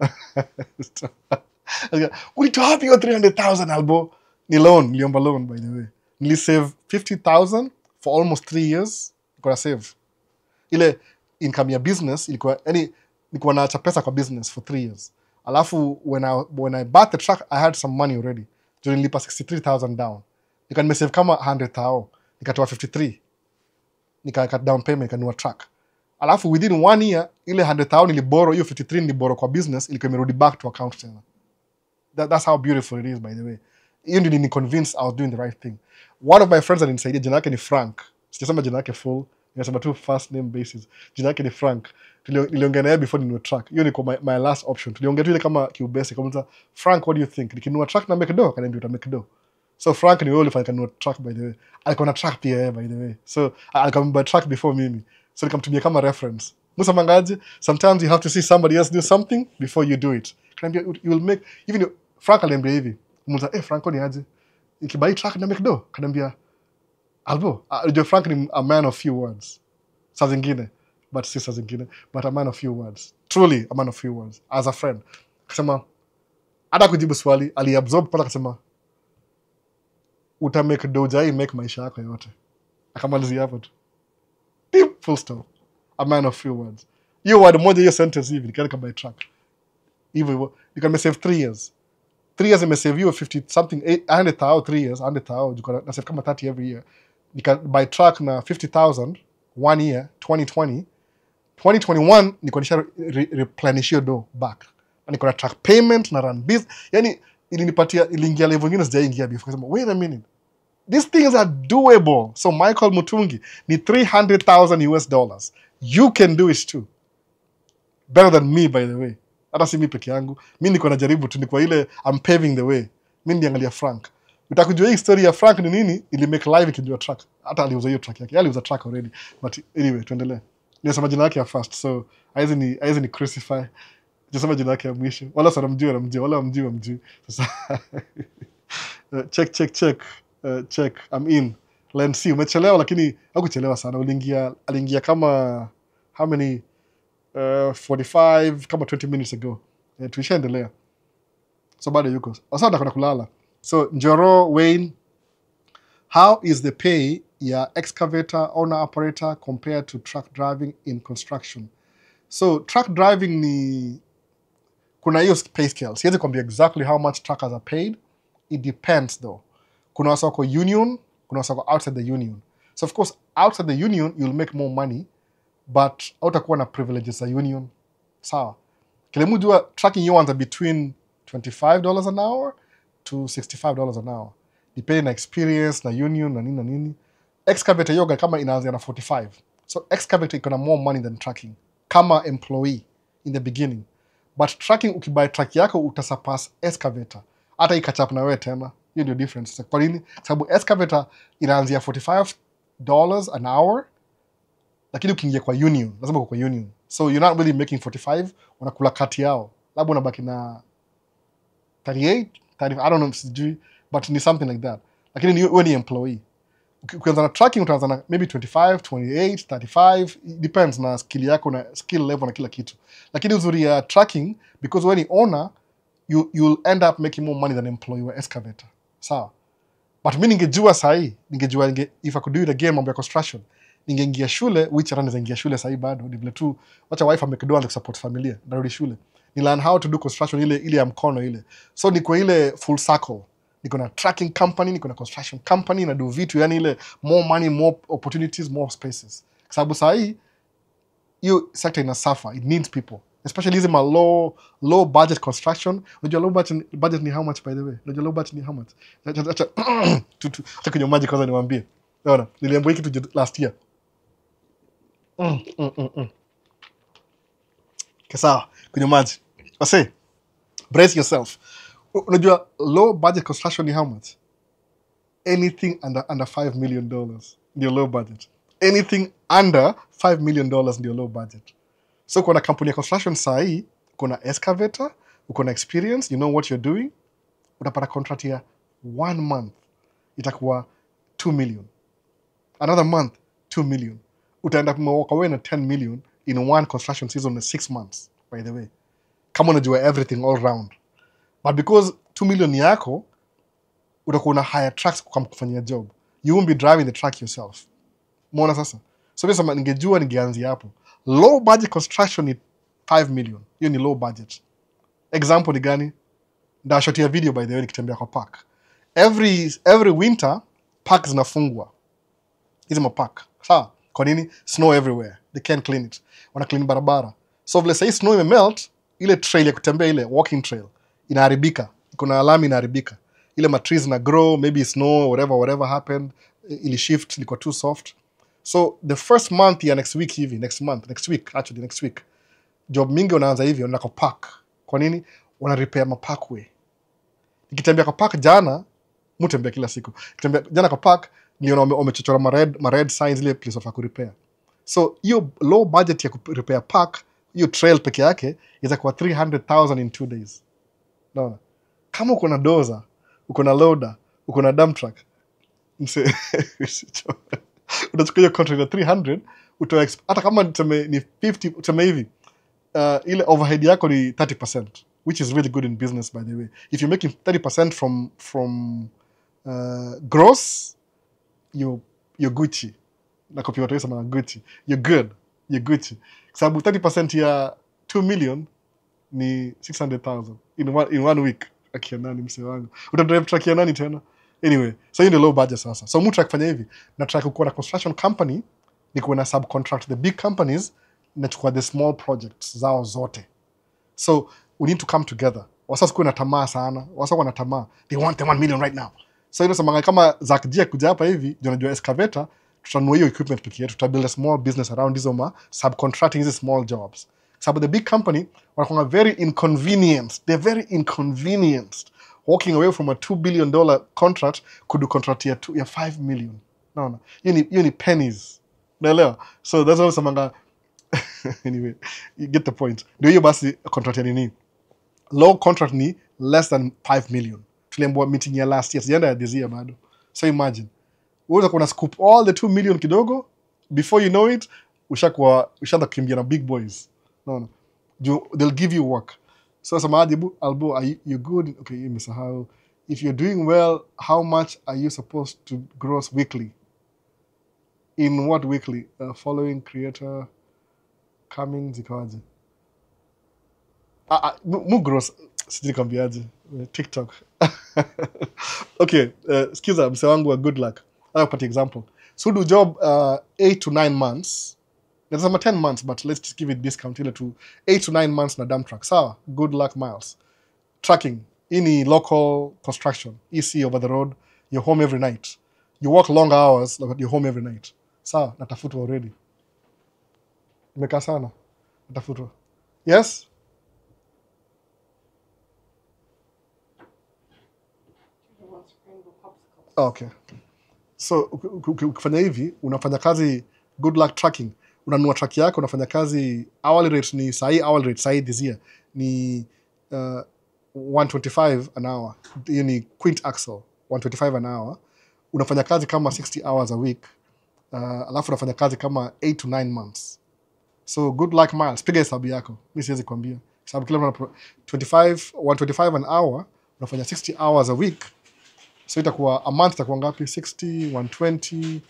Ulitoa wapi hiyo 300,000 Albo? Ni loan. Niliomba loan, by the way. Nilisave 50,000 for almost 3 years. Niko na save. Ile income ya business nilikuwa naacha pesa kwa business for 3 years. Alafu when I bought the truck, I had some money already. So nilipa 63,000 down. Nimesave kama 100,000. Nikatoa 53. Cut down payment, nikanunua truck. Alafu within 1 year, ile 100,000 niliborrow, hiyo 53 niliborrow kwa business, ilikuwa imerudi back to account tena. That's how beautiful it is, by the way. Hiyo ndio ni convinced I was doing the right thing. One of my friends alinisaidia, jina yake ni Frank. Sijasema jina yake full, nimesema tu first name basis. Jina yake ni Frank. Niliongea naye before ninunue truck. Hiyo ni my last option. Tuliongea tu ile kama kiubesi, kama Frank, what do you think? Nikinunua truck na make do, akaniambia uta make do. So Frank ni wewe ulifanya kanunua truck, by the way. Alikuwa na truck pia, by the way. So alikamba truck before mimi. So nikamtumia kama reference. Musa mangaje, sometimes you have to see somebody else do something before you do it. Kaniambia you will make, even Frank aliambia hivi. Musa, Franco ni aje? Nikibai truck na make do. Kaniambia Albo, Frank ni a man of few words. Saa zingine, but si saa zingine, but a man of few words. Truly a man of few words. As a friend. Kasema, hata kujibu swali, aliabsorb pala kasema, uta make DJI make maisha yako yote. Akamalizia hapo tu. Deep full stop. A man of few words. Hiyo word moja, hiyo sentence hivi, nikaenda buy truck. Hivyo, you can save 3 years. 3 years imesave you 50 something, 100,000, 3 years, 100,000, na save kama 30 every year. You can buy truck na 50,000, 1 year, 2020. 2021, niko nisha replenish your do back. Na niko na truck payment, na run business. Yani, iliingia level ingine sijaingia before. Wait a minute. These things are doable. So Michael Mutungi, ni $300,000 US. You can do it too. Better than me, by the way. Hata si mi peke yangu. Mi niko najaribu tu, niko ile I'm paving the way. Mi ndiangalia Frank. Utakujua hii story ya Frank ni nini? Ili make live ikijua truck. Hata aliuza hiyo truck yake. Aliuza truck already. But anyway, tuendelee. Nimesema jina yake ya first. So haizi ni crucify. Nimesema jina yake ya mwisho. Wala sana mjua. Wala mjua. Sasa check. I'm in. Let's see. Umechelewa lakini hakuchelewa sana. Aliingia kama how many 45 kama 20 minutes ago. Tuishaendelea. So bado yuko. Sasa nataka kulala. So Njoro Wayne, how is the pay ya excavator owner operator compared to truck driving in construction? So truck driving ni kuna hiyo pay scale. Siwezi kuambia exactly how much truckers are paid. It depends though. Kuna wasako union, kuna wasako outside the union. So of course outside the union you'll make more money, but hautakuwa na privileges za union. Sawa. Kile mujua trucking you want between $25 an hour to $65 an hour. Depending na experience, na union, na nini. Excavator yoga kama inaanzia na 45. So excavator iko na more money than trucking. Kama employee in the beginning. But trucking ukibuy truck yako utasurpass excavator. Hata ikachap na wewe tena. Hiyo ndio difference. Kwa nini? Sababu excavator inaanzia $45 an hour. Lakini ukiingia kwa union, lazima uko kwa union. So you're not really making 45, unakula kati yao. Labda unabaki na 38, 30, I don't know sijui, but ni something like that. Lakini wewe ni employee. Ukianza na tracking utaanza na maybe 25, 28, 35, it depends na skill yako na skill level na kila kitu. Lakini uzuri ya tracking, because wewe ni owner, you'll end up making more money than employee wa excavator. Sawa. But mimi ningejua if I could do it again mambo ya construction, ningeingia shule, which run ingia shule sahi bado, ni vile tu wacha wife amekidoa na support familia, ndarudi shule. Ni learn how to do construction ile ya mkono ile. So niko ile full circle. Niko na tracking company, niko na construction company, na do vitu yani ile more money, more opportunities, more spaces. Kwa sababu sahi hiyo sector ina suffer, it needs people. Especially hizi ma low budget construction. Unajua low budget ni how much, by the way? Unajua low budget ni how much? Acha kunywa maji kwanza niwaambie. Unaona, niliambiwa hiki tu last year. Sawa, kunywa maji. Wase, brace yourself. Unajua low budget construction ni how much? Anything under $5 million ndio low budget. Anything under $5 million ndio low budget. So kuna kampuni ya construction sahi, kuna excavator, kuna experience, you know what you're doing, utapata contract ya 1 month itakuwa 2 million. Another month 2 million. Utaenda kumewalk away na 10 million in one construction season in 6 months, by the way. Kama unajua everything all round. But because 2 million yako, utakuwa na hire trucks kufanyia job. You won't be driving the truck yourself. Muona sasa? So bisa ningejua ningeanzia hapo. Low budget construction ni 5 million. Hiyo ni low budget. Example ni gani? Ndashotia video by the way nikitembea kwa park. Every winter park zinafungwa. Hizi mapark. Sawa? Kwa nini? Snow everywhere. They can't clean it. Wana clean barabara. So vile sasa snow imemelt, ile trail ya kutembea ile walking trail inaharibika. kuna alarm inaharibika. Ile matrees na grow, maybe snow, whatever happened, ili shift, ilikuwa too soft. So the first month ya next week hivi, next week, job mingi unaanza hivi, unako park. Kwa nini? Wana repair ma parkway. Nikitembea kwa park jana, mutembea kila siku. Nikitembea jana kwa park, niona wamechochora ma red signs ile place of repair. So hiyo low budget ya repair park, hiyo trail peke yake itakuwa 300,000 in 2 days. Naona. Kama uko na dozer, uko na loader, uko na dump truck, utachukua hiyo contract ya 300, utoa hata kama ni 50, tuseme hivi, ile overhead yako ni 30%, which is really good in business, by the way. If you're making 30% from gross, you're Gucci. Na copy watu wasema Gucci. You're good. You're Gucci. Sababu 30% ya 2 million ni 600,000 in one week. Akia nani mse wangu. Utadrive truck ya nani tena? Anyway, so hiyo ndio low budget sasa. So mtu akifanya hivi, na track kuwa na construction company, ni kuwa na subcontract the big companies, na chukua the small projects zao zote. So we need to come together. Wasasa kuwa na tamaa sana. Wasasa wana tamaa. They want the 1 million right now. So ino samanga kama Zach Jia kuja hapa hivi, jonajua excavator, tutanunua hiyo equipment pekee yetu, tutabuild a small business around hizo subcontracting hizo small jobs. So the big company wanakuwa very inconvenienced. They're very inconvenienced walking away from a $2 billion contract kudu contract ya 5 million. Naona. Hiyo ni pennies. Naelewa. So that's also samanga anyway, you get the point. Ndio hiyo basi contract ya nini? Low contract ni less than 5 million. Tuliambiwa meeting ya last year, sijaenda ya this year bado. So imagine, unaweza kuna scoop all the 2 million kidogo, before you know it, ushaanza kukimbia na big boys. No. They'll give you work. So samahani Albo, are you good? Okay, imesahau. If you're doing well, how much are you supposed to gross weekly? In what weekly? Following creator coming zikawaje? Mu gross sijui kambiaje. TikTok. Okay, skiza mse wangu wa good luck. I'll put example. So do job 8 to 9 months. There's some 10 months, but let's just give it discount ile to 8 to 9 months na dump truck. Sawa, good luck miles. Trucking, any local construction, EC over the road, you're home every night. You work long hours, but you're home every night. Sawa, natafutwa already. Imekaa sana. Natafutwa. Yes? Okay. So ukifanya hivi, unafanya kazi good luck tracking. Unanunua truck yako, unafanya kazi hourly rate ni sahi this year ni 125 an hour. Hiyo ni quint axle, 125 an hour. Unafanya kazi kama 60 hours a week. Alafu unafanya kazi kama 8 to 9 months. So good luck miles. Piga hesabu yako. Mimi siwezi kuambia. Sababu kila mtu 125 an hour, unafanya 60 hours a week. So itakuwa a month itakuwa ngapi? 60, 120,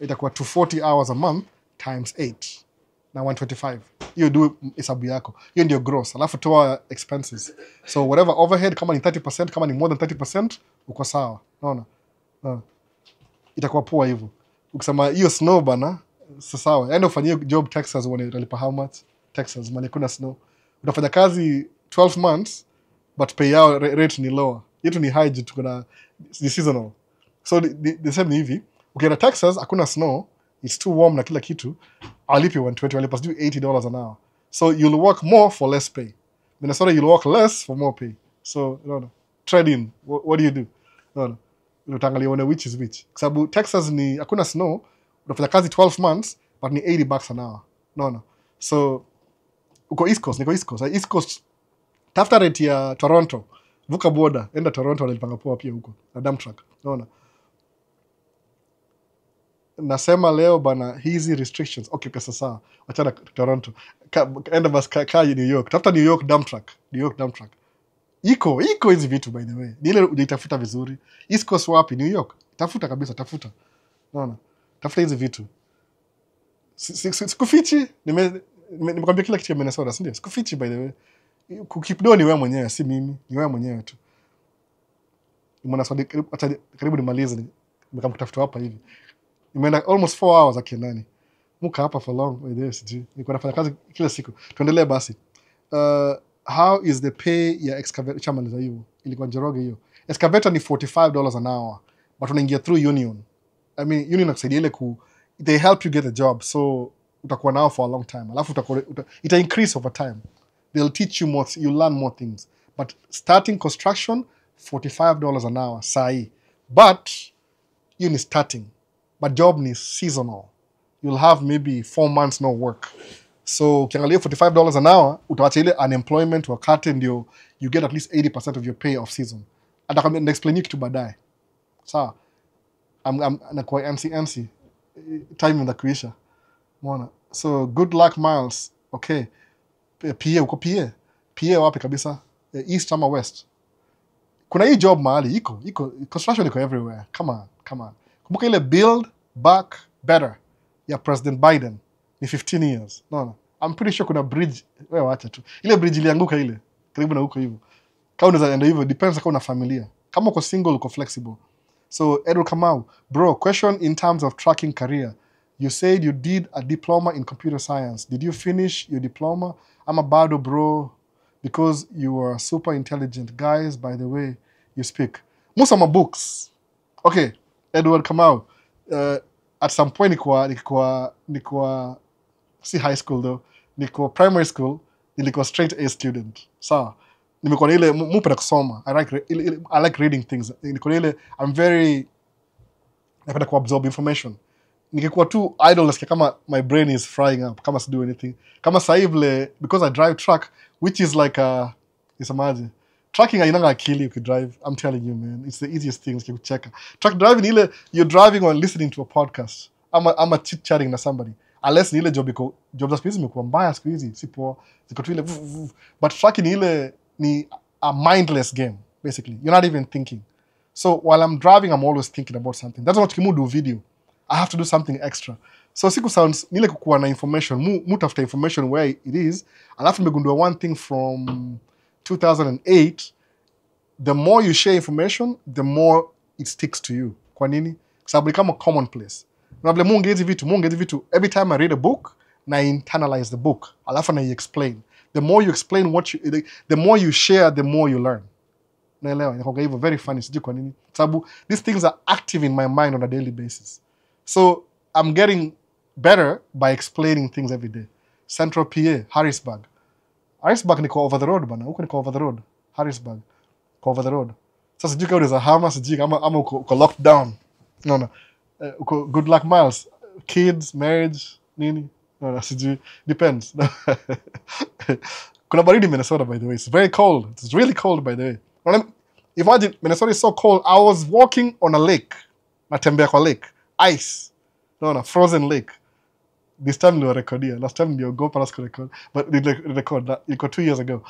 itakuwa 240 hours a month times 8 na 125. Hiyo do hesabu yako. Hiyo ndio gross. Alafu toa expenses. So whatever overhead, kama ni 30%, kama ni more than 30%, uko sawa. Unaona? Itakuwa poa hivyo. Ukisema hiyo snow bana, sawa. Yaani ufanyie job Texas unalipa how much? Texas, maana kuna snow. Unafanya kazi 12 months but pay out rate ni lower. Yetu ni high juu kuna ni seasonal. So the same hivi. Ukienda Texas hakuna snow, it's too warm na kila kitu, alipi 120, alipa sijui $80 an hour. So you'll work more for less pay. Minnesota you'll work less for more pay. So trade in. What do you do? Utaangalia one which is which. Kwa sababu Texas ni hakuna snow, unafanya kazi 12 months but ni $80 an hour. So uko East Coast, niko East Coast. East Coast tafuta rate ya Toronto. Vuka border, enda Toronto, wanalipanga poa pia huko na dump truck. Nasema leo bana hizi restrictions. Okay, sasa achana Toronto. Enda bas kai New York. Tafuta New York dump truck. Iko hizi vitu by the way. Ni ile utaitafuta vizuri. East Coast wapi? New York. Tafuta kabisa, tafuta. Tafuta hizi vitu. Sikufichi. Nimekwambia kila kitu ya Minnesota, si ndio? Sikufichi by the way. Kukipdo ni wewe mwenyewe, si mimi. Ni wewe mwenyewe tu. Mbona swali karibu nimalize. Nikamkutafuta hapa hivi. Nimeenda almost 4 hours akiendani. Muka hapa for long by the way, sijui. Niko nafanya kazi kila siku. Tuendelee basi. how is the pay ya excavator? Chamaliza hiyo ilikuwa Njoroge hiyo. Excavator ni $45 an hour, but unaingia through union. I mean, union inakusaidia ile they help you get a job, so utakuwa nao for a long time. Alafu ita increase over time. They'll teach you more, you'll learn more things. But starting construction, $45 an hour, sai. But you need starting. But job is seasonal. You'll have maybe 4 months no work. So ukiangalia $45 an hour, utawacha ile unemployment wakati ndio you get at least 80% of your pay off season. Atakwambia explain kitu baadaye. Sawa. Nakuwa NC time in kuisha. Umeona? So good luck Miles. Okay. PA uko PA wapi kabisa? East ama west? Kuna hii job mahali iko construction iko everywhere. Come on. Kumbuka ile build back better ya President Biden ni 15 years. No. I'm pretty sure kuna bridge. Wewe wacha tu. Ile bridge ilianguka ile. Karibu na huko hivyo. Kama unaweza enda hivyo depends kama una familia. Kama uko single uko flexible. So Edward Kamau, bro, question in terms of tracking career. You said you did a diploma in computer science. Did you finish your diploma? I'm a bado, bro, because you are super intelligent. Guys, by the way you speak. Most of my books. Okay, Edward Kamau. At some point nikuwa si high school though. Nikuwa primary school, nilikuwa straight A student. Sawa. Nimekuwa na ile mupenda kusoma. I like reading things. Nikuwa ile napenda kuabsorb information. Nikikuwa too idle nasikia kama my brain is frying up, kama do anything. Kama sasa because I drive truck, which is like isamaje. Trucking hainanga akili ukidrive. I'm telling you, man, it's the easiest thing kucheka. Truck driving ile you're driving or listening to a podcast. I'm chit chatting na somebody. Unless ni ile job za siku hizi imekuwa mbaya siku hizi, si poa. Ziko tu ile but trucking ile ni a mindless game basically. You're not even thinking. So while I'm driving I'm always thinking about something. That's what kimu do video. I have to do something extra. So siku sounds nile kukuwa na information, mu tafuta information where it is. Alafu nimegundua one thing from 2008, the more you share information, the more it sticks to you. Kwa nini? Sababu ni kama commonplace. Unabile mungu hizi vitu. Every time I read a book, na internalize the book. Alafu na explain. The more you explain the more you share, the more you learn. Naelewa, inakuwa hivyo very funny, sijui kwa nini. Sababu these things are active in my mind on a daily basis. So I'm getting better by explaining things every day. Central PA, Harrisburg niko over the road bana. Huko niko over the road. Harrisburg, niko over the road. Sasa sijui kama unaweza hama, sijui kama uko locked down. No. Uko good luck Miles. Kids, marriage, nini? No, sijui. Depends. Kuna baridi Minnesota, by the way. It's very cold. It's really cold, by the way. Imagine Minnesota is so cold. I was walking on a lake. Natembea kwa lake. Ice. No, frozen lake. This time niliwa recordia. Last time niliogopa na siku record. But record that ilikuwa 2 years ago.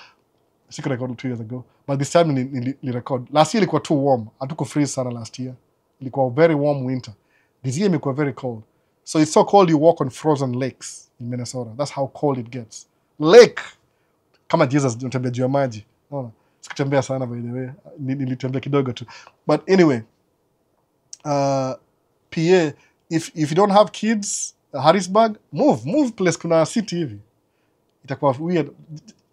Siku record 2 years ago. But this time nilirecord. Last year ilikuwa too warm. Hatuku freeze sana last year. Ilikuwa very warm winter. This year imekuwa very cold. So it's so cold you walk on frozen lakes in Minnesota. That's how cold it gets. Lake. Kama Jesus unatembea juu ya maji. No. Sikutembea sana by the way. Nilitembea kidogo tu. But anyway, PA, if you don't have kids, Harrisburg, move place kuna city hivi. Itakuwa weird.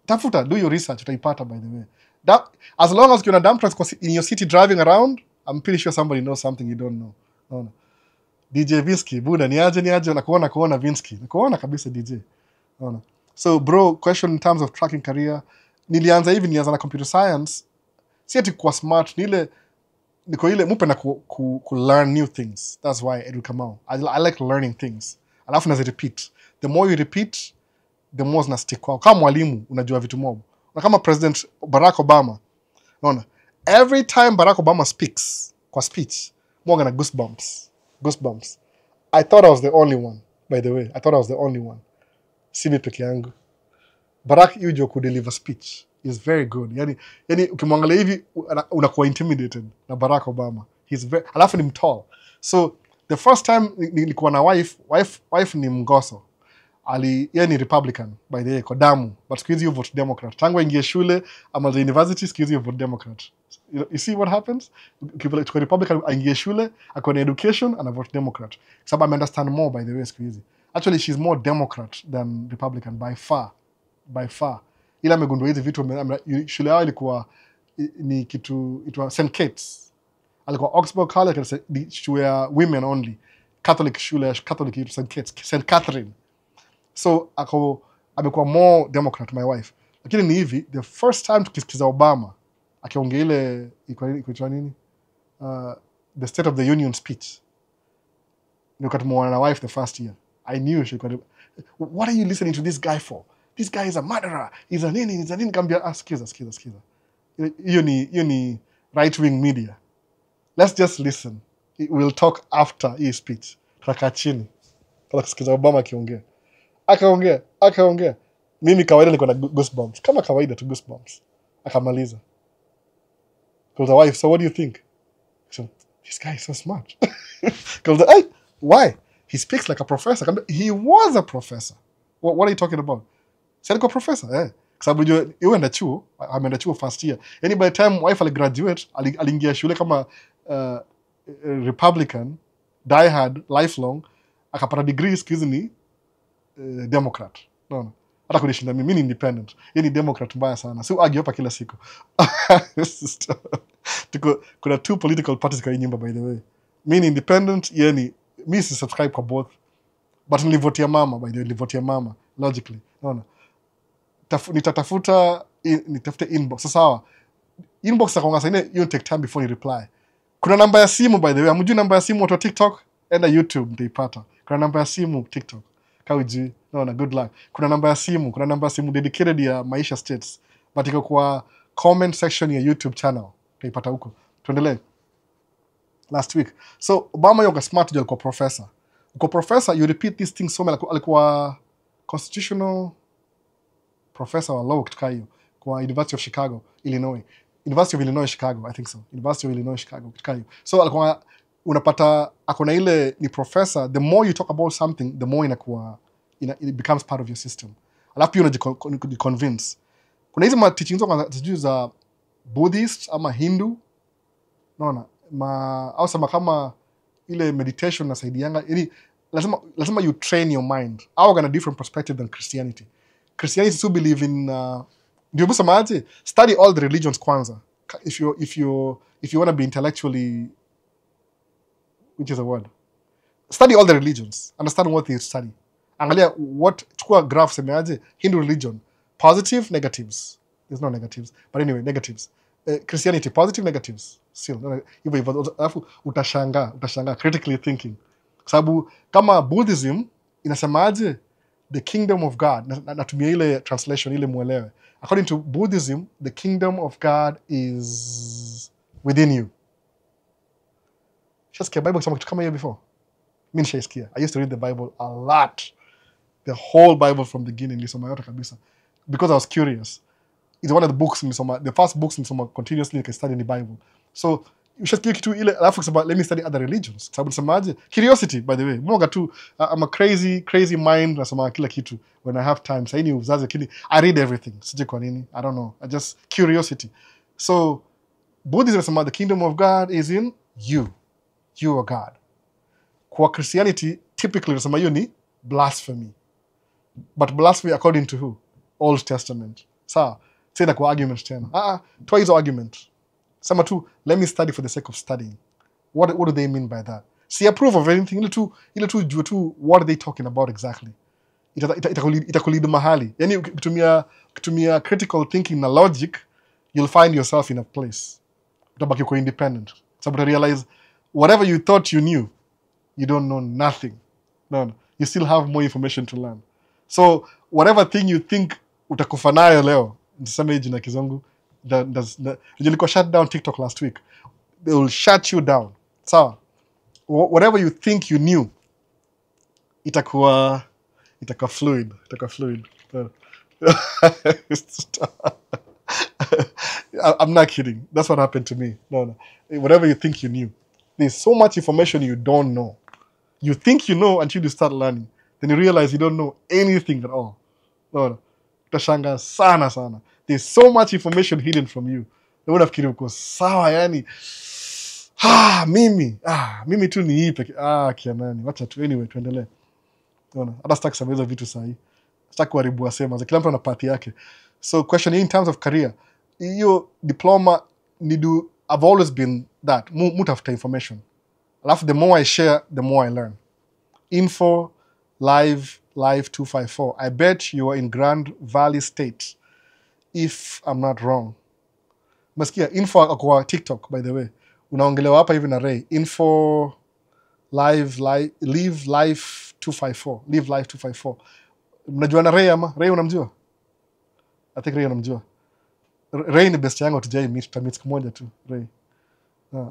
Tafuta, do your research, utaipata by the way. As long as you're dump trucks in your city driving around, I'm pretty sure somebody knows something you don't know. No. DJ Vinsky, buda, niaje, nakuona Vinsky. Nakuona kabisa DJ. No. So bro, question in terms of tracking career, nilianza na computer science, si ati kuwa smart, niko ile mupenda ku learn new things. That's why it will come out. I like learning things. Alafu nazi repeat. The more you repeat, the more zina stick kwako. Kama mwalimu unajua vitu mob. Na kama President Barack Obama, unaona, every time Barack Obama speaks kwa speech, more na goosebumps. I thought I was the only one, by the way. Si peke yangu. Barack yujo ku deliver speech is very good. Yani ukimwangalia hivi unakuwa intimidated na Barack Obama. Alafu ni mtall. So the first time nilikuwa na wife ni Mgoso. Yeye ni Republican by the way, kwa damu, but siku hizi vote Democrat. Tangu aingie shule ama the university, siku hizi vote Democrat. You see what happens? Kwa Republican aingie shule, akona education, ana vote Democrat. Sababu I understand more by the way siku hizi. Actually she's more Democrat than Republican by far. ila amegundua hizi vitu shule yao ilikuwa ni kitu itwa St. Kate's. Alikuwa Oxford College, ni shule ya women only. Catholic shule ya Catholic itu St. Kate's, St. Catherine. So amekuwa more Democrat, my wife. Lakini ni hivi, the first time tukisikiza Obama akiongea ile iko nini? The State of the Union speech. Nikatumwona na wife the first year. I knew she could. What are you listening to this guy for? This guy is a murderer. He's a nini. Kambia, skiza. Hiyo ni right-wing media. Let's just listen. We'll talk after his speech. Tutakaa chini. Tusikiza Obama akiongea. Akaongea. Mimi kawaida niko na goosebumps. Kama kawaida tu goosebumps. Akamaliza. Called the wife, so what do you think? So, this guy is so smart. Called the, why? He speaks like a professor. He was a professor. What are you talking about? Said like a professor, eh? Sababu you enda chuo, ameenda chuo first year. And by the time wife graduate, aliingia shule kama Republican, diehard, lifelong, akapata degree excuse me, Democrat. No. Hata kunishinda mimi ni independent. Yeye ni Democrat mbaya sana. Si argue hapa kila siku. Kuna two political parties kwa hii nyumba by the way. Mimi ni independent, yeye ni mimi si subscribe kwa both. But nilivotia mama by the way, nilivotia mama logically. Unaona? Nitafute inbox. Sawa. Inbox akonga sana you take time before you reply. Kuna namba ya simu by the way. Hamjui namba ya simu watu wa TikTok? Enda YouTube mtaipata. Kuna namba ya simu TikTok. Kauji. No, good luck. Kuna namba ya simu dedicated ya Maisha States. But iko kwa comment section ya YouTube channel. Utaipata huko. Tuendelee. Last week. So Obama yoga smart alikuwa professor. Uko professor, you repeat these things so much. Alikuwa constitutional professor wa law kutoka hiyo kwa University of Chicago, Illinois. University of Illinois Chicago, I think so. University of Illinois Chicago kutoka hiyo. So alikuwa unapata akona ile ni professor, the more you talk about something, the more it becomes part of your system. Alafu pia unajiconvince. Kuna hizi teachings za Buddhist ama Hindu. Naona au sama kama ile meditation na saidianga. Yaani lazima you train your mind. Au gonna different perspective than Christianity. Christianity still believe in ndio busema aje study all the religions kwanza. If you want to be intellectually, which is a word, study all the religions, understand what they study. Angalia chukua graph semeaje Hindu religion positive negatives, there's no negatives but anyway negatives. Christianity positive negatives still hivyo alafu utashangaa critically thinking sababu kama Buddhism inasemaje the kingdom of God, natumia ile translation ile muelewe. According to Buddhism, the kingdom of God is within you. Shasikia Bible kusema kitu kama hiyo before? Mimi nishasikia. I used to read the Bible a lot. The whole Bible from the beginning nilisoma yote kabisa. Because I was curious. It's one of the books nilisoma, the first books nilisoma continuously like I studied in the Bible. So ushasikia kitu ile alafu kusema let me study other religions. Sababu nisemaje? Curiosity by the way. Mwanga tu I'm a crazy mind nasoma kila kitu when I have time. Sasa ni uzazi kile I read everything. Sije kwa nini? I don't know. I just curiosity. So Buddhism nasema the kingdom of God is in you. You are God. Kwa Christianity typically nasema hiyo ni blasphemy. But blasphemy according to who? Old Testament. Sawa. Tena kwa argument tena. Twice argument. Sema tu, let me study for the sake of studying. What do they mean by that? See, approve of anything. Ile tu, what are they talking about exactly? Itakulead mahali. Yani ukitumia critical thinking na logic, you'll find yourself in a place. Utabaki uko independent. So you realize, whatever you thought you knew, you don't know nothing. No. You still have more information to learn. So, whatever thing you think utakufa nayo leo, niseme hii jina kizungu, nilikuwa shut down TikTok last week. They will shut you down. So, whatever you think you knew, itakuwa fluid. I'm not kidding. That's what happened to me. No. Whatever you think you knew. There's so much information you don't know. You think you know until you start learning. Then you realize you don't know anything at all. No. Utashanga sana. There's so much information hidden from you. I would have kidding because sawa yani. Mimi tu ni hii peke. Kianani. Wacha tu anyway tuendelee. Unaona? Hata sitaki kusema hizo vitu sahi. Sitaki kuharibu wasema. Kila mtu ana party yake. So question in terms of career, your diploma I've always been that. Mut after information. The more I share, the more I learn. Info, live 254. I bet you are in Grand Valley State, if I'm not wrong. Masikia, info kwa TikTok, by the way. Unaongelewa hapa hivi na Ray. Info, live 254. Live live 254. Mnajua na Ray ama? Ray unamjua? I think Ray unamjua. Ray ni best yangu tujai meet, tutamit siku moja tu, Ray.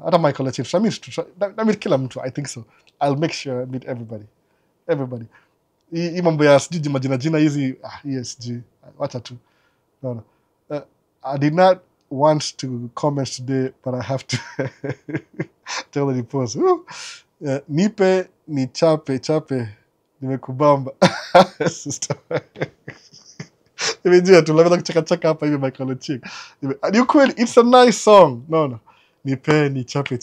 Hata Michael Achim, tutamit kila mtu, I think so. I'll make sure I meet everybody. Everybody. Hii mambo ya sijui majina hizi, ESG, wacha tu. No. I did not want to comment today, but I have to tell the post. Nipe ni chape, nimekubamba. Sister. Nimejua tu labda kucheka hapa hivi Michael Achim. Ni kweli, it's a nice song. No. Nipe ni chape.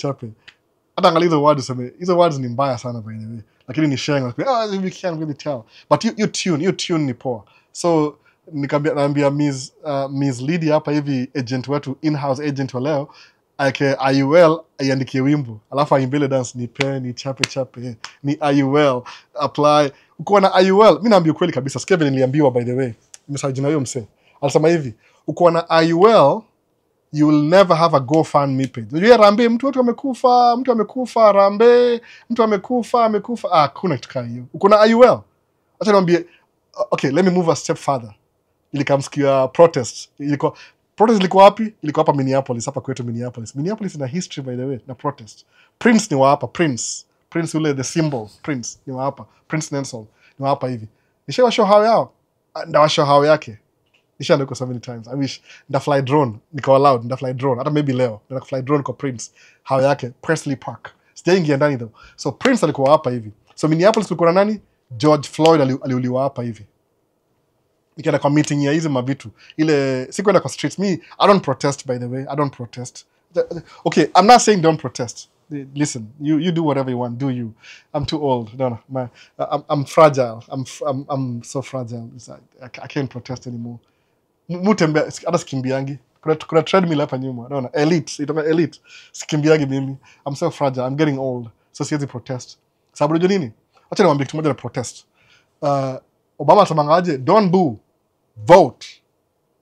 Hata angalia hizo words hizo words ni mbaya sana by the way. Lakini ni sharing like, we can't really tell. But you tune ni poa. So naambia Miss Lydia hapa hivi agent wetu, in-house agent wa leo, are you well, aiandikie wimbo. Alafu aimbele dance nipe ni chape. Ni are you well, apply. Uko na are you well? Mimi naambia kweli kabisa. Sikia vile niliambiwa by the way. Nimesajina huyo mse. Alisema hivi, uko na are you well, you will never have a GoFundMe page. Unajua Rambe, mtu amekufa, Rambe, mtu amekufa. Kuna kitu kama hiyo. Uko na are you well? Acha niambie, okay, let me move a step further. Ilikamsikia protest. Protest ilikuwa wapi? Ilikuwa hapa Minneapolis, hapa kwetu Minneapolis. Minneapolis ina history by the way, na protest. Prince ni wa hapa, Prince ule the symbol, Prince ni wa hapa. Prince Nelson ni wa hapa hivi. Nishawa show how yao. Ndawa show how yake. Nisha niko so many times. I wish fly drone, niko allowed, fly drone. Hata maybe leo, fly drone kwa Prince. How yake, Presley Park. Sijaingia ndani though. So Prince alikuwa hapa hivi. So Minneapolis kulikuwa na nani? George Floyd aliuliwa hapa hivi. Nikaenda kwa meeting ya hizi mavitu. Ile sikwenda kwa streets. Me, I don't protest by the way. I don't protest. Okay, I'm not saying don't protest. Listen, you do whatever you want. Do you? I'm too old. No. I'm fragile. I'm so fragile. I can't protest anymore. Mutembe hata sikimbiangi. Kuna treadmill hapa nyuma. Naona elite. Sikimbiangi mimi. I'm so fragile. I'm getting old. So siwezi protest. Sababu unajua nini? Acha niwaambie kitu moja na protest. Obama atamangaje? Don't boo. Vote.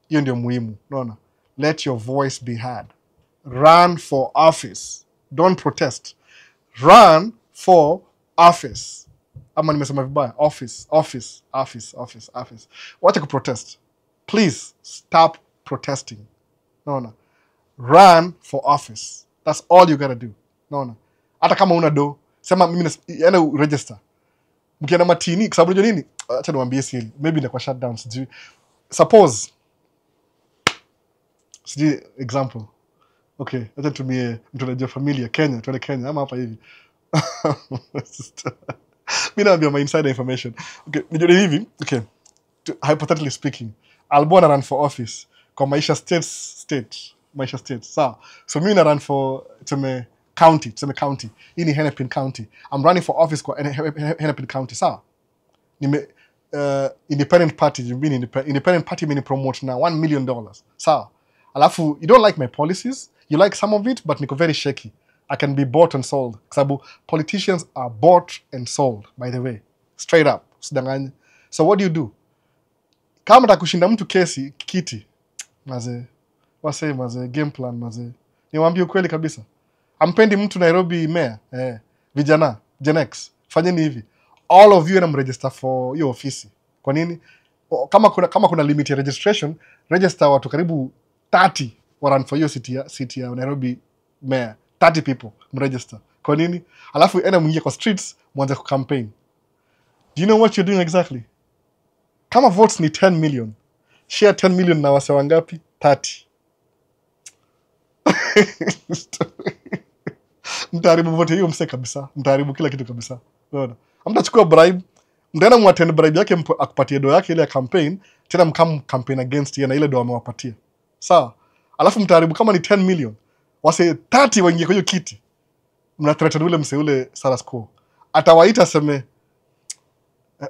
Hiyo ndio muhimu. Naona. Let your voice be heard. Run for office. Don't protest. Run for office. Ama nimesema vibaya. Office. Wacha kuprotest. Please stop protesting. No. Run for office. That's all you gotta do. No. Hata kama una do, sema mimi yana register. Mkienda matini, kwa sababu unajua nini? Acha niwaambie siri. Maybe na kwa shutdown sijui. Suppose. Sijui example. Okay, acha tumie mtu anajua familia Kenya, tuende Kenya ama hapa hivi. Mimi naambia my insider information. Okay, nijue hivi. Okay. Hypothetically speaking, I'll go and run for office kwa Maisha state. Sawa. So mimi na run for tuseme county. Hii ni Hennepin County. I'm running for office kwa Hennepin County. Sawa. Independent party, independent party mini promote na $1 million. Sawa. Alafu, you don't like my policies. You like some of it, but niko very shaky. I can be bought and sold. Sababu politicians are bought and sold, by the way. Straight up. Usidanganye. So what do? Kama takushinda mtu kesi, kiti. Maze, game plan, maze. Niwaambie ukweli kabisa. Ampendi mtu Nairobi mayor. Vijana, Gen X. Fanyeni hivi. All of you mregister for your ofisi. Kwa nini? Kama kuna limit ya registration, register watu karibu 30 run for your city ya Nairobi mayor. 30 people mregister. Kwa nini? Alafu mwingie kwa streets, mwanze kucampaign. Do you know what you're doing exactly? Kama votes ni 10 million. Share 10 million na wase wangapi? 30. Mtaharibu vote hiyo mse kabisa. Mtaharibu kila kitu kabisa. Unaona? Mtachukua bribe. Mtaenda muattend bribe yake akupatie do yake ile ya campaign, tena campaign against yeye na ile do amewapatia. Sawa? Alafu mtaharibu kama ni 10 million. Wase 30 waingie kwa hiyo kiti. Mna threaten ule mse ule Sarasco. Atawaita seme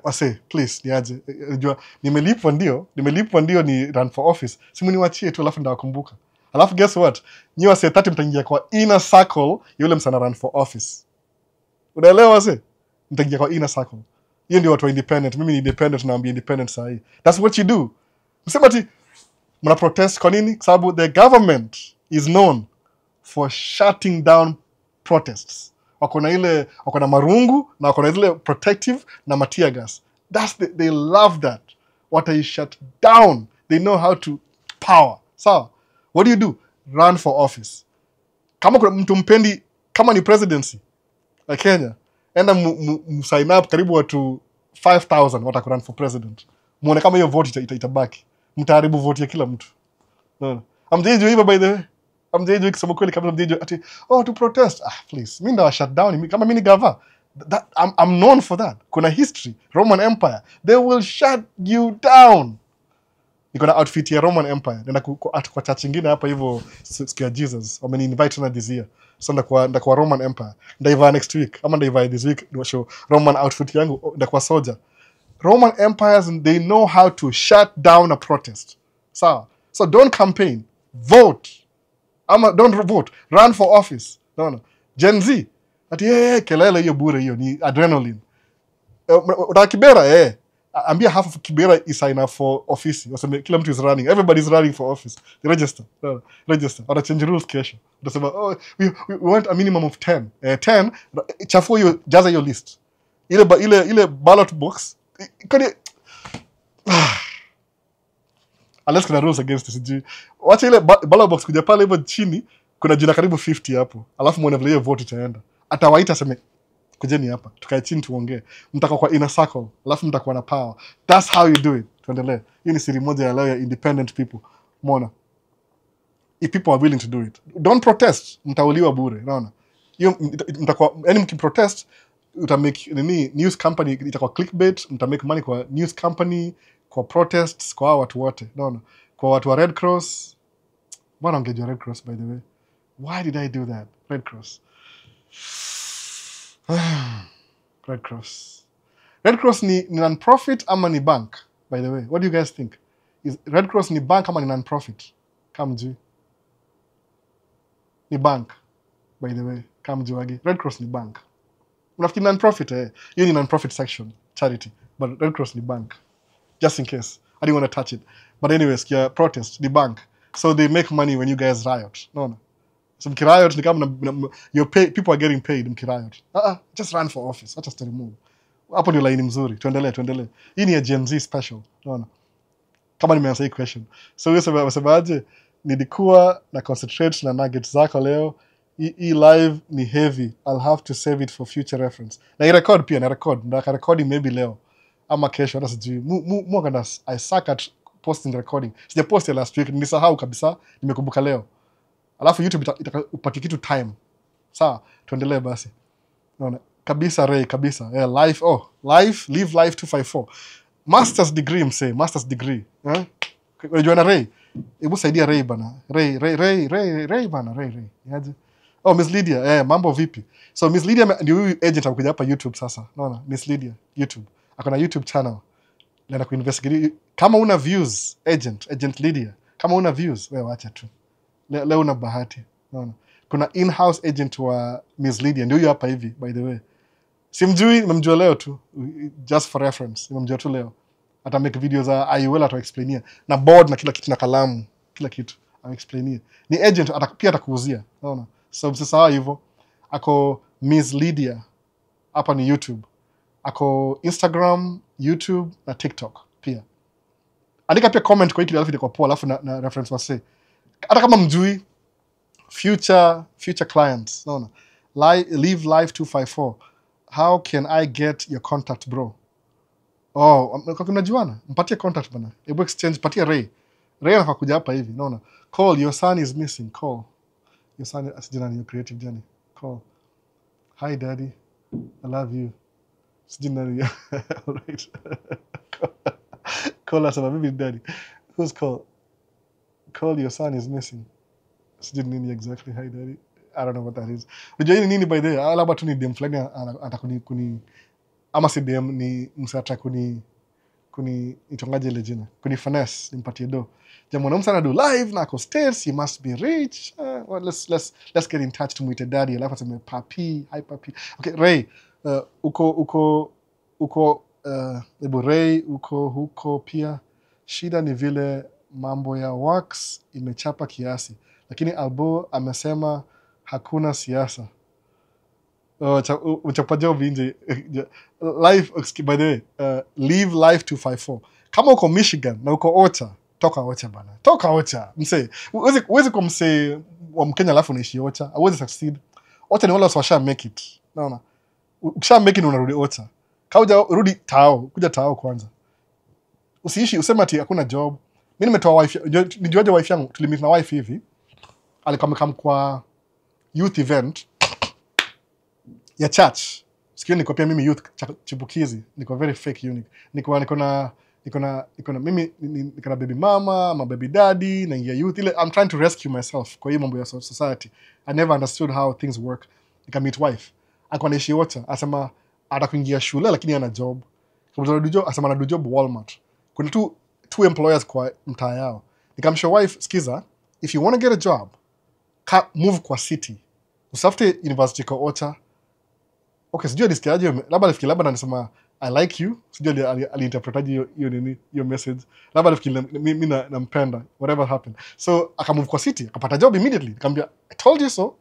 Wase, please niaje. Unajua nimelipwa ndio ni run for office. Simu niwachie tu alafu ndawakumbuka. Alafu guess what? Nyi wase 30 mtaingia kwa inner circle yule msana run for office. Unaelewa wase? Mtaingia kwa inner circle. Hiyo ndio watu wa independent. Mimi ni independent na ambi independent sahi. That's what you do. Msema ati mna protest kwa nini? Kwa sababu the government is known for shutting down protests. Wako na marungu na wako na ile protective na tear gas. They love that. What I shut down. They know how to power. So, what do? Run for office. Kama kuna mtu mpendi, kama ni presidency la Kenya, enda sign up karibu watu 5,000 wataka run for president. Muone kama hiyo vote itabaki. Mtaharibu vote ya kila mtu. Amjeju hivyo by the way. Amjeju ikisema kweli kama amjeju ati to protest. Please. Mimi ndawa shut down kama mimi ni gava. I'm known for that. Kuna history, Roman Empire. They will shut you down. Niko na outfit ya Roman Empire. Nenda kwa church nyingine hapa hivyo siku ya Jesus. Wameni invite na this year. So ndakuwa Roman Empire. Ndaivaa next week. Ama ndaivaa this week ndio show Roman outfit yangu ndakuwa soldier. Roman empires, they know how to shut down a protest. So don't campaign. Vote. Don't vote. Run for office. No. Gen Z. Ati kelele hiyo bure hiyo ni adrenaline. Kibera ambia half of Kibera is sign up for office. Waseme kila mtu is running. Everybody's running for office. They register. Register. Or change rules kesho. Utasema we want a minimum of 10. 10 chafua hiyo jaza hiyo list. Ile ballot box unless kuna rules against this. Wacha ile ballot box kuja pale hivyo chini kuna jina karibu 50 hapo. Alafu muone vile hiyo vote itaenda. Atawaita aseme kujeni hapa. Tukae chini tuongee. Mtakuwa kwa inner circle. Alafu mtakuwa na power. That's how you do it. Tuendelee. Hii ni siri moja ya leo ya independent people. Umeona? If people are willing to do it. Don't protest. Mtauliwa bure. Unaona? Hiyo mtakuwa mkiprotest utamake news company itakuwa clickbait, mtamake money kwa news company, kwa protests, kwa watu wote. Unaona? Kwa watu wa Red Cross. Mbona ungejua Red Cross by the way? Why did I do that? Red Cross. Red Cross. Red Cross ni non-profit ama ni bank by the way? What do you guys think? Is Red Cross ni bank ama ni non-profit? Kamji. Ni bank by the way. Kamji wagi. Red Cross ni bank. Unafikiri non-profit hiyo ni non-profit section, charity. But Red Cross ni bank. Just in case. I didn't want to touch it. But anyways, protest, the bank. So they make money when you guys riot. No. So mkiriot ni kama people are getting paid mkiriot. Just run for office. Just remove. Hapo ni line mzuri. Tuendelee. Hii ni ya Gen Z special. No. Kama nimeanza hii question. So wewe wasemaje? Nilikuwa na concentrate na nuggets zako leo. Hii live ni heavy. I'll have to save it for future reference. Na i-record pia, na-record maybe leo. Ama kesho, hata sijui. I suck at posting recording. Sija post last week, nilisahau kabisa, nimekumbuka leo. Alafu YouTube itakupatia kitu time. Sawa, tuendelee basi. Unaona, kabisa Ray, kabisa. Live 254. Master's degree msee, master's degree. Unajua na Ray? Hebu saidia Ray bana. Ray bana, Ray. Yaje? Miss Lydia, mambo vipi? So Miss Lydia ndio huyu agent akuja hapa YouTube sasa. Unaona? Miss Lydia, YouTube. Akona YouTube channel. Naenda kuinvestigate. Kama una views, agent Lydia. Kama una views, wewe acha tu. Leo una bahati. Unaona? Kuna in-house agent wa Miss Lydia ndio huyu hapa hivi by the way. Simjui, nimemjua leo tu. Just for reference. Nimemjua tu leo. Ata make videos za IUL ata-explainia. Na board na kila kitu na kalamu. Kila kitu. Ata-explainia. Ni agent pia atakuuzia. Unaona? So msisahau hivyo. Ako Miss Lydia. Hapa ni YouTube. Ako Instagram, YouTube na TikTok pia. Andika pia comment kwa hiki alafu itakuwa poa alafu na reference wase. Hata kama mjui future clients. Unaona? Live 254. How can I get your contact bro? Unajuana? Mpatie contact bana. Hebu exchange, patia Ray. Ray anafaa kuja hapa hivi, unaona? Call, your son is missing. Call. Your son is your creative journey. Call. Hi daddy. I love you. All right. Call us about baby daddy. Who's call? Call, your son is missing. Sijui exactly. Hi daddy. I don't know what that is. Unajua nini by the way? Labda tu ni dem fulani ama si DM ni msata kuni itongaje ile jina, kuni finesse nimpatie do. Jamaa mwanamsa na do live na ako states, he must be rich. Well, let's get in touch to meet daddy. Alafu aseme papi, hi papi. Okay, Ray, uko Ray, huko pia. Shida ni vile mambo ya wax imechapa kiasi. Lakini Albo amesema hakuna siasa. Uchapaja vinje. Live, by the way, leave live 254. Kama uko Michigan na uko Ocha, toka Ocha bana. Toka Ocha. Mse, uwezi kwa mse wa Mkenya alafu unaishi Ocha. Uwezi succeed. Ocha ni wala washa make it. Naona. Ukisha make it unarudi Ocha. Kauja rudi Tao, kuja Tao kwanza. Usiishi useme ati hakuna job. Mimi nimetoa wife, nijuaje wife yangu, tulimit na wife hivi. Alikuwa amekam kwa youth event ya church. Sikio niko pia mimi youth chipukizi, niko very fake unique. Niko na mimi niko na baby mama, ma baby daddy, na youth ile I'm trying to rescue myself kwa hiyo mambo ya society. I never understood how things work. Nika meet wife. Alikuwa anaishi Ocha, asema atakuingia shule lakini ana job. Kama job, asema ana job Walmart. Kuna two employers kwa mtaa yao. Nikamshow wife, sikiza, if you want to get a job, move kwa city. Usafute university kwa Ocha. Okay, sijui alisikiaje, labda alifikiri labda anasema I like you. Sijui aliinterpretaje hiyo message. Labda alifikiri mimi nampenda, whatever happened. So akamove kwa city, akapata job immediately. Nikamwambia I told you so.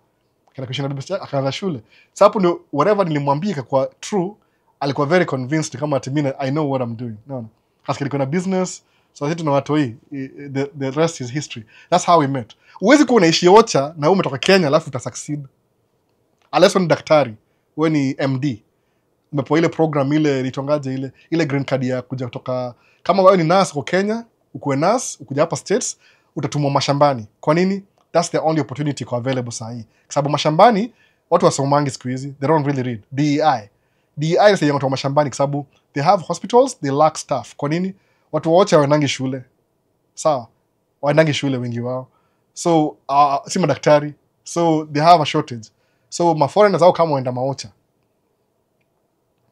Kana kushina biblia akaanza shule. Sasa hapo ndio whatever nilimwambia kwa true, alikuwa very convinced kama ati mimi I know what I'm doing. No. Hasa kuna business, so sisi tuna watu hii, the rest is history. That's how we met. Uwezi kuwa unaishi Ocha na umetoka Kenya alafu uta succeed. Unless ni daktari, wewe ni MD. Umepewa ile program ile litongaje ile green card ya kuja kutoka, kama wewe ni nurse kwa Kenya, ukuwe nurse, ukuja hapa states, utatumwa mashambani. Kwa nini? That's the only opportunity kwa available sahi. Kwa sababu mashambani watu wasomangi siku hizi, they don't really read. DEI ni sasa mashambani kwa sababu they have hospitals, they lack staff. Kwa nini? Watu wote waendangi shule. Sawa? Waendangi shule wengi wao. So si madaktari. So they have a shortage. So maforeigners hao kama waenda maocha.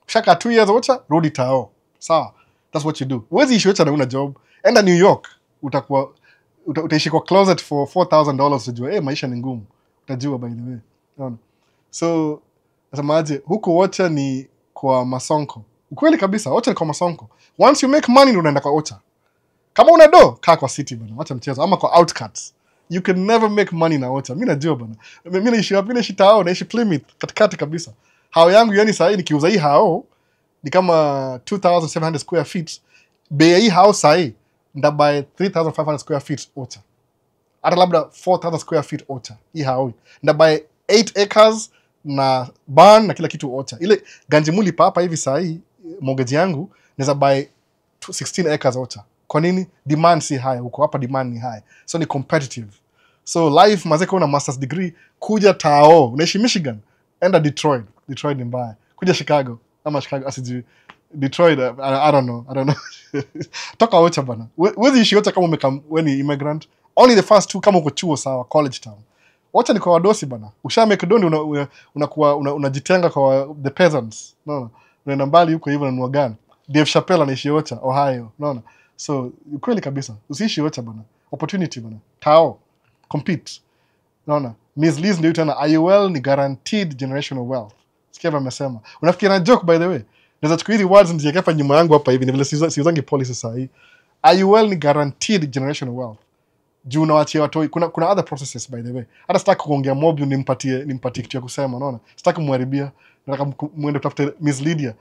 Shaka 2 years Ocha, rudi Tao. Sawa? That's what you do. Uwezi ishi Ocha na una job. Enda New York, utaishi kwa closet for $4,000 ujue, maisha ni ngumu. Utajua by the way. Unaona? So nasemaje, huko Ocha ni kwa masonko. Ukweli kabisa, Ocha ni kwa masonko. Once you make money unaenda kwa Ocha. Kama una do, kaa kwa city bana, acha mchezo, ama kwa outcuts. You can never make money na Ocha. Mimi najua bana. Mimi naishi wapi? Naishi Tao, naishi Plymouth, katikati kabisa. Hao yangu yani sasa nikiuza hii hao ni kama 2,700 square feet. Bei hii hao sasa ndabuy 3,500 square feet Ocha. Hata labda 4,000 square feet Ocha. Hii hao. Ndabuy 8 acres na barn na kila kitu Ocha. Ile Ganjimuli hapa hivi sasa mortgage yangu naweza buy 16 acres Ocha. Kwa nini? Demand si high huko, hapa demand ni high. So ni competitive. So life mazeko una master's degree, kuja Tao, unaishi Michigan, enda Detroit ni mbaya. Kuja Chicago, ama Chicago asiji Detroit, I don't know. Toka Ocha bana. Wezi ishi Ocha kama wewe ni immigrant. Only the first 2 kama uko chuo sawa, college town. Ocha ni kwa wadosi bana. Usha make dondi unakuwa unajitenga kwa the peasants. Unaona? Unaenda mbali huko hivyo unanunua gani? Dave Chappelle anaishi Ocha, Ohio. Unaona? So, kweli kabisa. Usiishi Ocha bana. Opportunity bana. Tao. Compete. Unaona? Miss Liz ndio tena IUL ni guaranteed generational wealth. Sikia amesema. Unafikiri na joke by the way? Naweza chukua hizi words ndio hapa nyuma yangu hapa hivi, ni vile siuzangi policy sasa hii. IUL ni guaranteed generational wealth. Juu na wachia watu, kuna other processes by the way. Hata sitaki kuongea mob nimpatie kitu ya kusema, unaona? Sitaki kumharibia. Nataka muende kutafuta Miss Lydia.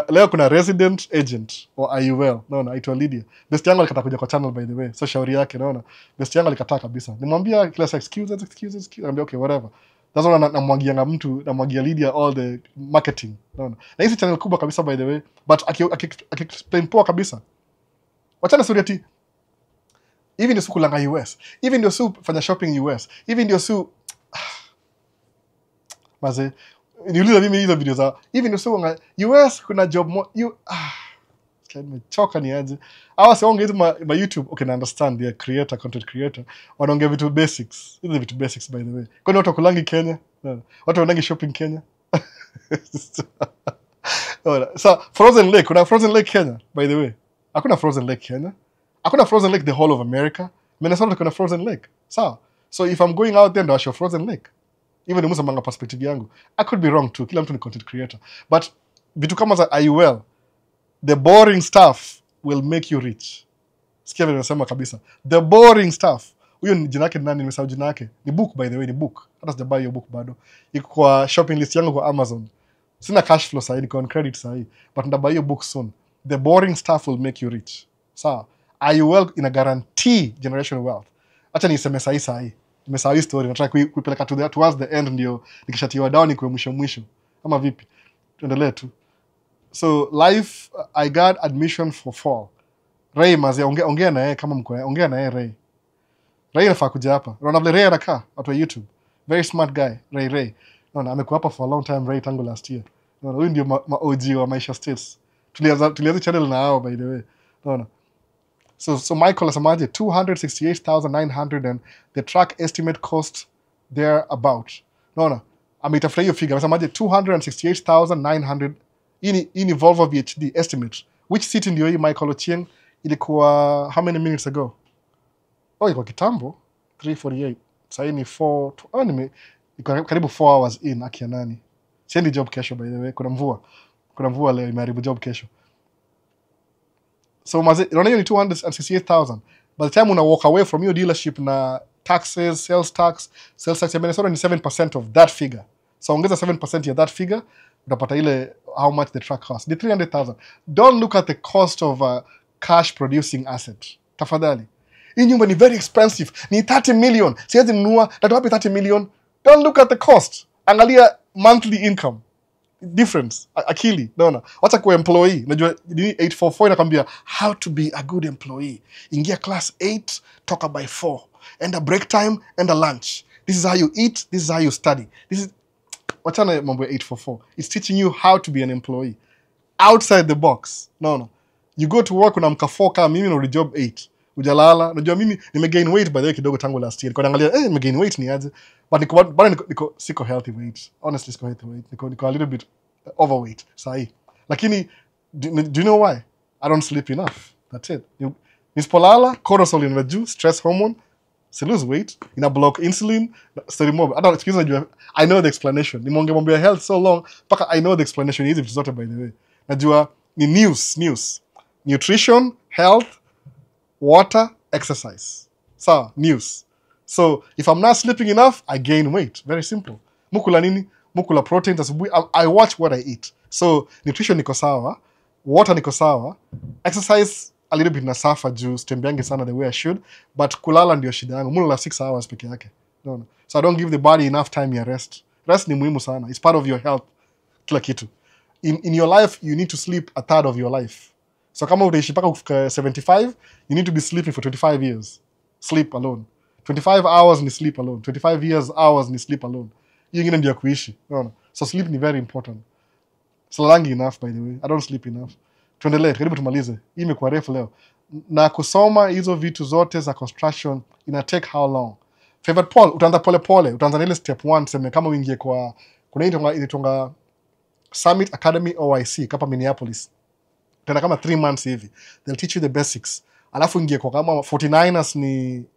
Leo kuna resident agent wa IUL, unaona, aitwa Lydia. Best yangu alikata kuja kwa channel by the way. So shauri yake, unaona. Best yangu alikataa kabisa. Nimwambia kila saa excuses. Anambia okay whatever. That's why namwagia Lydia all the marketing, unaona. Na hizi channel kubwa kabisa by the way, but explain poa kabisa. Wachana story ati hivi ndio siku langa US. Hivi ndio siku fanya shopping US. Hivi ndio siku maze niuliza mimi hizo video za hivi ndio siku US kuna job nimechoka ni aje. Hawa si ongea ma YouTube, okay na understand they are content creator. Wanaongea vitu basics. Hizo vitu basics by the way. Kwani watu kulangi Kenya? Watu wanangi shopping Kenya? So frozen lake, kuna frozen lake Kenya by the way. Hakuna frozen lake Kenya. Hakuna frozen lake the whole of America. Minnesota kuna frozen lake. So if I'm going out there ndo show frozen lake. Even the manga perspective yangu. I could be wrong too. Kila mtu ni content creator. But vitu kama za IUL, the boring stuff will make you rich. Sikia vile nasema kabisa. The boring stuff. Huyo ni jina yake nani? Nimesahau jina yake. Ni book by the way, ni book. Hata sijabuy hiyo book bado. Iko kwa shopping list yangu kwa Amazon. Sina cash flow sahi, niko on credit sahi. But ndabuy hiyo book soon. The boring stuff will make you rich. Sawa. IUL ina guarantee generational wealth. Acha niseme sahi. Nimesahau story. Nataka kuipeleka towards the end ndio nikishatiwa down ni kwa mwisho. Ama vipi? Tuendelee tu. So life, I got admission for fall. Ray mazi ongea na yeye kama mko ongea na yeye Ray. Ray anafaa kuja hapa. Unaona vile Ray anakaa watu wa YouTube. Very smart guy, Ray. Unaona amekuwa hapa for a long time Ray tangu last year. Unaona huyu ndio OG wa Maisha States. Tulianza channel na hao by the way. Unaona. So Michael asemaje 268,900 and the track estimate cost there about. Unaona ameitafuta hiyo figure. Asemaje 268,900 ini Volvo VHD estimate. Which city ndio hii Michael Ochieng ilikuwa how many minutes ago? Ilikuwa kitambo 3:48. Sasa ni 4 karibu 4 hours in akia nani. Siendi job kesho by the way. Kuna mvua leo imeharibu job kesho. So unaona hiyo ni 268,000. By the time una walk away from your dealership na taxes, sales tax ya Minnesota ni 7% of that figure. So ongeza 7% ya that figure utapata ile how much the truck costs. Ni 300,000. Don't look at the cost of a cash producing asset. Tafadhali. Hii nyumba ni very expensive. Ni 30 million. Siwezi nunua. Natoa wapi 30 million? Don't look at the cost. Angalia monthly income. Difference. Akili. Naona. Wacha kuwa employee. Najua 844 inakwambia how to be a good employee. Ingia class 8, toka by 4. Enda break time, enda lunch. This is how you eat, this is how you study. Wachana mambo ya 844. It's teaching you how to be an employee. Outside the box. No. You go to work unamka 4 kama mimi na job 8. Ujalala. Najua mimi nimegain weight by the way kidogo tangu last year. Niko naangalia nimegain weight ni aje. But niko siko healthy weight. Honestly siko healthy weight. Niko a little bit overweight sahi. Lakini do you know why? I don't sleep enough. That's it. Nispolala, cortisol in the stress hormone. So lose weight, ina block insulin, story more. I don't excuse me. I know the explanation. Nimeongea mambo ya health so long, paka I know the explanation hizi vitu zote by the way. Najua ni news. Nutrition, health, water, exercise. So, news. So, if I'm not sleeping enough, I gain weight. Very simple. Mukula nini? Mukula proteins asubuhi. I watch what I eat. So, nutrition niko sawa, water niko sawa, exercise a little bit nasafa juu stembeangi sana the way I should, but kulala ndio shida yangu. Mulala 6 hours peke yake. No. So I don't give the body enough time ya rest. Rest ni muhimu sana. It's part of your health. Kila kitu. In your life, you need to sleep a third of your life. So kama utaishi paka kufika 75, you need to be sleeping for 25 years. Sleep alone. 25 hours ni sleep alone. 25 hours ni sleep alone. Hiyo ingine ndio kuishi. No. So sleep ni very important. Silalangi enough by the way. I don't sleep enough. Tuendelee, karibu tumalize. Hii imekuwa refu leo. Na kusoma hizo vitu zote za construction ina take how long? Favorite Paul, utaanza pole. Utaanza ile step 1 sema kama uingie kwa kuna inaitwa Summit Academy OIC kapa Minneapolis. Tena kama 3 months hivi. They'll teach you the basics. Alafu ingie kwa kama 49ers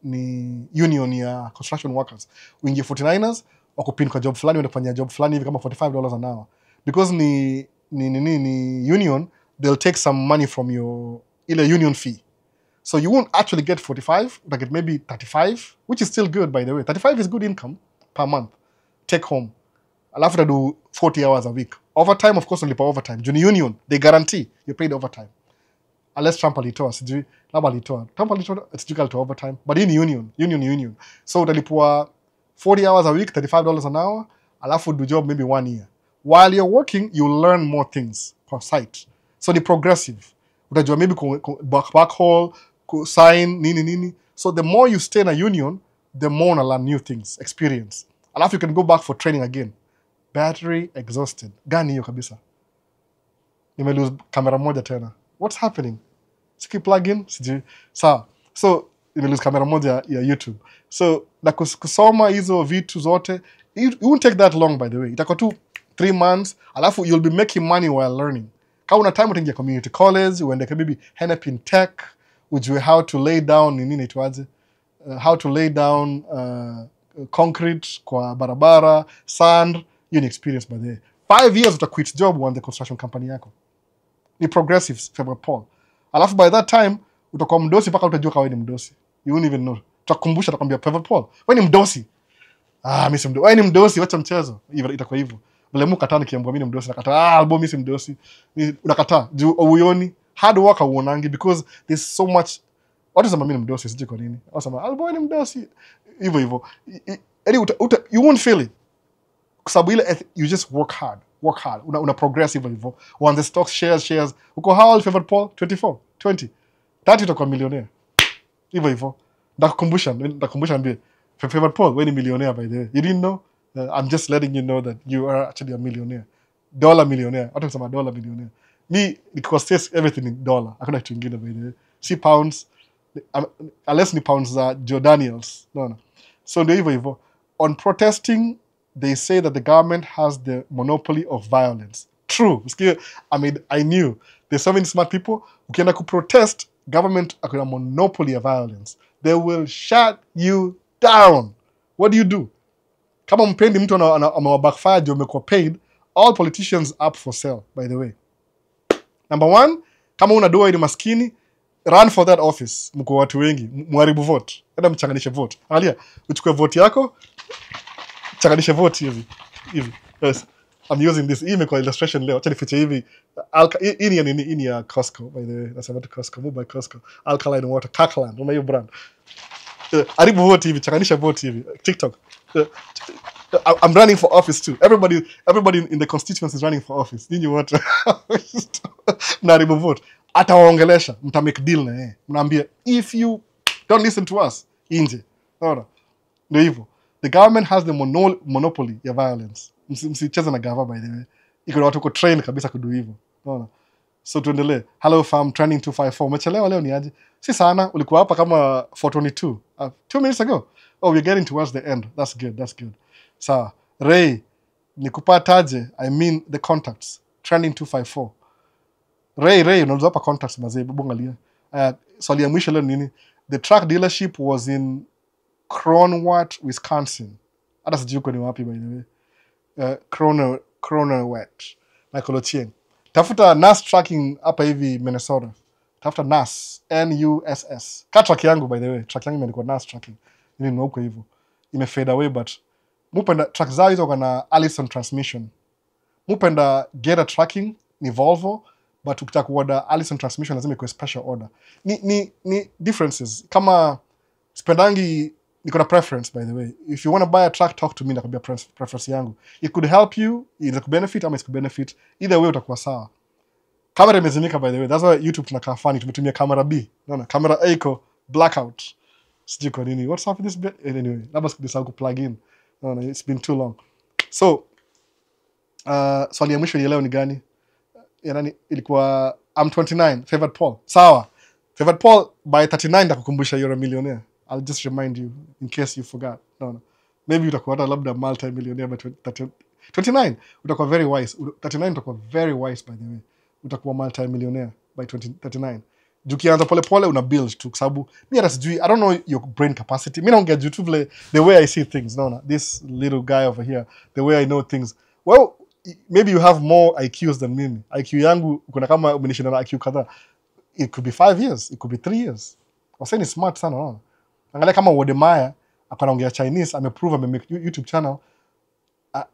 ni union ya construction workers. Uingie 49ers wakupin kwa job fulani unafanya job fulani hivi kama $45 an hour. Because ni union, they'll take some money from your union fee. So you won't actually get 45, but get maybe 35, which is still good by the way. 35 is good income per month. Take home. Alafu ta do 40 hours a week. Overtime, of course, only per overtime. Juni union, they guarantee you paid overtime. Unless Trump alitoa, sijui, labda alitoa. Trump alitoa, sijui kalitoa overtime. But in union. So utalipwa 40 hours a week, $35 an hour. Alafu do job maybe 1 year. While you're working, you'll learn more things per site. So the progressive. Utajua maybe backhaul, sign, nini. So the more you stay in a union, the more you learn new things, experience. Alafu you can go back for training again. Battery exhausted. Gani hiyo kabisa? Nimelose kamera moja tena. What's happening? Siki plug-in? Sijui. Sawa. So, nimelose kamera moja ya YouTube. So, na kusoma hizo vitu zote, it won't take that long by the way. Itakuwa tu 3 months, alafu you'll be making money while learning. Kama una time utaingia community college, uende maybe Hennepin Tech, ujue how to lay down nini inaitwaje? How to lay down concrete kwa barabara, sand, you experience by the 5 years uta quit job on the construction company yako. Ni progressive Favorite Paul. Alafu by that time utakuwa mdosi mpaka utajua kama wewe ni mdosi. You won't even know. Tutakukumbusha atakwambia Favorite Paul, wewe ni mdosi. Mimi si mdosi. Wewe ni mdosi, wacha mchezo. Hivyo itakuwa hivyo. Vile mkataa nikiambiwa mimi ni mdosi nakataa. Albo mimi si mdosi. Unakataa. Juu uioni hard work uonangi because there's so much. Watu sema mimi ni mdosi sije kwa nini? Wasema albo ni mdosi. Hivyo. You won't feel it. Kwa sababu ile you just work hard. Una progressive hivyo. On the stocks shares. Uko how old Favorite Paul? 24, 20. 30 utakuwa millionaire. Hivyo. Ndakukumbusha mbie. Favorite Paul, wewe ni millionaire by the way. You didn't know? I'm just letting you know that you are actually a millionaire. Dollar millionaire. Watu kusema dollar millionaire. Me, it costs everything in dollar. Hakuna kitu kingine by the way. Si pounds. Unless ni pounds za Jordanians. No. So ndio hivyo. On protesting, they say that the government has the monopoly of violence. True. I knew. There's so many smart people. Ukienda ku protest, government akuna monopoly of violence. They will shut you down. What do? Kama mpendi mtu ama backfire ndio umekuwa paid, all politicians up for sale by the way. Number 1, kama una doa ni maskini, run for that office. Mko watu wengi, muharibu vote. Enda mchanganishe vote. Angalia, uchukue vote yako, changanishe vote hivi. Yes. I'm using this. Hii imekuwa illustration leo. Acha nifiche hivi. Hii ni ya Costco by the way. Nasema tu Costco, move by Costco. Alkaline water, Kirkland. Unaona hiyo brand. Haribu vote hivi, changanisha vote hivi. TikTok. I'm running for office too. Everybody in the constituency is running for office. Ninyi wote. Mnaharibu vote. Atawaongelesha, mta make deal na yeye. Mnaambia if you don't listen to us, inje. Unaona? Ndio hivyo. The government has the monopoly ya violence. Msicheze na gava by the way. Iko watu ko train kabisa kudu hivyo. Unaona? So tuendelee. Hello fam, trending 254. Umechelewa leo ni aje? Si sana, ulikuwa hapa kama 422. 2 minutes ago. Oh, we're getting towards the end. That's good. Sawa. Ray, nikupataje? I mean the contacts. Trending 254. Ray, unauliza hapa contacts mazee, bongalia. Swali ya mwisho leo nini? The truck dealership was in Cronwart, Wisconsin. Hata sijui uko ni wapi by the way. Cronwart. Michael Ochieng. Tafuta NAS tracking hapa hivi Minnesota. Tafuta NAS, NUSS. Ka track yangu by the way. Track yangu imeandikwa NAS tracking. Nini ni huko hivyo. Ime fade away but mupenda track zao hizo kana Allison transmission. Mupenda Geta tracking ni Volvo but ukitaka kuorder Allison transmission lazima ikuwe special order. Ni differences. Kama spendangi niko na preference by the way. If you want to buy a truck, talk to me, nakwambia preference yangu. It could help you, it could benefit ama it could benefit. Either way utakuwa sawa. Kamera imezimika by the way. That's why YouTube tunakaa funny. Tumetumia kamera B. Unaona? Kamera A iko blackout. Sijui kwa nini. What's up with this bit? Anyway, labda sikudisahau ku plug in. No, it's been too long. So, swali ya mwisho ya leo ni gani? Yaani ilikuwa I'm 29, Favorite Paul. Sawa. Favorite Paul by 39 ndakukumbusha you're a millionaire. I'll just remind you in case you forgot. No. Maybe utakuwa hata labda multi-millionaire by 29. Utakuwa very wise. 39 utakuwa very wise by the way. Utakuwa multi-millionaire by 39. Jukianza pole una build tu kwa sababu mimi hata sijui, I don't know your brain capacity. Mimi naongea juu tu vile the way I see things. No. This little guy over here, the way I know things. Well, maybe you have more IQs than me. IQ yangu kuna kama umenishinda na IQ kadhaa. It could be 5 years, it could be 3 years. Waseni smart sana, no? Angalia kama Wodemaya akanaongea Chinese, ameprove amemake YouTube channel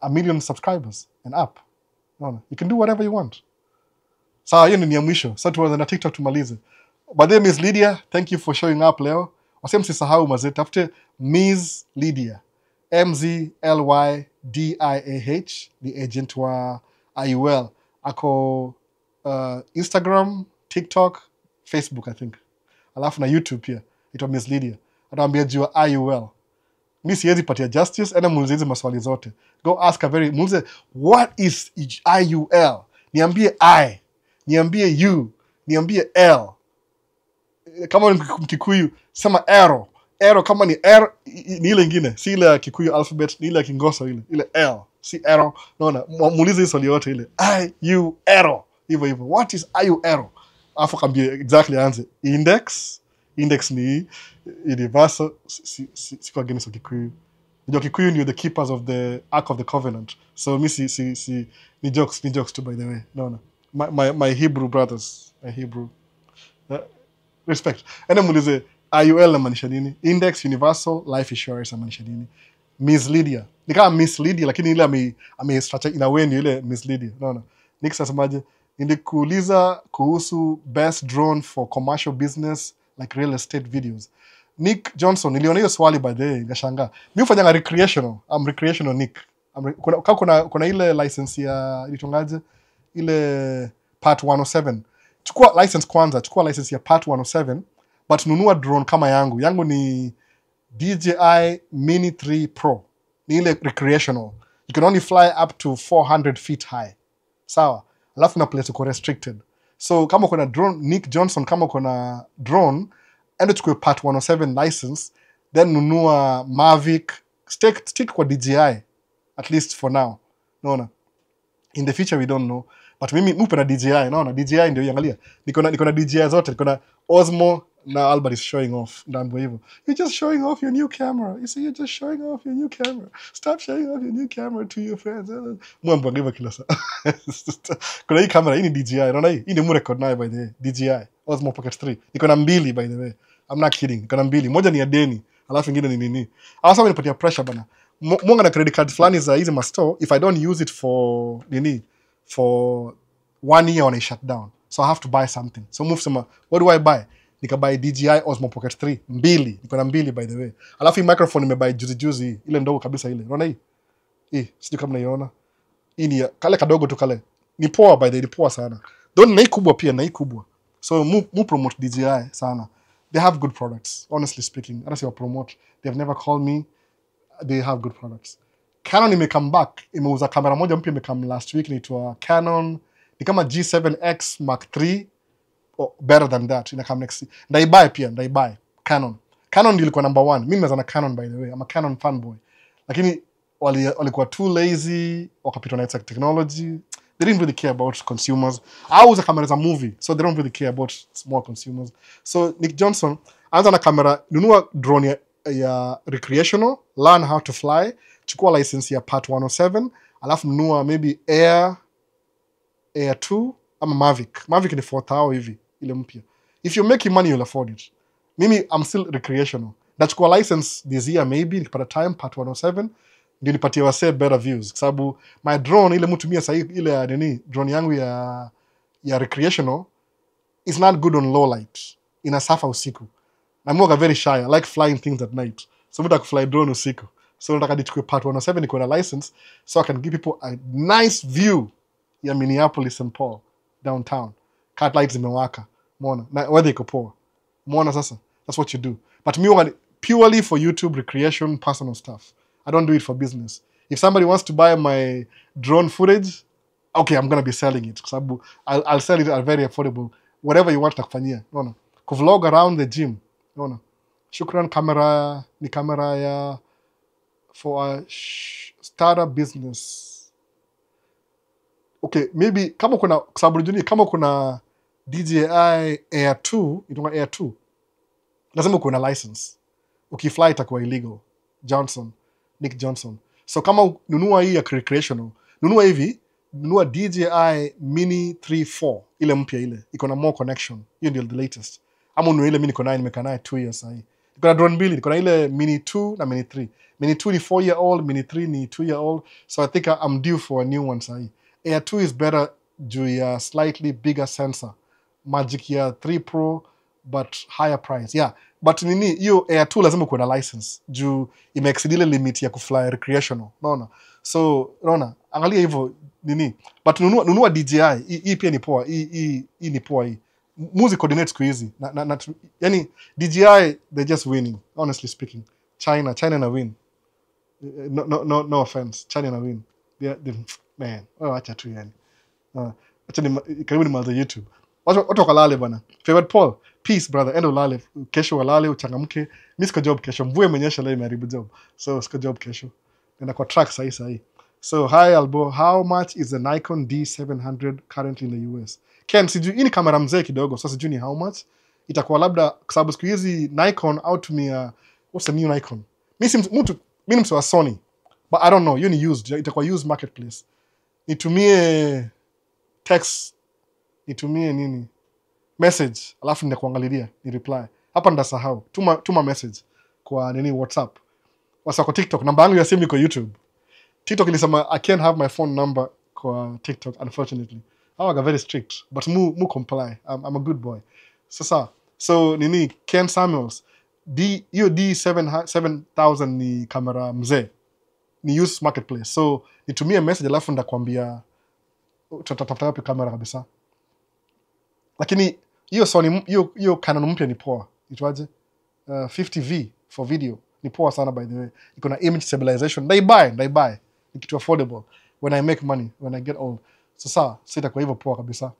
a million subscribers and up. No. You can do whatever you want. Sawa, hiyo ni ya mwisho. Sasa tuanze na TikTok tumalize. By the way, Miss Lydia, thank you for showing up leo. Wasema msisahau mazee, tafute Miss Lydia. MZLYDIAH, the agent wa IUL. Ako Instagram, TikTok, Facebook I think. Alafu na YouTube pia. Ito Miss Lydia. Ataambia juu IUL. Mimi siwezi patia justice, ena muulize hizo maswali zote. Go ask her muulize, what is IUL? Niambie I. Niambie U. Niambie L. Kama ni Kikuyu, sema arrow. Arrow kama ni R, ni ile ingine. Si ile ya Kikuyu alphabet, ni ile ya Kingoso ile. Ile L. Si arrow. Naona, muulize hizo swali yote ile. I, U, arrow. hivyo what is IUL afu kambie exactly answer index ni universal si kwa geni so Kikuyu. Ndio Kikuyu ni the keepers of the Ark of the Covenant. So mi ni jokes too, by the way. No. My Hebrew brothers, my Hebrew. Respect. Ene muulize IUL inamaanisha nini? Index Universal Life Insurance inamaanisha nini? Miss Lydia. Ni kama Miss Lydia lakini ile structure ina way ni ile Miss Lydia. No. Nix asemaje? Nilikuuliza kuhusu best drone for commercial business like real estate videos. Nick Johnson, niliona hiyo swali by the way, ngashangaa. Mimi hufanya recreational, recreational Nick. Kuna ile license ya ilitongaje? Ile part 107. Chukua license kwanza, chukua license ya part 107, but nunua drone kama yangu. Yangu ni DJI Mini 3 Pro. Ni ile recreational. You can only fly up to 400 feet high. Sawa? Alafu na place uko restricted. So kama kuna drone, Nick Johnson, kama kuna drone, endo chukue part 107 license, then nunua Mavic, stick kwa DJI, at least for now. Naona. In the future we don't know. But mimi mupe na DJI, naona. DJI ndio iangalia. Niko na DJI zote, niko na Osmo, na Albert is showing off. Ndambo hivyo. You're just showing off your new camera. You see, you're just showing off your new camera. Stop showing off your new camera to your friends. Mwambo hivyo kila saa. Kuna hii camera, hii ni DJI. Naona hii ni record nayo by the way. DJI Osmo Pocket 3. Niko na 2 by the way. I'm not kidding. Niko na 2. Moja ni ya deni, alafu nyingine ni nini? Hasa wanipatia pressure bana. Mwanga na credit card fulani za hizi store, if I don't use it for nini, for 1 year when I shut down. So I have to buy something. So move sema, what do I buy? Nika buy DJI Osmo Pocket 3, 2. Niko na 2 by the way. Alafu hii microphone nimebuy juzi ile ndogo kabisa ile. Unaona hii? Sijui kama unaiona. Hii ni kale kadogo tu kale. Ni poa by the way, ni poa sana. Don't na hii kubwa pia, na hii kubwa. So mu promote DJI sana. They have good products, honestly speaking. I don't say promote. They've never called me. They have good products. Canon imecome back. Imeuza kamera moja mpya imecome last week, inaitwa Canon. Ni kama G7X Mark III, or better than that. Inakam next. Ndaibuy Canon. Canon ndio ilikuwa number 1. Mimi nimezana Canon by the way. I'm a Canon fanboy. Lakini walikuwa too lazy, wakapitwa na technology. They didn't really care about consumers. I was a camera as a movie, so they don't really care about small consumers. So Nick Johnson, anza na kamera, nunua drone ya recreational, learn how to fly, chukua license ya part 107, alafu nunua maybe Air 2 ama Mavic. Mavic ni 4,000 hivi, ile mpya. If you're making money, you'll afford it. Mimi, I'm still recreational. Nachukua license this year maybe, nikipata time, part 107, ndio nipatie wase better views. Kwa sababu my drone ile mtumia sasa ile nini, drone yangu ya recreational is not good on low light. Inasafa usiku. I'm not very shy. I like flying things at night. So I can fly drone usiku. So nataka nichukue part 107 niko na license so I can give people a nice view ya Minneapolis and Paul downtown. Cat lights zimewaka. Umeona? Na weather iko poa. Umeona sasa? That's what you do. But me purely for YouTube recreation, personal stuff. I don't do it for business. If somebody wants to buy my drone footage, okay, I'm going to be selling it. Because I'll sell it at very affordable. Whatever you want nakufanyia. Unaona? Kuvlog around the gym. Unaona? Shukran camera ni camera ya for a startup business. Okay, maybe kama kuna DJI Air 2, itonga Air 2. Lazima kuna license. Ukifly itakuwa illegal. Nick Johnson. So kama nunua hii ya recreational, nunua DJI Mini 3 ile mpya ile. Iko na more connection. Hiyo ndio the latest. Ama ununue ile Mini Pro 9 nimekaa naye 2 years sahi. Iko na drone mbili, iko na ile Mini 2 na Mini 3. Mini 2 ni 4 year old, Mini 3 ni 2 year old. So I think I'm due for a new one sahi. Air 2 is better juu ya slightly bigger sensor. Magic ya 3 Pro but higher price. Yeah. But nini, hiyo Air 2 lazima kuwe na license. Juu ime-exceed ile limit ya kufly recreational. Unaona? So, unaona? Angalia hivyo nini. But nunua DJI. Hii pia ni poa. Hii ni poa hii. Music coordinates siku hizi. Yani, DJI, they're just winning. Honestly speaking. China na win. No offense. China na win. Man. Acha tu yani. Karibu ni malza YouTube. Watu wakalale bana. Favorite Paul, peace brother. Endo lale. Kesho walale, uchangamke. Mimi siko job kesho. Mvua imenyesha leo imeharibu job. So siko job kesho. Nenda kwa track sahi. So hi Albo, how much is the Nikon D700 currently in the US? Ken, sijui hii ni kamera mzee kidogo, so sijui ni how much. Itakuwa labda kwa sababu siku hizi Nikon au tumia what's the new Nikon? Mimi ni mtu wa Sony, but I don't know, hiyo ni used, itakuwa used marketplace. Nitumie text, nitumie nini? Message, alafu nitakuangalilia, ni reply. Hapa ndasahau. Tuma message kwa nini WhatsApp. WhatsApp kwa TikTok, namba yangu ya simu iko YouTube. TikTok ilisema I can't have my phone number kwa TikTok, unfortunately. I was very strict, but mu comply. I'm a good boy. Sasa, so nini Ken Samuels, hiyo D7000 ni kamera mzee, ni used marketplace. So nitumie message alafu ndakwambia tutatafuta wapi kamera kabisa. Lakini hiyo Sony, hiyo Canon mpya ni poa. Itwaje? 50V for video. Ni poa sana by the way. Iko na image stabilization. They buy. Ni kitu affordable when I make money, when I get old. Sasa itakuwa hivyo poa kabisa.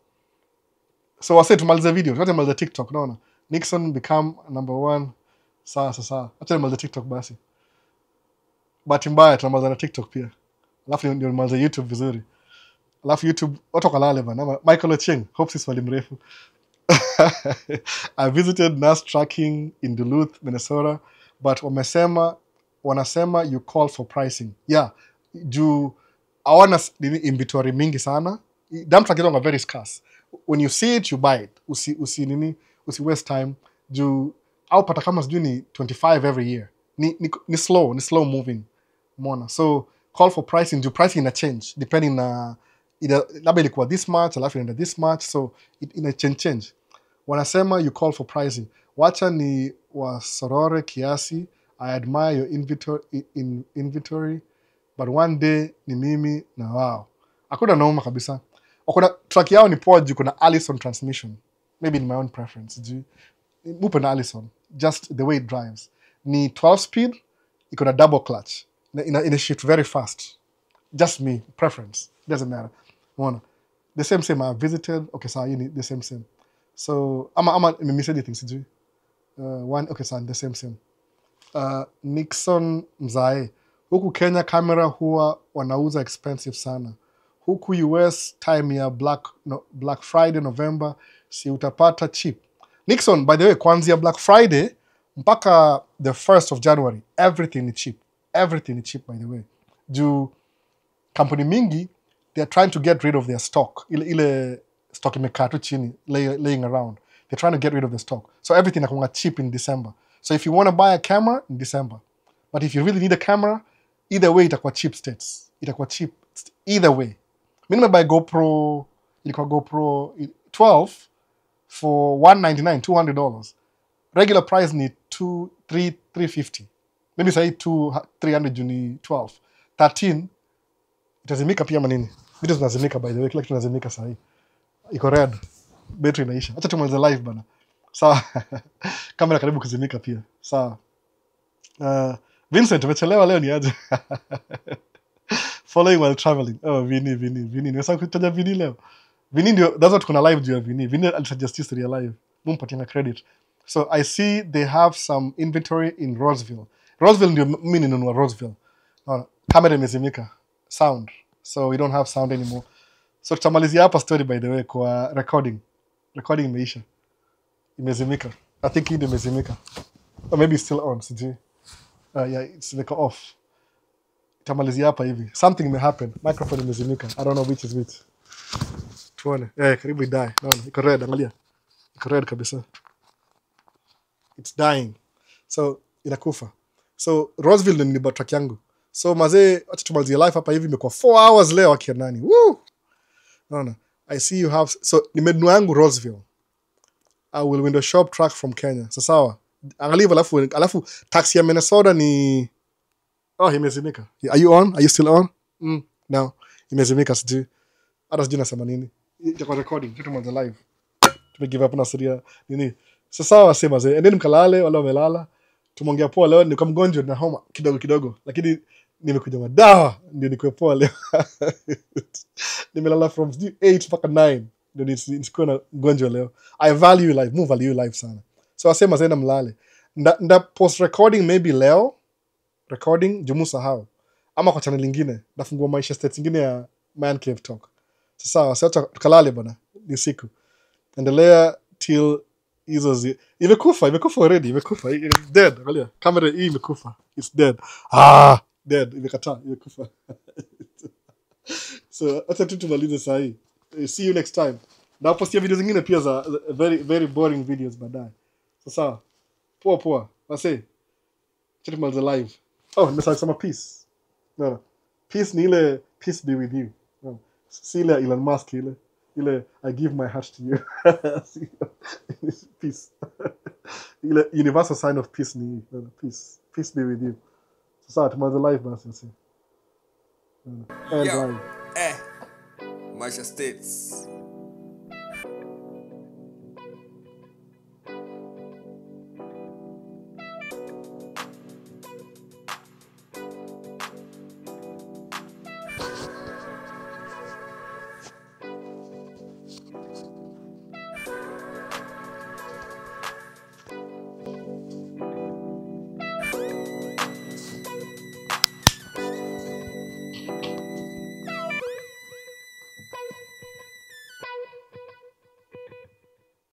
So wase tumalize video. Tumalize TikTok, naona. Nixon become #1. Sasa. Acha tumalize TikTok basi. Bahati mbaya tunamaliza na TikTok pia. Alafu ndio tumalize YouTube vizuri. Alafu YouTube watu kalale bana. Michael Ocheng, hope si swali mrefu. I visited NAS tracking in Duluth, Minnesota, but wanasema you call for pricing. Yeah, juu awana inventory mingi sana. Dump truck are very scarce. When you see it, you buy it. Usi waste time. Juu au pata kama sijui ni 25 every year. Ni slow moving. Mona. So call for pricing. Juu pricing ina change depending na labda ilikuwa this much, alafu inaenda this much, so ina change. Wanasema you call for pricing. Wacha ni wasorore kiasi. I admire your inventory, but one day ni mimi na wao. Hakuna naoma kabisa. Wakona track yao ni poa juu kuna Allison transmission. Maybe in my own preference. Mupe na Allison. Just the way it drives. Ni 12 speed, iko na double clutch. Ina shift very fast. Just me, preference. Doesn't matter. Mona. The same I visited. Okay, so you need the same. So I'm miss anything, sijui. One, okay, so the same. Nixon mzae. Huku Kenya kamera huwa wanauza expensive sana. Huku US time ya Black Friday November si utapata cheap. Nixon, by the way, kuanzia Black Friday mpaka the 1st of January, everything is cheap. Everything is cheap, by the way. Juu kampuni mingi, they're trying to get rid of their stock. Ile stock imekaa tu chini, laying around. They're trying to get rid of the stock. So everything is cheap in December. So if you want to buy a camera, in December. But if you really need a camera, either way, itakuwa cheap states. Itakuwa cheap either way. Minimum buy GoPro 12 for $199, $200. Regular price ni $350. Maybe say $300 juni 12. 13 itazimika pia manini. Video zinazimika by the way, kila kitu zinazimika sahi. Iko red. Battery inaisha. Acha tumalize live bana. Sawa. Kamera karibu kuzimika pia. Sawa. Vincent, umechelewa leo ni aje? Following while traveling. Oh, Vini. Nimesahau kutaja Vini leo. Vini ndio, that's what kuna live juu ya Vini. Vini alisuggest history ya live. Mumpatia credit. So I see they have some inventory in Roseville. Roseville ndio mimi ninunua Roseville. Kamera imezimika. Sound. So we don't have sound anymore. So tutamalizia hapa story by the way kwa recording. Recording imeisha. Imezimika. I think hii ndio imezimika. Or maybe it's still on, sijui. Yeah, it's like off. Tutamalizia hapa hivi. Something may happen. Microphone imezimika. I don't know which is which. Tuone. Karibu idai. Naona iko red, angalia. Iko red kabisa. It's dying. So inakufa. So Roseville ni track yangu. So mazee, acha tumalizie live hapa hivi, imekuwa 4 hours leo akianani. Woo! Naona. I see you have, so nimenunua yangu Roseville. I will window shop track from Kenya. So sawa. Angalia alafu taxi ya Minnesota ni imezimika. Are you on? Are you still on? No. Imezimika sijui. Hata sijui nasema nini. Itakuwa recording. Tutamaliza live. Tumegive up na seria nini. So sawa sema zee. Endeni mkalale wala wamelala. Tumeongea poa leo, niko mgonjwa na homa kidogo. Lakini nimekuja madawa ndio niko poa leo. Nimelala from 8 mpaka 9. Ndio nisikuwa na mgonjwa leo. I value life sana. So asema zenda mlale. Nda post recording maybe leo. Recording jumu sahau. ama kwa channel nyingine nafungua Maisha States nyingine ya Man Cave Talk. Sasa sawa tukalale bwana, ni siku. Endelea till hizo imekufa already, imekufa. It's dead. Angalia kamera hii imekufa. It's dead. Dead, imekataa, imekufa. So acha tu tumalize saa hii. See you next time. Na postia video zingine pia za very very boring videos baadaye. Sasa poa. Basi check my live. Oh, nimesahau kusema peace. No. Peace ni ile peace be with you. No. Si ile Elon Musk ile I give my heart to you. Peace. Ile universal sign of peace ni peace. Peace be with you. Sasa tumalize live basi. Yo, Maisha States.